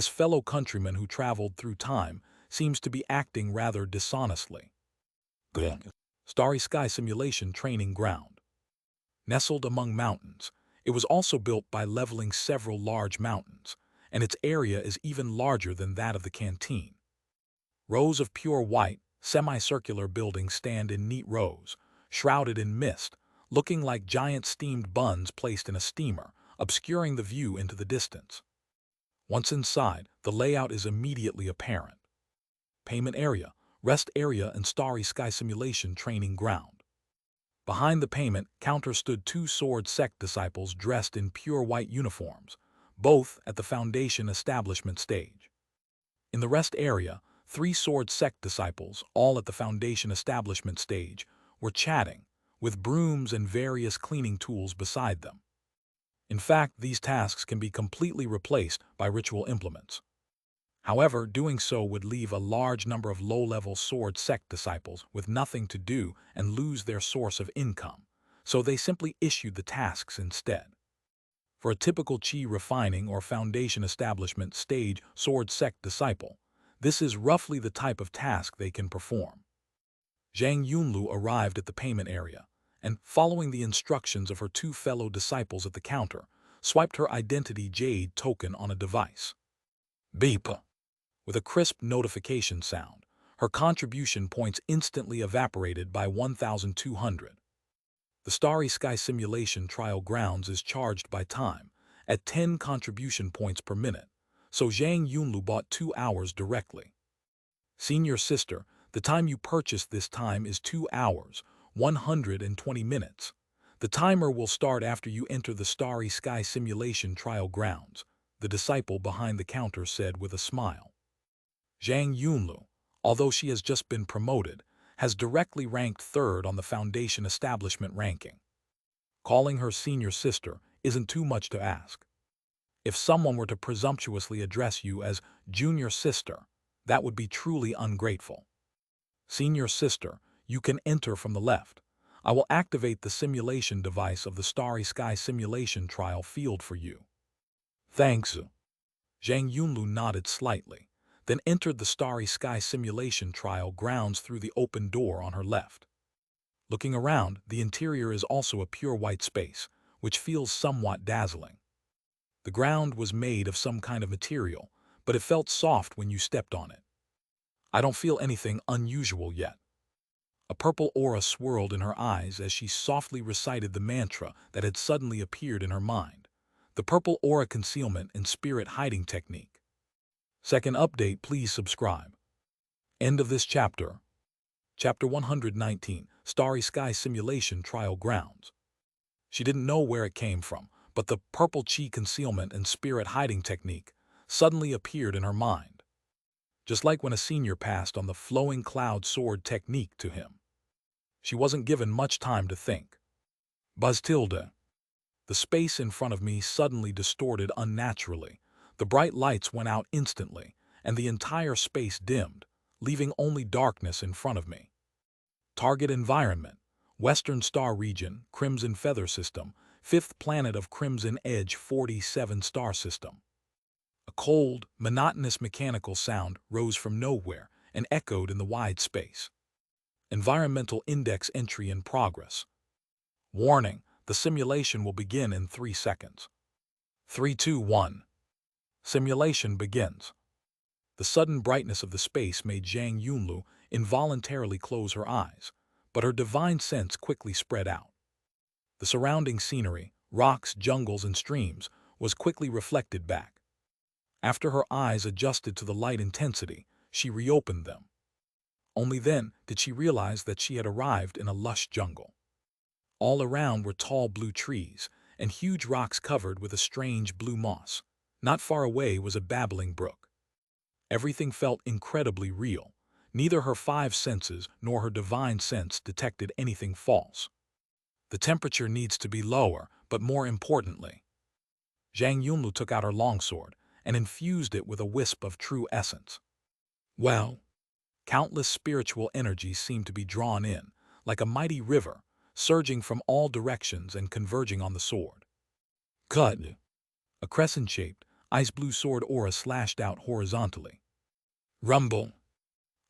fellow countryman who traveled through time seems to be acting rather dishonestly. Starry Sky Simulation Training Ground. Nestled among mountains, it was also built by leveling several large mountains, and its area is even larger than that of the canteen. Rows of pure white, semicircular buildings stand in neat rows, shrouded in mist, looking like giant steamed buns placed in a steamer, obscuring the view into the distance. Once inside, the layout is immediately apparent. Payment area, rest area, and Starry Sky Simulation Training Ground. Behind the payment counter stood two Sword Sect disciples dressed in pure white uniforms, both at the Foundation establishment stage. In the rest area, 3 Sword Sect disciples, all at the Foundation establishment stage, were chatting, with brooms and various cleaning tools beside them. In fact, these tasks can be completely replaced by ritual implements. However, doing so would leave a large number of low-level Sword Sect disciples with nothing to do and lose their source of income, so they simply issued the tasks instead. For a typical Qi refining or Foundation establishment stage Sword Sect disciple, this is roughly the type of task they can perform. Zhang Yunlu arrived at the payment area, and, following the instructions of her 2 fellow disciples at the counter, swiped her identity jade token on a device. Beep! With a crisp notification sound, her contribution points instantly evaporated by 1,200. The Starry Sky Simulation Trial Grounds is charged by time, at 10 contribution points per minute, so Zhang Yunlu bought 2 hours directly. Senior sister, the time you purchased this time is 2 hours, 120 minutes. The timer will start after you enter the Starry Sky Simulation Trial Grounds, the disciple behind the counter said with a smile. Zhang Yunlu, although she has just been promoted, has directly ranked 3rd on the Foundation establishment ranking. Calling her senior sister isn't too much to ask. If someone were to presumptuously address you as junior sister, that would be truly ungrateful. Senior sister, you can enter from the left. I will activate the simulation device of the Starry Sky Simulation Trial field for you. Thanks. Zhang Yunlu nodded slightly, then entered the starry sky simulation trial grounds through the open door on her left. Looking around, the interior is also a pure white space, which feels somewhat dazzling. The ground was made of some kind of material, but it felt soft when you stepped on it. I don't feel anything unusual yet. A purple aura swirled in her eyes as she softly recited the mantra that had suddenly appeared in her mind. The purple aura concealment and spirit hiding technique. Second update, please subscribe. End of this chapter. Chapter 119, Starry Sky Simulation Trial Grounds. She didn't know where it came from, but the purple chi concealment and spirit hiding technique suddenly appeared in her mind. Just like when a senior passed on the flowing cloud sword technique to him. She wasn't given much time to think. Buzz tilde. The space in front of me suddenly distorted unnaturally. The bright lights went out instantly, and the entire space dimmed, leaving only darkness in front of me. Target environment: Western Star Region, Crimson Feather System, 5th planet of Crimson Edge 47 Star System. A cold, monotonous mechanical sound rose from nowhere and echoed in the wide space. Environmental Index entry in progress. Warning: the simulation will begin in 3 seconds. 3, 2, 1. Simulation begins. The sudden brightness of the space made Zhang Yunlu involuntarily close her eyes, but her divine sense quickly spread out. The surrounding scenery, rocks, jungles, and streams, was quickly reflected back. After her eyes adjusted to the light intensity, she reopened them. Only then did she realize that she had arrived in a lush jungle. All around were tall blue trees and huge rocks covered with a strange blue moss. Not far away was a babbling brook. Everything felt incredibly real. Neither her 5 senses nor her divine sense detected anything false. The temperature needs to be lower, but more importantly, Zhang Yunlu took out her longsword and infused it with a wisp of true essence. Well, countless spiritual energies seemed to be drawn in, like a mighty river, surging from all directions and converging on the sword. Cut! A crescent-shaped, ice-blue sword aura slashed out horizontally. Rumble!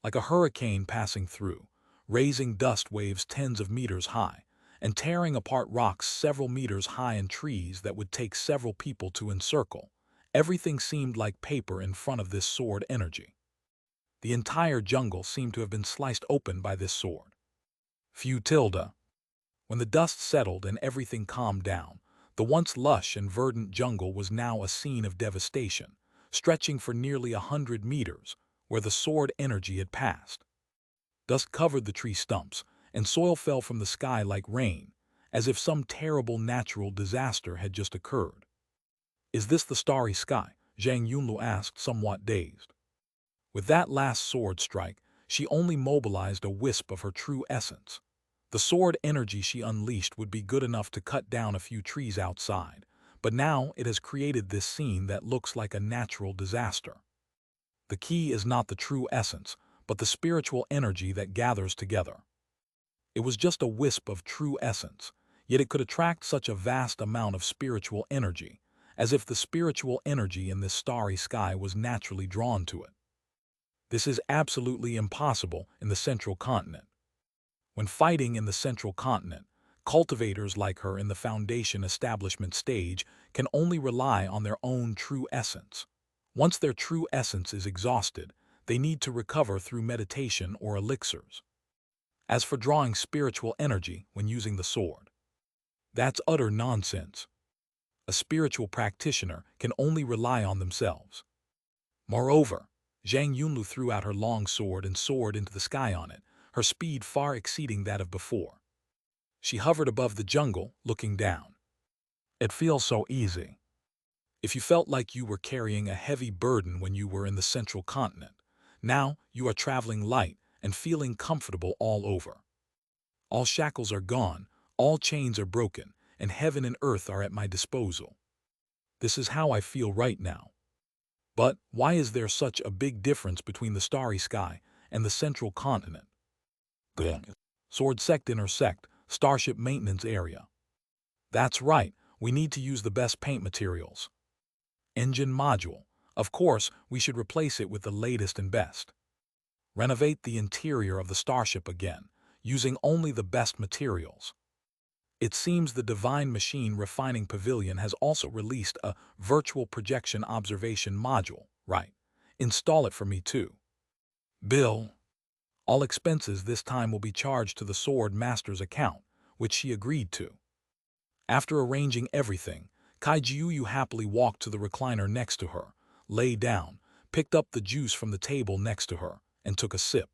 Like a hurricane passing through, raising dust waves tens of meters high, and tearing apart rocks several meters high and trees that would take several people to encircle. Everything seemed like paper in front of this sword energy. The entire jungle seemed to have been sliced open by this sword. Few tilde. When the dust settled and everything calmed down, the once lush and verdant jungle was now a scene of devastation, stretching for nearly 100 meters, where the sword energy had passed. Dust covered the tree stumps, and soil fell from the sky like rain, as if some terrible natural disaster had just occurred. Is this the starry sky? Zhang Yunlu asked, somewhat dazed. With that last sword strike, she only mobilized a wisp of her true essence. The sword energy she unleashed would be good enough to cut down a few trees outside, but now it has created this scene that looks like a natural disaster. The key is not the true essence, but the spiritual energy that gathers together. It was just a wisp of true essence, yet it could attract such a vast amount of spiritual energy, as if the spiritual energy in this starry sky was naturally drawn to it. This is absolutely impossible in the central continent. When fighting in the central continent, cultivators like her in the foundation establishment stage can only rely on their own true essence. Once their true essence is exhausted, they need to recover through meditation or elixirs. As for drawing spiritual energy when using the sword, that's utter nonsense. A spiritual practitioner can only rely on themselves. Moreover, Zhang Yunlu threw out her long sword and soared into the sky on it, her speed far exceeding that of before. She hovered above the jungle, looking down. It feels so easy. If you felt like you were carrying a heavy burden when you were in the central continent, now you are traveling light and feeling comfortable all over. All shackles are gone, all chains are broken, and heaven and earth are at my disposal. This is how I feel right now. But why is there such a big difference between the starry sky and the central continent? Sword Sect intersect, Starship Maintenance Area. That's right, we need to use the best paint materials. Engine module. Of course, we should replace it with the latest and best. Renovate the interior of the starship again, using only the best materials. It seems the Divine Machine Refining Pavilion has also released a virtual projection observation module, right? Install it for me too. Bill. All expenses this time will be charged to the Sword Master's account, which she agreed to. After arranging everything, Kaijiuyu happily walked to the recliner next to her, lay down, picked up the juice from the table next to her, and took a sip.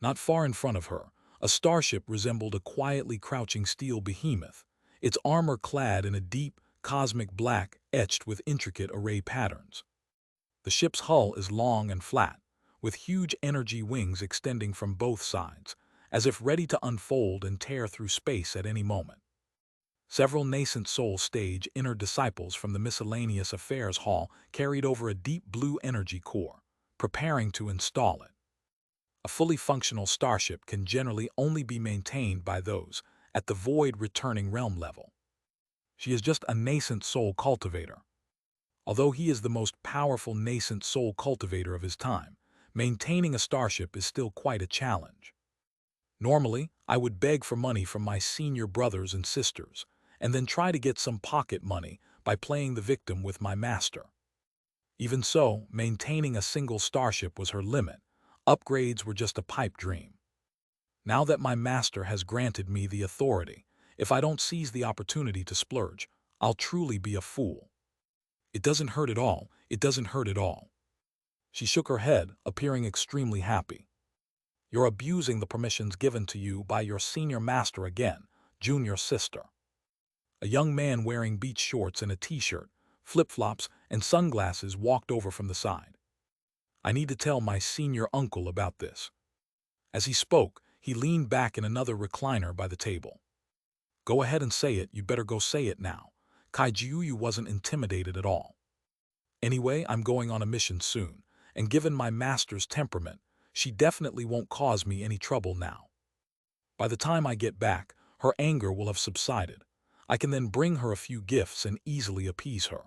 Not far in front of her, a starship resembled a quietly crouching steel behemoth, its armor clad in a deep, cosmic black etched with intricate array patterns. The ship's hull is long and flat, with huge energy wings extending from both sides, as if ready to unfold and tear through space at any moment. Several nascent soul stage inner disciples from the miscellaneous affairs hall carried over a deep blue energy core, preparing to install it. A fully functional starship can generally only be maintained by those at the void returning realm level. She is just a nascent soul cultivator. Although he is the most powerful nascent soul cultivator of his time, maintaining a starship is still quite a challenge. Normally, I would beg for money from my senior brothers and sisters, and then try to get some pocket money by playing the victim with my master. Even so, maintaining a single starship was her limit. Upgrades were just a pipe dream. Now that my master has granted me the authority, if I don't seize the opportunity to splurge, I'll truly be a fool. It doesn't hurt at all, it doesn't hurt at all. She shook her head, appearing extremely happy. You're abusing the permissions given to you by your senior master again, junior sister. A young man wearing beach shorts and a t-shirt, flip-flops, and sunglasses walked over from the side. I need to tell my senior uncle about this. As he spoke, he leaned back in another recliner by the table. Go ahead and say it, you'd better go say it now. Kaijiuyu wasn't intimidated at all. Anyway, I'm going on a mission soon, and given my master's temperament, she definitely won't cause me any trouble now. By the time I get back, her anger will have subsided. I can then bring her a few gifts and easily appease her.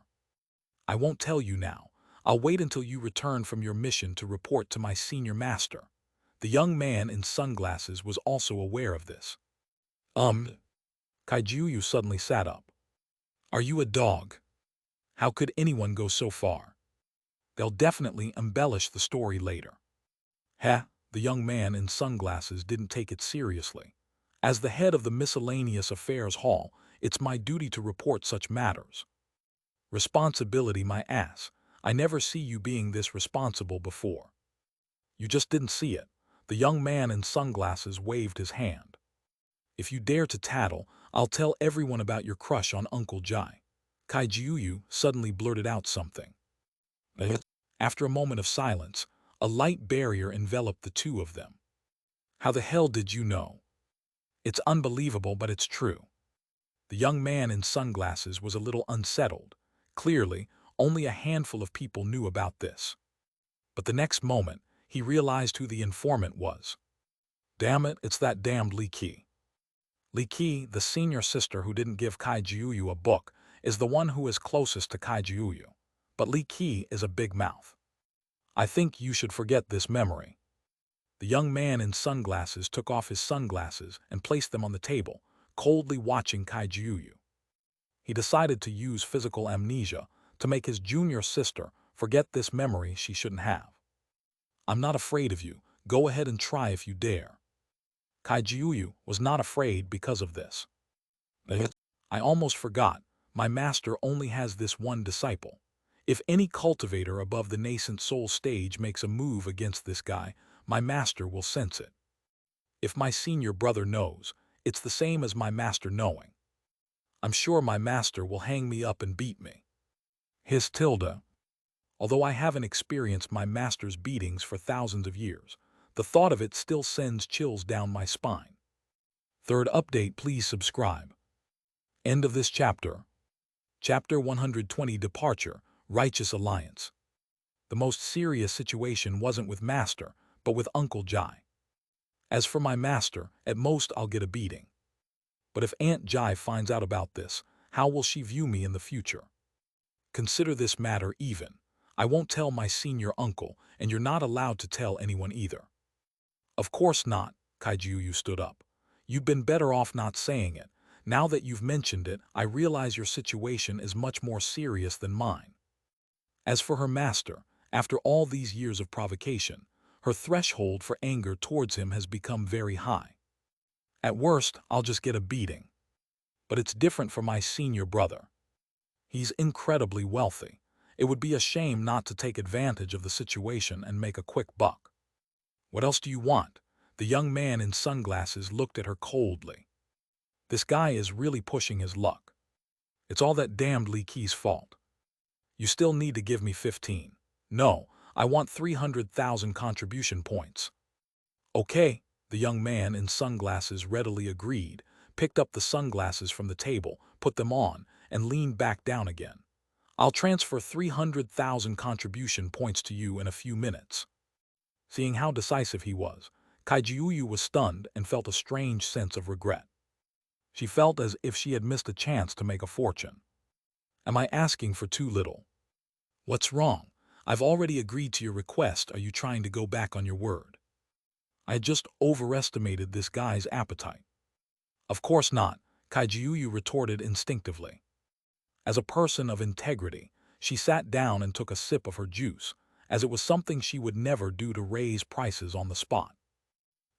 I won't tell you now. I'll wait until you return from your mission to report to my senior master. The young man in sunglasses was also aware of this. Kaijiuyu suddenly sat up. Are you a dog? How could anyone go so far? They'll definitely embellish the story later. The young man in sunglasses didn't take it seriously. As the head of the miscellaneous affairs hall, it's my duty to report such matters. Responsibility, my ass. I never see you being this responsible before. You just didn't see it. The young man in sunglasses waved his hand. If you dare to tattle, I'll tell everyone about your crush on Uncle Jai. Kaijiuyu suddenly blurted out something. After a moment of silence, a light barrier enveloped the two of them. How the hell did you know? It's unbelievable, but it's true. The young man in sunglasses was a little unsettled. Clearly, only a handful of people knew about this. But the next moment, he realized who the informant was. Damn it, it's that damned Li Qi. Li Qi, the senior sister who didn't give Kaijiuyu a book, is the one who is closest to Kaijiuyu. But Li Qi is a big mouth. I think you should forget this memory. The young man in sunglasses took off his sunglasses and placed them on the table, coldly watching Kaijiuyu. He decided to use physical amnesia to make his junior sister forget this memory she shouldn't have. I'm not afraid of you. Go ahead and try if you dare. Kaijiuyu was not afraid because of this. I almost forgot. My master only has this one disciple. If any cultivator above the nascent soul stage makes a move against this guy, my master will sense it. If my senior brother knows, it's the same as my master knowing. I'm sure my master will hang me up and beat me. His tilde. Although I haven't experienced my master's beatings for thousands of years, the thought of it still sends chills down my spine. Third update, please subscribe. End of this chapter. Chapter 120, Departure, Righteous Alliance. The most serious situation wasn't with Master, but with Uncle Jai. As for my master, at most I'll get a beating. But if Aunt Jai finds out about this, how will she view me in the future? consider this matter even. I won't tell my senior uncle, and you're not allowed to tell anyone either." "Of course not," Kaijiuyu stood up. "You've been better off not saying it. Now that you've mentioned it, I realize your situation is much more serious than mine." As for her master, after all these years of provocation, her threshold for anger towards him has become very high. "At worst, I'll just get a beating. But it's different for my senior brother. He's incredibly wealthy. It would be a shame not to take advantage of the situation and make a quick buck." "What else do you want?" The young man in sunglasses looked at her coldly. "This guy is really pushing his luck. It's all that damned Li Qi's fault. You still need to give me 15. No, I want 300,000 contribution points." "Okay," the young man in sunglasses readily agreed, picked up the sunglasses from the table, put them on, and leaned back down again. "I'll transfer 300,000 contribution points to you in a few minutes." Seeing how decisive he was, Kaijiuyu was stunned and felt a strange sense of regret. She felt as if she had missed a chance to make a fortune. "Am I asking for too little?" "What's wrong? I've already agreed to your request. Are you trying to go back on your word?" "I had just overestimated this guy's appetite." "Of course not," Kaijiuyu retorted instinctively. As a person of integrity, she sat down and took a sip of her juice, as it was something she would never do to raise prices on the spot.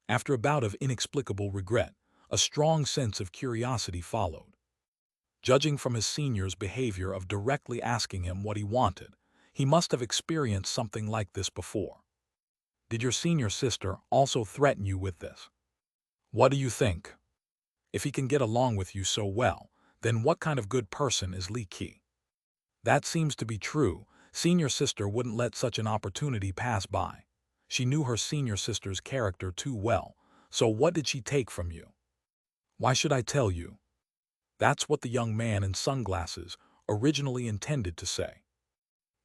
After a bout of inexplicable regret, a strong sense of curiosity followed. Judging from his senior's behavior of directly asking him what he wanted, he must have experienced something like this before. "Did your senior sister also threaten you with this?" "What do you think? If he can get along with you so well, then what kind of good person is Li Qi?" "That seems to be true. Senior sister wouldn't let such an opportunity pass by. She knew her senior sister's character too well. So what did she take from you?" "Why should I tell you?" That's what the young man in sunglasses originally intended to say.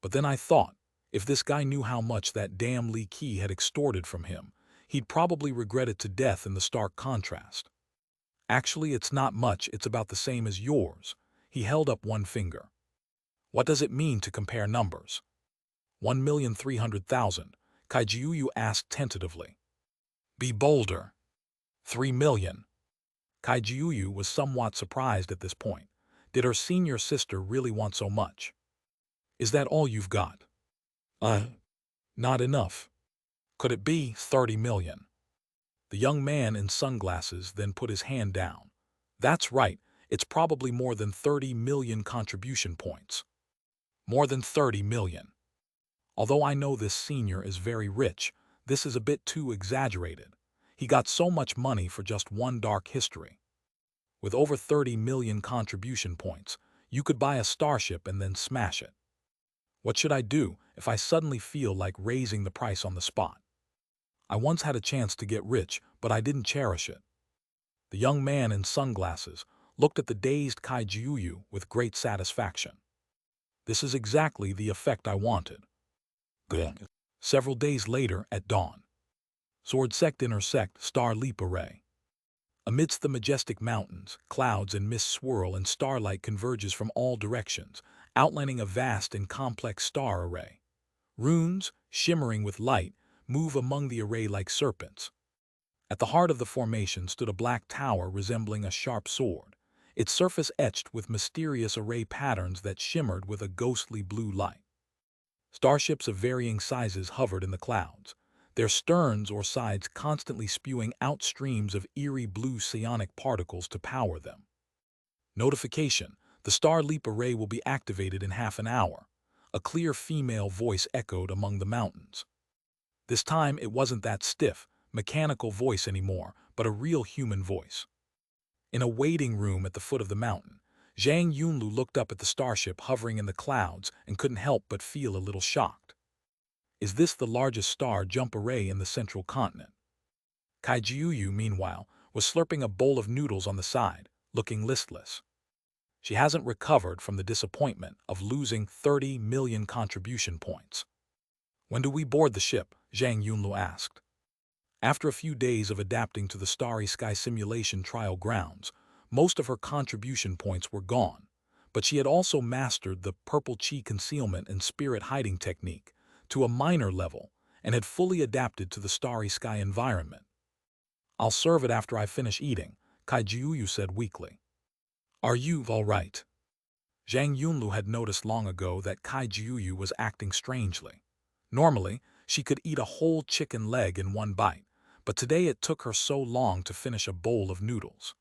But then I thought, if this guy knew how much that damn Li Qi had extorted from him, he'd probably regret it to death in the stark contrast. "Actually, it's not much, it's about the same as yours." He held up one finger. "What does it mean to compare numbers?" 1,300,000, Kaijiuyu asked tentatively. "Be bolder." 3 million. Kaijiuyu was somewhat surprised at this point. Did her senior sister really want so much? "Is that all you've got?" Not enough." "Could it be 30 million? The young man in sunglasses then put his hand down. "That's right, it's probably more than 30 million contribution points." "More than 30 million. Although I know this senior is very rich, this is a bit too exaggerated. He got so much money for just one dark history. With over 30 million contribution points, you could buy a starship and then smash it. What should I do if I suddenly feel like raising the price on the spot? I once had a chance to get rich, but I didn't cherish it." The young man in sunglasses looked at the dazed Kaijiuyu with great satisfaction. "This is exactly the effect I wanted." Good. Several days later at dawn. Sword Sect intersect Star Leap Array. Amidst the majestic mountains, clouds and mist swirl and starlight converges from all directions, outlining a vast and complex star array. Runes, shimmering with light, move among the array like serpents. At the heart of the formation stood a black tower resembling a sharp sword, its surface etched with mysterious array patterns that shimmered with a ghostly blue light. Starships of varying sizes hovered in the clouds, their sterns or sides constantly spewing out streams of eerie blue psionic particles to power them. Notification: the Star Leap Array will be activated in half an hour. A clear female voice echoed among the mountains. This time it wasn't that stiff, mechanical voice anymore, but a real human voice. In a waiting room at the foot of the mountain, Zhang Yunlu looked up at the starship hovering in the clouds and couldn't help but feel a little shocked. Is this the largest star jump array in the central continent? Kaijiuyu, meanwhile, was slurping a bowl of noodles on the side, looking listless. She hasn't recovered from the disappointment of losing 30 million contribution points. "When do we board the ship?" Zhang Yunlu asked. After a few days of adapting to the Starry Sky simulation trial grounds, most of her contribution points were gone, but she had also mastered the purple chi concealment and spirit hiding technique to a minor level and had fully adapted to the starry sky environment. "I'll serve it after I finish eating," Kaijiuyu said weakly. "Are you all right?" Zhang Yunlu had noticed long ago that Kaijiuyu was acting strangely. Normally, she could eat a whole chicken leg in one bite, but today it took her so long to finish a bowl of noodles.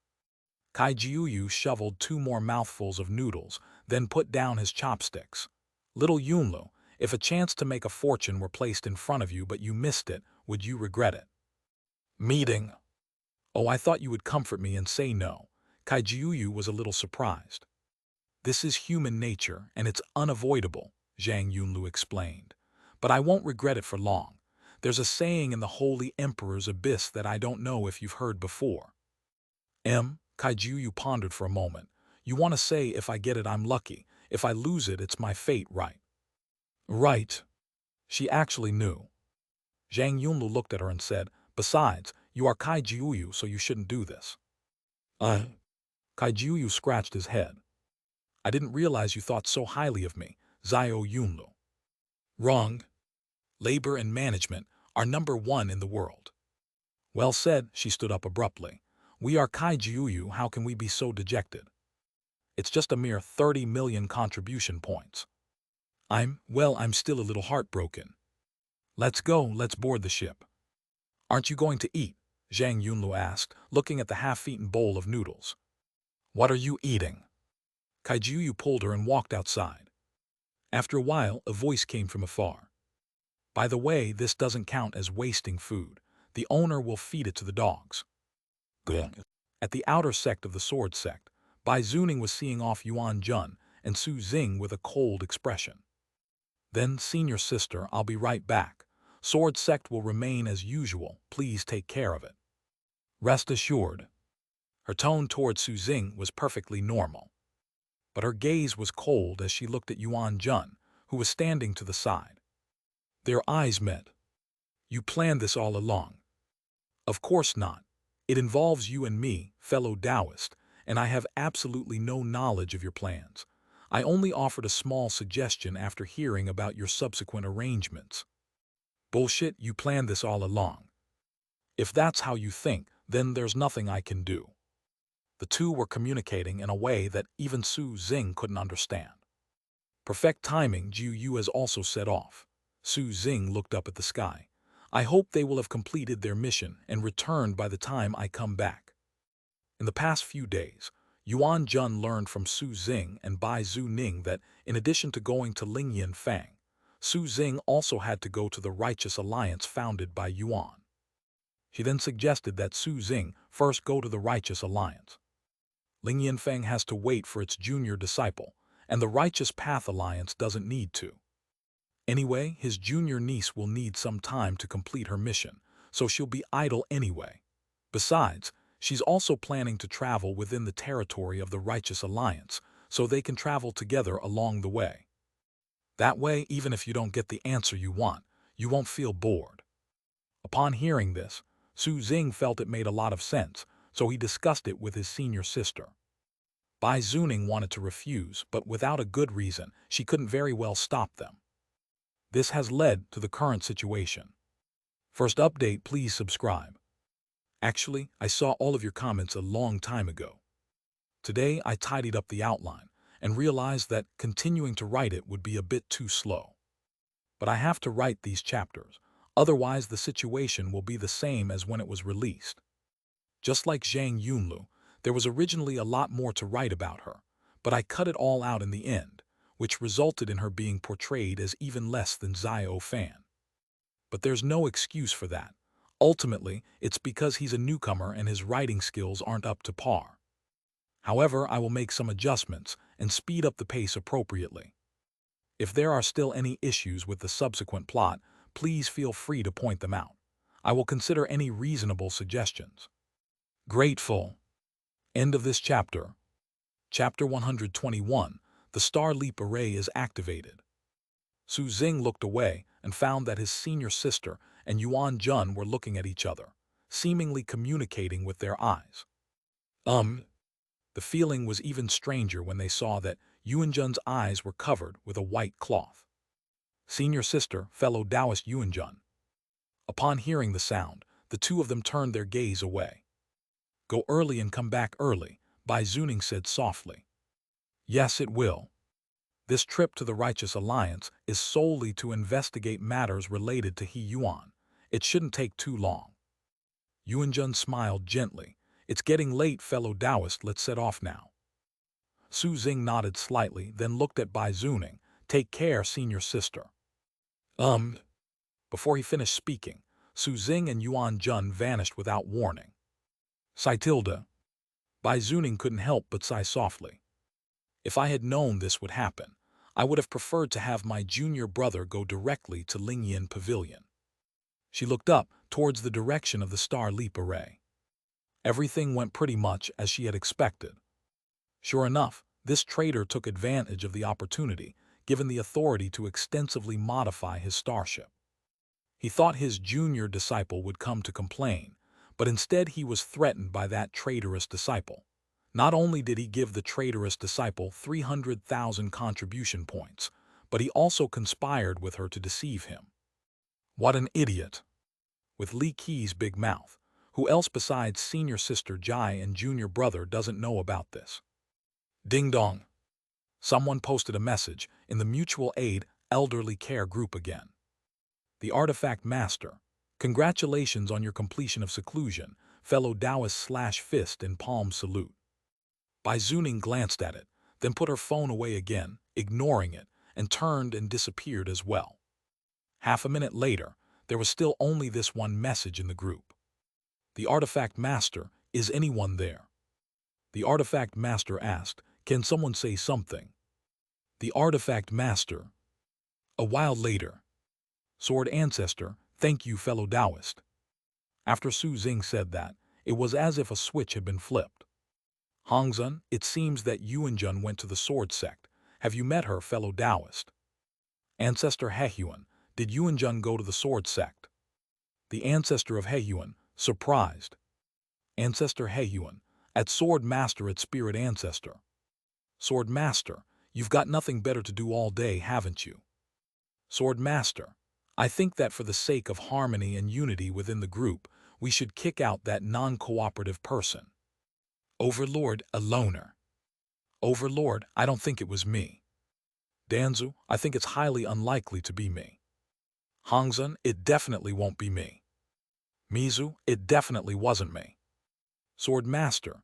Kaijiuyu shoveled 2 more mouthfuls of noodles, then put down his chopsticks. "Little Yunlu, if a chance to make a fortune were placed in front of you but you missed it, would you regret it?" "Meeting." "Oh, I thought you would comfort me and say no." Kaijiuyu was a little surprised. "This is human nature, and it's unavoidable," Zhang Yunlu explained. "But I won't regret it for long. There's a saying in the Holy Emperor's Abyss that I don't know if you've heard before." Kaijiuyu pondered for a moment. "You want to say if I get it I'm lucky, if I lose it it's my fate, right?" "Right." She actually knew. Zhang Yunlu looked at her and said, "Besides, you are Kaijiuyu, so you shouldn't do this." Kaijiuyu scratched his head. "I didn't realize you thought so highly of me, Zio Yunlu." "Wrong. Labor and management are #1 in the world." "Well said," she stood up abruptly. "We are Kaijiuyu, how can we be so dejected? It's just a mere 30 million contribution points." I'm still a little heartbroken." "Let's go, let's board the ship." "Aren't you going to eat?" Zhang Yunlu asked, looking at the half-eaten bowl of noodles. "What are you eating?" Kaijiuyu pulled her and walked outside. After a while, a voice came from afar. "By the way, this doesn't count as wasting food. The owner will feed it to the dogs." Good. At the outer sect of the Sword Sect, Bai Zuning was seeing off Yuan Jun and Su Xing with a cold expression. "Then, senior sister, I'll be right back. Sword Sect will remain as usual. Please take care of it." "Rest assured." Her tone toward Su Xing was perfectly normal. But her gaze was cold as she looked at Yuan Jun, who was standing to the side. Their eyes met. "You planned this all along." "Of course not. It involves you and me, fellow Taoist, and I have absolutely no knowledge of your plans. I only offered a small suggestion after hearing about your subsequent arrangements." "Bullshit, you planned this all along." "If that's how you think, then there's nothing I can do." The two were communicating in a way that even Su Xing couldn't understand. "Perfect timing, Jiu Yu has also set off." Su Xing looked up at the sky. "I hope they will have completed their mission and returned by the time I come back." In the past few days, Yuan Jun learned from Su Xing and Bai Zuning that, in addition to going to Lingyan Fang, Su Xing also had to go to the righteous alliance founded by Yuan. She then suggested that Su Xing first go to the righteous alliance. Lingyan Feng has to wait for its junior disciple, and the Righteous Path Alliance doesn't need to. Anyway, his junior niece will need some time to complete her mission, so she'll be idle anyway. Besides, she's also planning to travel within the territory of the Righteous Alliance, so they can travel together along the way. That way, even if you don't get the answer you want, you won't feel bored. Upon hearing this, Su Xing felt it made a lot of sense, so he discussed it with his senior sister. Bai Zuning wanted to refuse, but without a good reason, she couldn't very well stop them. This has led to the current situation. First update, please subscribe. Actually, I saw all of your comments a long time ago. Today, I tidied up the outline and realized that continuing to write it would be a bit too slow. But I have to write these chapters, otherwise the situation will be the same as when it was released. Just like Zhang Yunlu, there was originally a lot more to write about her, but I cut it all out in the end, which resulted in her being portrayed as even less than Zio Fan. But there's no excuse for that. Ultimately, it's because he's a newcomer and his writing skills aren't up to par. However, I will make some adjustments and speed up the pace appropriately. If there are still any issues with the subsequent plot, please feel free to point them out. I will consider any reasonable suggestions. Grateful. End of this chapter. Chapter 121, the Star Leap Array is activated. Su Xing looked away and found that his senior sister and Yuan Jun were looking at each other, seemingly communicating with their eyes. The feeling was even stranger when they saw that Yuanjun's eyes were covered with a white cloth. Senior sister, fellow Taoist Yuanjun. Upon hearing the sound, the two of them turned their gaze away. Go early and come back early, Bai Zuning said softly. Yes, it will. This trip to the Righteous Alliance is solely to investigate matters related to Hehuan. It shouldn't take too long. Yuanjun smiled gently. It's getting late, fellow Taoist, let's set off now. Su Xing nodded slightly, then looked at Bai Zuning. Take care, senior sister. Before he finished speaking, Su Xing and Yuanjun vanished without warning. Sigh tilde. Bai Zuning couldn't help but sigh softly. If I had known this would happen, I would have preferred to have my junior brother go directly to Lingyan Pavilion. She looked up towards the direction of the Star Leap Array. Everything went pretty much as she had expected. Sure enough, this traitor took advantage of the opportunity, given the authority to extensively modify his starship. He thought his junior disciple would come to complain, but instead he was threatened by that traitorous disciple. Not only did he give the traitorous disciple 300,000 contribution points, but he also conspired with her to deceive him. What an idiot! With Li Qi's big mouth, who else besides senior sister Jai and junior brother doesn't know about this? Ding dong! Someone posted a message in the mutual aid elderly care group again. The Artifact Master, congratulations on your completion of seclusion, fellow Taoist/fist in palm salute. Bai Zuning glanced at it, then put her phone away again, ignoring it, and turned and disappeared as well. Half a minute later, there was still only this one message in the group. The Artifact Master, is anyone there? The Artifact Master asked, can someone say something? The Artifact Master. A while later. Sword Ancestor, thank you, fellow Taoist. After Su Xing said that, it was as if a switch had been flipped. Hongzun, it seems that Yuanjun went to the Sword Sect. Have you met her, fellow Taoist? Ancestor Hehuan, did Yuanjun go to the Sword Sect? The ancestor of Hehuan, surprised. Ancestor Hehuan, at Sword Master at Spirit Ancestor. Sword Master, you've got nothing better to do all day, haven't you? Sword Master, I think that for the sake of harmony and unity within the group, we should kick out that non-cooperative person. Overlord, a loner. Overlord, I don't think it was me. Danzu, I think it's highly unlikely to be me. Hongzun, it definitely won't be me. Mizu, it definitely wasn't me. Sword Master,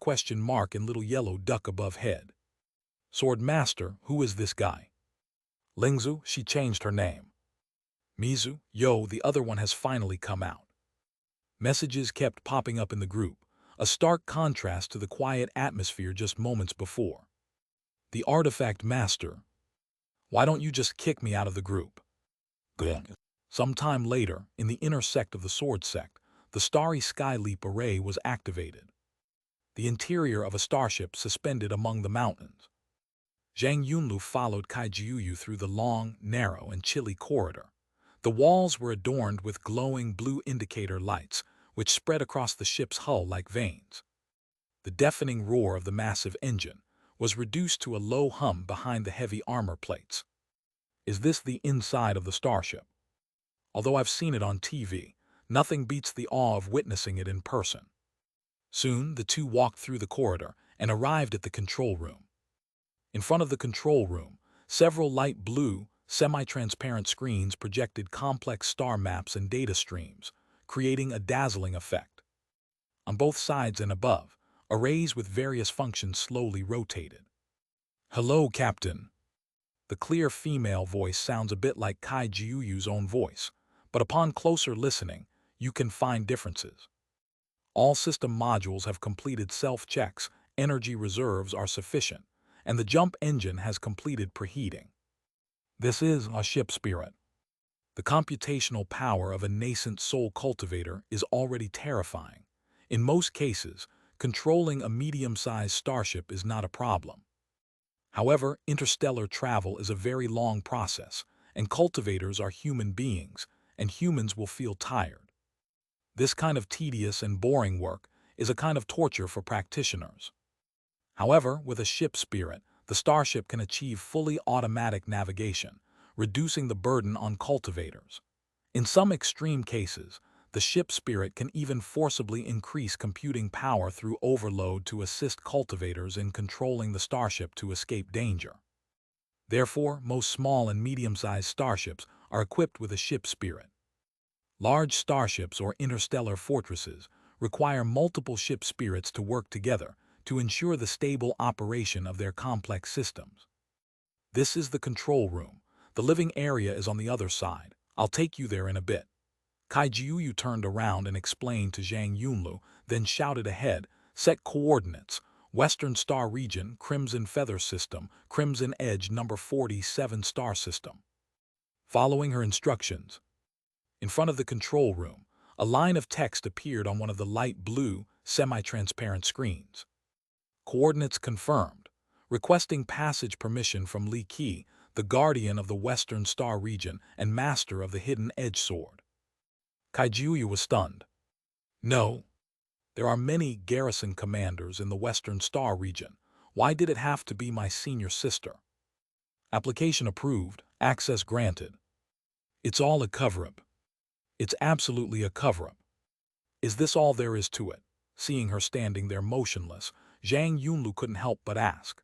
question mark and little yellow duck above head. Sword Master, who is this guy? Lingzu, she changed her name. Mizu, yo, the other one has finally come out. Messages kept popping up in the group, a stark contrast to the quiet atmosphere just moments before. The Artifact Master. Why don't you just kick me out of the group? Some time later, in the inner sect of the Sword Sect, the Starry Sky Leap Array was activated. The interior of a starship suspended among the mountains. Zhang Yunlu followed Kai Jiuyu through the long, narrow, and chilly corridor. The walls were adorned with glowing blue indicator lights, which spread across the ship's hull like veins. The deafening roar of the massive engine was reduced to a low hum behind the heavy armor plates. Is this the inside of the starship? Although I've seen it on TV, nothing beats the awe of witnessing it in person. Soon, the two walked through the corridor and arrived at the control room. In front of the control room, several light blue, semi-transparent screens projected complex star maps and data streams, creating a dazzling effect. On both sides and above, arrays with various functions slowly rotated. Hello, Captain. The clear female voice sounds a bit like Kai Jiuyu's own voice, but upon closer listening, you can find differences. All system modules have completed self-checks, energy reserves are sufficient, and the jump engine has completed preheating. This is a ship spirit. The computational power of a nascent soul cultivator is already terrifying. In most cases, controlling a medium-sized starship is not a problem. However, interstellar travel is a very long process, and cultivators are human beings, and humans will feel tired. This kind of tedious and boring work is a kind of torture for practitioners. However, with a ship spirit, the starship can achieve fully automatic navigation, reducing the burden on cultivators. In some extreme cases, the ship spirit can even forcibly increase computing power through overload to assist cultivators in controlling the starship to escape danger. Therefore, most small and medium-sized starships are equipped with a ship spirit. Large starships or interstellar fortresses require multiple ship spirits to work together to ensure the stable operation of their complex systems. This is the control room. The living area is on the other side. I'll take you there in a bit. Kai Jiuyu turned around and explained to Zhang Yunlu, then shouted ahead, set coordinates, Western Star Region, Crimson Feather System, Crimson Edge number 47 Star System. Following her instructions, in front of the control room, a line of text appeared on one of the light blue, semi-transparent screens. Coordinates confirmed, requesting passage permission from Li Qi, the guardian of the Western Star Region and master of the Hidden Edge Sword. Kaijuyu was stunned. No. There are many garrison commanders in the Western Star Region. Why did it have to be my senior sister? Application approved, access granted. It's all a cover-up. It's absolutely a cover-up. Is this all there is to it? Seeing her standing there motionless, Zhang Yunlu couldn't help but ask.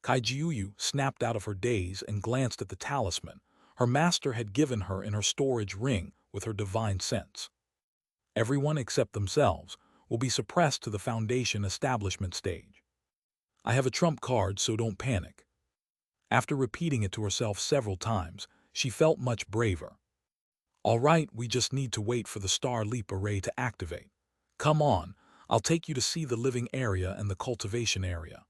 Kai Jiuyu snapped out of her daze and glanced at the talisman her master had given her in her storage ring with her divine sense. Everyone except themselves will be suppressed to the Foundation establishment stage. I have a trump card, so don't panic. After repeating it to herself several times, she felt much braver. All right, we just need to wait for the Star Leap Array to activate. Come on, I'll take you to see the living area and the cultivation area.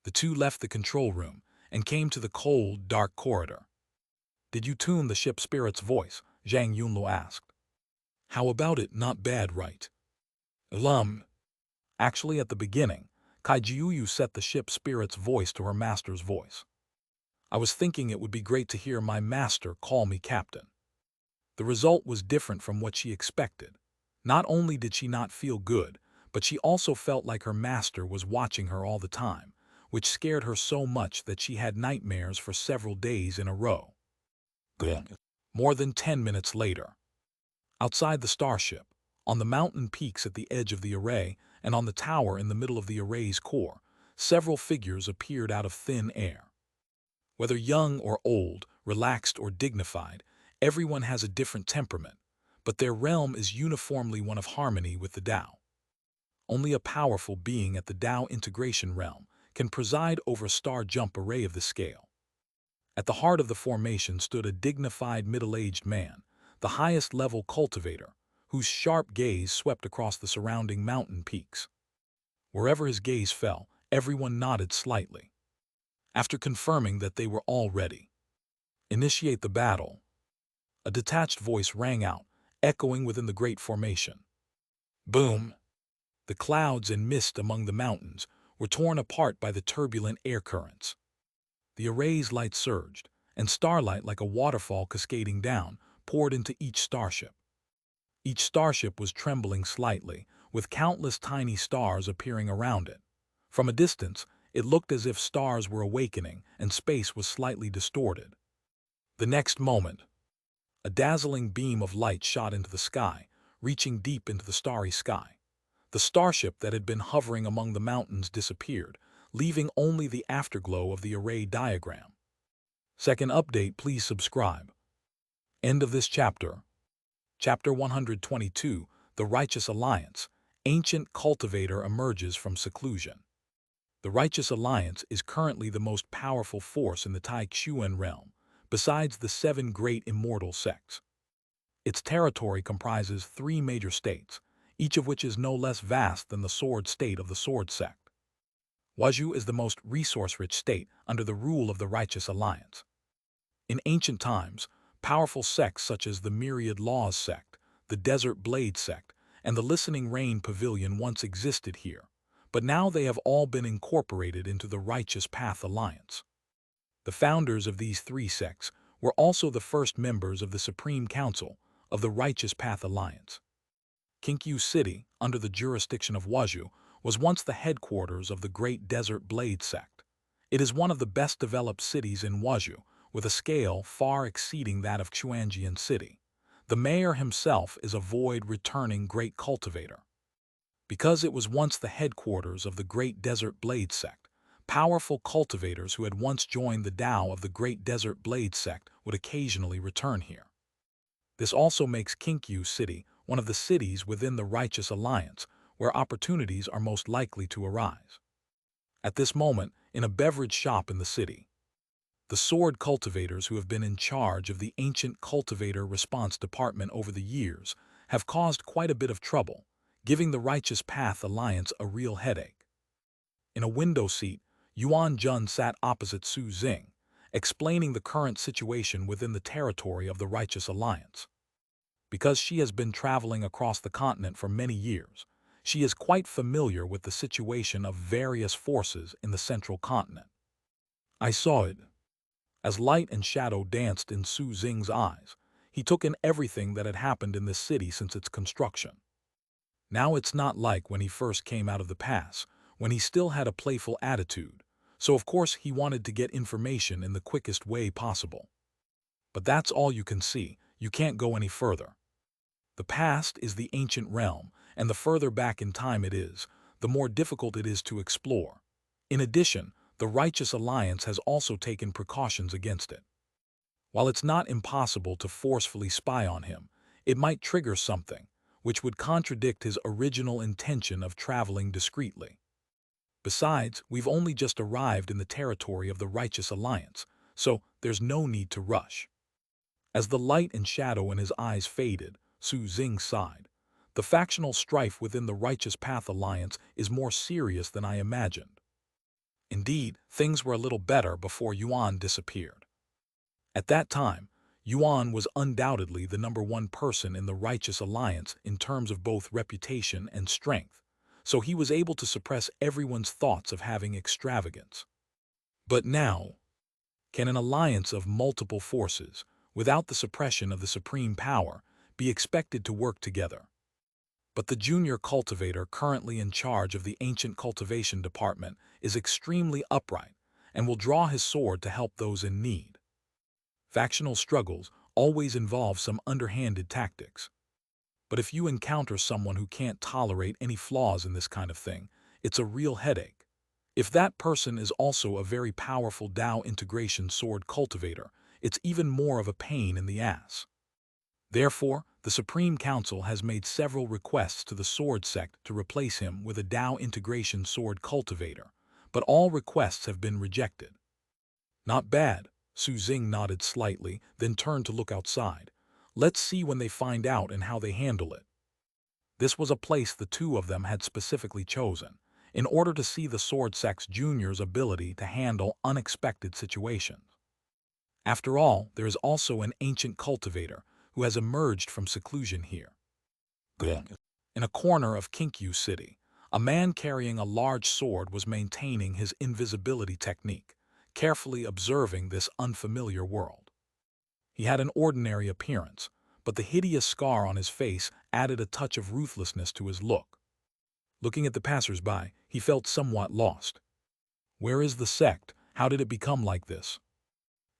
The two left the control room and came to the cold, dark corridor. Did you tune the ship spirit's voice? Zhang Yunlu asked. How about it? Not bad, right? Actually, at the beginning, Kai Jiuyu set the ship spirit's voice to her master's voice. I was thinking it would be great to hear my master call me captain. The result was different from what she expected. Not only did she not feel good, but she also felt like her master was watching her all the time, which scared her so much that she had nightmares for several days in a row. More than 10 minutes later, outside the starship, on the mountain peaks at the edge of the array and on the tower in the middle of the array's core, several figures appeared out of thin air. Whether young or old, relaxed or dignified, everyone has a different temperament, but their realm is uniformly one of harmony with the Tao. Only a powerful being at the Tao integration realm can preside over a star jump array of the scale. At the heart of the formation stood a dignified middle-aged man, the highest-level cultivator, whose sharp gaze swept across the surrounding mountain peaks. Wherever his gaze fell, everyone nodded slightly. After confirming that they were all ready, initiate the battle. A detached voice rang out, echoing within the great formation. Boom! The clouds and mist among the mountains were torn apart by the turbulent air currents. The array's light surged, and starlight like a waterfall cascading down poured into each starship. Each starship was trembling slightly, with countless tiny stars appearing around it. From a distance, it looked as if stars were awakening and space was slightly distorted. The next moment, a dazzling beam of light shot into the sky, reaching deep into the starry sky. The starship that had been hovering among the mountains disappeared, leaving only the afterglow of the array diagram. Second update, please subscribe. End of this chapter. Chapter 122, The Righteous Alliance. Ancient Cultivator emerges from seclusion. The Righteous Alliance is currently the most powerful force in the Taixuan realm, besides the 7 great immortal sects. Its territory comprises 3 major states, each of which is no less vast than the sword state of the Sword Sect. Waju is the most resource-rich state under the rule of the Righteous Alliance. In ancient times, powerful sects such as the Myriad Laws Sect, the Desert Blade Sect, and the Listening Rain Pavilion once existed here, but now they have all been incorporated into the Righteous Path Alliance. The founders of these 3 sects were also the first members of the Supreme Council of the Righteous Path Alliance. Kinkyu City, under the jurisdiction of Waju, was once the headquarters of the Great Desert Blade Sect. It is one of the best developed cities in Wazhou, with a scale far exceeding that of Xianxia City. The mayor himself is a void-returning great cultivator. Because it was once the headquarters of the Great Desert Blade Sect, powerful cultivators who had once joined the Tao of the Great Desert Blade Sect would occasionally return here. This also makes Xianxia City one of the cities within the Righteous Alliance where opportunities are most likely to arise. At this moment, in a beverage shop in the city, the sword cultivators who have been in charge of the ancient cultivator response department over the years have caused quite a bit of trouble, giving the Righteous Path Alliance a real headache. In a window seat, Yuan Jun sat opposite Su Xing, explaining the current situation within the territory of the Righteous Alliance. Because she has been traveling across the continent for many years, she is quite familiar with the situation of various forces in the central continent. I saw it. As light and shadow danced in Su Xing's eyes, he took in everything that had happened in this city since its construction. Now it's not like when he first came out of the pass, when he still had a playful attitude, so of course he wanted to get information in the quickest way possible. But that's all you can see, you can't go any further. The past is the ancient realm, and the further back in time it is, the more difficult it is to explore. In addition, the Righteous Alliance has also taken precautions against it. While it's not impossible to forcefully spy on him, it might trigger something, which would contradict his original intention of traveling discreetly. Besides, we've only just arrived in the territory of the Righteous Alliance, so there's no need to rush. As the light and shadow in his eyes faded, Su Xing sighed. The factional strife within the Righteous Path Alliance is more serious than I imagined. Indeed, things were a little better before Yuan disappeared. At that time, Yuan was undoubtedly the #1 person in the Righteous Alliance in terms of both reputation and strength, so he was able to suppress everyone's thoughts of having extravagance. But now, can an alliance of multiple forces, without the suppression of the supreme power, be expected to work together? But the junior cultivator currently in charge of the ancient cultivation department is extremely upright and will draw his sword to help those in need. Factional struggles always involve some underhanded tactics. But if you encounter someone who can't tolerate any flaws in this kind of thing, it's a real headache. If that person is also a very powerful Tao integration sword cultivator, it's even more of a pain in the ass. Therefore, the Supreme Council has made several requests to the Sword Sect to replace him with a Tao integration sword cultivator, but all requests have been rejected. Not bad, Su Xing nodded slightly, then turned to look outside. Let's see when they find out and how they handle it. This was a place the two of them had specifically chosen, in order to see the Sword Sect's junior's ability to handle unexpected situations. After all, there is also an ancient cultivator who has emerged from seclusion here. In a corner of Xianxia City, a man carrying a large sword was maintaining his invisibility technique, carefully observing this unfamiliar world. He had an ordinary appearance, but the hideous scar on his face added a touch of ruthlessness to his look. Looking at the passers-by, he felt somewhat lost. Where is the sect? How did it become like this?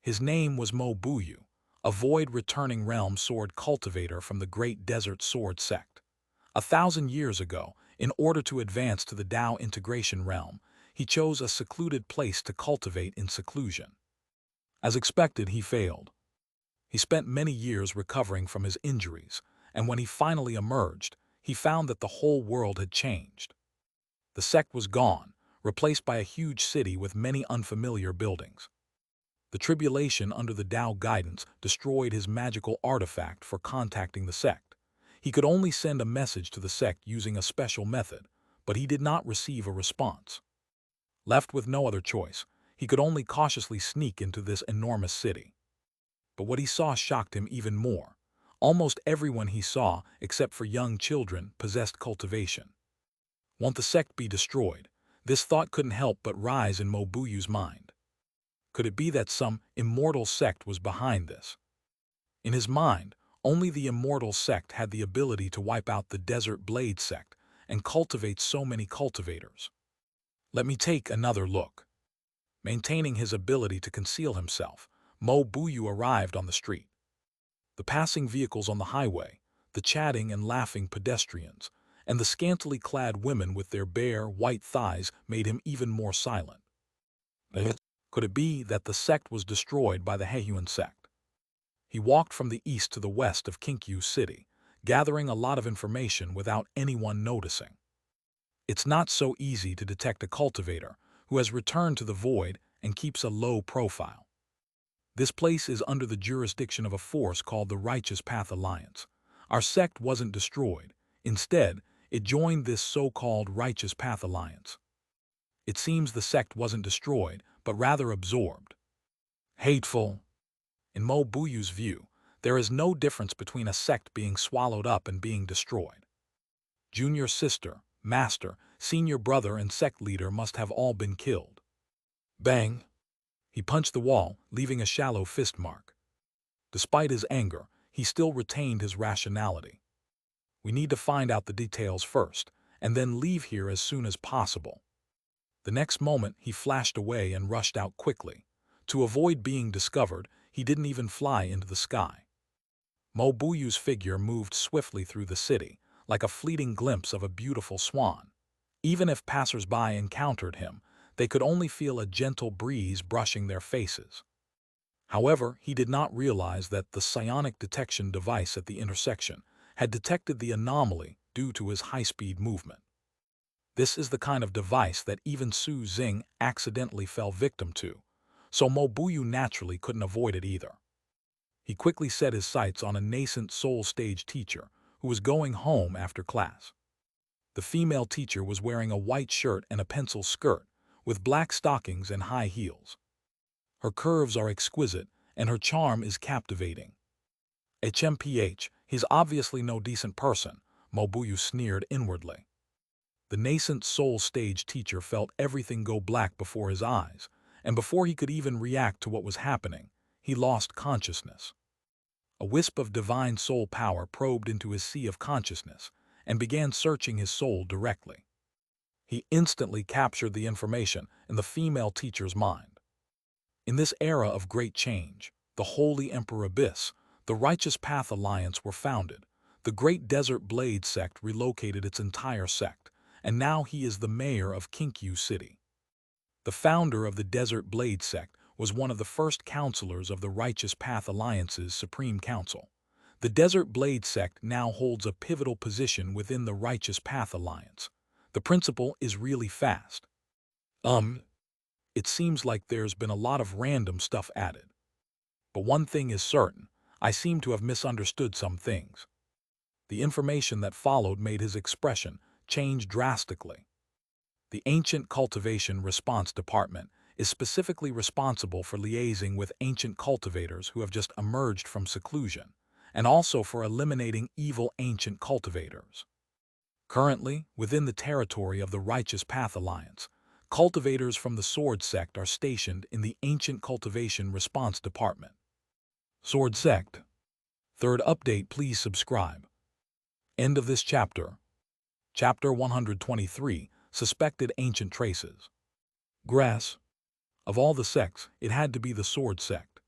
His name was Mo Buyu, a void-returning realm sword cultivator from the Great Desert Sword Sect. 1,000 years ago, in order to advance to the Tao integration realm, he chose a secluded place to cultivate in seclusion. As expected, he failed. He spent many years recovering from his injuries, and when he finally emerged, he found that the whole world had changed. The sect was gone, replaced by a huge city with many unfamiliar buildings. The tribulation under the Tao guidance destroyed his magical artifact for contacting the sect. He could only send a message to the sect using a special method, but he did not receive a response. Left with no other choice, he could only cautiously sneak into this enormous city. But what he saw shocked him even more. Almost everyone he saw, except for young children, possessed cultivation. Won't the sect be destroyed? This thought couldn't help but rise in Mo Buyu's mind. Could it be that some immortal sect was behind this? In his mind, only the immortal sect had the ability to wipe out the Desert Blade Sect, and cultivates so many cultivators. Let me take another look. Maintaining his ability to conceal himself, Mo Buyu arrived on the street. The passing vehicles on the highway, the chatting and laughing pedestrians, and the scantily clad women with their bare, white thighs made him even more silent. Could it be that the sect was destroyed by the Hehuan Sect? He walked from the east to the west of Kinkyu City, gathering a lot of information without anyone noticing. It's not so easy to detect a cultivator who has returned to the void and keeps a low profile. This place is under the jurisdiction of a force called the Righteous Path Alliance. Our sect wasn't destroyed. Instead, it joined this so-called Righteous Path Alliance. It seems the sect wasn't destroyed, but rather absorbed. Hateful. In Mo Buyu's view, there is no difference between a sect being swallowed up and being destroyed. Junior sister, master, senior brother, and sect leader must have all been killed. Bang! He punched the wall, leaving a shallow fist mark. Despite his anger, he still retained his rationality. We need to find out the details first, and then leave here as soon as possible. The next moment, he flashed away and rushed out quickly. To avoid being discovered, he didn't even fly into the sky. Mo Buyu's figure moved swiftly through the city, like a fleeting glimpse of a beautiful swan. Even if passers-by encountered him, they could only feel a gentle breeze brushing their faces. However, he did not realize that the psionic detection device at the intersection had detected the anomaly due to his high-speed movement. This is the kind of device that even Su Xing accidentally fell victim to, so Mo Buyu naturally couldn't avoid it either. He quickly set his sights on a nascent soul stage teacher who was going home after class. The female teacher was wearing a white shirt and a pencil skirt, with black stockings and high heels. Her curves are exquisite, and her charm is captivating. HMPH, he's obviously no decent person, Mo Buyu sneered inwardly. The nascent soul stage teacher felt everything go black before his eyes, and before he could even react to what was happening, he lost consciousness. A wisp of divine soul power probed into his sea of consciousness and began searching his soul directly. He instantly captured the information in the female teacher's mind. In this era of great change, the Holy Emperor Abyss, the Righteous Path Alliance were founded. The Great Desert Blade Sect relocated its entire sect, and now he is the mayor of Kinkyu City. The founder of the Desert Blade Sect was one of the first counselors of the Righteous Path Alliance's Supreme Council. The Desert Blade Sect now holds a pivotal position within the Righteous Path Alliance. The principle is really fast. It seems like there's been a lot of random stuff added. But one thing is certain, I seem to have misunderstood some things. The information that followed made his expression change drastically. The Ancient Cultivation Response Department is specifically responsible for liaising with ancient cultivators who have just emerged from seclusion, and also for eliminating evil ancient cultivators. Currently, within the territory of the Righteous Path Alliance, cultivators from the Sword Sect are stationed in the Ancient Cultivation Response Department. Sword Sect. Third update, please subscribe. End of this chapter. Chapter 123, Suspected Ancient Traces. Grass. Of all the sects, it had to be the Sword Sect.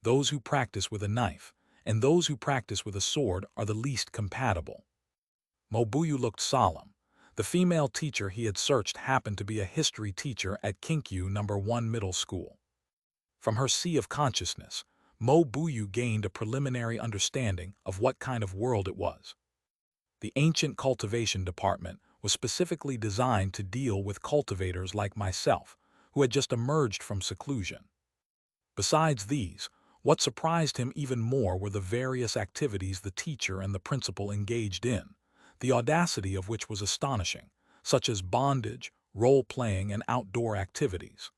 Those who practice with a knife and those who practice with a sword are the least compatible. Mo Buyu looked solemn. The female teacher he had searched happened to be a history teacher at Kinkyu No. 1 Middle School. From her sea of consciousness, Mo Buyu gained a preliminary understanding of what kind of world it was. The Ancient Cultivation Department was specifically designed to deal with cultivators like myself, who had just emerged from seclusion. Besides these, what surprised him even more were the various activities the teacher and the principal engaged in, the audacity of which was astonishing, such as bondage, role-playing, and outdoor activities.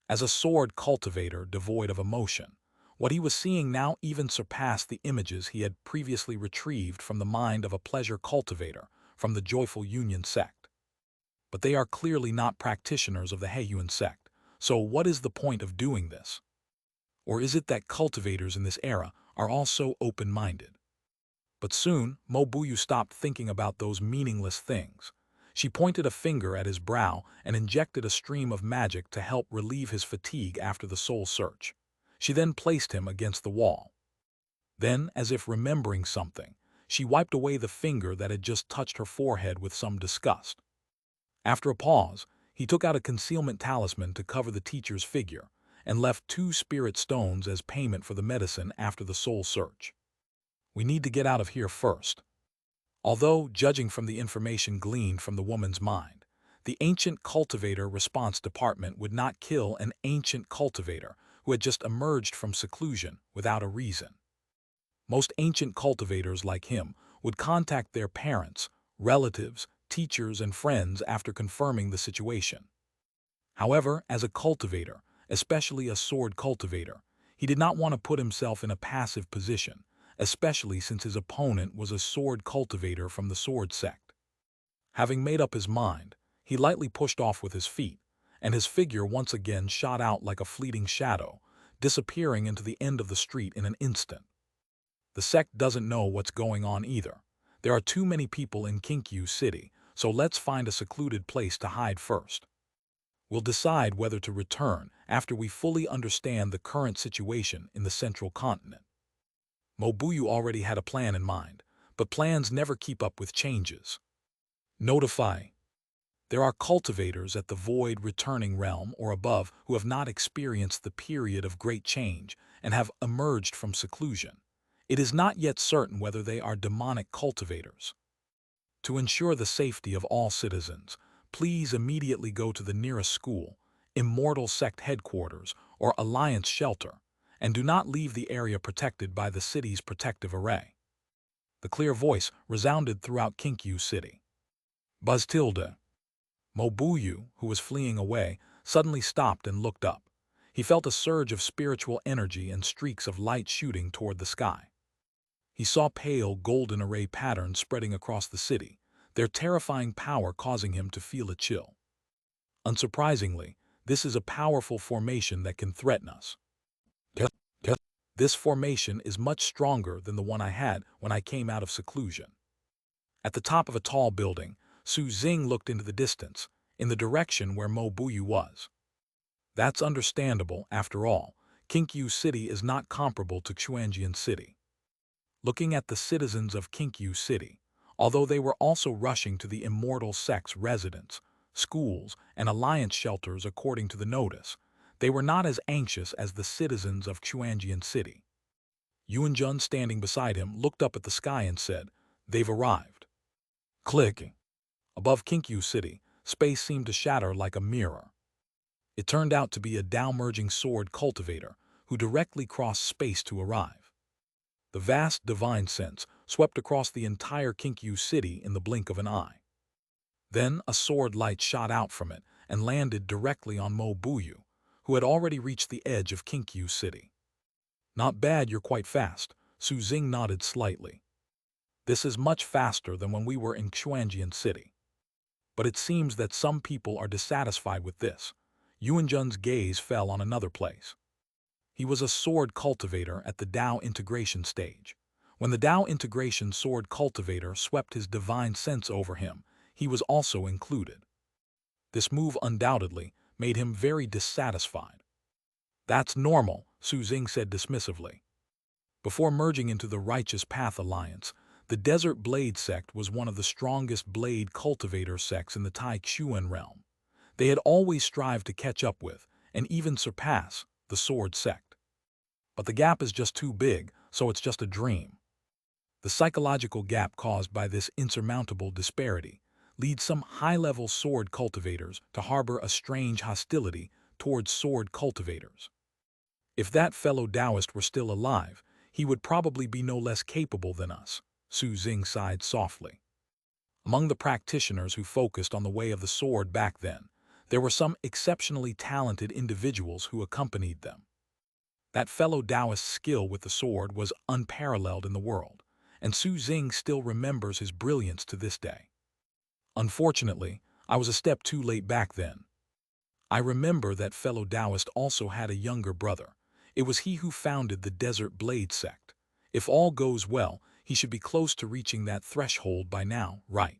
As a sword cultivator devoid of emotion, what he was seeing now even surpassed the images he had previously retrieved from the mind of a pleasure cultivator from the Joyful Union sect. But they are clearly not practitioners of the Hehuan Sect, so what is the point of doing this? Or is it that cultivators in this era are also open-minded? But soon, Mo Buyu stopped thinking about those meaningless things. She pointed a finger at his brow and injected a stream of magic to help relieve his fatigue after the soul search. She then placed him against the wall. Then, as if remembering something, she wiped away the finger that had just touched her forehead with some disgust. After a pause, he took out a concealment talisman to cover the teacher's figure and left 2 spirit stones as payment for the medicine after the soul search. We need to get out of here first. Although, judging from the information gleaned from the woman's mind, the ancient cultivator response department would not kill an ancient cultivator who had just emerged from seclusion without a reason. Most ancient cultivators like him would contact their parents, relatives, teachers, and friends after confirming the situation. However, as a cultivator, especially a sword cultivator, he did not want to put himself in a passive position, especially since his opponent was a sword cultivator from the Sword Sect. Having made up his mind, he lightly pushed off with his feet, and his figure once again shot out like a fleeting shadow, disappearing into the end of the street in an instant. The sect doesn't know what's going on either. There are too many people in Xianxia City, so let's find a secluded place to hide first. We'll decide whether to return after we fully understand the current situation in the central continent. Mo Buyu already had a plan in mind, but plans never keep up with changes. Notify. There are cultivators at the void returning realm or above who have not experienced the period of great change and have emerged from seclusion. It is not yet certain whether they are demonic cultivators. To ensure the safety of all citizens, please immediately go to the nearest school, Immortal Sect headquarters, or Alliance shelter, and do not leave the area protected by the city's protective array. The clear voice resounded throughout Xianxia City. Buzz tilde. Mo Buyu, who was fleeing away, suddenly stopped and looked up. He felt a surge of spiritual energy and streaks of light shooting toward the sky. He saw pale, golden array patterns spreading across the city, their terrifying power causing him to feel a chill. Unsurprisingly, this is a powerful formation that can threaten us. This formation is much stronger than the one I had when I came out of seclusion. At the top of a tall building, Xing looked into the distance, in the direction where Mo Buyu was. That's understandable, after all. Xianxia City is not comparable to Xuanjian City. Looking at the citizens of Xianxia City, although they were also rushing to the Immortal Sect's residence, schools, and alliance shelters according to the notice, they were not as anxious as the citizens of Xuanjian City. Yuanjun, standing beside him, looked up at the sky and said, "They've arrived." Clicking. Above Xianxia City, space seemed to shatter like a mirror. It turned out to be a Dao-merging sword cultivator who directly crossed space to arrive. The vast divine sense swept across the entire Xianxia City in the blink of an eye. Then a sword light shot out from it and landed directly on Mo Buyu, who had already reached the edge of Xianxia City. "Not bad, you're quite fast," Xing nodded slightly. "This is much faster than when we were in Xuanjian City. But it seems that some people are dissatisfied with this." Yuanjun's gaze fell on another place. He was a sword cultivator at the Dao integration stage. When the Dao integration sword cultivator swept his divine sense over him, he was also included. This move undoubtedly made him very dissatisfied. "That's normal," Xing said dismissively. Before merging into the Righteous Path Alliance, the Desert Blade Sect was one of the strongest blade cultivator sects in the Taixuan realm. They had always strived to catch up with, and even surpass, the Sword Sect. But the gap is just too big, so it's just a dream. The psychological gap caused by this insurmountable disparity leads some high-level sword cultivators to harbor a strange hostility towards sword cultivators. If that fellow Taoist were still alive, he would probably be no less capable than us, Xing sighed softly. Among the practitioners who focused on the way of the sword back then, there were some exceptionally talented individuals who accompanied them. That fellow Taoist's skill with the sword was unparalleled in the world, and Xing still remembers his brilliance to this day. Unfortunately, I was a step too late back then. I remember that fellow Taoist also had a younger brother. It was he who founded the Desert Blade Sect. If all goes well, He should be close to reaching that threshold by now, right?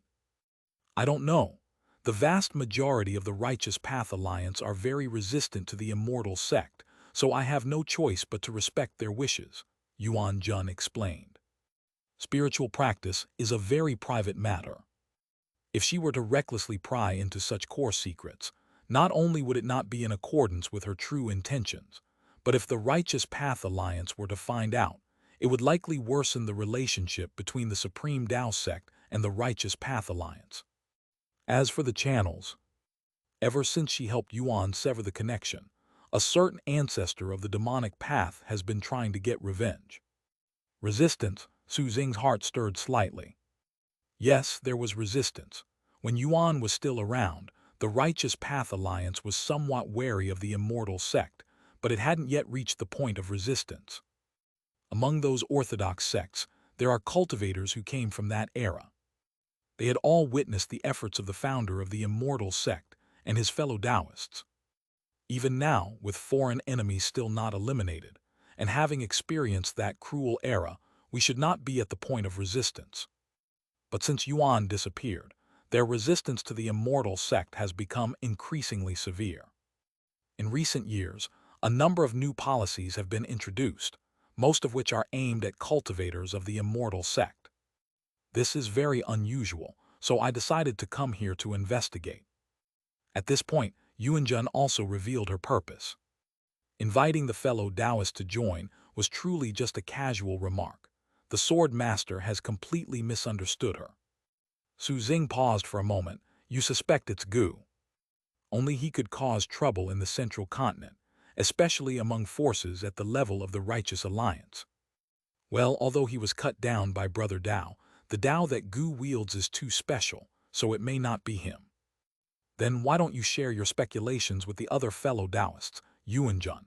I don't know. The vast majority of the Righteous Path Alliance are very resistant to the Immortal Sect, so I have no choice but to respect their wishes, Yuan Jun explained. Spiritual practice is a very private matter. If she were to recklessly pry into such core secrets, not only would it not be in accordance with her true intentions, but if the Righteous Path Alliance were to find out, it would likely worsen the relationship between the Supreme Tao Sect and the Righteous Path Alliance. As for the channels, ever since she helped Yuan sever the connection, a certain ancestor of the demonic path has been trying to get revenge. Resistance, Su Xing's heart stirred slightly. Yes, there was resistance. When Yuan was still around, the Righteous Path Alliance was somewhat wary of the Immortal Sect, but it hadn't yet reached the point of resistance. Among those orthodox sects, there are cultivators who came from that era. They had all witnessed the efforts of the founder of the Immortal Sect and his fellow Taoists. Even now, with foreign enemies still not eliminated, and having experienced that cruel era, we should not be at the point of resistance. But since Yuan disappeared, their resistance to the Immortal Sect has become increasingly severe. In recent years, a number of new policies have been introduced, most of which are aimed at cultivators of the Immortal Sect. This is very unusual, so I decided to come here to investigate. At this point, Yuanjun also revealed her purpose. Inviting the fellow Taoist to join was truly just a casual remark. The sword master has completely misunderstood her. Su Xing paused for a moment. You suspect it's Gu. Only he could cause trouble in the central continent, especially among forces at the level of the Righteous Alliance. Well, although he was cut down by Brother Tao, the Tao that Gu wields is too special, so it may not be him. Then why don't you share your speculations with the other fellow Taoists, Yuanjun?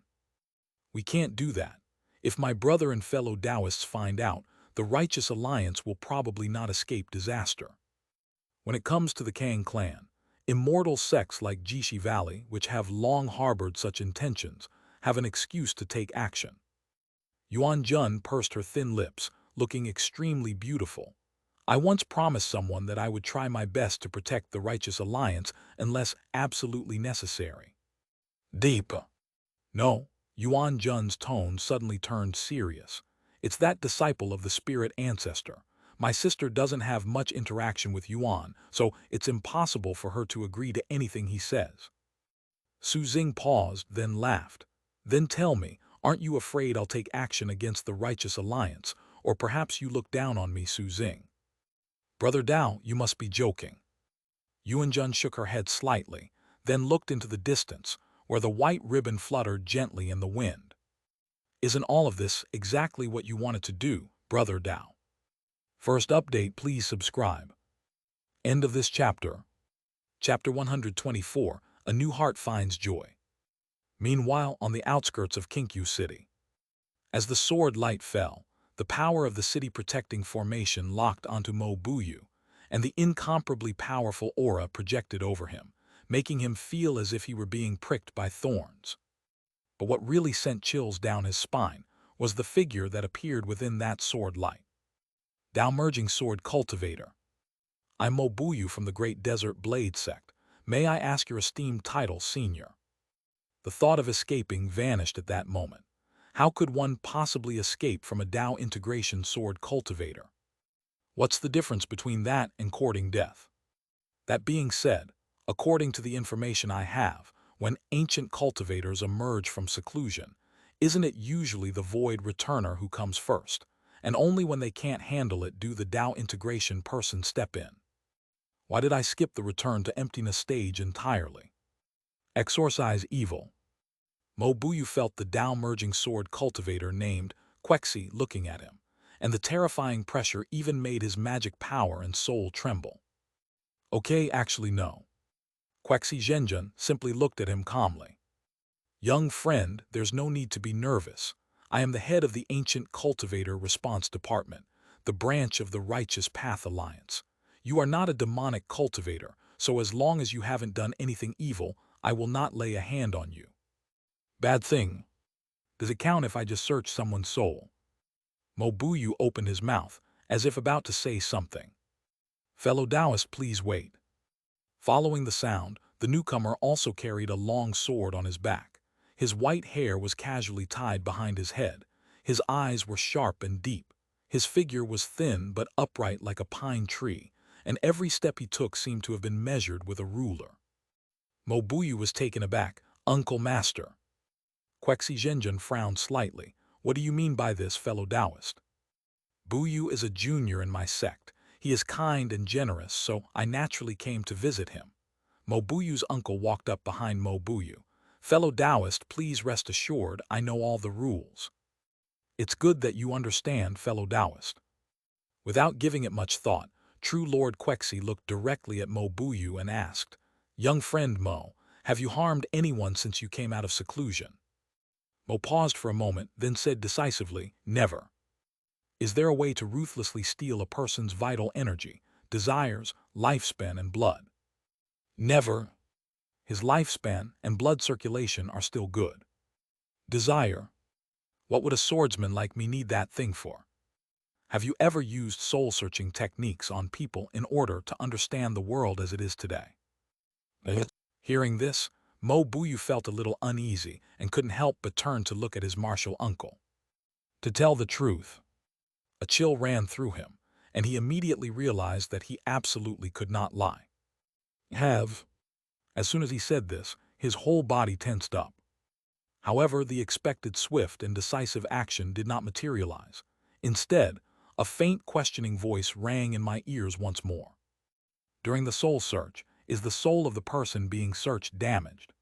We can't do that. If my brother and fellow Taoists find out, the Righteous Alliance will probably not escape disaster. When it comes to the Kang clan, immortal sects like Jishi Valley, which have long harbored such intentions, have an excuse to take action. Yuan Jun pursed her thin lips, looking extremely beautiful. I once promised someone that I would try my best to protect the Righteous Alliance unless absolutely necessary. Deep. No, Yuan Jun's tone suddenly turned serious. It's that disciple of the spirit ancestor. My sister doesn't have much interaction with Yuan, so it's impossible for her to agree to anything he says. Su Xing paused, then laughed. Then tell me, aren't you afraid I'll take action against the Righteous Alliance, or perhaps you look down on me, Su Xing? Brother Tao, you must be joking. Yuanjun shook her head slightly, then looked into the distance, where the white ribbon fluttered gently in the wind. Isn't all of this exactly what you wanted to do, Brother Tao? First update, please subscribe. End of this chapter. Chapter 124, A New Heart Finds Joy. Meanwhile, on the outskirts of Kinkyu City. As the sword light fell, the power of the city-protecting formation locked onto Mo Buyu, and the incomparably powerful aura projected over him, making him feel as if he were being pricked by thorns. But what really sent chills down his spine was the figure that appeared within that sword light. Tao Merging Sword Cultivator. I'm Mo Buyu from the Great Desert Blade Sect. May I ask your esteemed title, Senior? The thought of escaping vanished at that moment. How could one possibly escape from a Tao integration sword cultivator? What's the difference between that and courting death? That being said, according to the information I have, when ancient cultivators emerge from seclusion, isn't it usually the void returner who comes first, and only when they can't handle it do the Tao integration person step in? Why did I skip the return to emptiness stage entirely? Exorcise evil. Mo Buyu felt the Tao merging sword cultivator named Quexi looking at him, and the terrifying pressure even made his magic power and soul tremble. Okay, actually no. Quexi Zhenjun simply looked at him calmly. Young friend, there's no need to be nervous. I am the head of the Ancient Cultivator Response Department, the branch of the Righteous Path Alliance. You are not a demonic cultivator, so as long as you haven't done anything evil, I will not lay a hand on you. Bad thing. Does it count if I just search someone's soul? Mo Buyu opened his mouth, as if about to say something. "Fellow Taoist, please wait." Following the sound, the newcomer also carried a long sword on his back. His white hair was casually tied behind his head. His eyes were sharp and deep. His figure was thin but upright like a pine tree, and every step he took seemed to have been measured with a ruler. Mobuyu was taken aback. "Uncle Master." Quexi Zhenjun frowned slightly. "What do you mean by this, fellow Taoist?" "Buyu is a junior in my sect. He is kind and generous, so I naturally came to visit him." Mobuyu's uncle walked up behind Mobuyu. "Fellow Taoist, please rest assured I know all the rules." "It's good that you understand, fellow Taoist." Without giving it much thought, True Lord Quexi looked directly at Mobuyu and asked, "Young friend Mo, have you harmed anyone since you came out of seclusion?" Mo paused for a moment, then said decisively, "Never." "Is there a way to ruthlessly steal a person's vital energy, desires, lifespan, and blood?" "Never. His lifespan and blood circulation are still good." "Desire? What would a swordsman like me need that thing for?" "Have you ever used soul-searching techniques on people in order to understand the world as it is today?" Hearing this, Mo Buyu felt a little uneasy and couldn't help but turn to look at his martial uncle. To tell the truth, a chill ran through him, and he immediately realized that he absolutely could not lie. "Have." As soon as he said this, his whole body tensed up. However, the expected swift and decisive action did not materialize. Instead, a faint questioning voice rang in my ears once more. "During the soul search, is the soul of the person being searched damaged?"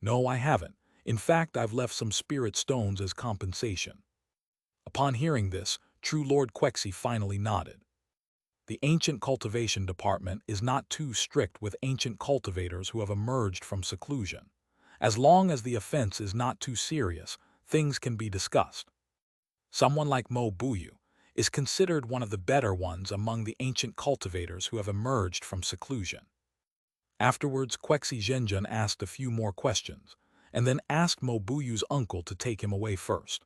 "No, I haven't. In fact, I've left some spirit stones as compensation." Upon hearing this, True Lord Quexi finally nodded. The ancient cultivation department is not too strict with ancient cultivators who have emerged from seclusion. As long as the offense is not too serious, things can be discussed. Someone like Mo Buyu is considered one of the better ones among the ancient cultivators who have emerged from seclusion. Afterwards, Quexi Zhenjun asked a few more questions, and then asked Mo Buyu's uncle to take him away first.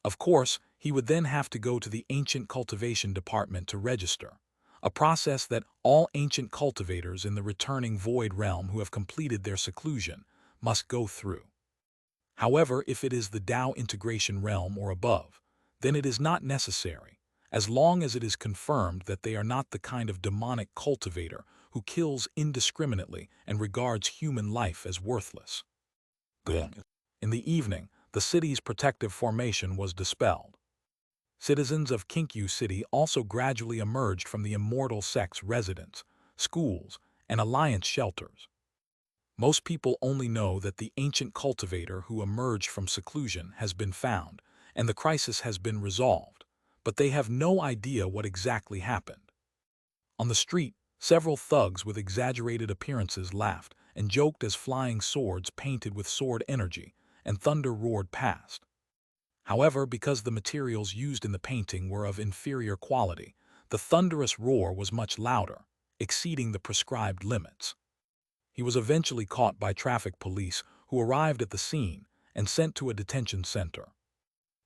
Of course, he would then have to go to the ancient cultivation department to register, a process that all ancient cultivators in the returning void realm who have completed their seclusion must go through. However, if it is the Tao integration realm or above, then it is not necessary, as long as it is confirmed that they are not the kind of demonic cultivator who kills indiscriminately and regards human life as worthless. In the evening, the city's protective formation was dispelled. Citizens of Kinkyu City also gradually emerged from the Immortal Sect's residence, schools, and alliance shelters. Most people only know that the ancient cultivator who emerged from seclusion has been found, and the crisis has been resolved, but they have no idea what exactly happened. On the street, several thugs with exaggerated appearances laughed and joked as flying swords painted with sword energy and thunder roared past. However, because the materials used in the painting were of inferior quality, the thunderous roar was much louder, exceeding the prescribed limits. He was eventually caught by traffic police who arrived at the scene and sent to a detention center.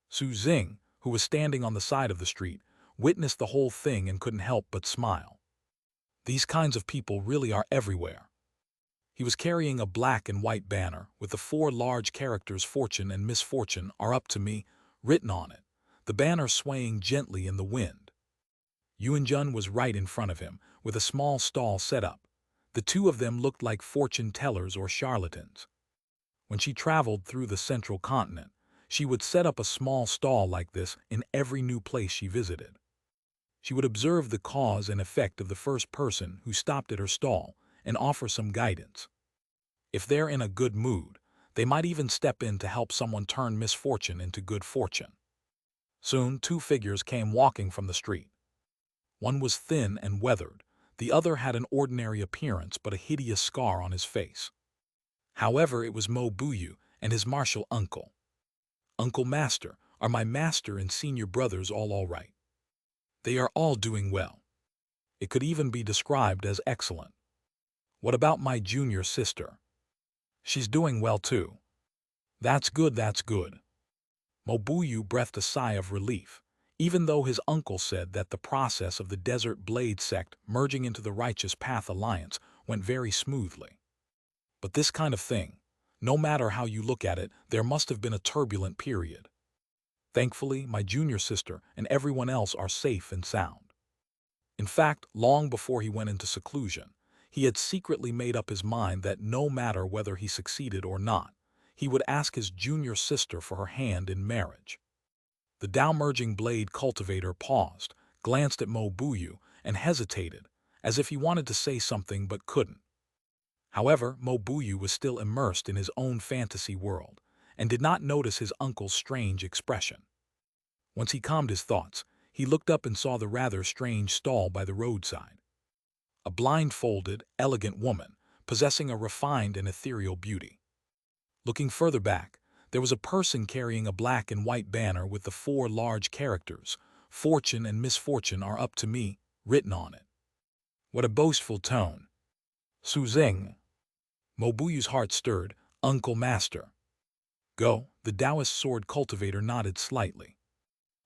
Su Xing, who was standing on the side of the street, witnessed the whole thing and couldn't help but smile. These kinds of people really are everywhere. He was carrying a black and white banner with the 4 large characters "Fortune and Misfortune are up to me" written on it, the banner swaying gently in the wind. Yuanjun was right in front of him, with a small stall set up. The two of them looked like fortune tellers or charlatans. When she traveled through the central continent, she would set up a small stall like this in every new place she visited. She would observe the cause and effect of the first person who stopped at her stall and offer some guidance. If they're in a good mood, they might even step in to help someone turn misfortune into good fortune. Soon, 2 figures came walking from the street. One was thin and weathered. The other had an ordinary appearance but a hideous scar on his face. However, it was Mo Buyu and his martial uncle. "Uncle Master, are my master and senior brothers all right?" "They are all doing well. It could even be described as excellent." "What about my junior sister?" "She's doing well too." "That's good, that's good." Mo Buyu breathed a sigh of relief. even though his uncle said that the process of the Desert Blade Sect merging into the Righteous Path Alliance went very smoothly. But this kind of thing, no matter how you look at it, there must have been a turbulent period. Thankfully, my junior sister and everyone else are safe and sound. In fact, long before he went into seclusion, he had secretly made up his mind that no matter whether he succeeded or not, he would ask his junior sister for her hand in marriage. The Dao-merging blade cultivator paused, glanced at Mo Buyu, and hesitated, as if he wanted to say something but couldn't. However, Mo Buyu was still immersed in his own fantasy world, and did not notice his uncle's strange expression. Once he calmed his thoughts, he looked up and saw the rather strange stall by the roadside. A blindfolded, elegant woman, possessing a refined and ethereal beauty. Looking further back, there was a person carrying a black and white banner with the 4 large characters, "Fortune and misfortune are up to me," written on it. What a boastful tone. Su Xing. Mo Buyu's heart stirred. Uncle Master. Go, the Taoist sword cultivator nodded slightly.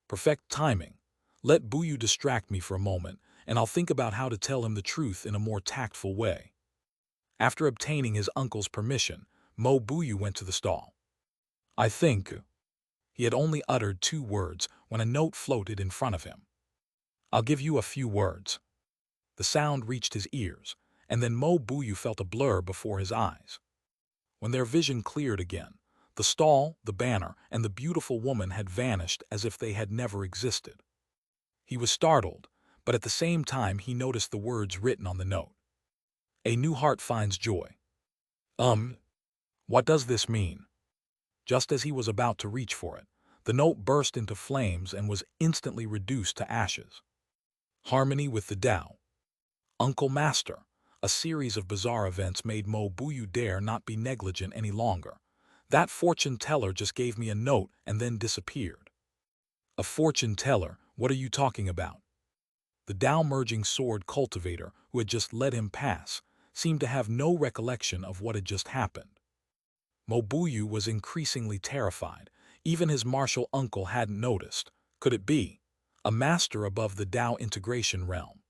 Perfect timing. Let Buyu distract me for a moment, and I'll think about how to tell him the truth in a more tactful way. After obtaining his uncle's permission, Mo Buyu went to the stall. I think. He had only uttered 2 words when a note floated in front of him. I'll give you a few words. The sound reached his ears, and then Mo Buyu felt a blur before his eyes. When their vision cleared again, the stall, the banner, and the beautiful woman had vanished as if they had never existed. He was startled, but at the same time he noticed the words written on the note. A new heart finds joy. What does this mean? Just as he was about to reach for it, the note burst into flames and was instantly reduced to ashes. Harmony with the Tao. Uncle Master. A series of bizarre events made Mo Buyu dare not be negligent any longer. That fortune teller just gave me a note and then disappeared. A fortune teller? What are you talking about? The Tao-merging sword cultivator, who had just let him pass, seemed to have no recollection of what had just happened. Mo Buyu was increasingly terrified. Even his martial uncle hadn't noticed. Could it be a master above the Tao integration realm?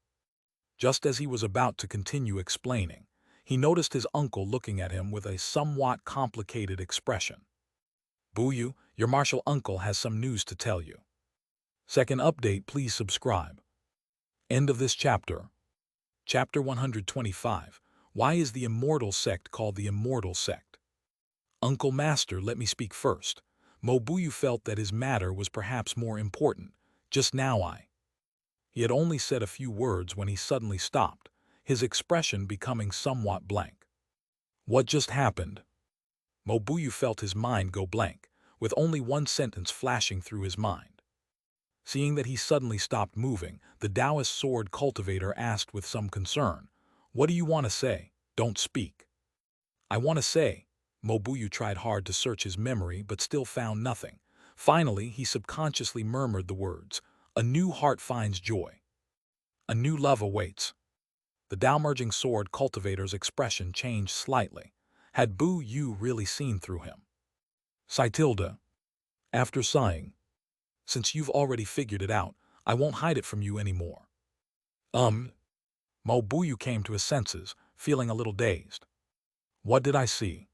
Just as he was about to continue explaining, he noticed his uncle looking at him with a somewhat complicated expression. Buyu, your martial uncle has some news to tell you. Second update, please subscribe. End of this chapter. Chapter 125. Why is the Immortal Sect called the Immortal Sect? Uncle Master, let me speak first. Mo Buyu felt that his matter was perhaps more important. Just now He had only said a few words when he suddenly stopped, his expression becoming somewhat blank. What just happened? Mo Buyu felt his mind go blank, with only one sentence flashing through his mind. Seeing that he suddenly stopped moving, the Taoist sword cultivator asked with some concern, What do you want to say? Don't speak. I want to say. Mo Buyu tried hard to search his memory but still found nothing. Finally, he subconsciously murmured the words, A new heart finds joy. A new love awaits. The Tao-merging sword cultivator's expression changed slightly. Had Bu Yu really seen through him? Tilda. After sighing. Since you've already figured it out, I won't hide it from you anymore. Mo Buyu came to his senses, feeling a little dazed. What did I see?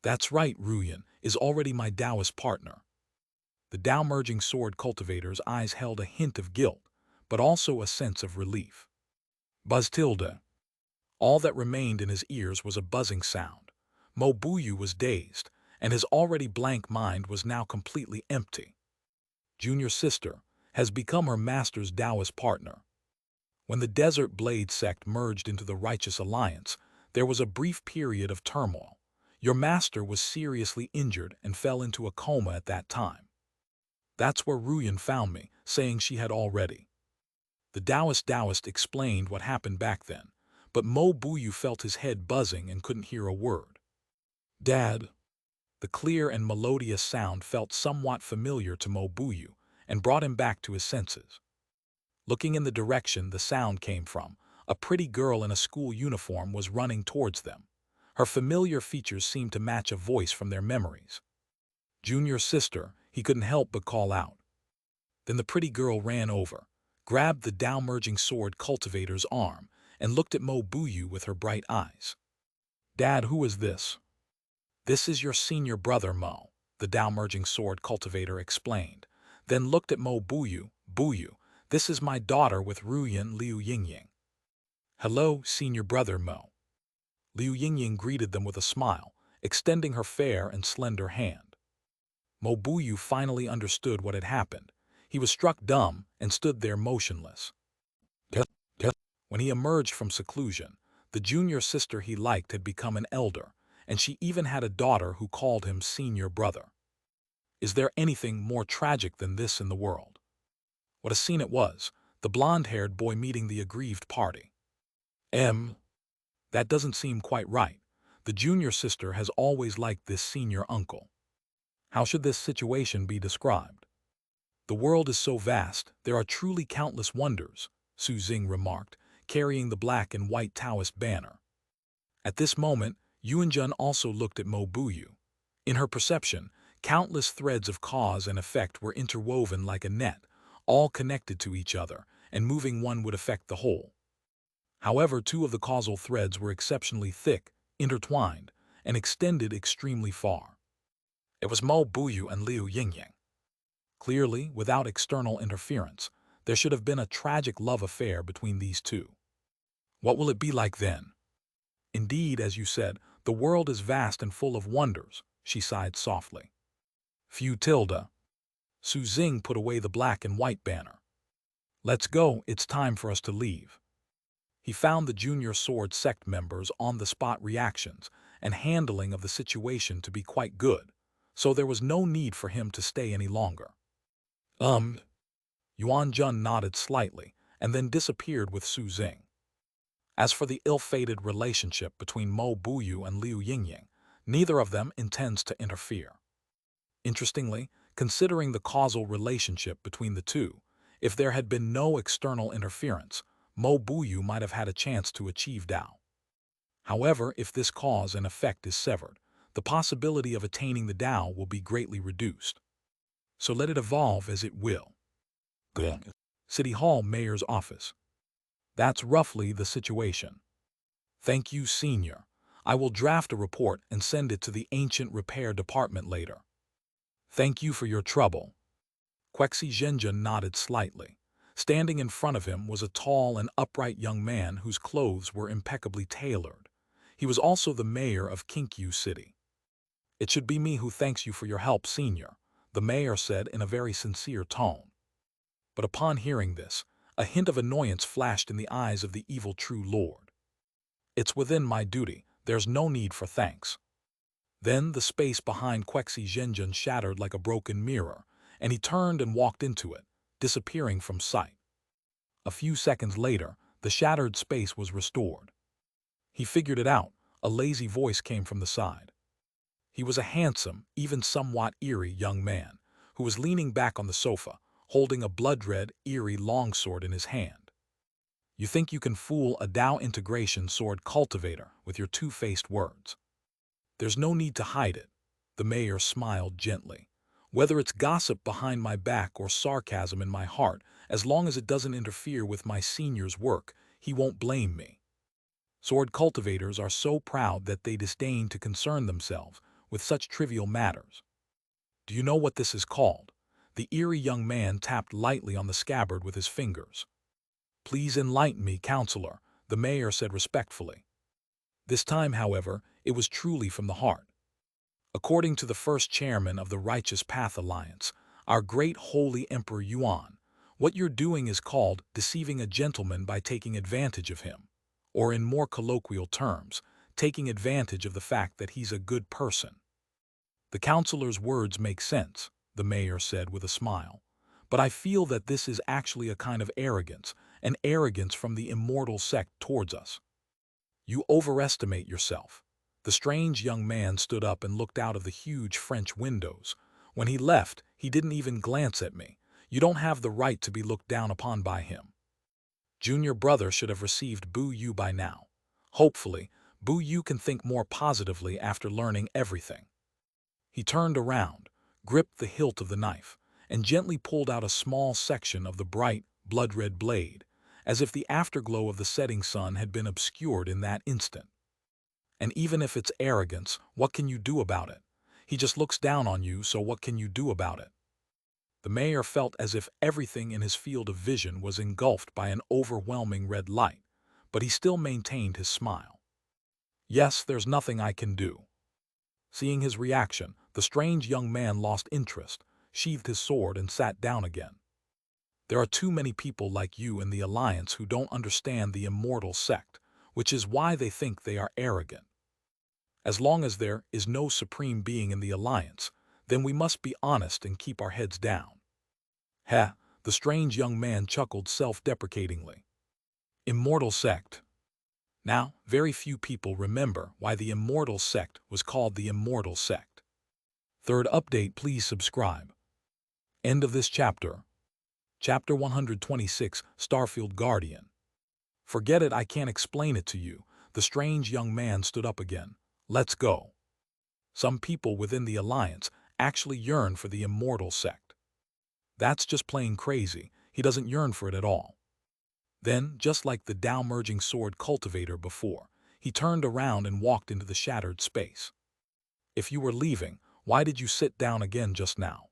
That's right, Ruyan is already my Taoist partner. The Tao-merging sword cultivator's eyes held a hint of guilt, but also a sense of relief. Buzz tilde. All that remained in his ears was a buzzing sound. Mo Buyu was dazed, and his already blank mind was now completely empty. Junior sister has become her master's Taoist partner. When the Desert Blade Sect merged into the Righteous Alliance, there was a brief period of turmoil. Your master was seriously injured and fell into a coma at that time. That's where Ruyan found me, saying she had already. The Taoist explained what happened back then, but Mo Buyu felt his head buzzing and couldn't hear a word. Dad. The clear and melodious sound felt somewhat familiar to Mo Buyu and brought him back to his senses. Looking in the direction the sound came from, a pretty girl in a school uniform was running towards them. Her familiar features seemed to match a voice from their memories. Junior sister, he couldn't help but call out. Then the pretty girl ran over, grabbed the Tao-merging sword cultivator's arm, and looked at Mo Buyu with her bright eyes. "Dad, who is this?" "This is your senior brother, Mo," the Tao-merging sword cultivator explained, then looked at Mo Buyu. "Buyu, this is my daughter with Ruyan Liu Yingying." "Hello, senior brother Mo." Liu Yingying greeted them with a smile, extending her fair and slender hand. Mo Buyu finally understood what had happened. He was struck dumb and stood there motionless. When he emerged from seclusion, the junior sister he liked had become an elder, and she even had a daughter who called him senior brother. Is there anything more tragic than this in the world? What a scene it was, the blonde-haired boy meeting the aggrieved party. That doesn't seem quite right. The junior sister has always liked this senior uncle. How should this situation be described? "The world is so vast, there are truly countless wonders," Su Xing remarked, carrying the black and white Taoist banner. At this moment, Yuanjun also looked at Mo Buyu. In her perception, countless threads of cause and effect were interwoven like a net, all connected to each other, and moving one would affect the whole. However, two of the causal threads were exceptionally thick, intertwined, and extended extremely far. It was Mo Buyu and Liu Yingying. Clearly, without external interference, there should have been a tragic love affair between these two. What will it be like then? "Indeed, as you said, the world is vast and full of wonders," she sighed softly. Futilda. Su Xing put away the black and white banner. "Let's go, it's time for us to leave." He found the junior sword sect members on the spot reactions and handling of the situation to be quite good, so there was no need for him to stay any longer. Yuanjun nodded slightly and then disappeared with Su Xing. As for the ill-fated relationship between Mo Buyu and Liu Yingying, neither of them intends to interfere. Interestingly, considering the causal relationship between the two, if there had been no external interference, Mo Buyu might have had a chance to achieve Tao. However, if this cause and effect is severed, the possibility of attaining the Tao will be greatly reduced. So let it evolve as it will. City Hall Mayor's Office. That's roughly the situation. "Thank you, Senior. I will draft a report and send it to the Ancient Repair Department later." "Thank you for your trouble." Quexi Zhenjun nodded slightly. Standing in front of him was a tall and upright young man whose clothes were impeccably tailored. He was also the mayor of Kinkyu City. "It should be me who thanks you for your help, Senior," the mayor said in a very sincere tone. But upon hearing this, a hint of annoyance flashed in the eyes of the evil true lord. "It's within my duty, there's no need for thanks." Then the space behind Quexi Zhenjun shattered like a broken mirror, and he turned and walked into it, disappearing from sight. A few seconds later, the shattered space was restored. He figured it out. A lazy voice came from the side. He was a handsome, even somewhat eerie young man, who was leaning back on the sofa, holding a blood-red, eerie longsword in his hand. "You think you can fool a Tao integration sword cultivator with your two-faced words? There's no need to hide it," the mayor smiled gently. "Whether it's gossip behind my back or sarcasm in my heart, as long as it doesn't interfere with my senior's work, he won't blame me. Sword cultivators are so proud that they disdain to concern themselves with such trivial matters. Do you know what this is called?" The eerie young man tapped lightly on the scabbard with his fingers. "Please enlighten me, counselor," the mayor said respectfully. This time, however, it was truly from the heart. "According to the first chairman of the Righteous Path Alliance, our great holy Emperor Yuan, what you're doing is called deceiving a gentleman by taking advantage of him, or in more colloquial terms, taking advantage of the fact that he's a good person." "The counselor's words make sense," the mayor said with a smile, "but I feel that this is actually a kind of arrogance, an arrogance from the Immortal Sect towards us." "You overestimate yourself." The strange young man stood up and looked out of the huge French windows. "When he left, he didn't even glance at me. You don't have the right to be looked down upon by him. Junior brother should have received Bu Yu by now. Hopefully, Bu Yu can think more positively after learning everything." He turned around, gripped the hilt of the knife, and gently pulled out a small section of the bright, blood-red blade, as if the afterglow of the setting sun had been obscured in that instant. And even if it's arrogance, what can you do about it? He just looks down on you, so what can you do about it? The mayor felt as if everything in his field of vision was engulfed by an overwhelming red light, but he still maintained his smile. Yes, there's nothing I can do. Seeing his reaction, the strange young man lost interest, sheathed his sword, and sat down again. There are too many people like you in the Alliance who don't understand the Immortal Sect, which is why they think they are arrogant. As long as there is no supreme being in the Alliance, then we must be honest and keep our heads down. Heh, the strange young man chuckled self-deprecatingly. Immortal Sect. Now, very few people remember why the Immortal Sect was called the Immortal Sect. Third update, please subscribe. End of this chapter. Chapter 126, Starfield Guardian. Forget it, I can't explain it to you. The strange young man stood up again. Let's go. Some people within the Alliance actually yearn for the Immortal Sect. That's just plain crazy. He doesn't yearn for it at all. Then, just like the down-merging sword cultivator before, he turned around and walked into the shattered space. If you were leaving, why did you sit down again just now?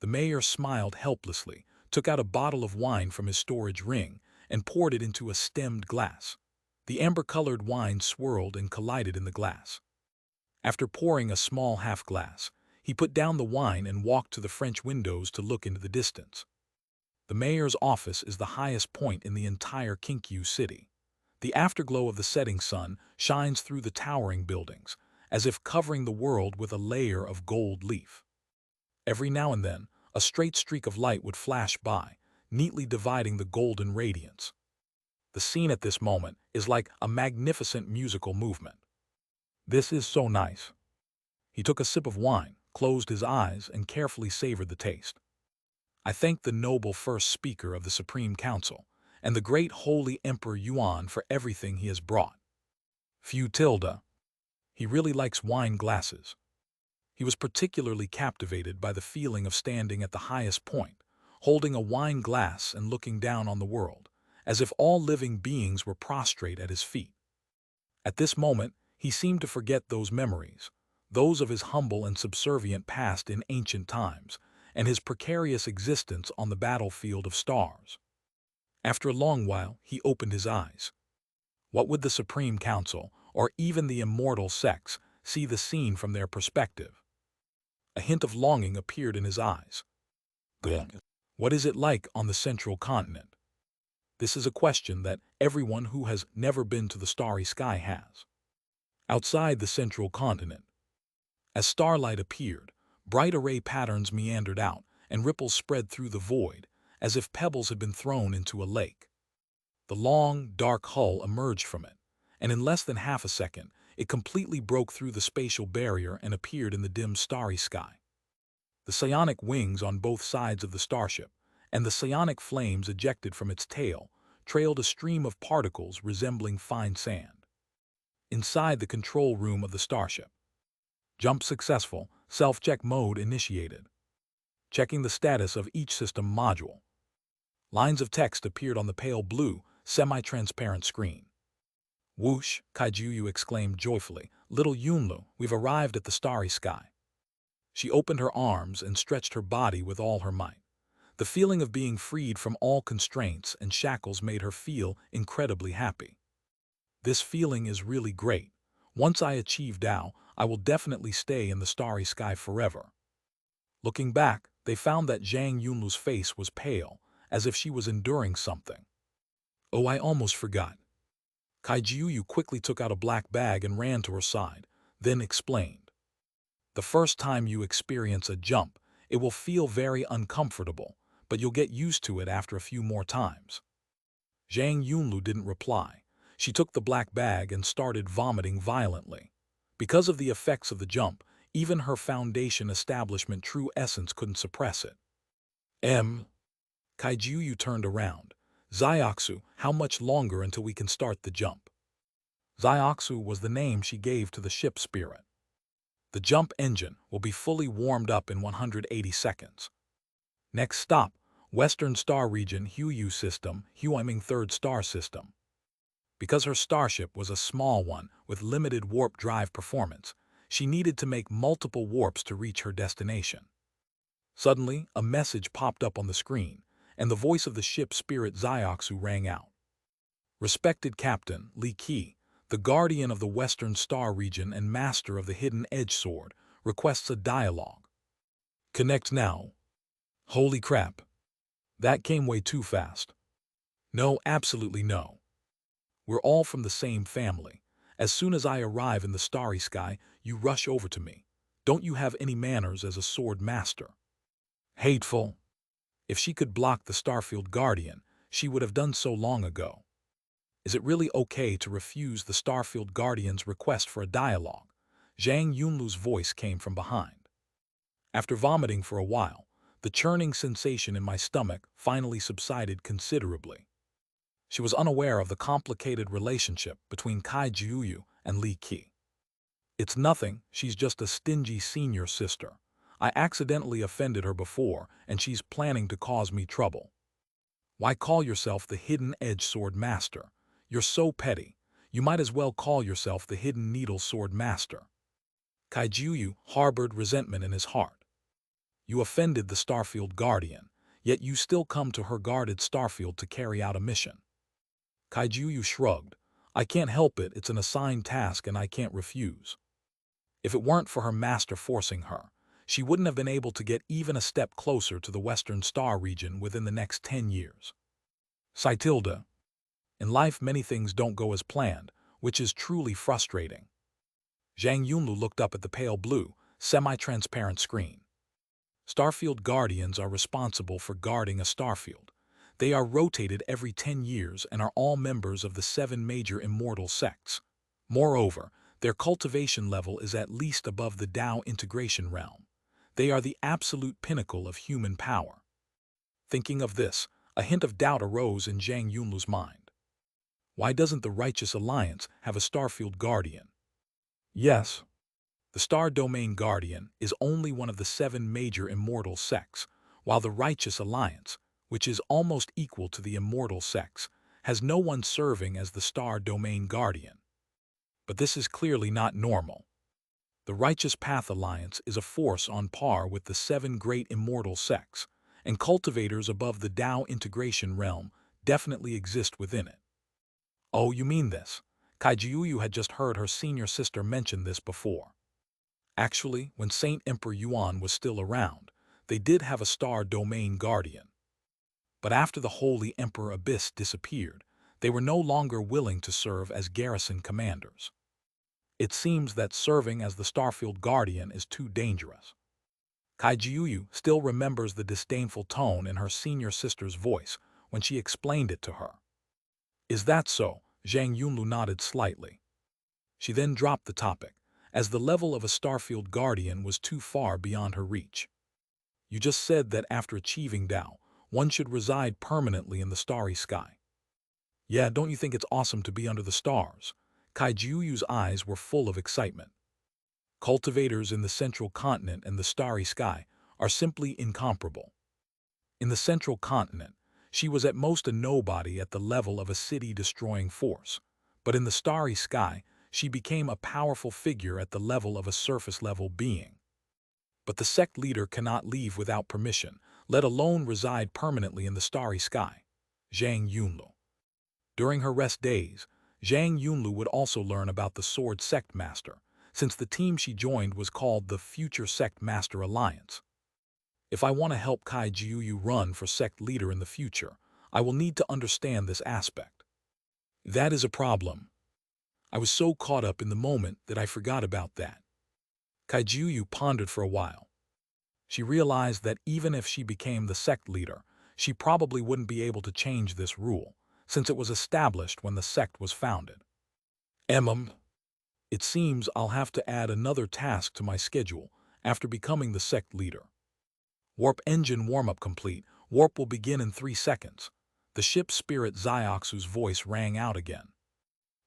The mayor smiled helplessly, took out a bottle of wine from his storage ring, and poured it into a stemmed glass. The amber-colored wine swirled and collided in the glass. After pouring a small half-glass, he put down the wine and walked to the French windows to look into the distance. The mayor's office is the highest point in the entire Xianxia city. The afterglow of the setting sun shines through the towering buildings, as if covering the world with a layer of gold leaf. Every now and then, a straight streak of light would flash by, neatly dividing the golden radiance. The scene at this moment is like a magnificent musical movement. This is so nice. He took a sip of wine, closed his eyes, and carefully savored the taste. I thank the noble first speaker of the Supreme Council and the great holy Emperor Yuan for everything he has brought. Futilda. He really likes wine glasses. He was particularly captivated by the feeling of standing at the highest point, holding a wine glass and looking down on the world, as if all living beings were prostrate at his feet. At this moment, he seemed to forget those memories, those of his humble and subservient past in ancient times, and his precarious existence on the battlefield of stars. After a long while, he opened his eyes. What would the Supreme Council, or even the Immortal Sects, see the scene from their perspective? A hint of longing appeared in his eyes. What is it like on the central continent? This is a question that everyone who has never been to the starry sky has. Outside the central continent, as starlight appeared, bright array patterns meandered out, and ripples spread through the void, as if pebbles had been thrown into a lake. The long, dark hull emerged from it, and in less than half a second, it completely broke through the spatial barrier and appeared in the dim starry sky. The psionic wings on both sides of the starship, and the psionic flames ejected from its tail, trailed a stream of particles resembling fine sand. Inside the control room of the starship. Jump successful, self-check mode initiated. Checking the status of each system module. Lines of text appeared on the pale blue, semi-transparent screen. Whoosh, Kaijuyu exclaimed joyfully, "Little Yunlu, we've arrived at the starry sky." She opened her arms and stretched her body with all her might. The feeling of being freed from all constraints and shackles made her feel incredibly happy. This feeling is really great. Once I achieve Tao, I will definitely stay in the starry sky forever. Looking back, they found that Zhang Yunlu's face was pale, as if she was enduring something. Oh, I almost forgot. Kaijuyu quickly took out a black bag and ran to her side, then explained. The first time you experience a jump, it will feel very uncomfortable, but you'll get used to it after a few more times. Zhang Yunlu didn't reply. She took the black bag and started vomiting violently. Because of the effects of the jump, even her foundation establishment true essence couldn't suppress it. Kaijuyu turned around. Xianxia, how much longer until we can start the jump? Xianxia was the name she gave to the ship spirit. The jump engine will be fully warmed up in 180 seconds. Next stop, Western Star Region Hehuan System, Hehuan Third Star System. Because her starship was a small one with limited warp drive performance, she needed to make multiple warps to reach her destination. Suddenly, a message popped up on the screen, and the voice of the ship's spirit Xianxia rang out. Respected Captain Li Qi, the guardian of the Western Star Region and master of the Hidden Edge Sword, requests a dialogue. Connect now. Holy crap. That came way too fast. No, absolutely no. We're all from the same family. As soon as I arrive in the starry sky, you rush over to me. Don't you have any manners as a sword master? Hateful. If she could block the Starfield Guardian, she would have done so long ago. Is it really okay to refuse the Starfield Guardian's request for a dialogue? Zhang Yunlu's voice came from behind. After vomiting for a while, the churning sensation in my stomach finally subsided considerably. She was unaware of the complicated relationship between Kai Jiuyu and Li Qi. It's nothing, she's just a stingy senior sister. I accidentally offended her before, and she's planning to cause me trouble. Why call yourself the Hidden Edge Sword Master? You're so petty. You might as well call yourself the Hidden Needle Sword Master. Kai Jiuyu harbored resentment in his heart. You offended the Starfield Guardian, yet you still come to her guarded starfield to carry out a mission. Kai Jiuyu shrugged. I can't help it, it's an assigned task and I can't refuse. If it weren't for her master forcing her, she wouldn't have been able to get even a step closer to the Western Star Region within the next 10 years. Sitilda. In life many things don't go as planned, which is truly frustrating. Zhang Yunlu looked up at the pale blue, semi-transparent screen. Starfield Guardians are responsible for guarding a starfield. They are rotated every 10 years and are all members of the 7 major immortal sects. Moreover, their cultivation level is at least above the Tao integration realm. They are the absolute pinnacle of human power. Thinking of this, a hint of doubt arose in Zhang Yunlu's mind. Why doesn't the Righteous Alliance have a Starfield Guardian? Yes. The Star Domain Guardian is only one of the 7 major immortal sects, while the Righteous Alliance, which is almost equal to the immortal sects, has no one serving as the Star Domain Guardian. But this is clearly not normal. The Righteous Path Alliance is a force on par with the 7 great immortal sects, and cultivators above the Tao integration realm definitely exist within it. Oh, you mean this? Kai Jiuyu had just heard her senior sister mention this before. Actually, when Saint Emperor Yuan was still around, they did have a Star Domain Guardian. But after the Holy Emperor Abyss disappeared, they were no longer willing to serve as garrison commanders. It seems that serving as the Starfield Guardian is too dangerous. Kai Jiuyu still remembers the disdainful tone in her senior sister's voice when she explained it to her. Is that so? Zhang Yunlu nodded slightly. She then dropped the topic, as the level of a Starfield Guardian was too far beyond her reach. You just said that after achieving Tao, one should reside permanently in the starry sky. Yeah, don't you think it's awesome to be under the stars? Kai Jiuyu's eyes were full of excitement. Cultivators in the central continent and the starry sky are simply incomparable. In the central continent, she was at most a nobody at the level of a city-destroying force, but in the starry sky, she became a powerful figure at the level of a surface-level being. But the sect leader cannot leave without permission, let alone reside permanently in the starry sky. Zhang Yunlu. During her rest days, Zhang Yunlu would also learn about the Sword Sect Master, since the team she joined was called the Future Sect Master Alliance. If I want to help Kai Jiuyu run for sect leader in the future, I will need to understand this aspect. That is a problem. I was so caught up in the moment that I forgot about that. Kai Jiuyu pondered for a while. She realized that even if she became the sect leader, she probably wouldn't be able to change this rule, since it was established when the sect was founded. It seems I'll have to add another task to my schedule after becoming the sect leader. Warp engine warm-up complete. Warp will begin in 3 seconds. The ship's spirit Xianxia's voice rang out again.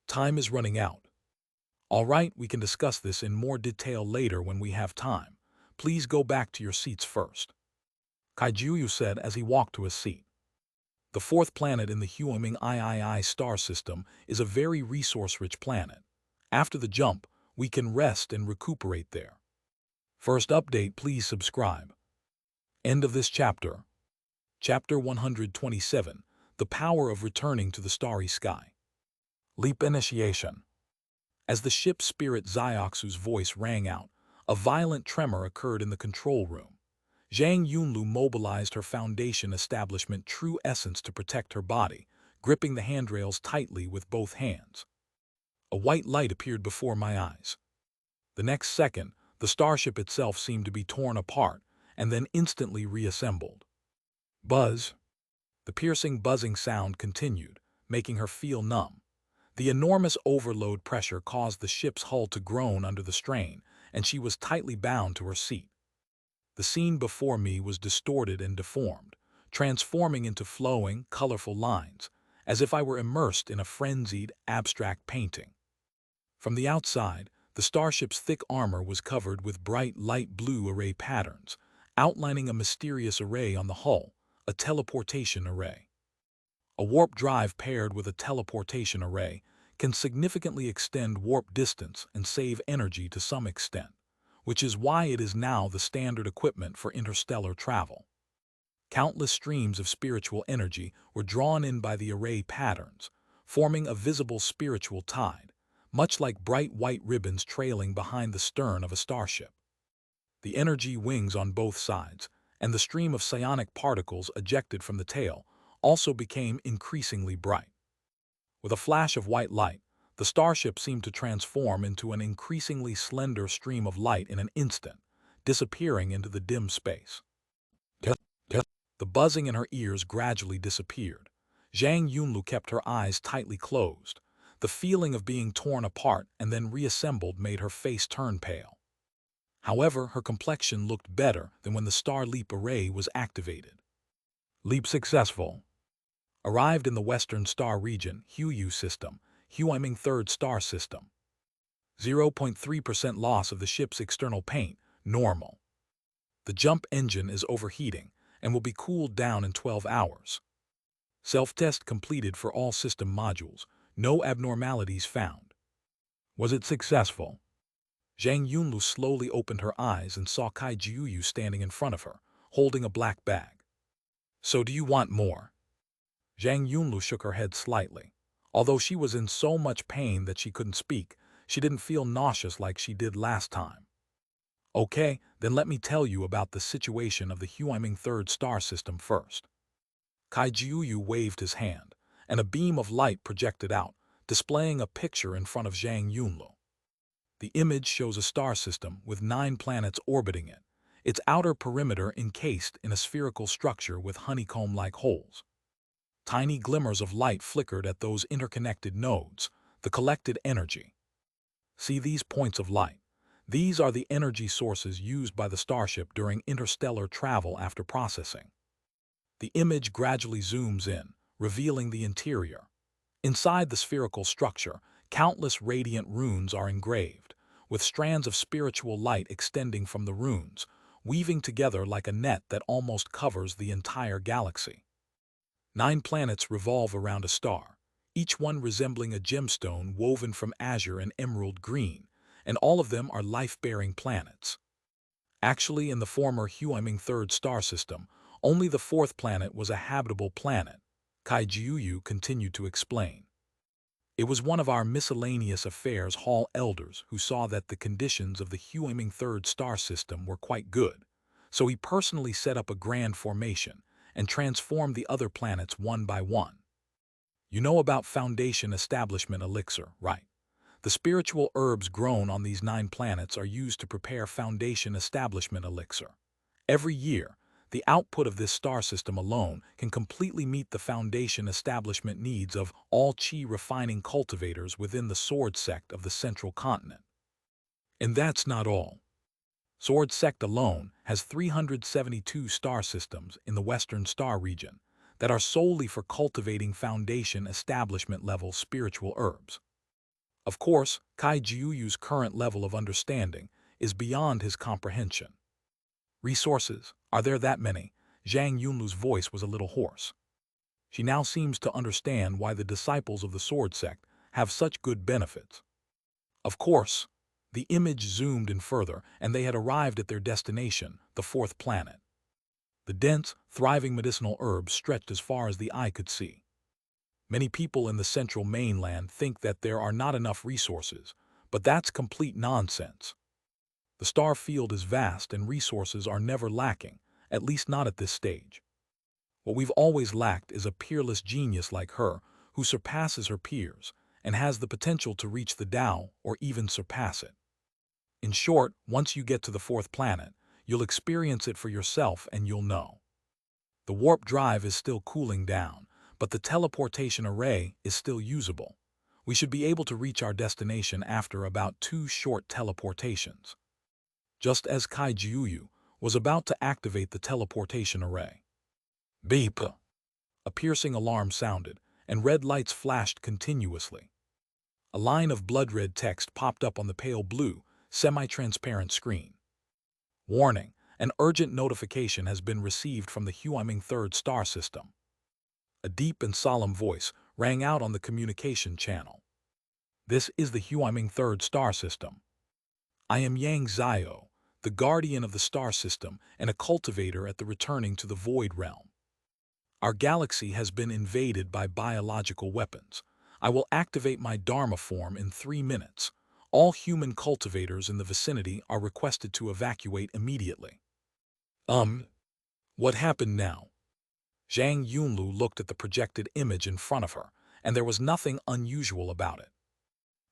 Time is running out. All right, we can discuss this in more detail later when we have time. Please go back to your seats first. Kaijuyu said as he walked to his seat. The fourth planet in the Hehuan III star system is a very resource-rich planet. After the jump, we can rest and recuperate there. First update, please subscribe. End of this chapter. Chapter 127, The Power of Returning to the Starry Sky. Leap Initiation. As the ship's spirit Xiaoxu's voice rang out, a violent tremor occurred in the control room. Zhang Yunlu mobilized her Foundation establishment true essence to protect her body, gripping the handrails tightly with both hands. A white light appeared before my eyes. The next second, the starship itself seemed to be torn apart and then instantly reassembled. Buzz. The piercing buzzing sound continued, making her feel numb. The enormous overload pressure caused the ship's hull to groan under the strain, and she was tightly bound to her seat. The scene before me was distorted and deformed, transforming into flowing, colorful lines, as if I were immersed in a frenzied, abstract painting. From the outside, the starship's thick armor was covered with bright light blue array patterns, outlining a mysterious array on the hull, a teleportation array. A warp drive paired with a teleportation array can significantly extend warp distance and save energy to some extent, which is why it is now the standard equipment for interstellar travel. Countless streams of spiritual energy were drawn in by the array patterns, forming a visible spiritual tide, much like bright white ribbons trailing behind the stern of a starship. The energy wings on both sides, and the stream of psionic particles ejected from the tail, also became increasingly bright. With a flash of white light, the starship seemed to transform into an increasingly slender stream of light in an instant, disappearing into the dim space. The buzzing in her ears gradually disappeared. Zhang Yunlu kept her eyes tightly closed. The feeling of being torn apart and then reassembled made her face turn pale. However, her complexion looked better than when the Star Leap Array was activated. Leap successful. Arrived in the Western Star Region, Hehuan System, Hehuan Third Star System. 0.3% loss of the ship's external paint, normal. The jump engine is overheating and will be cooled down in 12 hours. Self-test completed for all system modules, no abnormalities found. Was it successful? Zhang Yunlu slowly opened her eyes and saw Kaijuyu standing in front of her, holding a black bag. So do you want more? Zhang Yunlu shook her head slightly. Although she was in so much pain that she couldn't speak, she didn't feel nauseous like she did last time. Okay, then let me tell you about the situation of the Hehuan Third Star System first. Kaijuyu waved his hand, and a beam of light projected out, displaying a picture in front of Zhang Yunlu. The image shows a star system with 9 planets orbiting it, its outer perimeter encased in a spherical structure with honeycomb-like holes. Tiny glimmers of light flickered at those interconnected nodes, the collected energy. See these points of light? These are the energy sources used by the starship during interstellar travel after processing. The image gradually zooms in, revealing the interior. Inside the spherical structure, countless radiant runes are engraved, with strands of spiritual light extending from the runes, weaving together like a net that almost covers the entire galaxy. 9 planets revolve around a star, each one resembling a gemstone woven from azure and emerald green, and all of them are life-bearing planets. Actually, in the former Hehuan Third Star System, only the 4th planet was a habitable planet, Kaijuyu continued to explain. It was one of our miscellaneous affairs hall elders who saw that the conditions of the Hehuan Third Star System were quite good, so he personally set up a grand formation and transformed the other planets one by one. You know about Foundation Establishment Elixir, right? The spiritual herbs grown on these 9 planets are used to prepare Foundation Establishment Elixir. Every year, the output of this star system alone can completely meet the Foundation Establishment needs of all chi refining cultivators within the Sword Sect of the Central Continent. And that's not all. Sword Sect alone has 372 star systems in the Western Star Region that are solely for cultivating Foundation Establishment level spiritual herbs. Of course, Kaijuyu's current level of understanding is beyond his comprehension. Resources, are there that many? Zhang Yunlu's voice was a little hoarse. She now seems to understand why the disciples of the Sword Sect have such good benefits. Of course, the image zoomed in further, and they had arrived at their destination, the fourth planet. The dense, thriving medicinal herbs stretched as far as the eye could see. Many people in the central mainland think that there are not enough resources, but that's complete nonsense. The star field is vast and resources are never lacking, at least not at this stage. What we've always lacked is a peerless genius like her who surpasses her peers and has the potential to reach the Tao or even surpass it. In short, once you get to the fourth planet, you'll experience it for yourself and you'll know. The warp drive is still cooling down, but the teleportation array is still usable. We should be able to reach our destination after about 2 short teleportations. Just as Kai Jiuyu was about to activate the teleportation array. Beep! A piercing alarm sounded, and red lights flashed continuously. A line of blood-red text popped up on the pale blue, semi-transparent screen. Warning, an urgent notification has been received from the Hehuan Third Star System. A deep and solemn voice rang out on the communication channel. This is the Hehuan Third Star System. I am Yang Zio, the guardian of the star system and a cultivator at the returning to the Void Realm. Our galaxy has been invaded by biological weapons. I will activate my Dharma form in 3 minutes. All human cultivators in the vicinity are requested to evacuate immediately. What happened now? Zhang Yunlu looked at the projected image in front of her, and there was nothing unusual about it.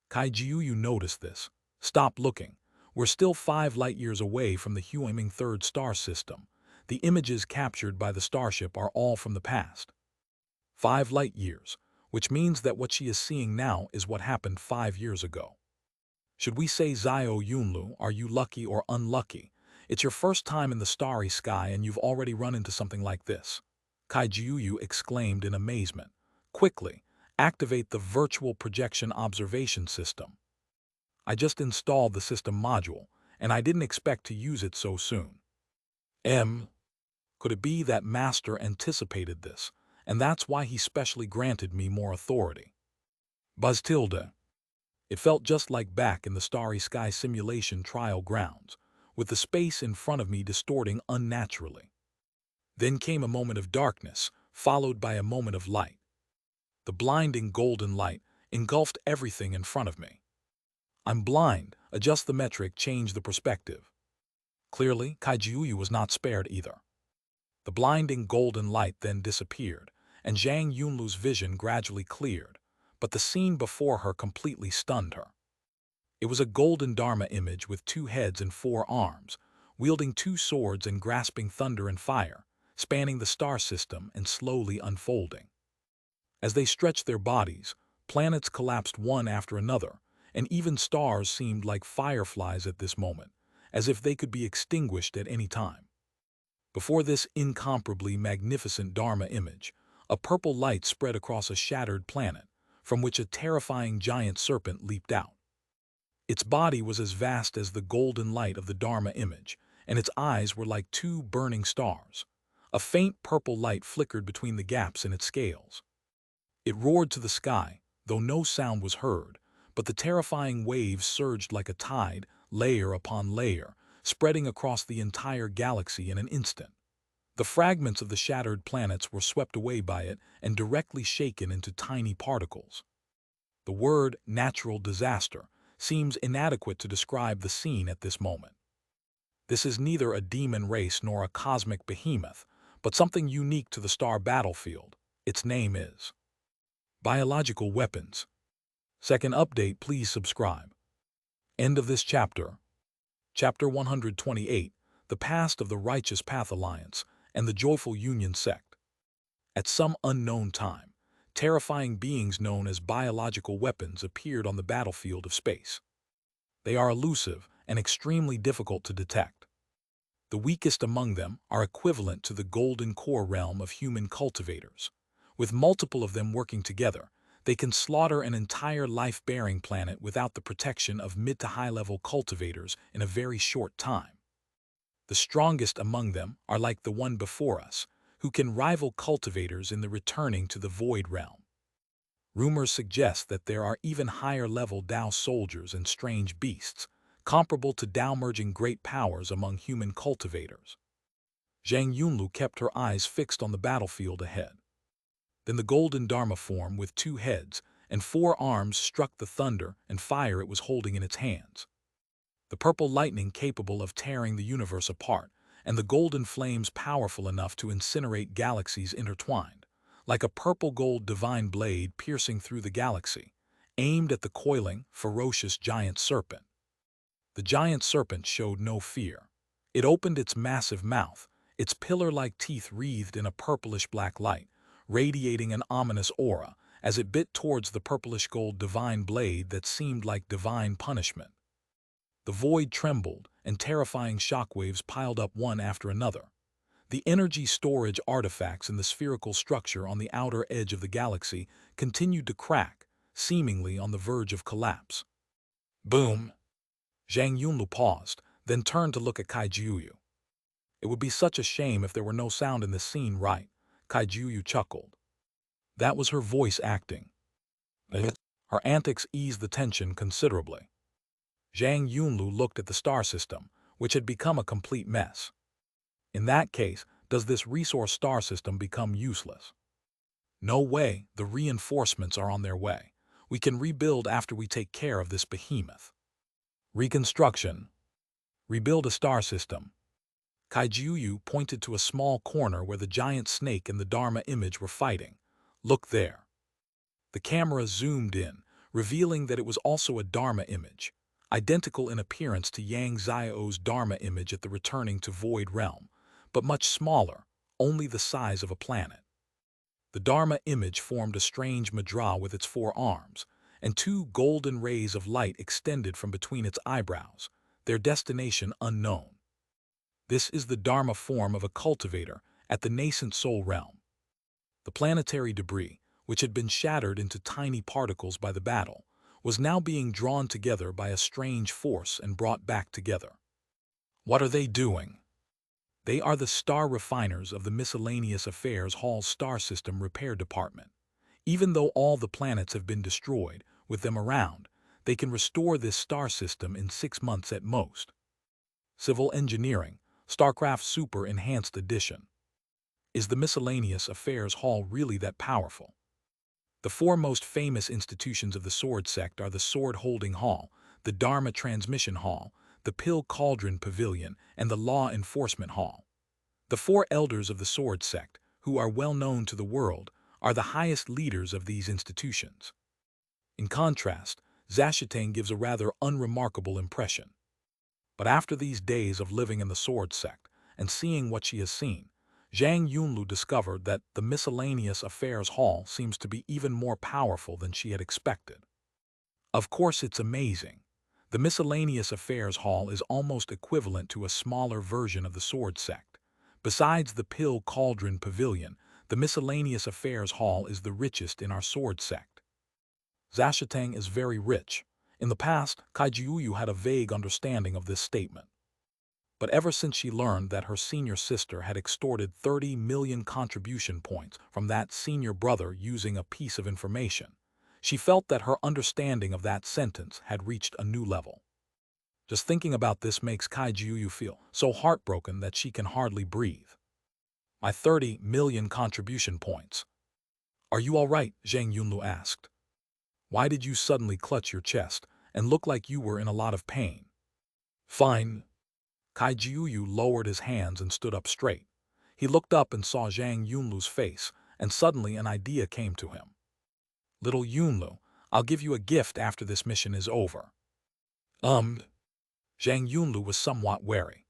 Kai Jiuyu noticed this. Stop looking. We're still 5 light-years away from the Hehuan Third Star System. The images captured by the starship are all from the past. 5 light-years, which means that what she is seeing now is what happened 5 years ago. Should we say Zio Yunlu, are you lucky or unlucky? It's your first time in the starry sky and you've already run into something like this. Kai Jiuyu exclaimed in amazement. Quickly, activate the virtual projection observation system. I just installed the system module, and I didn't expect to use it so soon. Could it be that Master anticipated this, and that's why he specially granted me more authority? Buzz tilde. It felt just like back in the starry sky simulation trial grounds, with the space in front of me distorting unnaturally. Then came a moment of darkness, followed by a moment of light. The blinding golden light engulfed everything in front of me. I'm blind, adjust the metric, change the perspective. Clearly, Kai Jiuyu was not spared either. The blinding golden light then disappeared, and Zhang Yunlu's vision gradually cleared, but the scene before her completely stunned her. It was a golden Dharma image with 2 heads and 4 arms, wielding 2 swords and grasping thunder and fire, spanning the star system and slowly unfolding. As they stretched their bodies, planets collapsed one after another, and even stars seemed like fireflies at this moment, as if they could be extinguished at any time. Before this incomparably magnificent Dharma image, a purple light spread across a shattered planet, from which a terrifying giant serpent leaped out. Its body was as vast as the golden light of the Dharma image, and its eyes were like 2 burning stars. A faint purple light flickered between the gaps in its scales. It roared to the sky, though no sound was heard, but the terrifying waves surged like a tide, layer upon layer, spreading across the entire galaxy in an instant. The fragments of the shattered planets were swept away by it and directly shaken into tiny particles. The word natural disaster seems inadequate to describe the scene at this moment. This is neither a demon race nor a cosmic behemoth, but something unique to the star battlefield. Its name is biological weapons. Second update, please subscribe. End of this chapter. Chapter 128, The Past of the Righteous Path Alliance and the Joyful Union Sect. At some unknown time, terrifying beings known as biological weapons appeared on the battlefield of space. They are elusive and extremely difficult to detect. The weakest among them are equivalent to the golden core realm of human cultivators. With multiple of them working together, they can slaughter an entire life-bearing planet without the protection of mid to high-level cultivators in a very short time. The strongest among them are like the one before us, who can rival cultivators in the returning to the void realm. Rumors suggest that there are even higher-level Dao soldiers and strange beasts, comparable to Dao-merging great powers among human cultivators. Zhang Yunlu kept her eyes fixed on the battlefield ahead. Then the golden Dharma form with 2 heads and 4 arms struck the thunder and fire it was holding in its hands. The purple lightning capable of tearing the universe apart, and the golden flames powerful enough to incinerate galaxies intertwined, like a purple-gold divine blade piercing through the galaxy, aimed at the coiling, ferocious giant serpent. The giant serpent showed no fear. It opened its massive mouth, its pillar-like teeth wreathed in a purplish-black light, radiating an ominous aura as it bit towards the purplish-gold divine blade that seemed like divine punishment. The void trembled, and terrifying shockwaves piled up one after another. The energy storage artifacts in the spherical structure on the outer edge of the galaxy continued to crack, seemingly on the verge of collapse. Boom! Zhang Yunlu paused, then turned to look at Kaijiuyu. It would be such a shame if there were no sound in this scene, right? Kaijiuyu chuckled. That was her voice acting. Her antics eased the tension considerably. Zhang Yunlu looked at the star system, which had become a complete mess. In that case, does this resource star system become useless? No way, the reinforcements are on their way. We can rebuild after we take care of this behemoth. Reconstruction. Rebuild a star system. Kaijiuyu pointed to a small corner where the giant snake and the Dharma image were fighting. Look there. The camera zoomed in, revealing that it was also a Dharma image, identical in appearance to Yang Xiao's Dharma image at the returning to Void Realm, but much smaller, only the size of a planet. The Dharma image formed a strange mudra with its 4 arms, and 2 golden rays of light extended from between its eyebrows, their destination unknown. This is the Dharma form of a cultivator at the nascent soul realm. The planetary debris, which had been shattered into tiny particles by the battle, was now being drawn together by a strange force and brought back together. What are they doing? They are the star refiners of the Miscellaneous Affairs Hall's Star System Repair Department. Even though all the planets have been destroyed, with them around, they can restore this star system in 6 months at most. Civil Engineering, StarCraft Super Enhanced Edition. Is the Miscellaneous Affairs Hall really that powerful? The 4 most famous institutions of the Sword Sect are the Sword Holding Hall, the Dharma Transmission Hall, the Pill Cauldron Pavilion, and the Law Enforcement Hall. The 4 elders of the Sword Sect, who are well known to the world, are the highest leaders of these institutions. In contrast, Zhashitang gives a rather unremarkable impression. But after these days of living in the Sword Sect and seeing what she has seen, Zhang Yunlu discovered that the Miscellaneous Affairs Hall seems to be even more powerful than she had expected. Of course, it's amazing. The Miscellaneous Affairs Hall is almost equivalent to a smaller version of the Sword Sect. Besides the Pill Cauldron Pavilion, the Miscellaneous Affairs Hall is the richest in our Sword Sect. Zhashitang is very rich. In the past, Kaijiuyu had a vague understanding of this statement. But ever since she learned that her senior sister had extorted 30 million contribution points from that senior brother using a piece of information, she felt that her understanding of that sentence had reached a new level. Just thinking about this makes Kaijiuyu feel so heartbroken that she can hardly breathe. My 30 million contribution points. Are you all right? Zhang Yunlu asked. Why did you suddenly clutch your chest and look like you were in a lot of pain? Fine. Kaijiuyu lowered his hands and stood up straight. He looked up and saw Zhang Yunlu's face, and suddenly an idea came to him. Little Yunlu, I'll give you a gift after this mission is over. Zhang Yunlu was somewhat wary.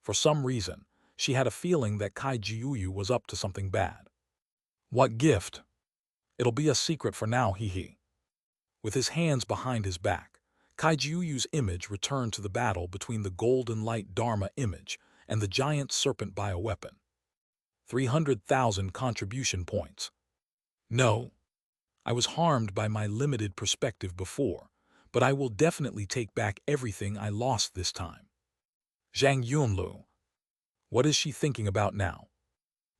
For some reason, she had a feeling that Kaijiuyu was up to something bad. What gift? It'll be a secret for now, hee. With his hands behind his back, Kaijiuyu's image returned to the battle between the golden light Dharma image and the giant serpent bioweapon. 300,000 contribution points. No. I was harmed by my limited perspective before, but I will definitely take back everything I lost this time. Zhang Yunlu, What is she thinking about now?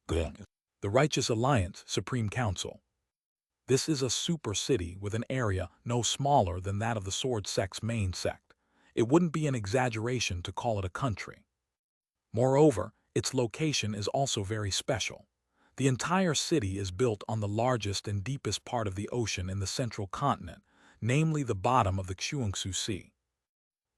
The Righteous Alliance Supreme Council. This is a super city with an area no smaller than that of the Sword Sect's main sect. It wouldn't be an exaggeration to call it a country. Moreover, its location is also very special. The entire city is built on the largest and deepest part of the ocean in the central continent, namely the bottom of the Xianxia Sea.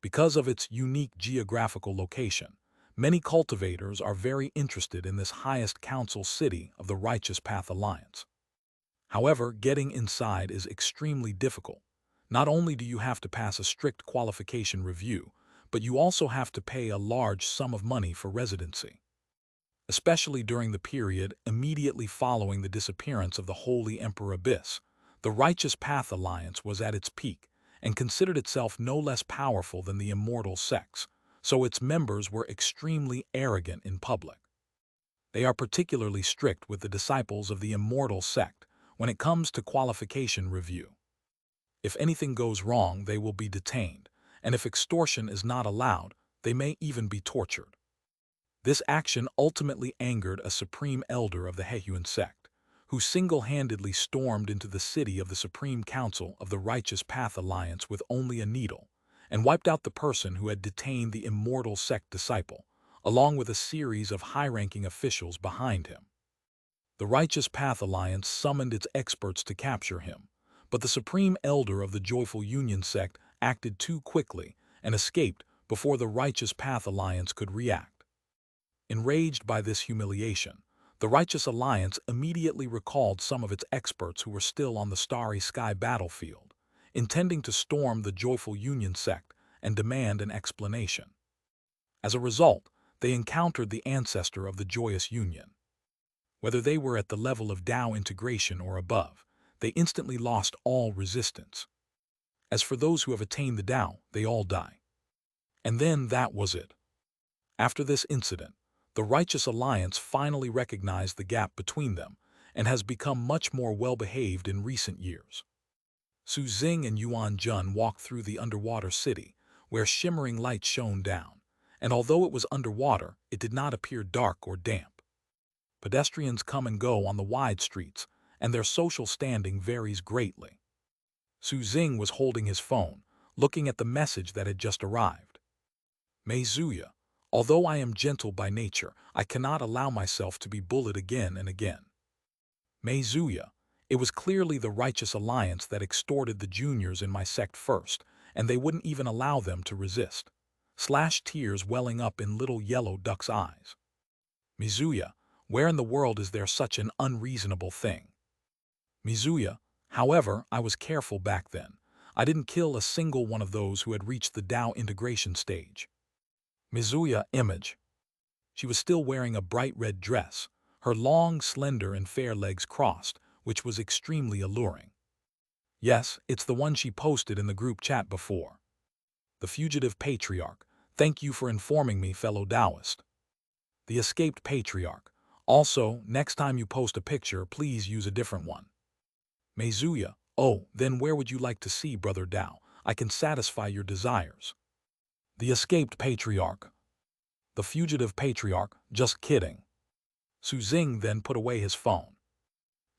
Because of its unique geographical location, many cultivators are very interested in this highest council city of the Righteous Path Alliance. However, getting inside is extremely difficult. Not only do you have to pass a strict qualification review, but you also have to pay a large sum of money for residency. Especially during the period immediately following the disappearance of the Holy Emperor Abyss, the Righteous Path Alliance was at its peak and considered itself no less powerful than the Immortal sects, so its members were extremely arrogant in public. They are particularly strict with the disciples of the Immortal sect when it comes to qualification review. If anything goes wrong, they will be detained, and if extortion is not allowed, they may even be tortured. This action ultimately angered a supreme elder of the Hehuan Sect, who single-handedly stormed into the city of the Supreme Council of the Righteous Path Alliance with only a needle, and wiped out the person who had detained the Immortal Sect disciple, along with a series of high-ranking officials behind him. The Righteous Path Alliance summoned its experts to capture him, but the Supreme Elder of the Joyful Union Sect acted too quickly and escaped before the Righteous Path Alliance could react. Enraged by this humiliation, the Righteous Alliance immediately recalled some of its experts who were still on the Starry Sky battlefield, intending to storm the Joyful Union Sect and demand an explanation. As a result, they encountered the ancestor of the Joyous Union. Whether they were at the level of Tao integration or above, they instantly lost all resistance. As for those who have attained the Tao, they all die. And then that was it. After this incident, the Righteous Alliance finally recognized the gap between them and has become much more well-behaved in recent years. Su Xing and Yuan Jun walked through the underwater city, where shimmering light shone down, and although it was underwater, it did not appear dark or damp. Pedestrians come and go on the wide streets, and their social standing varies greatly. Su Xing was holding his phone, looking at the message that had just arrived. Meizuya, although I am gentle by nature, I cannot allow myself to be bullied again and again. Meizuya, it was clearly the Righteous Alliance that extorted the juniors in my sect first, and they wouldn't even allow them to resist. Tears welling up in little yellow duck's eyes. Mizuya, where in the world is there such an unreasonable thing? Mizuya, however, I was careful back then. I didn't kill a single one of those who had reached the Tao integration stage. Mizuya image. She was still wearing a bright red dress, her long, slender, and fair legs crossed, which was extremely alluring. Yes, it's the one she posted in the group chat before. The Fugitive Patriarch, thank you for informing me, fellow Taoist. The Escaped Patriarch, also, next time you post a picture, please use a different one. Meizuya, oh, then where would you like to see Brother Tao? I can satisfy your desires. The Escaped Patriarch. The Fugitive Patriarch, just kidding. Su Xing then put away his phone.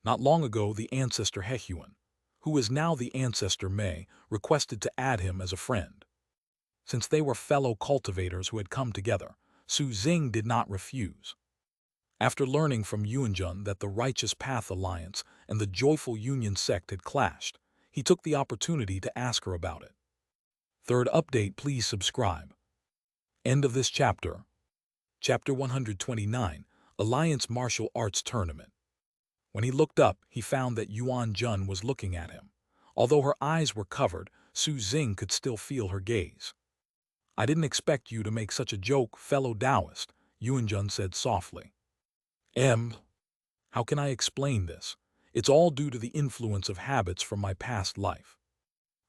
Not long ago, the ancestor Hehuan, who is now the ancestor Mei, requested to add him as a friend. Since they were fellow cultivators who had come together, Su Xing did not refuse. After learning from Yuanjun that the Righteous Path Alliance and the Joyful Union Sect had clashed, he took the opportunity to ask her about it. Third update, please subscribe. End of this chapter. Chapter 129, Alliance Martial Arts Tournament. When he looked up, he found that Yuan Jun was looking at him. Although her eyes were covered, Su Xing could still feel her gaze. I didn't expect you to make such a joke, fellow Taoist, Yuanjun said softly. How can I explain this? It's all due to the influence of habits from my past life.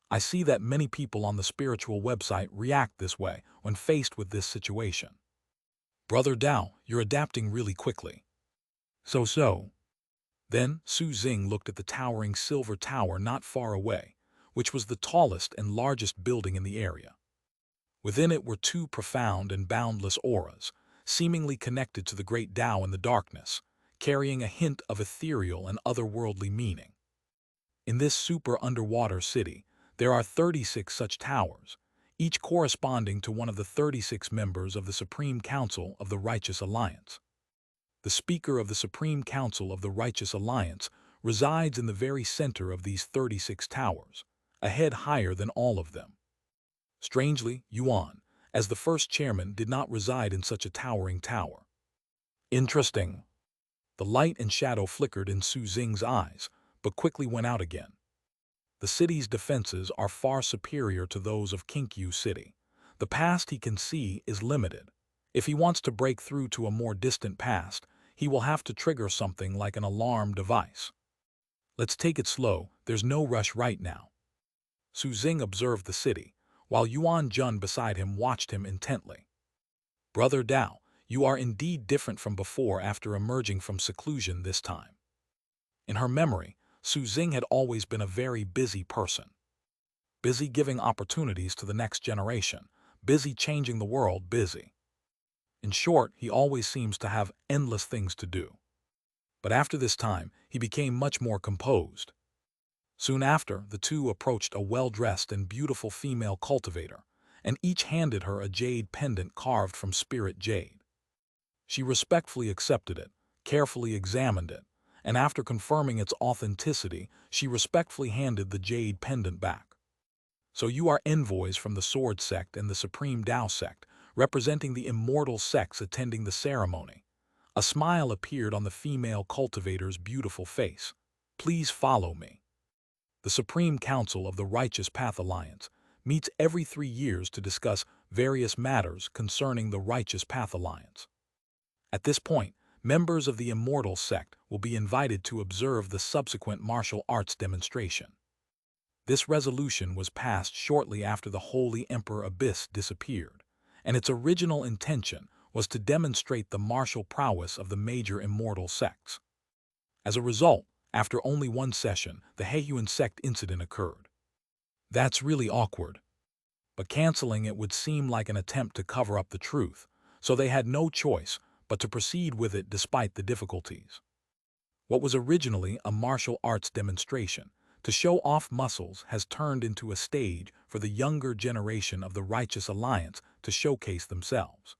I see that many people on the spiritual website react this way when faced with this situation. Brother Tao, you're adapting really quickly. So. Then Su Xing looked at the towering silver tower not far away, which was the tallest and largest building in the area. Within it were two profound and boundless auras, seemingly connected to the great Tao in the darkness, carrying a hint of ethereal and otherworldly meaning. In this super underwater city, there are 36 such towers, each corresponding to one of the 36 members of the Supreme Council of the Righteous Alliance. The Speaker of the Supreme Council of the Righteous Alliance resides in the very center of these 36 towers, a head higher than all of them. Strangely, Yuan, as the first chairman, did not reside in such a towering tower. Interesting. The light and shadow flickered in Su Xing's eyes, but quickly went out again. The city's defenses are far superior to those of Kinkyu City. The past he can see is limited. If he wants to break through to a more distant past, he will have to trigger something like an alarm device. Let's take it slow, there's no rush right now. Su Xing observed the city, while Yuan Jun beside him watched him intently. Brother Dao, you are indeed different from before after emerging from seclusion this time. In her memory, Su Xing had always been a very busy person. Busy giving opportunities to the next generation, busy changing the world, busy. In short, he always seems to have endless things to do. But after this time, he became much more composed. Soon after, the two approached a well-dressed and beautiful female cultivator, and each handed her a jade pendant carved from spirit jade. She respectfully accepted it, carefully examined it, and after confirming its authenticity, she respectfully handed the jade pendant back. So you are envoys from the Sword Sect and the Supreme Tao Sect, representing the Immortal sects attending the ceremony. A smile appeared on the female cultivator's beautiful face. Please follow me. The Supreme Council of the Righteous Path Alliance meets every 3 years to discuss various matters concerning the Righteous Path Alliance. At this point, members of the Immortal sect will be invited to observe the subsequent martial arts demonstration. This resolution was passed shortly after the Holy Emperor Abyss disappeared, and its original intention was to demonstrate the martial prowess of the major immortal sects. As a result, after only one session, the Hehuan Sect incident occurred. That's really awkward. But canceling it would seem like an attempt to cover up the truth, so they had no choice but to proceed with it despite the difficulties. What was originally a martial arts demonstration to show off muscles has turned into a stage for the younger generation of the Righteous Alliance to showcase themselves.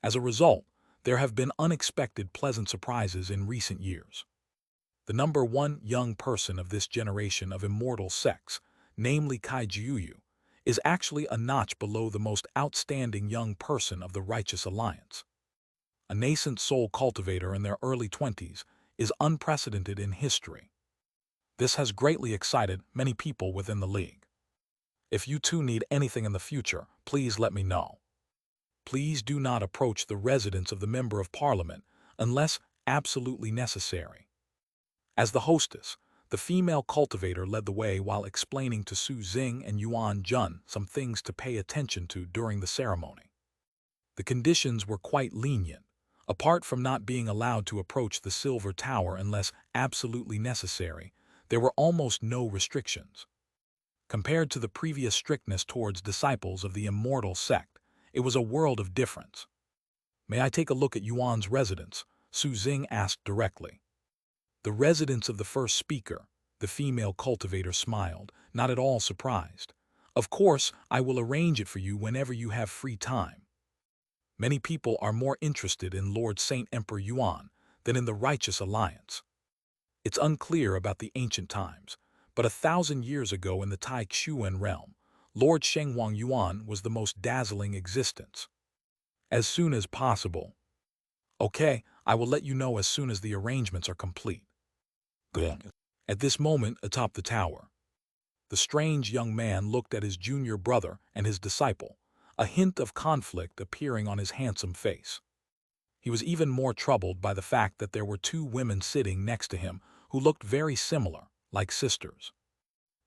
As a result, there have been unexpected pleasant surprises in recent years. The number one young person of this generation of immortal sects, namely Kai Jiuyu, is actually a notch below the most outstanding young person of the Righteous Alliance. A nascent soul cultivator in their early 20s is unprecedented in history. This has greatly excited many people within the league. If you two need anything in the future, please let me know. Please do not approach the residence of the Member of Parliament unless absolutely necessary. As the hostess, the female cultivator led the way while explaining to Su Xing and Yuan Jun some things to pay attention to during the ceremony. The conditions were quite lenient. Apart from not being allowed to approach the Silver Tower unless absolutely necessary, there were almost no restrictions. Compared to the previous strictness towards disciples of the Immortal sect, it was a world of difference. May I take a look at Yuan's residence? Su Xing asked directly. The residence of the first speaker, the female cultivator smiled, not at all surprised. Of course, I will arrange it for you whenever you have free time. Many people are more interested in Lord Saint Emperor Yuan than in the Righteous Alliance. It's unclear about the ancient times, but 1,000 years ago in the Taixuan realm, Lord Shenghuang Yuan was the most dazzling existence. As soon as possible. Okay, I will let you know as soon as the arrangements are complete. Good. At this moment atop the tower, the strange young man looked at his junior brother and his disciple, a hint of conflict appearing on his handsome face. He was even more troubled by the fact that there were 2 women sitting next to him who looked very similar, like sisters.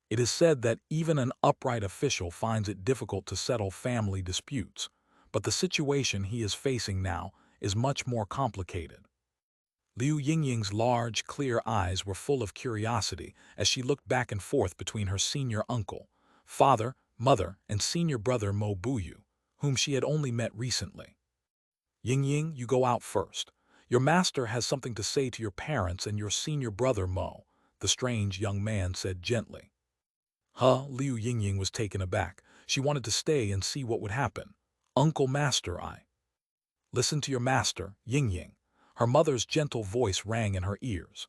It is said that even an upright official finds it difficult to settle family disputes, but the situation he is facing now is much more complicated. Liu Yingying's large, clear eyes were full of curiosity as she looked back and forth between her senior uncle, father, mother, and senior brother Mo Buyu, whom she had only met recently. Ying, you go out first. Your master has something to say to your parents and your senior brother Mo, the strange young man said gently. Liu Ying was taken aback. She wanted to stay and see what would happen. Uncle Master, I. Listen to your master, Ying. Her mother's gentle voice rang in her ears.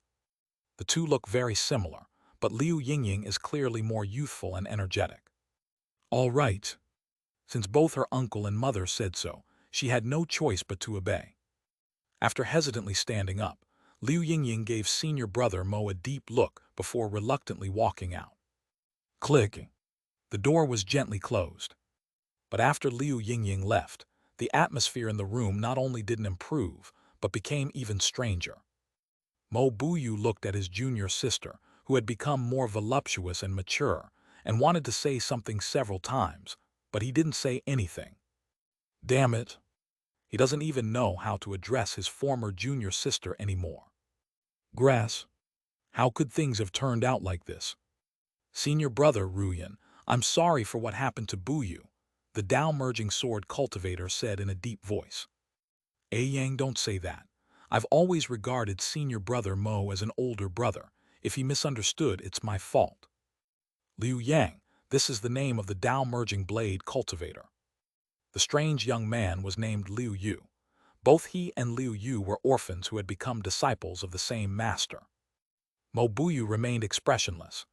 The two look very similar, but Liu Ying is clearly more youthful and energetic. All right. Since both her uncle and mother said so, she had no choice but to obey. After hesitantly standing up, Liu Ying gave senior brother Mo a deep look before reluctantly walking out. Click. The door was gently closed. But after Liu Ying left, the atmosphere in the room not only didn't improve, but became even stranger. Mo Buyu looked at his junior sister, who had become more voluptuous and mature, and wanted to say something several times, but he didn't say anything. Damn it. He doesn't even know how to address his former junior sister anymore. Grass. How could things have turned out like this? Senior brother Ruyan, I'm sorry for what happened to Buyu, the Tao-merging sword cultivator said in a deep voice. Yang, don't say that. I've always regarded senior brother Mo as an older brother. If he misunderstood, it's my fault. Liu Yang, this is the name of the Tao-merging blade cultivator. The strange young man was named Liu Yu. Both he and Liu Yu were orphans who had become disciples of the same master. Mo Buyu remained expressionless.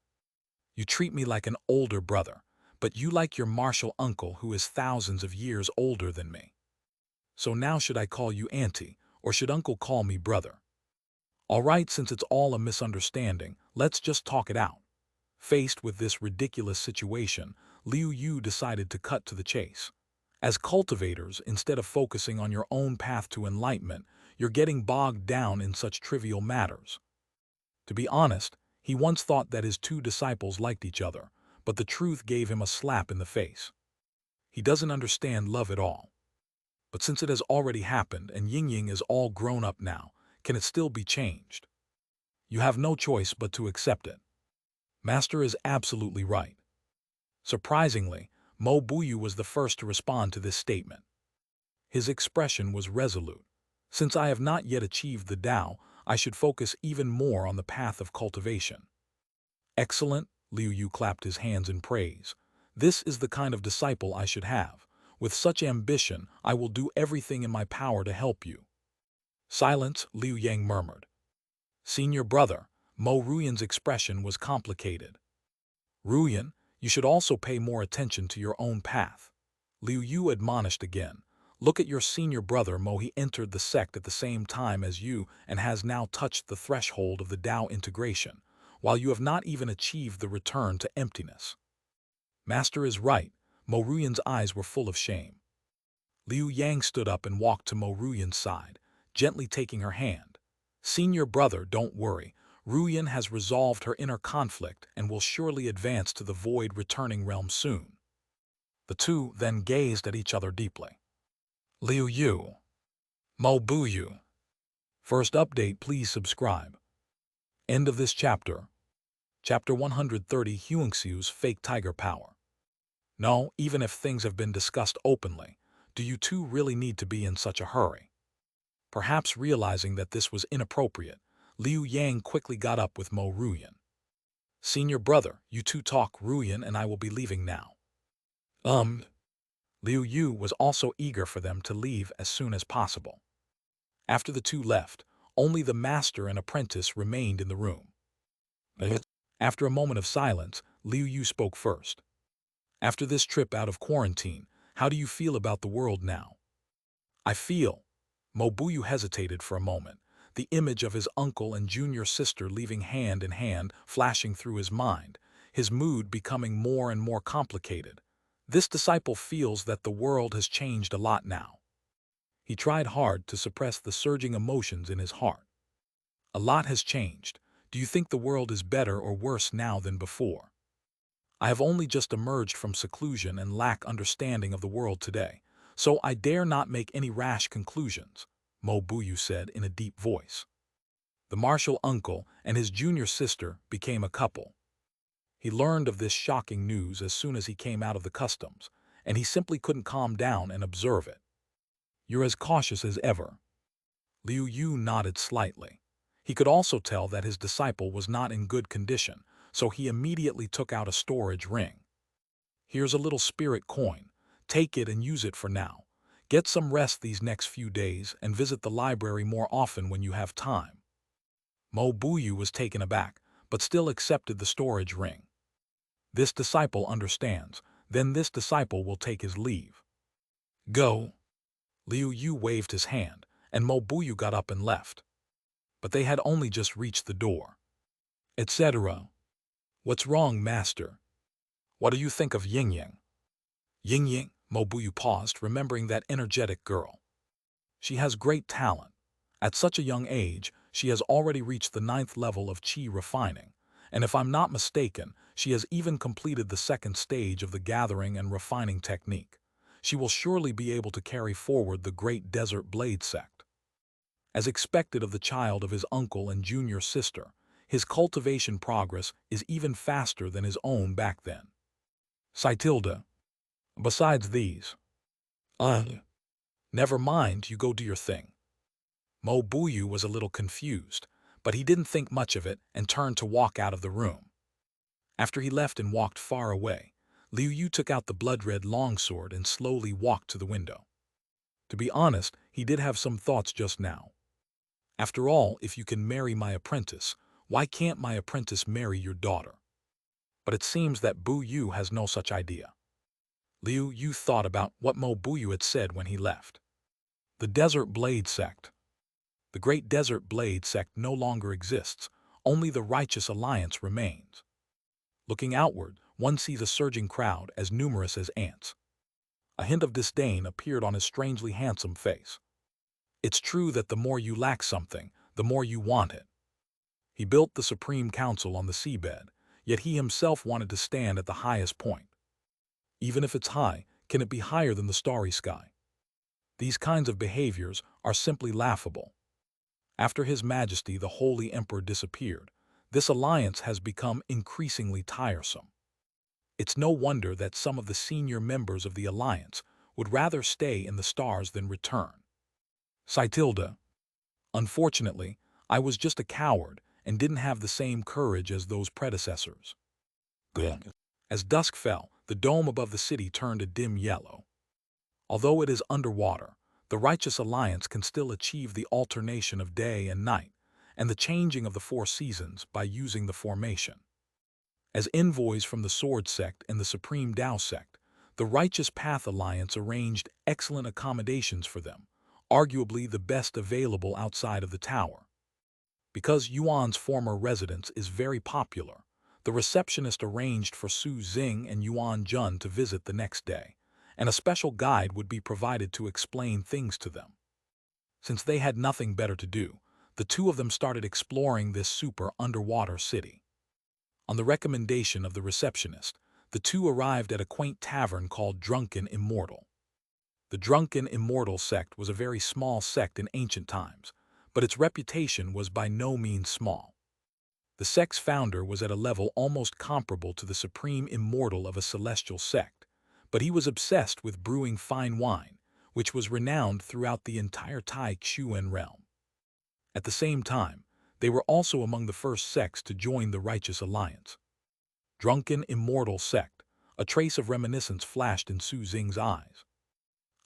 You treat me like an older brother, but you like your martial uncle who is thousands of years older than me. So now should I call you auntie, or should uncle call me brother? All right, since it's all a misunderstanding, let's just talk it out. Faced with this ridiculous situation, Liu Yu decided to cut to the chase. As cultivators, instead of focusing on your own path to enlightenment, you're getting bogged down in such trivial matters. To be honest, he once thought that his two disciples liked each other, but the truth gave him a slap in the face. He doesn't understand love at all. But since it has already happened and Ying is all grown up now, can it still be changed? You have no choice but to accept it. Master is absolutely right. Surprisingly, Mo Buyu was the first to respond to this statement. His expression was resolute. Since I have not yet achieved the Tao, I should focus even more on the path of cultivation. Excellent, Liu Yu clapped his hands in praise. This is the kind of disciple I should have. With such ambition, I will do everything in my power to help you. Silence, Liu Yang murmured. Senior brother, Mo Ruyan's expression was complicated. Ruyan, you should also pay more attention to your own path. Liu Yu admonished again. Look at your senior brother Mo. He entered the sect at the same time as you and has now touched the threshold of the Tao integration, while you have not even achieved the return to emptiness. Master is right. Mo Ruyan's eyes were full of shame. Liu Yang stood up and walked to Mo Ruyan's side, gently taking her hand. Senior brother, don't worry. Ruyan has resolved her inner conflict and will surely advance to the void returning realm soon. The two then gazed at each other deeply. Liu Yu. Mo Buyu. First update, please subscribe. End of this chapter. Chapter 130, Xianxia's fake tiger power. No, even if things have been discussed openly, do you two really need to be in such a hurry? Perhaps realizing that this was inappropriate, Liu Yang quickly got up with Mo Ruyan. Senior brother, you two talk, Ruyan and I will be leaving now. Liu Yu was also eager for them to leave as soon as possible. After the two left, only the master and apprentice remained in the room. After a moment of silence, Liu Yu spoke first. After this trip out of quarantine, how do you feel about the world now? I feel. Mo Buyu hesitated for a moment, the image of his uncle and junior sister leaving hand in hand flashing through his mind, his mood becoming more and more complicated. This disciple feels that the world has changed a lot now. He tried hard to suppress the surging emotions in his heart. A lot has changed. Do you think the world is better or worse now than before? I have only just emerged from seclusion and lack understanding of the world today, so I dare not make any rash conclusions, Mo Buyu said in a deep voice. The martial uncle and his junior sister became a couple. He learned of this shocking news as soon as he came out of the customs, and he simply couldn't calm down and observe it. You're as cautious as ever. Liu Yu nodded slightly. He could also tell that his disciple was not in good condition, so he immediately took out a storage ring. Here's a little spirit coin. Take it and use it for now. Get some rest these next few days and visit the library more often when you have time. Mo Buyu was taken aback, but still accepted the storage ring. This disciple understands, then this disciple will take his leave. Go. Liu Yu waved his hand, and Mo Buyu got up and left. But they had only just reached the door. Etc. What's wrong, master? What do you think of Yingying? Yingying? Mo Buyu paused, remembering that energetic girl. She has great talent. At such a young age, she has already reached the 9th level of qi refining, and if I'm not mistaken, she has even completed the 2nd stage of the gathering and refining technique. She will surely be able to carry forward the great Desert Blade Sect. As expected of the child of his uncle and junior sister, his cultivation progress is even faster than his own back then. Sitilda. Besides these. Never mind, you go do your thing. Mo Buyu was a little confused, but he didn't think much of it and turned to walk out of the room. After he left and walked far away, Liu Yu took out the blood-red longsword and slowly walked to the window. To be honest, he did have some thoughts just now. After all, if you can marry my apprentice, why can't my apprentice marry your daughter? But it seems that Bu Yu has no such idea. Liu Yu thought about what Mo Buyu had said when he left. The Desert Blade Sect. The Great Desert Blade Sect no longer exists, only the Righteous Alliance remains. Looking outward, one sees a surging crowd as numerous as ants. A hint of disdain appeared on his strangely handsome face. It's true that the more you lack something, the more you want it. He built the Supreme Council on the seabed, yet he himself wanted to stand at the highest point. Even if it's high, can it be higher than the starry sky? These kinds of behaviors are simply laughable. After His Majesty the Holy Emperor disappeared, this alliance has become increasingly tiresome. It's no wonder that some of the senior members of the alliance would rather stay in the stars than return. Sitilda. Unfortunately, I was just a coward and didn't have the same courage as those predecessors. Good. As dusk fell, the dome above the city turned a dim yellow. Although it is underwater, the Righteous Alliance can still achieve the alternation of day and night and the changing of the 4 seasons by using the formation. As envoys from the Sword Sect and the Supreme Tao Sect, the Righteous Path Alliance arranged excellent accommodations for them, arguably the best available outside of the tower. Because Yuan's former residence is very popular, the receptionist arranged for Su Xing and Yuan Jun to visit the next day, and a special guide would be provided to explain things to them. Since they had nothing better to do, the two of them started exploring this super underwater city. On the recommendation of the receptionist, the two arrived at a quaint tavern called Drunken Immortal. The Drunken Immortal sect was a very small sect in ancient times, but its reputation was by no means small. The sect's founder was at a level almost comparable to the supreme immortal of a celestial sect, but he was obsessed with brewing fine wine, which was renowned throughout the entire Tai Xuan realm. At the same time, they were also among the first sects to join the Righteous Alliance. Drunken Immortal Sect, a trace of reminiscence flashed in Su Xing's eyes.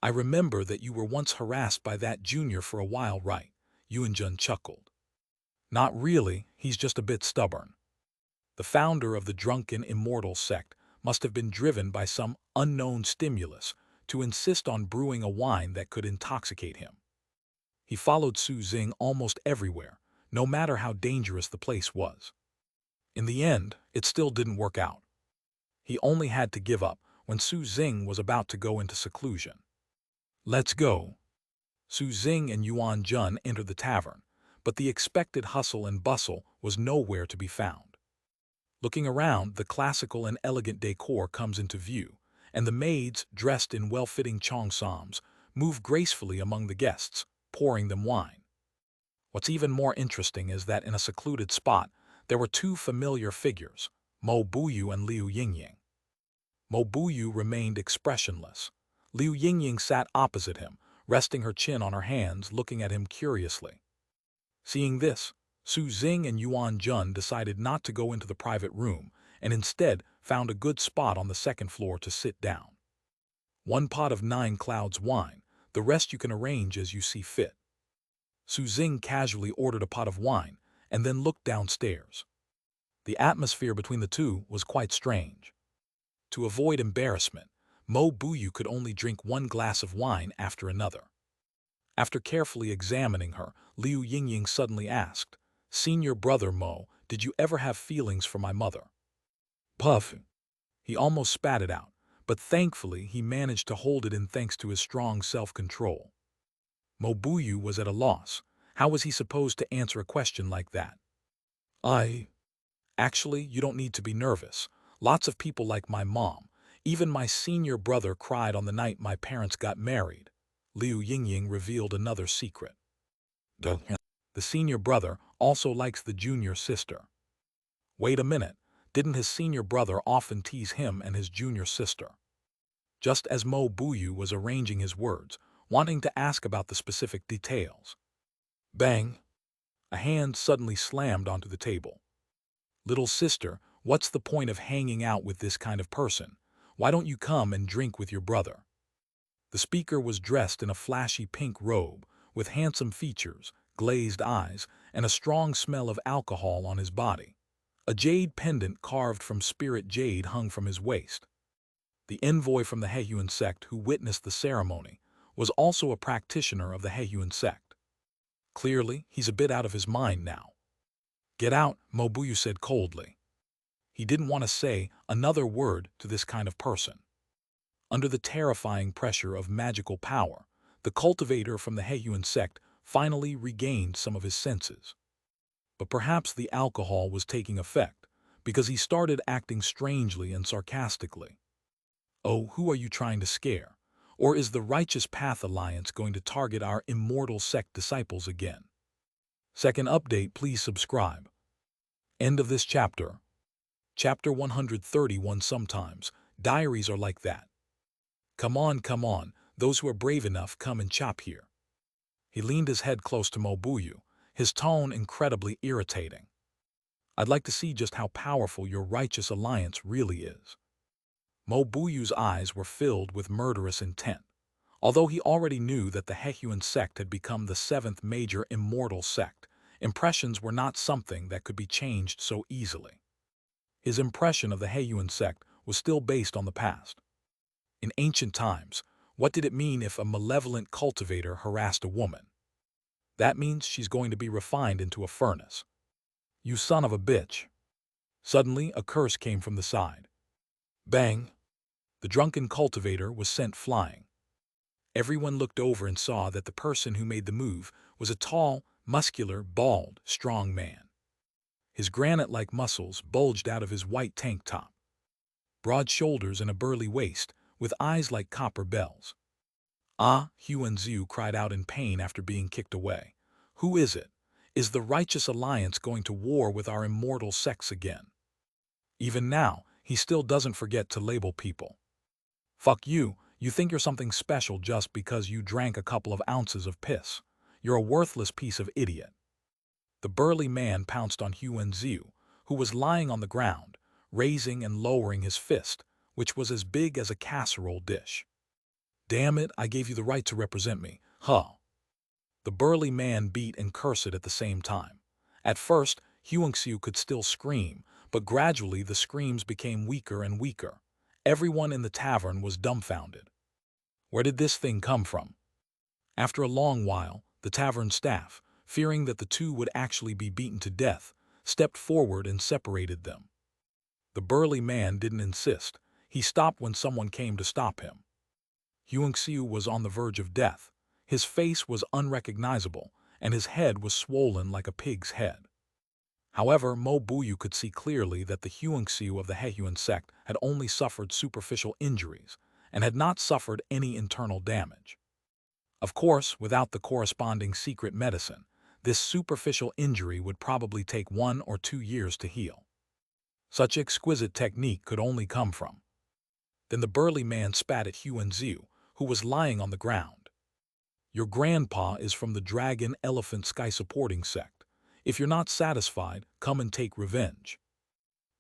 I remember that you were once harassed by that junior for a while, right? Yuanjun chuckled. Not really, he's just a bit stubborn. The founder of the Drunken Immortal Sect must have been driven by some unknown stimulus to insist on brewing a wine that could intoxicate him. He followed Su Xing almost everywhere, no matter how dangerous the place was. In the end, it still didn't work out. He only had to give up when Su Xing was about to go into seclusion. Let's go. Su Xing and Yuan Jun entered the tavern, but the expected hustle and bustle was nowhere to be found. Looking around, the classical and elegant decor comes into view, and the maids, dressed in well-fitting cheongsams, move gracefully among the guests, pouring them wine. What's even more interesting is that in a secluded spot, there were 2 familiar figures, Mo Buyu and Liu Yingying. Mo Buyu remained expressionless. Liu Yingying sat opposite him, resting her chin on her hands, looking at him curiously. Seeing this, Su Xing and Yuan Jun decided not to go into the private room and instead found a good spot on the second floor to sit down. 1 pot of 9 clouds wine, the rest you can arrange as you see fit. Su Xing casually ordered a pot of wine and then looked downstairs. The atmosphere between the two was quite strange. To avoid embarrassment, Mo Buyu could only drink 1 glass of wine after another. After carefully examining her, Liu Yingying suddenly asked, "Senior brother Mo, did you ever have feelings for my mother?" Puff. He almost spat it out, but thankfully he managed to hold it in thanks to his strong self-control. Mo Buyu was at a loss. How was he supposed to answer a question like that? Actually, you don't need to be nervous. Lots of people like my mom. Even my senior brother cried on the night my parents got married. Liu Yingying revealed another secret. The senior brother also likes the junior sister. Wait a minute, didn't his senior brother often tease him and his junior sister? Just as Mo Buyu was arranging his words, wanting to ask about the specific details. Bang! A hand suddenly slammed onto the table. "Little sister, what's the point of hanging out with this kind of person? Why don't you come and drink with your brother?" The speaker was dressed in a flashy pink robe, with handsome features, glazed eyes, and a strong smell of alcohol on his body. A jade pendant carved from spirit jade hung from his waist. The envoy from the Hehuan Sect who witnessed the ceremony was also a practitioner of the Hehuan Sect. Clearly, he's a bit out of his mind now. "Get out," Mo Buyu said coldly. He didn't want to say another word to this kind of person. Under the terrifying pressure of magical power, the cultivator from the Hehuan Sect finally regained some of his senses. But perhaps the alcohol was taking effect, because he started acting strangely and sarcastically. "Oh, who are you trying to scare? Or is the Righteous Path Alliance going to target our Immortal Sect disciples again?" Second update, please subscribe. End of this chapter. Chapter 131. Sometimes, diaries are like that. Come on, those who are brave enough come and chop here. He leaned his head close to Mo Buyu, his tone incredibly irritating. "I'd like to see just how powerful your Righteous Alliance really is." Mo Buyu's eyes were filled with murderous intent. Although he already knew that the Hehuan Sect had become the 7th major immortal sect, impressions were not something that could be changed so easily. His impression of the Hehuan Sect was still based on the past. In ancient times, what did it mean if a malevolent cultivator harassed a woman? That means she's going to be refined into a furnace. "You son of a bitch." Suddenly, a curse came from the side. Bang! The drunken cultivator was sent flying. Everyone looked over and saw that the person who made the move was a tall, muscular, bald, strong man. His granite-like muscles bulged out of his white tank top. Broad shoulders and a burly waist, with eyes like copper bells. "Ah!" Hehuan Sect cried out in pain after being kicked away. "Who is it? Is the Righteous Alliance going to war with our immortal sects again?" Even now, he still doesn't forget to label people. "Fuck you, you think you're something special just because you drank a couple of ounces of piss. You're a worthless piece of idiot." The burly man pounced on Hehuan Sect, who was lying on the ground, raising and lowering his fist, which was as big as a casserole dish. "Damn it, I gave you the right to represent me, huh?" The burly man beat and cursed at the same time. At first, Xianxia could still scream, but gradually the screams became weaker and weaker. Everyone in the tavern was dumbfounded. Where did this thing come from? After a long while, the tavern staff, fearing that the two would actually be beaten to death, stepped forward and separated them. The burly man didn't insist. He stopped when someone came to stop him. Xianxia was on the verge of death. His face was unrecognizable, and his head was swollen like a pig's head. However, Mo Buyu could see clearly that the Xianxia of the Hehuan Sect had only suffered superficial injuries, and had not suffered any internal damage. Of course, without the corresponding secret medicine, this superficial injury would probably take 1 or 2 years to heal. Such exquisite technique could only come from. Then the burly man spat at Hehuan Sect, who was lying on the ground. Your grandpa is from the Dragon Elephant Sky Supporting Sect. If you're not satisfied, come and take revenge.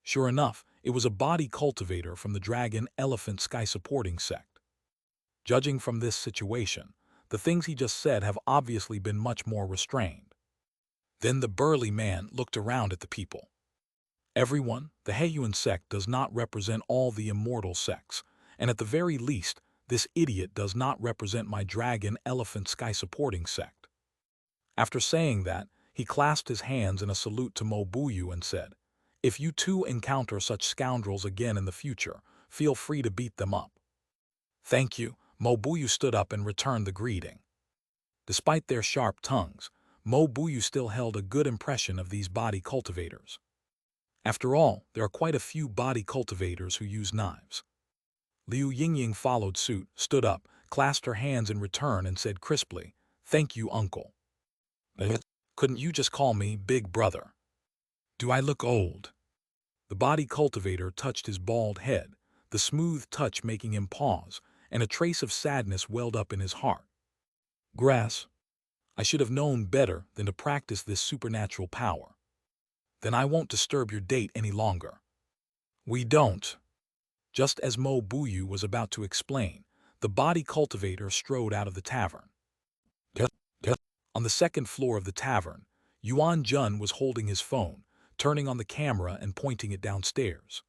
Sure enough, it was a body cultivator from the Dragon Elephant Sky Supporting Sect. Judging from this situation, the things he just said have obviously been much more restrained. Then the burly man looked around at the people. Everyone, the Hehuan Sect does not represent all the immortal sects, and at the very least, this idiot does not represent my Dragon Elephant Sky Supporting Sect. After saying that, he clasped his hands in a salute to Mobuyu and said, "If you two encounter such scoundrels again in the future, feel free to beat them up." "Thank you." Mobuyu stood up and returned the greeting. Despite their sharp tongues, Mobuyu still held a good impression of these body cultivators. After all, there are quite a few body cultivators who use knives. Liu Yingying followed suit, stood up, clasped her hands in return and said crisply, "Thank you, uncle. Couldn't you just call me Big Brother? Do I look old?" The body cultivator touched his bald head, the smooth touch making him pause, and a trace of sadness welled up in his heart. "Grass, I should have known better than to practice this supernatural power. Then I won't disturb your date any longer." "We don't." Just as Mobuyu was about to explain, the body cultivator strode out of the tavern. On the second floor of the tavern, Yuan Jun was holding his phone, turning on the camera and pointing it downstairs.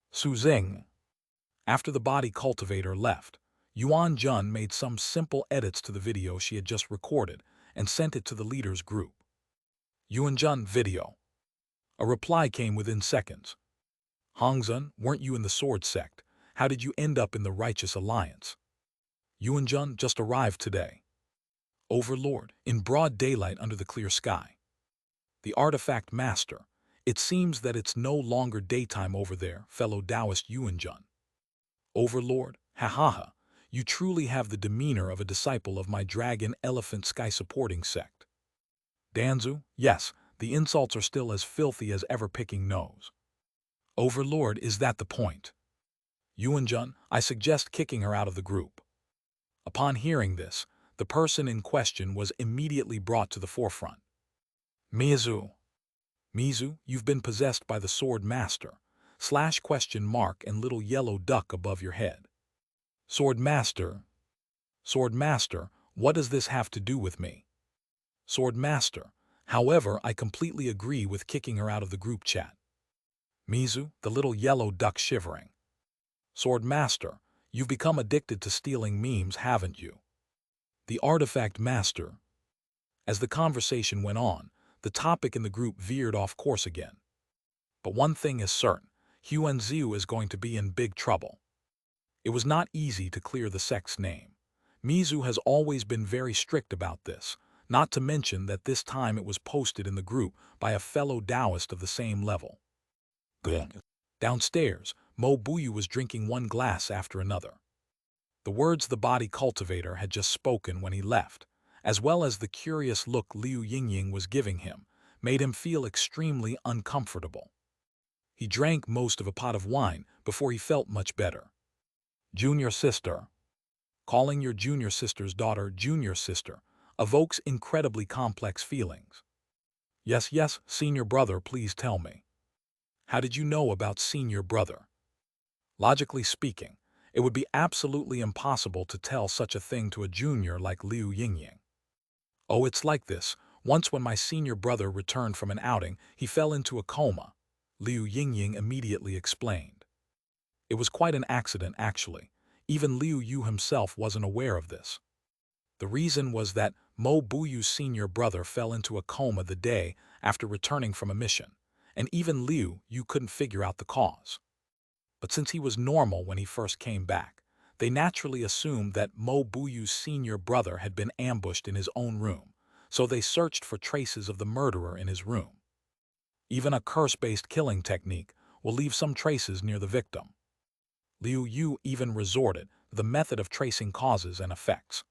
"Su Xing." After the body cultivator left, Yuan Jun made some simple edits to the video she had just recorded and sent it to the leader's group. "Yuan Jun video." A reply came within seconds. "Hongzun, weren't you in the Sword Sect? How did you end up in the Righteous Alliance?" "Yuan Jun just arrived today." "Overlord, in broad daylight under the clear sky." "The Artifact Master. It seems that it's no longer daytime over there, fellow Taoist Yuan Jun." "Overlord, ha, you truly have the demeanor of a disciple of my Dragon Elephant Sky Supporting Sect." "Danzu, yes, the insults are still as filthy as ever picking nose." "Overlord, is that the point?" "Yuan Jun, I suggest kicking her out of the group." Upon hearing this, the person in question was immediately brought to the forefront. "Mizu. Mizu, you've been possessed by the Sword Master, /? And little yellow duck above your head." "Sword Master? Sword Master, what does this have to do with me?" "Sword Master, however, I completely agree with kicking her out of the group chat." Mizu, the little yellow duck shivering. "Sword Master, you've become addicted to stealing memes, haven't you?" "The Artifact Master." As the conversation went on, the topic in the group veered off course again. But one thing is certain, Hehuan Sect is going to be in big trouble. It was not easy to clear the sect's name. Mizu has always been very strict about this, not to mention that this time it was posted in the group by a fellow Taoist of the same level. Downstairs, Mobuyu was drinking one glass after another. The words the body cultivator had just spoken when he left, as well as the curious look Liu Yingying was giving him, made him feel extremely uncomfortable. He drank most of a pot of wine before he felt much better. "Junior sister." Calling your junior sister's daughter junior sister evokes incredibly complex feelings. Yes, senior brother, please tell me. How did you know about senior brother? Logically speaking, it would be absolutely impossible to tell such a thing to a junior like Liu Yingying. "Oh, it's like this. Once when my senior brother returned from an outing, he fell into a coma," Liu Yingying immediately explained. It was quite an accident, actually. Even Liu Yu himself wasn't aware of this. The reason was that Mobuyu's senior brother fell into a coma the day after returning from a mission, and even Liu Yu couldn't figure out the cause. But since he was normal when he first came back, they naturally assumed that Mobuyu's senior brother had been ambushed in his own room, so they searched for traces of the murderer in his room. Even a curse-based killing technique will leave some traces near the victim. Liu Yu even resorted to the method of tracing causes and effects.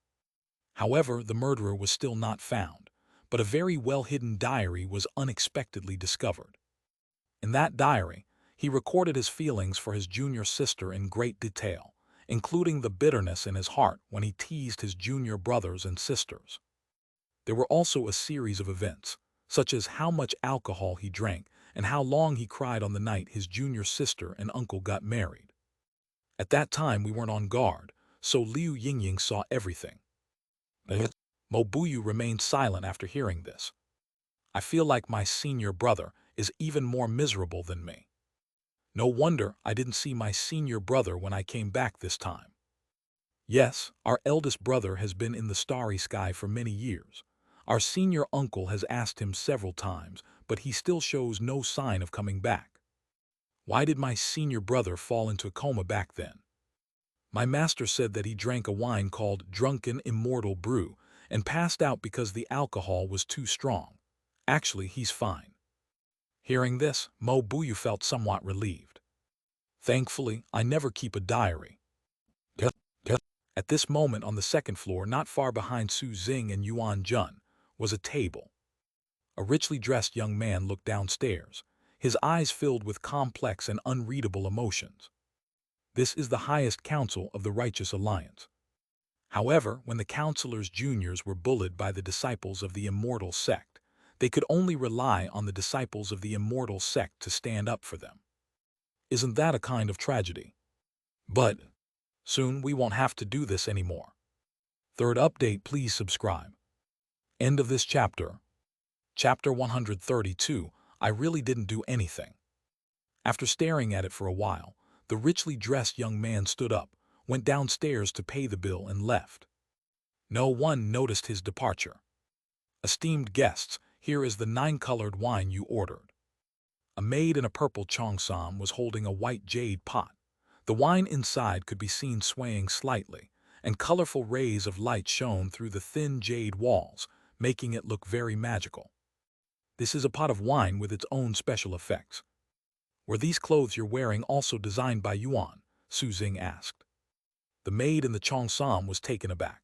However, the murderer was still not found, but a very well-hidden diary was unexpectedly discovered. In that diary, he recorded his feelings for his junior sister in great detail, including the bitterness in his heart when he teased his junior brothers and sisters. There were also a series of events, such as how much alcohol he drank and how long he cried on the night his junior sister and uncle got married. At that time we weren't on guard, so Liu Yingying saw everything. Mobuyu remained silent after hearing this. I feel like my senior brother is even more miserable than me. No wonder I didn't see my senior brother when I came back this time. Yes, our eldest brother has been in the starry sky for many years. Our senior uncle has asked him several times, but he still shows no sign of coming back. Why did my senior brother fall into a coma back then? My master said that he drank a wine called drunken immortal brew and passed out because the alcohol was too strong. Actually, he's fine. Hearing this, Mobuyu felt somewhat relieved. Thankfully, I never keep a diary. At this moment on the second floor, not far behind Su Xing and Yuan Jun, was a table. A richly dressed young man looked downstairs, his eyes filled with complex and unreadable emotions. This is the highest council of the Righteous Alliance. However, when the counselors' juniors were bullied by the disciples of the Immortal Sect, they could only rely on the disciples of the Immortal Sect to stand up for them. Isn't that a kind of tragedy? But soon we won't have to do this anymore. Third update, please subscribe. End of this chapter. Chapter 132, I really didn't do anything. After staring at it for a while, the richly dressed young man stood up, went downstairs to pay the bill and left. No one noticed his departure. Esteemed guests, here is the 9-colored wine you ordered. A maid in a purple cheongsam was holding a white jade pot. The wine inside could be seen swaying slightly, and colorful rays of light shone through the thin jade walls, making it look very magical. This is a pot of wine with its own special effects. Were these clothes you're wearing also designed by Yuan? Su Xing asked. The maid in the cheongsam was taken aback.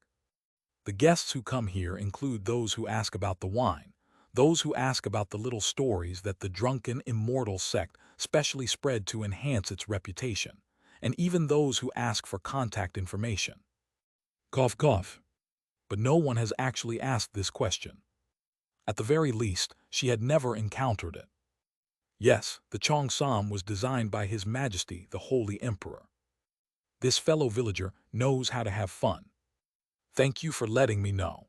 The guests who come here include those who ask about the wine, those who ask about the little stories that the drunken immortal sect specially spread to enhance its reputation, and even those who ask for contact information. Cough, cough. But no one has actually asked this question. At the very least, she had never encountered it. Yes, the cheongsam was designed by His Majesty the Holy Emperor. This fellow villager knows how to have fun. Thank you for letting me know.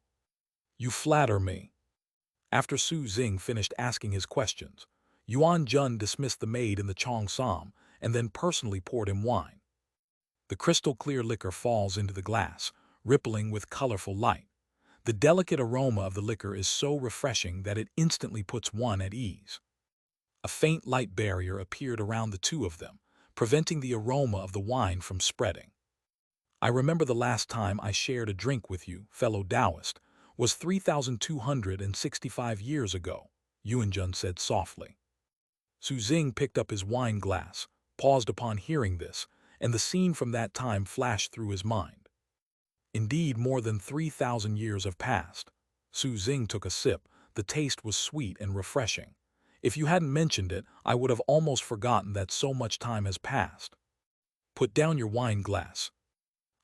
You flatter me. After Su Xing finished asking his questions, Yuan Jun dismissed the maid in the cheongsam and then personally poured him wine. The crystal-clear liquor falls into the glass, rippling with colorful light. The delicate aroma of the liquor is so refreshing that it instantly puts one at ease. A faint light barrier appeared around the two of them, preventing the aroma of the wine from spreading. I remember the last time I shared a drink with you, fellow Taoist, was 3,265 years ago, Yuanjun said softly. Su Xing picked up his wine glass, paused upon hearing this, and the scene from that time flashed through his mind. Indeed, more than 3,000 years have passed. Su Xing took a sip. The taste was sweet and refreshing. If you hadn't mentioned it, I would have almost forgotten that so much time has passed. Put down your wine glass.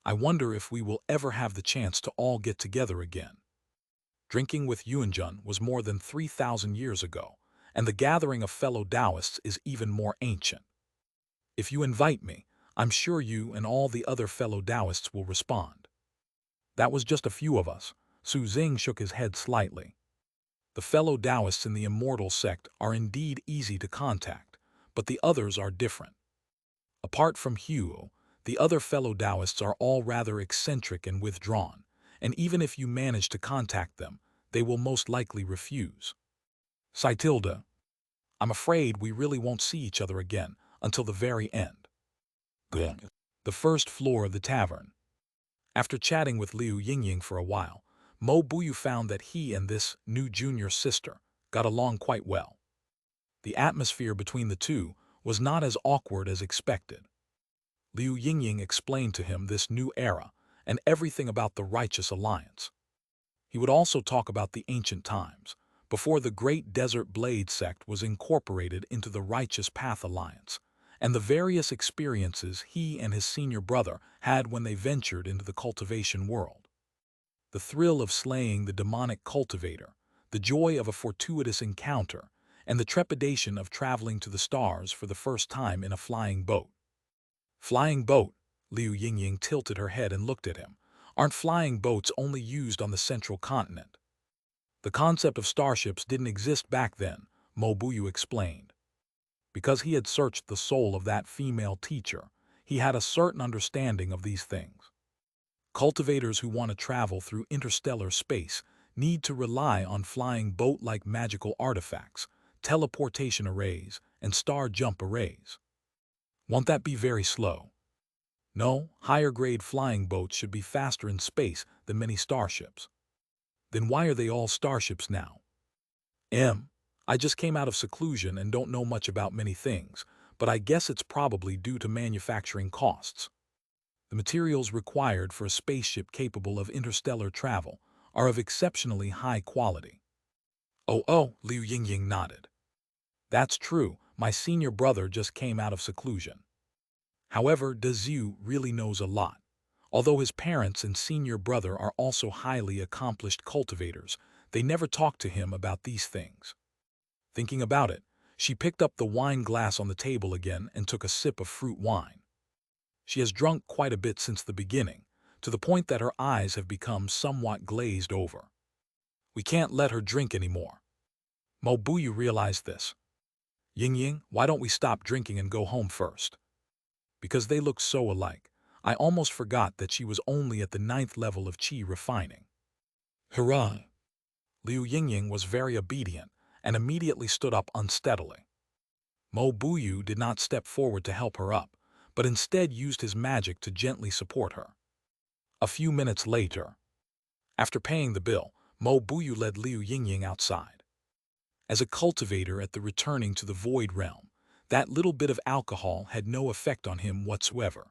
I wonder if we will ever have the chance to all get together again. Drinking with Yuanjun was more than 3,000 years ago, and the gathering of fellow Taoists is even more ancient. If you invite me, I'm sure you and all the other fellow Taoists will respond. That was just a few of us. Su Xing shook his head slightly. The fellow Taoists in the Immortal Sect are indeed easy to contact, but the others are different. Apart from Hehuan, the other fellow Taoists are all rather eccentric and withdrawn, and even if you manage to contact them, they will most likely refuse. Sitilda, I'm afraid we really won't see each other again until the very end. Good. The first floor of the tavern. After chatting with Liu Yingying for a while, Mobuyu found that he and this new junior sister got along quite well. The atmosphere between the two was not as awkward as expected. Liu Yingying explained to him this new era and everything about the Righteous Alliance. He would also talk about the ancient times, before the Great Desert Blade Sect was incorporated into the Righteous Path Alliance, and the various experiences he and his senior brother had when they ventured into the cultivation world. The thrill of slaying the demonic cultivator, the joy of a fortuitous encounter, and the trepidation of traveling to the stars for the first time in a flying boat. Flying boat? Liu Yingying tilted her head and looked at him. Aren't flying boats only used on the central continent? The concept of starships didn't exist back then, Mo Buyu explained. Because he had searched the soul of that female teacher, he had a certain understanding of these things. Cultivators who want to travel through interstellar space need to rely on flying boat-like magical artifacts, teleportation arrays, and star jump arrays. Won't that be very slow? No, higher-grade flying boats should be faster in space than many starships. Then why are they all starships now? I just came out of seclusion and don't know much about many things, but I guess it's probably due to manufacturing costs. The materials required for a spaceship capable of interstellar travel are of exceptionally high quality. Oh, Liu Yingying nodded. That's true, my senior brother just came out of seclusion. However, De Zhu really knows a lot. Although his parents and senior brother are also highly accomplished cultivators, they never talk to him about these things. Thinking about it, she picked up the wine glass on the table again and took a sip of fruit wine. She has drunk quite a bit since the beginning, to the point that her eyes have become somewhat glazed over. We can't let her drink anymore. Mo Buyu realized this. Yingying, why don't we stop drinking and go home first? Because they look so alike, I almost forgot that she was only at the 9th level of qi refining. Hurrah! Liu Yingying was very obedient and immediately stood up unsteadily. Mo Buyu did not step forward to help her up, but instead used his magic to gently support her. A few minutes later, after paying the bill, Mo Buyu led Liu Yingying outside. As a cultivator at the returning to the Void Realm, that little bit of alcohol had no effect on him whatsoever.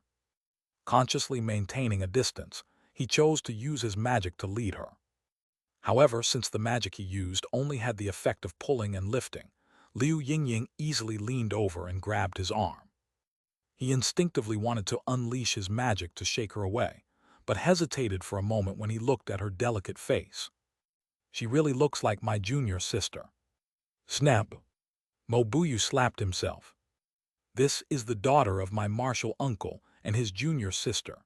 Consciously maintaining a distance, he chose to use his magic to lead her. However, since the magic he used only had the effect of pulling and lifting, Liu Yingying easily leaned over and grabbed his arm. He instinctively wanted to unleash his magic to shake her away, but hesitated for a moment when he looked at her delicate face. She really looks like my junior sister. Snap! Mo Buyu slapped himself. This is the daughter of my martial uncle and his junior sister.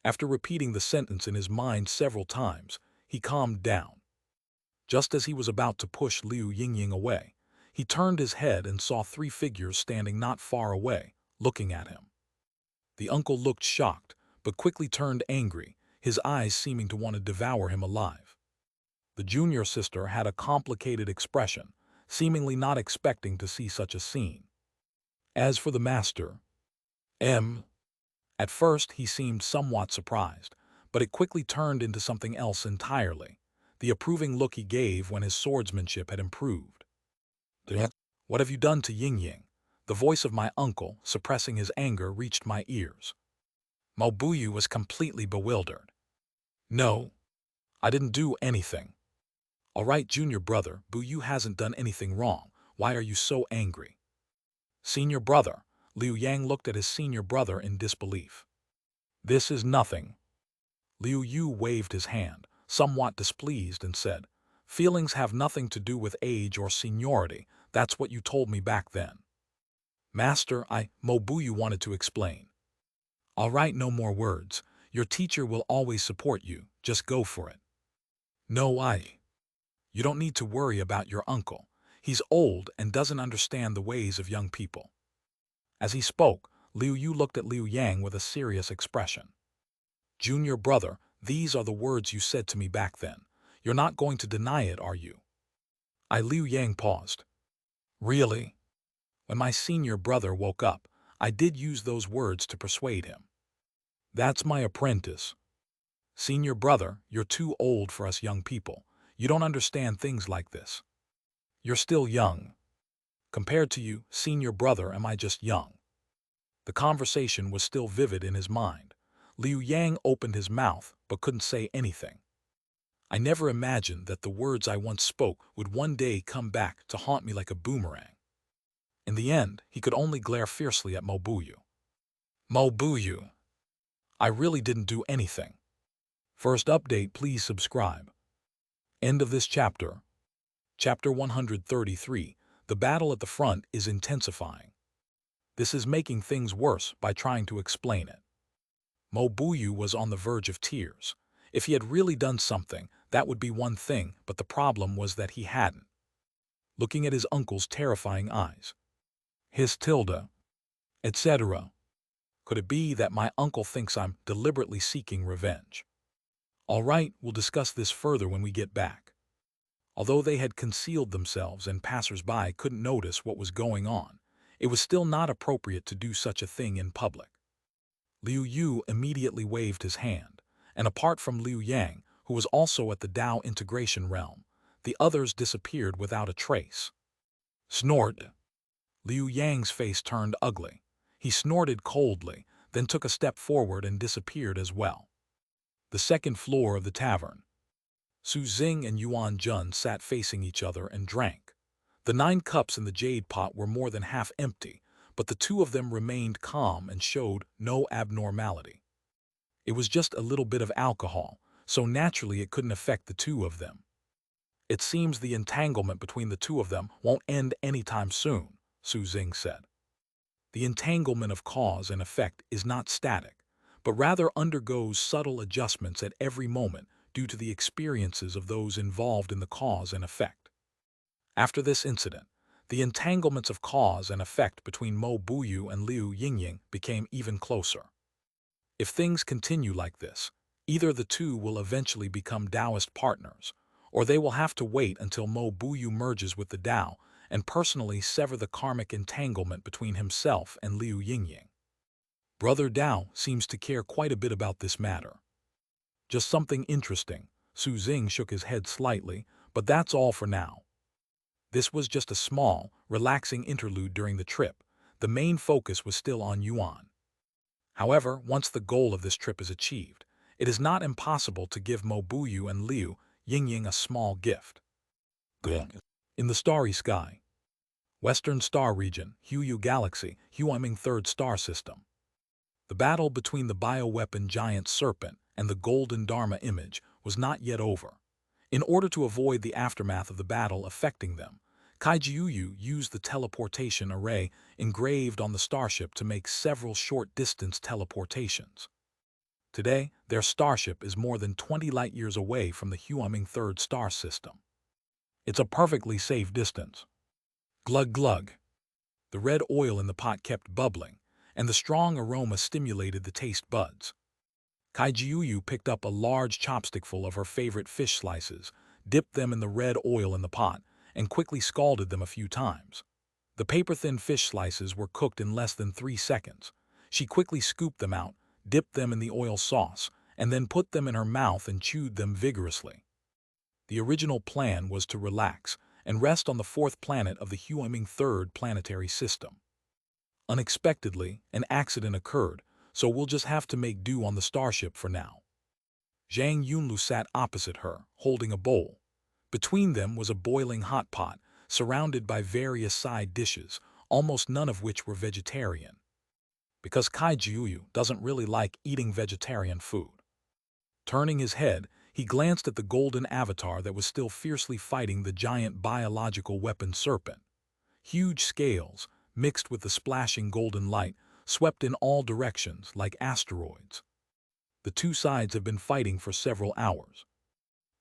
After repeating the sentence in his mind several times, he calmed down. Just as he was about to push Liu Yingying away, he turned his head and saw 3 figures standing not far away, looking at him. The uncle looked shocked, but quickly turned angry, his eyes seeming to want to devour him alive. The junior sister had a complicated expression, seemingly not expecting to see such a scene. As for the master, at first he seemed somewhat surprised, but it quickly turned into something else entirely, the approving look he gave when his swordsmanship had improved. What have you done to Yingying? The voice of my uncle, suppressing his anger, reached my ears. Mo Buyu was completely bewildered. No, I didn't do anything. All right, junior brother, Buyu hasn't done anything wrong. Why are you so angry? Senior brother, Liu Yang looked at his senior brother in disbelief. This is nothing. Liu Yu waved his hand, somewhat displeased, and said, Feelings have nothing to do with age or seniority. That's what you told me back then. Master, Mo Buyu wanted to explain. All right, no more words. Your teacher will always support you. Just go for it. No, You don't need to worry about your uncle. He's old and doesn't understand the ways of young people. As he spoke, Liu Yu looked at Liu Yang with a serious expression. Junior brother, these are the words you said to me back then. You're not going to deny it, are you? Liu Yang paused. Really? When my senior brother woke up, I did use those words to persuade him. That's my apprentice. Senior brother, you're too old for us young people. You don't understand things like this. You're still young. Compared to you, senior brother, am I just young? The conversation was still vivid in his mind. Liu Yang opened his mouth but couldn't say anything. I never imagined that the words I once spoke would one day come back to haunt me like a boomerang. In the end, he could only glare fiercely at Mobuyu. Mobuyu, I really didn't do anything. First update, please subscribe. End of this chapter. Chapter 133. The battle at the front is intensifying. This is making things worse by trying to explain it. Mobuyu was on the verge of tears. If he had really done something, that would be one thing, but the problem was that he hadn't. Looking at his uncle's terrifying eyes. His tilde, etc. Could it be that my uncle thinks I'm deliberately seeking revenge? All right, we'll discuss this further when we get back. Although they had concealed themselves and passers-by couldn't notice what was going on, it was still not appropriate to do such a thing in public. Liu Yu immediately waved his hand, and apart from Liu Yang, who was also at the Dao integration realm, the others disappeared without a trace. Snort. Liu Yang's face turned ugly. He snorted coldly, then took a step forward and disappeared as well. The second floor of the tavern. Su Xing and Yuan Jun sat facing each other and drank. The 9 cups in the jade pot were more than half empty, but the two of them remained calm and showed no abnormality. It was just a little bit of alcohol, so naturally it couldn't affect the two of them. It seems the entanglement between the two of them won't end anytime soon, Su Xing said. The entanglement of cause and effect is not static, but rather undergoes subtle adjustments at every moment due to the experiences of those involved in the cause and effect. After this incident, the entanglements of cause and effect between Mo Buyu and Liu Yingying became even closer. If things continue like this, either the two will eventually become Taoist partners, or they will have to wait until Mo Buyu merges with the Tao and personally sever the karmic entanglement between himself and Liu Yingying. Brother Dao seems to care quite a bit about this matter. Just something interesting. Su Xing shook his head slightly, but that's all for now. This was just a small, relaxing interlude during the trip. The main focus was still on Yuan. However, once the goal of this trip is achieved, it is not impossible to give Mo Buyu and Liu Yingying a small gift. In the starry sky. Western Star Region, Hehuan Galaxy, Hehuan Third Star System. The battle between the bioweapon giant serpent and the golden Dharma image was not yet over. In order to avoid the aftermath of the battle affecting them, Kaijiuyu used the teleportation array engraved on the starship to make several short-distance teleportations. Today, their starship is more than 20 light-years away from the Hehuan Third Star System. It's a perfectly safe distance. Glug glug. The red oil in the pot kept bubbling, and the strong aroma stimulated the taste buds. Kaijiuyu picked up a large chopstickful of her favorite fish slices, dipped them in the red oil in the pot, and quickly scalded them a few times. The paper-thin fish slices were cooked in less than 3 seconds. She quickly scooped them out, dipped them in the oil sauce, and then put them in her mouth and chewed them vigorously. The original plan was to relax and rest on the 4th planet of the Hehuan Third Planetary System. Unexpectedly, an accident occurred, so we'll just have to make do on the starship for now. Zhang Yunlu sat opposite her, holding a bowl. Between them was a boiling hot pot, surrounded by various side dishes, almost none of which were vegetarian. Because Kaijiuyu doesn't really like eating vegetarian food. Turning his head, he glanced at the golden avatar that was still fiercely fighting the giant biological weapon serpent. Huge scales, mixed with the splashing golden light, swept in all directions like asteroids. The two sides have been fighting for several hours.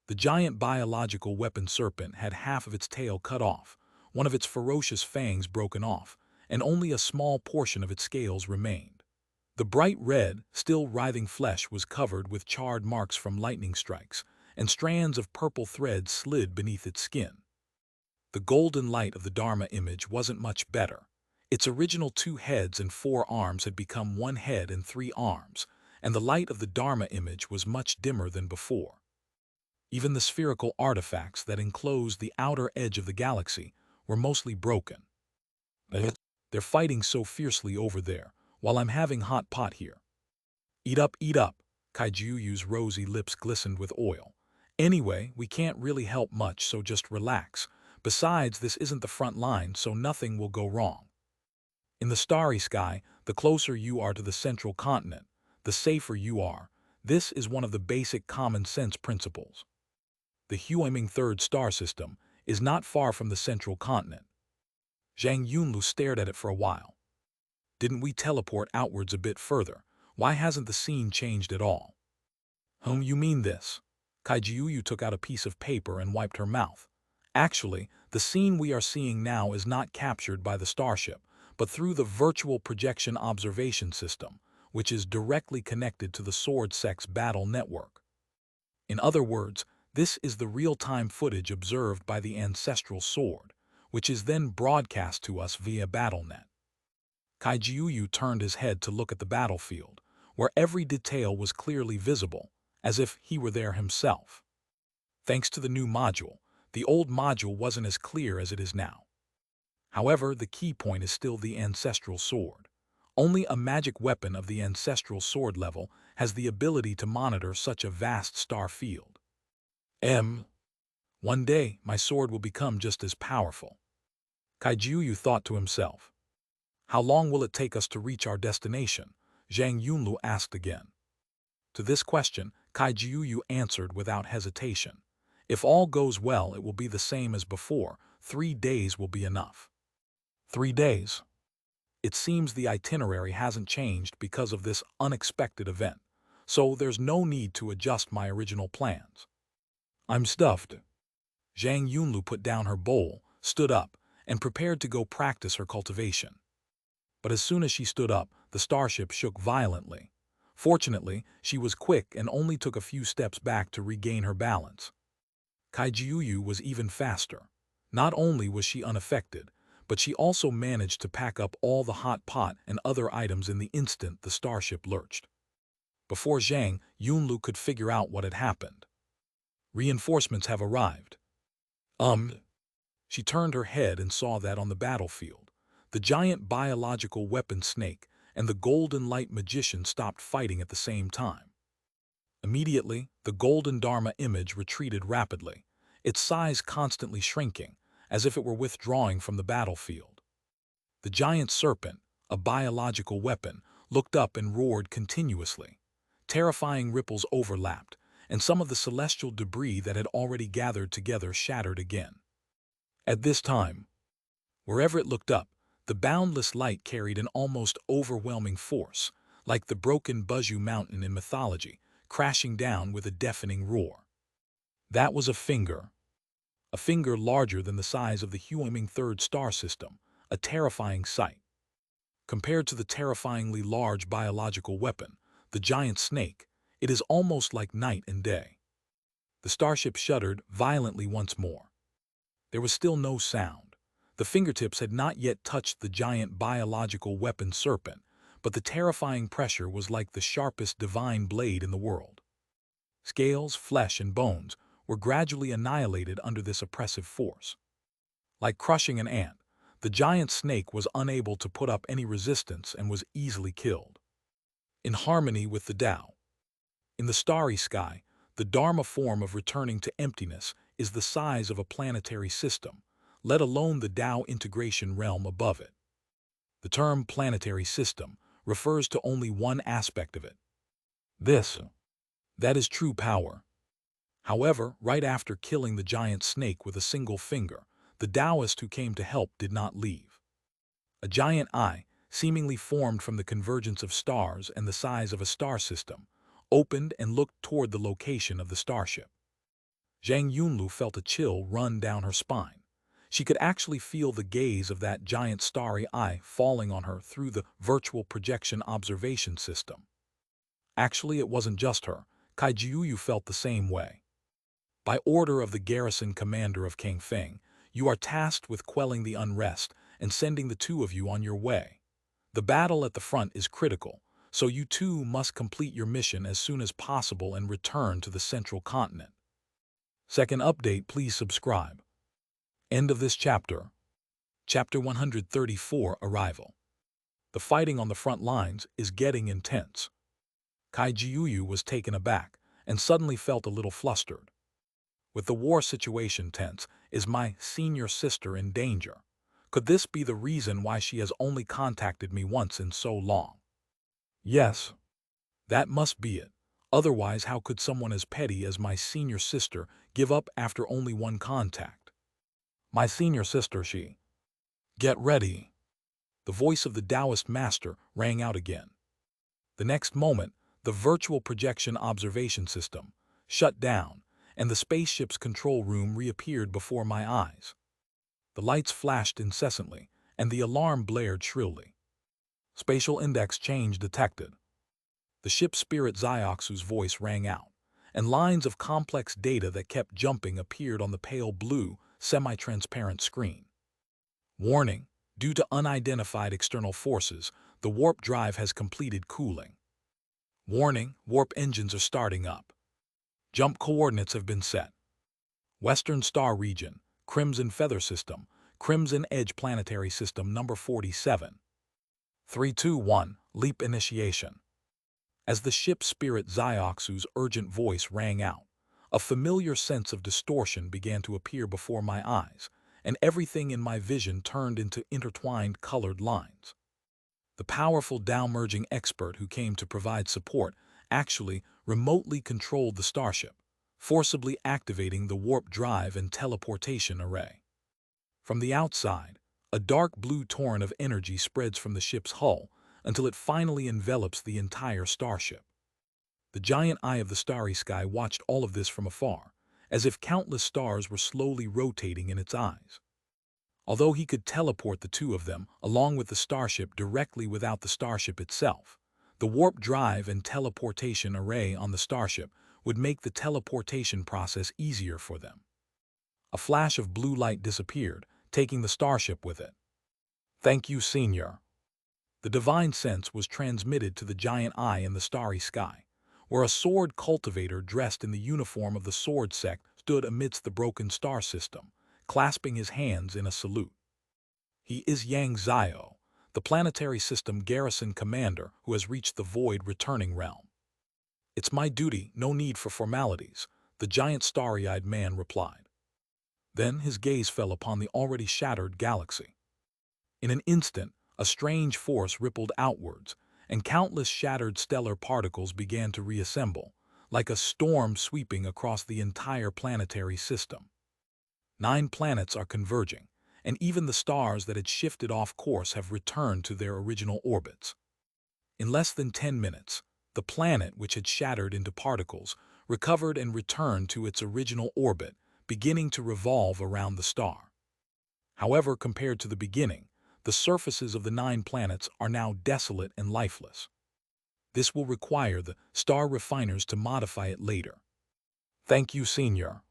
The giant biological weapon serpent had half of its tail cut off, one of its ferocious fangs broken off, and only a small portion of its scales remained. The bright red, still writhing flesh was covered with charred marks from lightning strikes, and strands of purple thread slid beneath its skin. The golden light of the Dharma image wasn't much better. Its original 2 heads and 4 arms had become 1 head and 3 arms, and the light of the Dharma image was much dimmer than before. Even the spherical artifacts that enclosed the outer edge of the galaxy were mostly broken. They're fighting so fiercely over there, while I'm having hot pot here. Eat up, Kaijiuyu's rosy lips glistened with oil. Anyway, we can't really help much, so just relax. Besides, this isn't the front line, so nothing will go wrong. In the starry sky, the closer you are to the central continent, the safer you are. This is one of the basic common sense principles. The Hehuan third star system is not far from the central continent. Zhang Yunlu stared at it for a while. Didn't we teleport outwards a bit further? Why hasn't the scene changed at all? You mean this? Kaijiuyu took out a piece of paper and wiped her mouth. Actually, the scene we are seeing now is not captured by the starship, but through the virtual projection observation system, which is directly connected to the Sword Sect's battle network. In other words, this is the real-time footage observed by the ancestral sword, which is then broadcast to us via BattleNet. Kaijiuyu turned his head to look at the battlefield, where every detail was clearly visible, as if he were there himself. Thanks to the new module, the old module wasn't as clear as it is now. However, the key point is still the ancestral sword. Only a magic weapon of the ancestral sword level has the ability to monitor such a vast star field. One day, my sword will become just as powerful. Kaijiuyu thought to himself. How long will it take us to reach our destination? Zhang Yunlu asked again. To this question, Kaijiuyu answered without hesitation. If all goes well, it will be the same as before. 3 days will be enough. 3 days? It seems the itinerary hasn't changed because of this unexpected event, so there's no need to adjust my original plans. I'm stuffed. Zhang Yunlu put down her bowl, stood up, and prepared to go practice her cultivation. But as soon as she stood up, the starship shook violently. Fortunately, she was quick and only took a few steps back to regain her balance. Kaijiuyu was even faster. Not only was she unaffected, but she also managed to pack up all the hot pot and other items in the instant the starship lurched. Before Zhang Yunlu could figure out what had happened. Reinforcements have arrived. She turned her head and saw that on the battlefield, the giant biological weapon snake and the golden light magician stopped fighting at the same time. Immediately, the golden Dharma image retreated rapidly, its size constantly shrinking, as if it were withdrawing from the battlefield. The giant serpent, a biological weapon, looked up and roared continuously. Terrifying ripples overlapped, and some of the celestial debris that had already gathered together shattered again. At this time, wherever it looked up, the boundless light carried an almost overwhelming force, like the broken Buzhu mountain in mythology, crashing down with a deafening roar. That was a finger larger than the size of the Hehuan third star system, a terrifying sight. Compared to the terrifyingly large biological weapon, the giant snake, it is almost like night and day. The starship shuddered violently once more. There was still no sound. The fingertips had not yet touched the giant biological weapon serpent, but the terrifying pressure was like the sharpest divine blade in the world. Scales, flesh, and bones were gradually annihilated under this oppressive force. Like crushing an ant, the giant snake was unable to put up any resistance and was easily killed. In harmony with the Tao. In the starry sky, the Dharma form of returning to emptiness is the size of a planetary system, let alone the Tao integration realm above it. The term planetary system refers to only one aspect of it. That is true power. However, right after killing the giant snake with a single finger, the Taoist who came to help did not leave. A giant eye, seemingly formed from the convergence of stars and the size of a star system, opened and looked toward the location of the starship. Zhang Yunlu felt a chill run down her spine. She could actually feel the gaze of that giant starry eye falling on her through the virtual projection observation system. Actually, it wasn't just her. Kaijiuyu felt the same way. By order of the garrison commander of King Feng, you are tasked with quelling the unrest and sending the two of you on your way. The battle at the front is critical, so you two must complete your mission as soon as possible and return to the central continent. Second update, please subscribe. End of this chapter. Chapter 134, Arrival. The fighting on the front lines is getting intense. Kaijiuyu was taken aback and suddenly felt a little flustered. With the war situation tense, is my senior sister in danger? Could this be the reason why she has only contacted me once in so long? Yes, that must be it. Otherwise, how could someone as petty as my senior sister give up after only one contact? My senior sister, she. Get ready. The voice of the Taoist master rang out again. The next moment, the virtual projection observation system shut down, and the spaceship's control room reappeared before my eyes. The lights flashed incessantly, and the alarm blared shrilly. Spatial index change detected. The ship's spirit Xiaoxu's voice rang out, and lines of complex data that kept jumping appeared on the pale blue, semi-transparent screen. Warning, due to unidentified external forces, the warp drive has completed cooling. Warning, warp engines are starting up. Jump coordinates have been set. Western Star Region, Crimson Feather System, Crimson Edge Planetary System number 47. 321, Leap Initiation. As the ship's spirit Xiaoxu's urgent voice rang out, a familiar sense of distortion began to appear before my eyes, and everything in my vision turned into intertwined colored lines. The powerful downmerging expert who came to provide support actually remotely controlled the starship, forcibly activating the warp drive and teleportation array. From the outside, a dark blue torrent of energy spreads from the ship's hull until it finally envelops the entire starship. The giant eye of the starry sky watched all of this from afar, as if countless stars were slowly rotating in its eyes. Although he could teleport the two of them, along with the starship directly without the starship itself, the warp drive and teleportation array on the starship would make the teleportation process easier for them. A flash of blue light disappeared, taking the starship with it. Thank you, Senior. The divine sense was transmitted to the giant eye in the starry sky, where a sword cultivator dressed in the uniform of the Sword Sect stood amidst the broken star system, clasping his hands in a salute. He is Xianxia, the planetary system garrison commander who has reached the void returning realm. It's my duty, no need for formalities, the giant starry-eyed man replied. Then his gaze fell upon the already shattered galaxy. In an instant, a strange force rippled outwards, and countless shattered stellar particles began to reassemble, like a storm sweeping across the entire planetary system. 9 planets are converging, and even the stars that had shifted off course have returned to their original orbits. In less than 10 minutes, the planet which had shattered into particles recovered and returned to its original orbit, beginning to revolve around the star. However, compared to the beginning, the surfaces of the 9 planets are now desolate and lifeless. This will require the star refiners to modify it later. Thank you, Senior.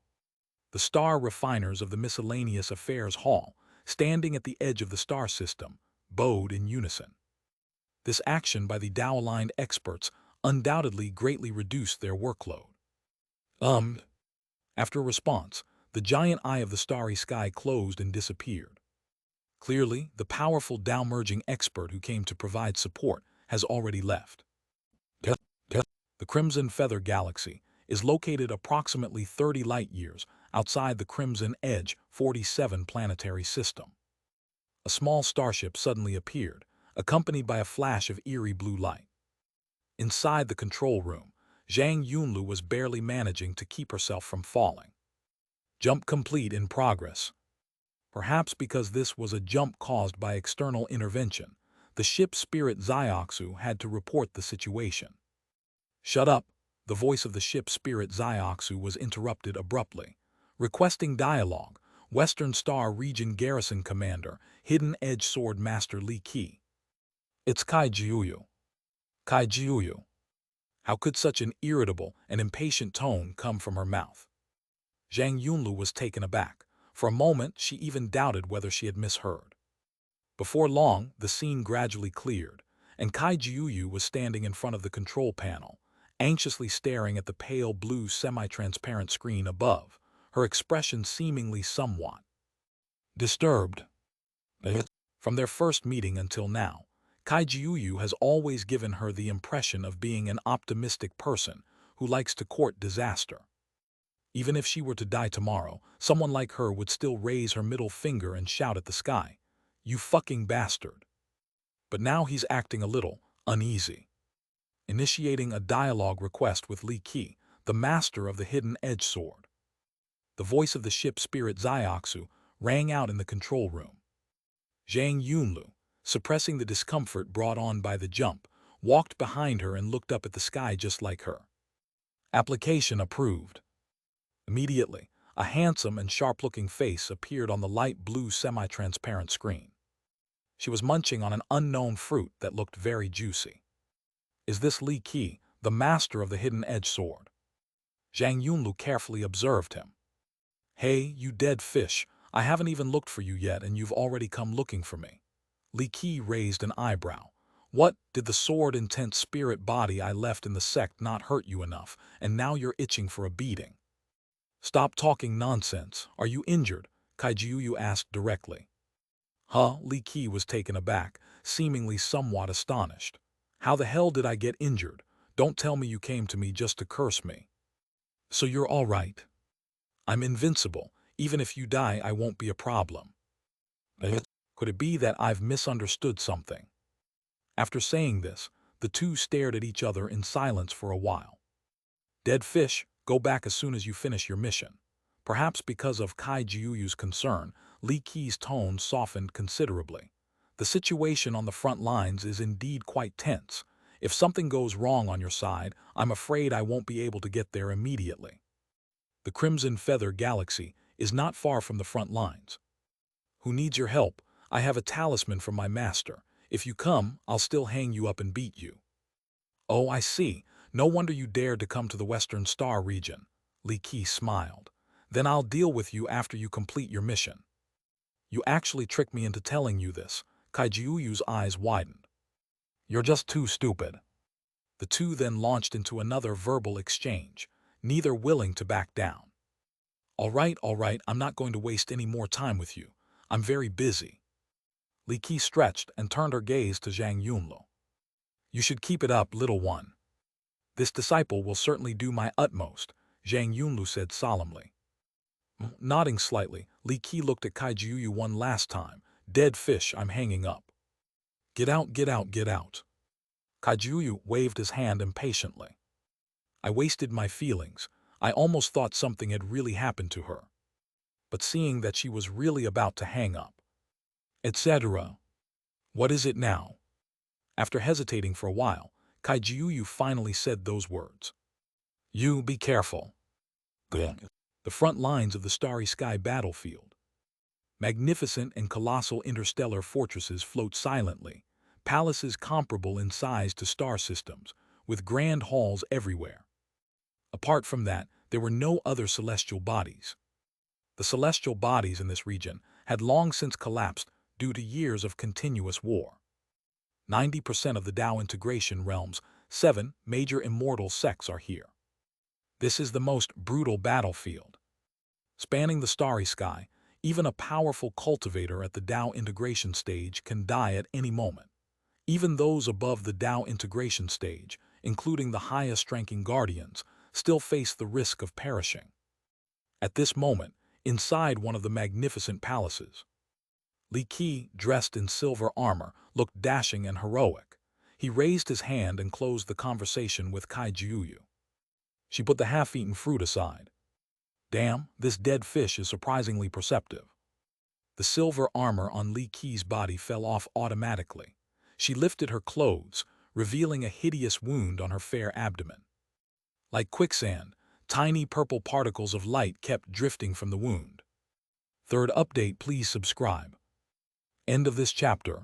The star refiners of the Miscellaneous Affairs Hall, standing at the edge of the star system, bowed in unison. This action by the Tao-aligned experts undoubtedly greatly reduced their workload. After a response, the giant eye of the starry sky closed and disappeared. Clearly, the powerful downmerging expert who came to provide support has already left. The Crimson Feather Galaxy is located approximately 30 light-years outside the Crimson Edge 47 planetary system. A small starship suddenly appeared, accompanied by a flash of eerie blue light. Inside the control room, Zhang Yunlu was barely managing to keep herself from falling. Jump complete in progress. Perhaps because this was a jump caused by external intervention, the ship's spirit Xiaoxu had to report the situation. Shut up, the voice of the ship's spirit Xiaoxu was interrupted abruptly. Requesting dialogue, Western Star Region Garrison Commander, Hidden Edge Sword Master Li Qi. It's Kai Jiuyu. Kai Jiuyu. How could such an irritable and impatient tone come from her mouth? Zhang Yunlu was taken aback. For a moment, she even doubted whether she had misheard. Before long, the scene gradually cleared, and Kai Jiuyu was standing in front of the control panel, anxiously staring at the pale blue semi-transparent screen above, her expression seemingly somewhat disturbed. From their first meeting until now, Kai Jiuyu has always given her the impression of being an optimistic person who likes to court disaster. Even if she were to die tomorrow, someone like her would still raise her middle finger and shout at the sky, You fucking bastard. But now he's acting a little uneasy. Initiating a dialogue request with Li Qi, the master of the hidden edge sword. The voice of the ship spirit Xiaoxu rang out in the control room. Zhang Yunlu, suppressing the discomfort brought on by the jump, walked behind her and looked up at the sky just like her. Application approved. Immediately, a handsome and sharp-looking face appeared on the light blue semi-transparent screen. She was munching on an unknown fruit that looked very juicy. Is this Li Qi, the master of the hidden edge sword? Zhang Yunlu carefully observed him. Hey, you dead fish, I haven't even looked for you yet and you've already come looking for me. Li Qi raised an eyebrow. What, did the sword-intense spirit body I left in the sect not hurt you enough, and now you're itching for a beating? Stop talking nonsense. Are you injured? Kaijiuyu asked directly. Huh? Li Qi was taken aback, seemingly somewhat astonished. How the hell did I get injured? Don't tell me you came to me just to curse me. So you're all right. I'm invincible. Even if you die, I won't be a problem. Could it be that I've misunderstood something? After saying this, the two stared at each other in silence for a while. Dead fish, go back as soon as you finish your mission. Perhaps because of Kai Jiuyu's concern, Li Qi's tone softened considerably. The situation on the front lines is indeed quite tense. If something goes wrong on your side, I'm afraid I won't be able to get there immediately. The Crimson Feather Galaxy is not far from the front lines. Who needs your help? I have a talisman from my master. If you come, I'll still hang you up and beat you. Oh, I see. No wonder you dared to come to the Western Star region. Li Qi smiled. Then I'll deal with you after you complete your mission. You actually tricked me into telling you this. Kaijiuyu's eyes widened. You're just too stupid. The two then launched into another verbal exchange, neither willing to back down. All right, I'm not going to waste any more time with you. I'm very busy. Li Qi stretched and turned her gaze to Zhang Yunlu. You should keep it up, little one. This disciple will certainly do my utmost, Zhang Yunlu said solemnly. Nodding slightly, Li Qi looked at Kaijiuyu one last time. Dead fish, I'm hanging up. Get out, get out, get out. Kaijiuyu waved his hand impatiently. I wasted my feelings. I almost thought something had really happened to her. But seeing that she was really about to hang up, etc. What is it now? After hesitating for a while, Kaijiuyu finally said those words. You be careful. The front lines of the starry sky battlefield. Magnificent and colossal interstellar fortresses float silently, palaces comparable in size to star systems, with grand halls everywhere. Apart from that, there were no other celestial bodies. The celestial bodies in this region had long since collapsed due to years of continuous war. 90% of the Tao integration realm's 7 major immortal sects are here. This is the most brutal battlefield. Spanning the starry sky, even a powerful cultivator at the Tao integration stage can die at any moment. Even those above the Tao integration stage, including the highest-ranking guardians, still face the risk of perishing. At this moment, inside one of the magnificent palaces, Li Qi, dressed in silver armor, looked dashing and heroic. He raised his hand and closed the conversation with Kaijiuyu. She put the half-eaten fruit aside. Damn, this dead fish is surprisingly perceptive. The silver armor on Li Qi's body fell off automatically. She lifted her clothes, revealing a hideous wound on her fair abdomen. Like quicksand, tiny purple particles of light kept drifting from the wound. Third update, please subscribe. End of this chapter.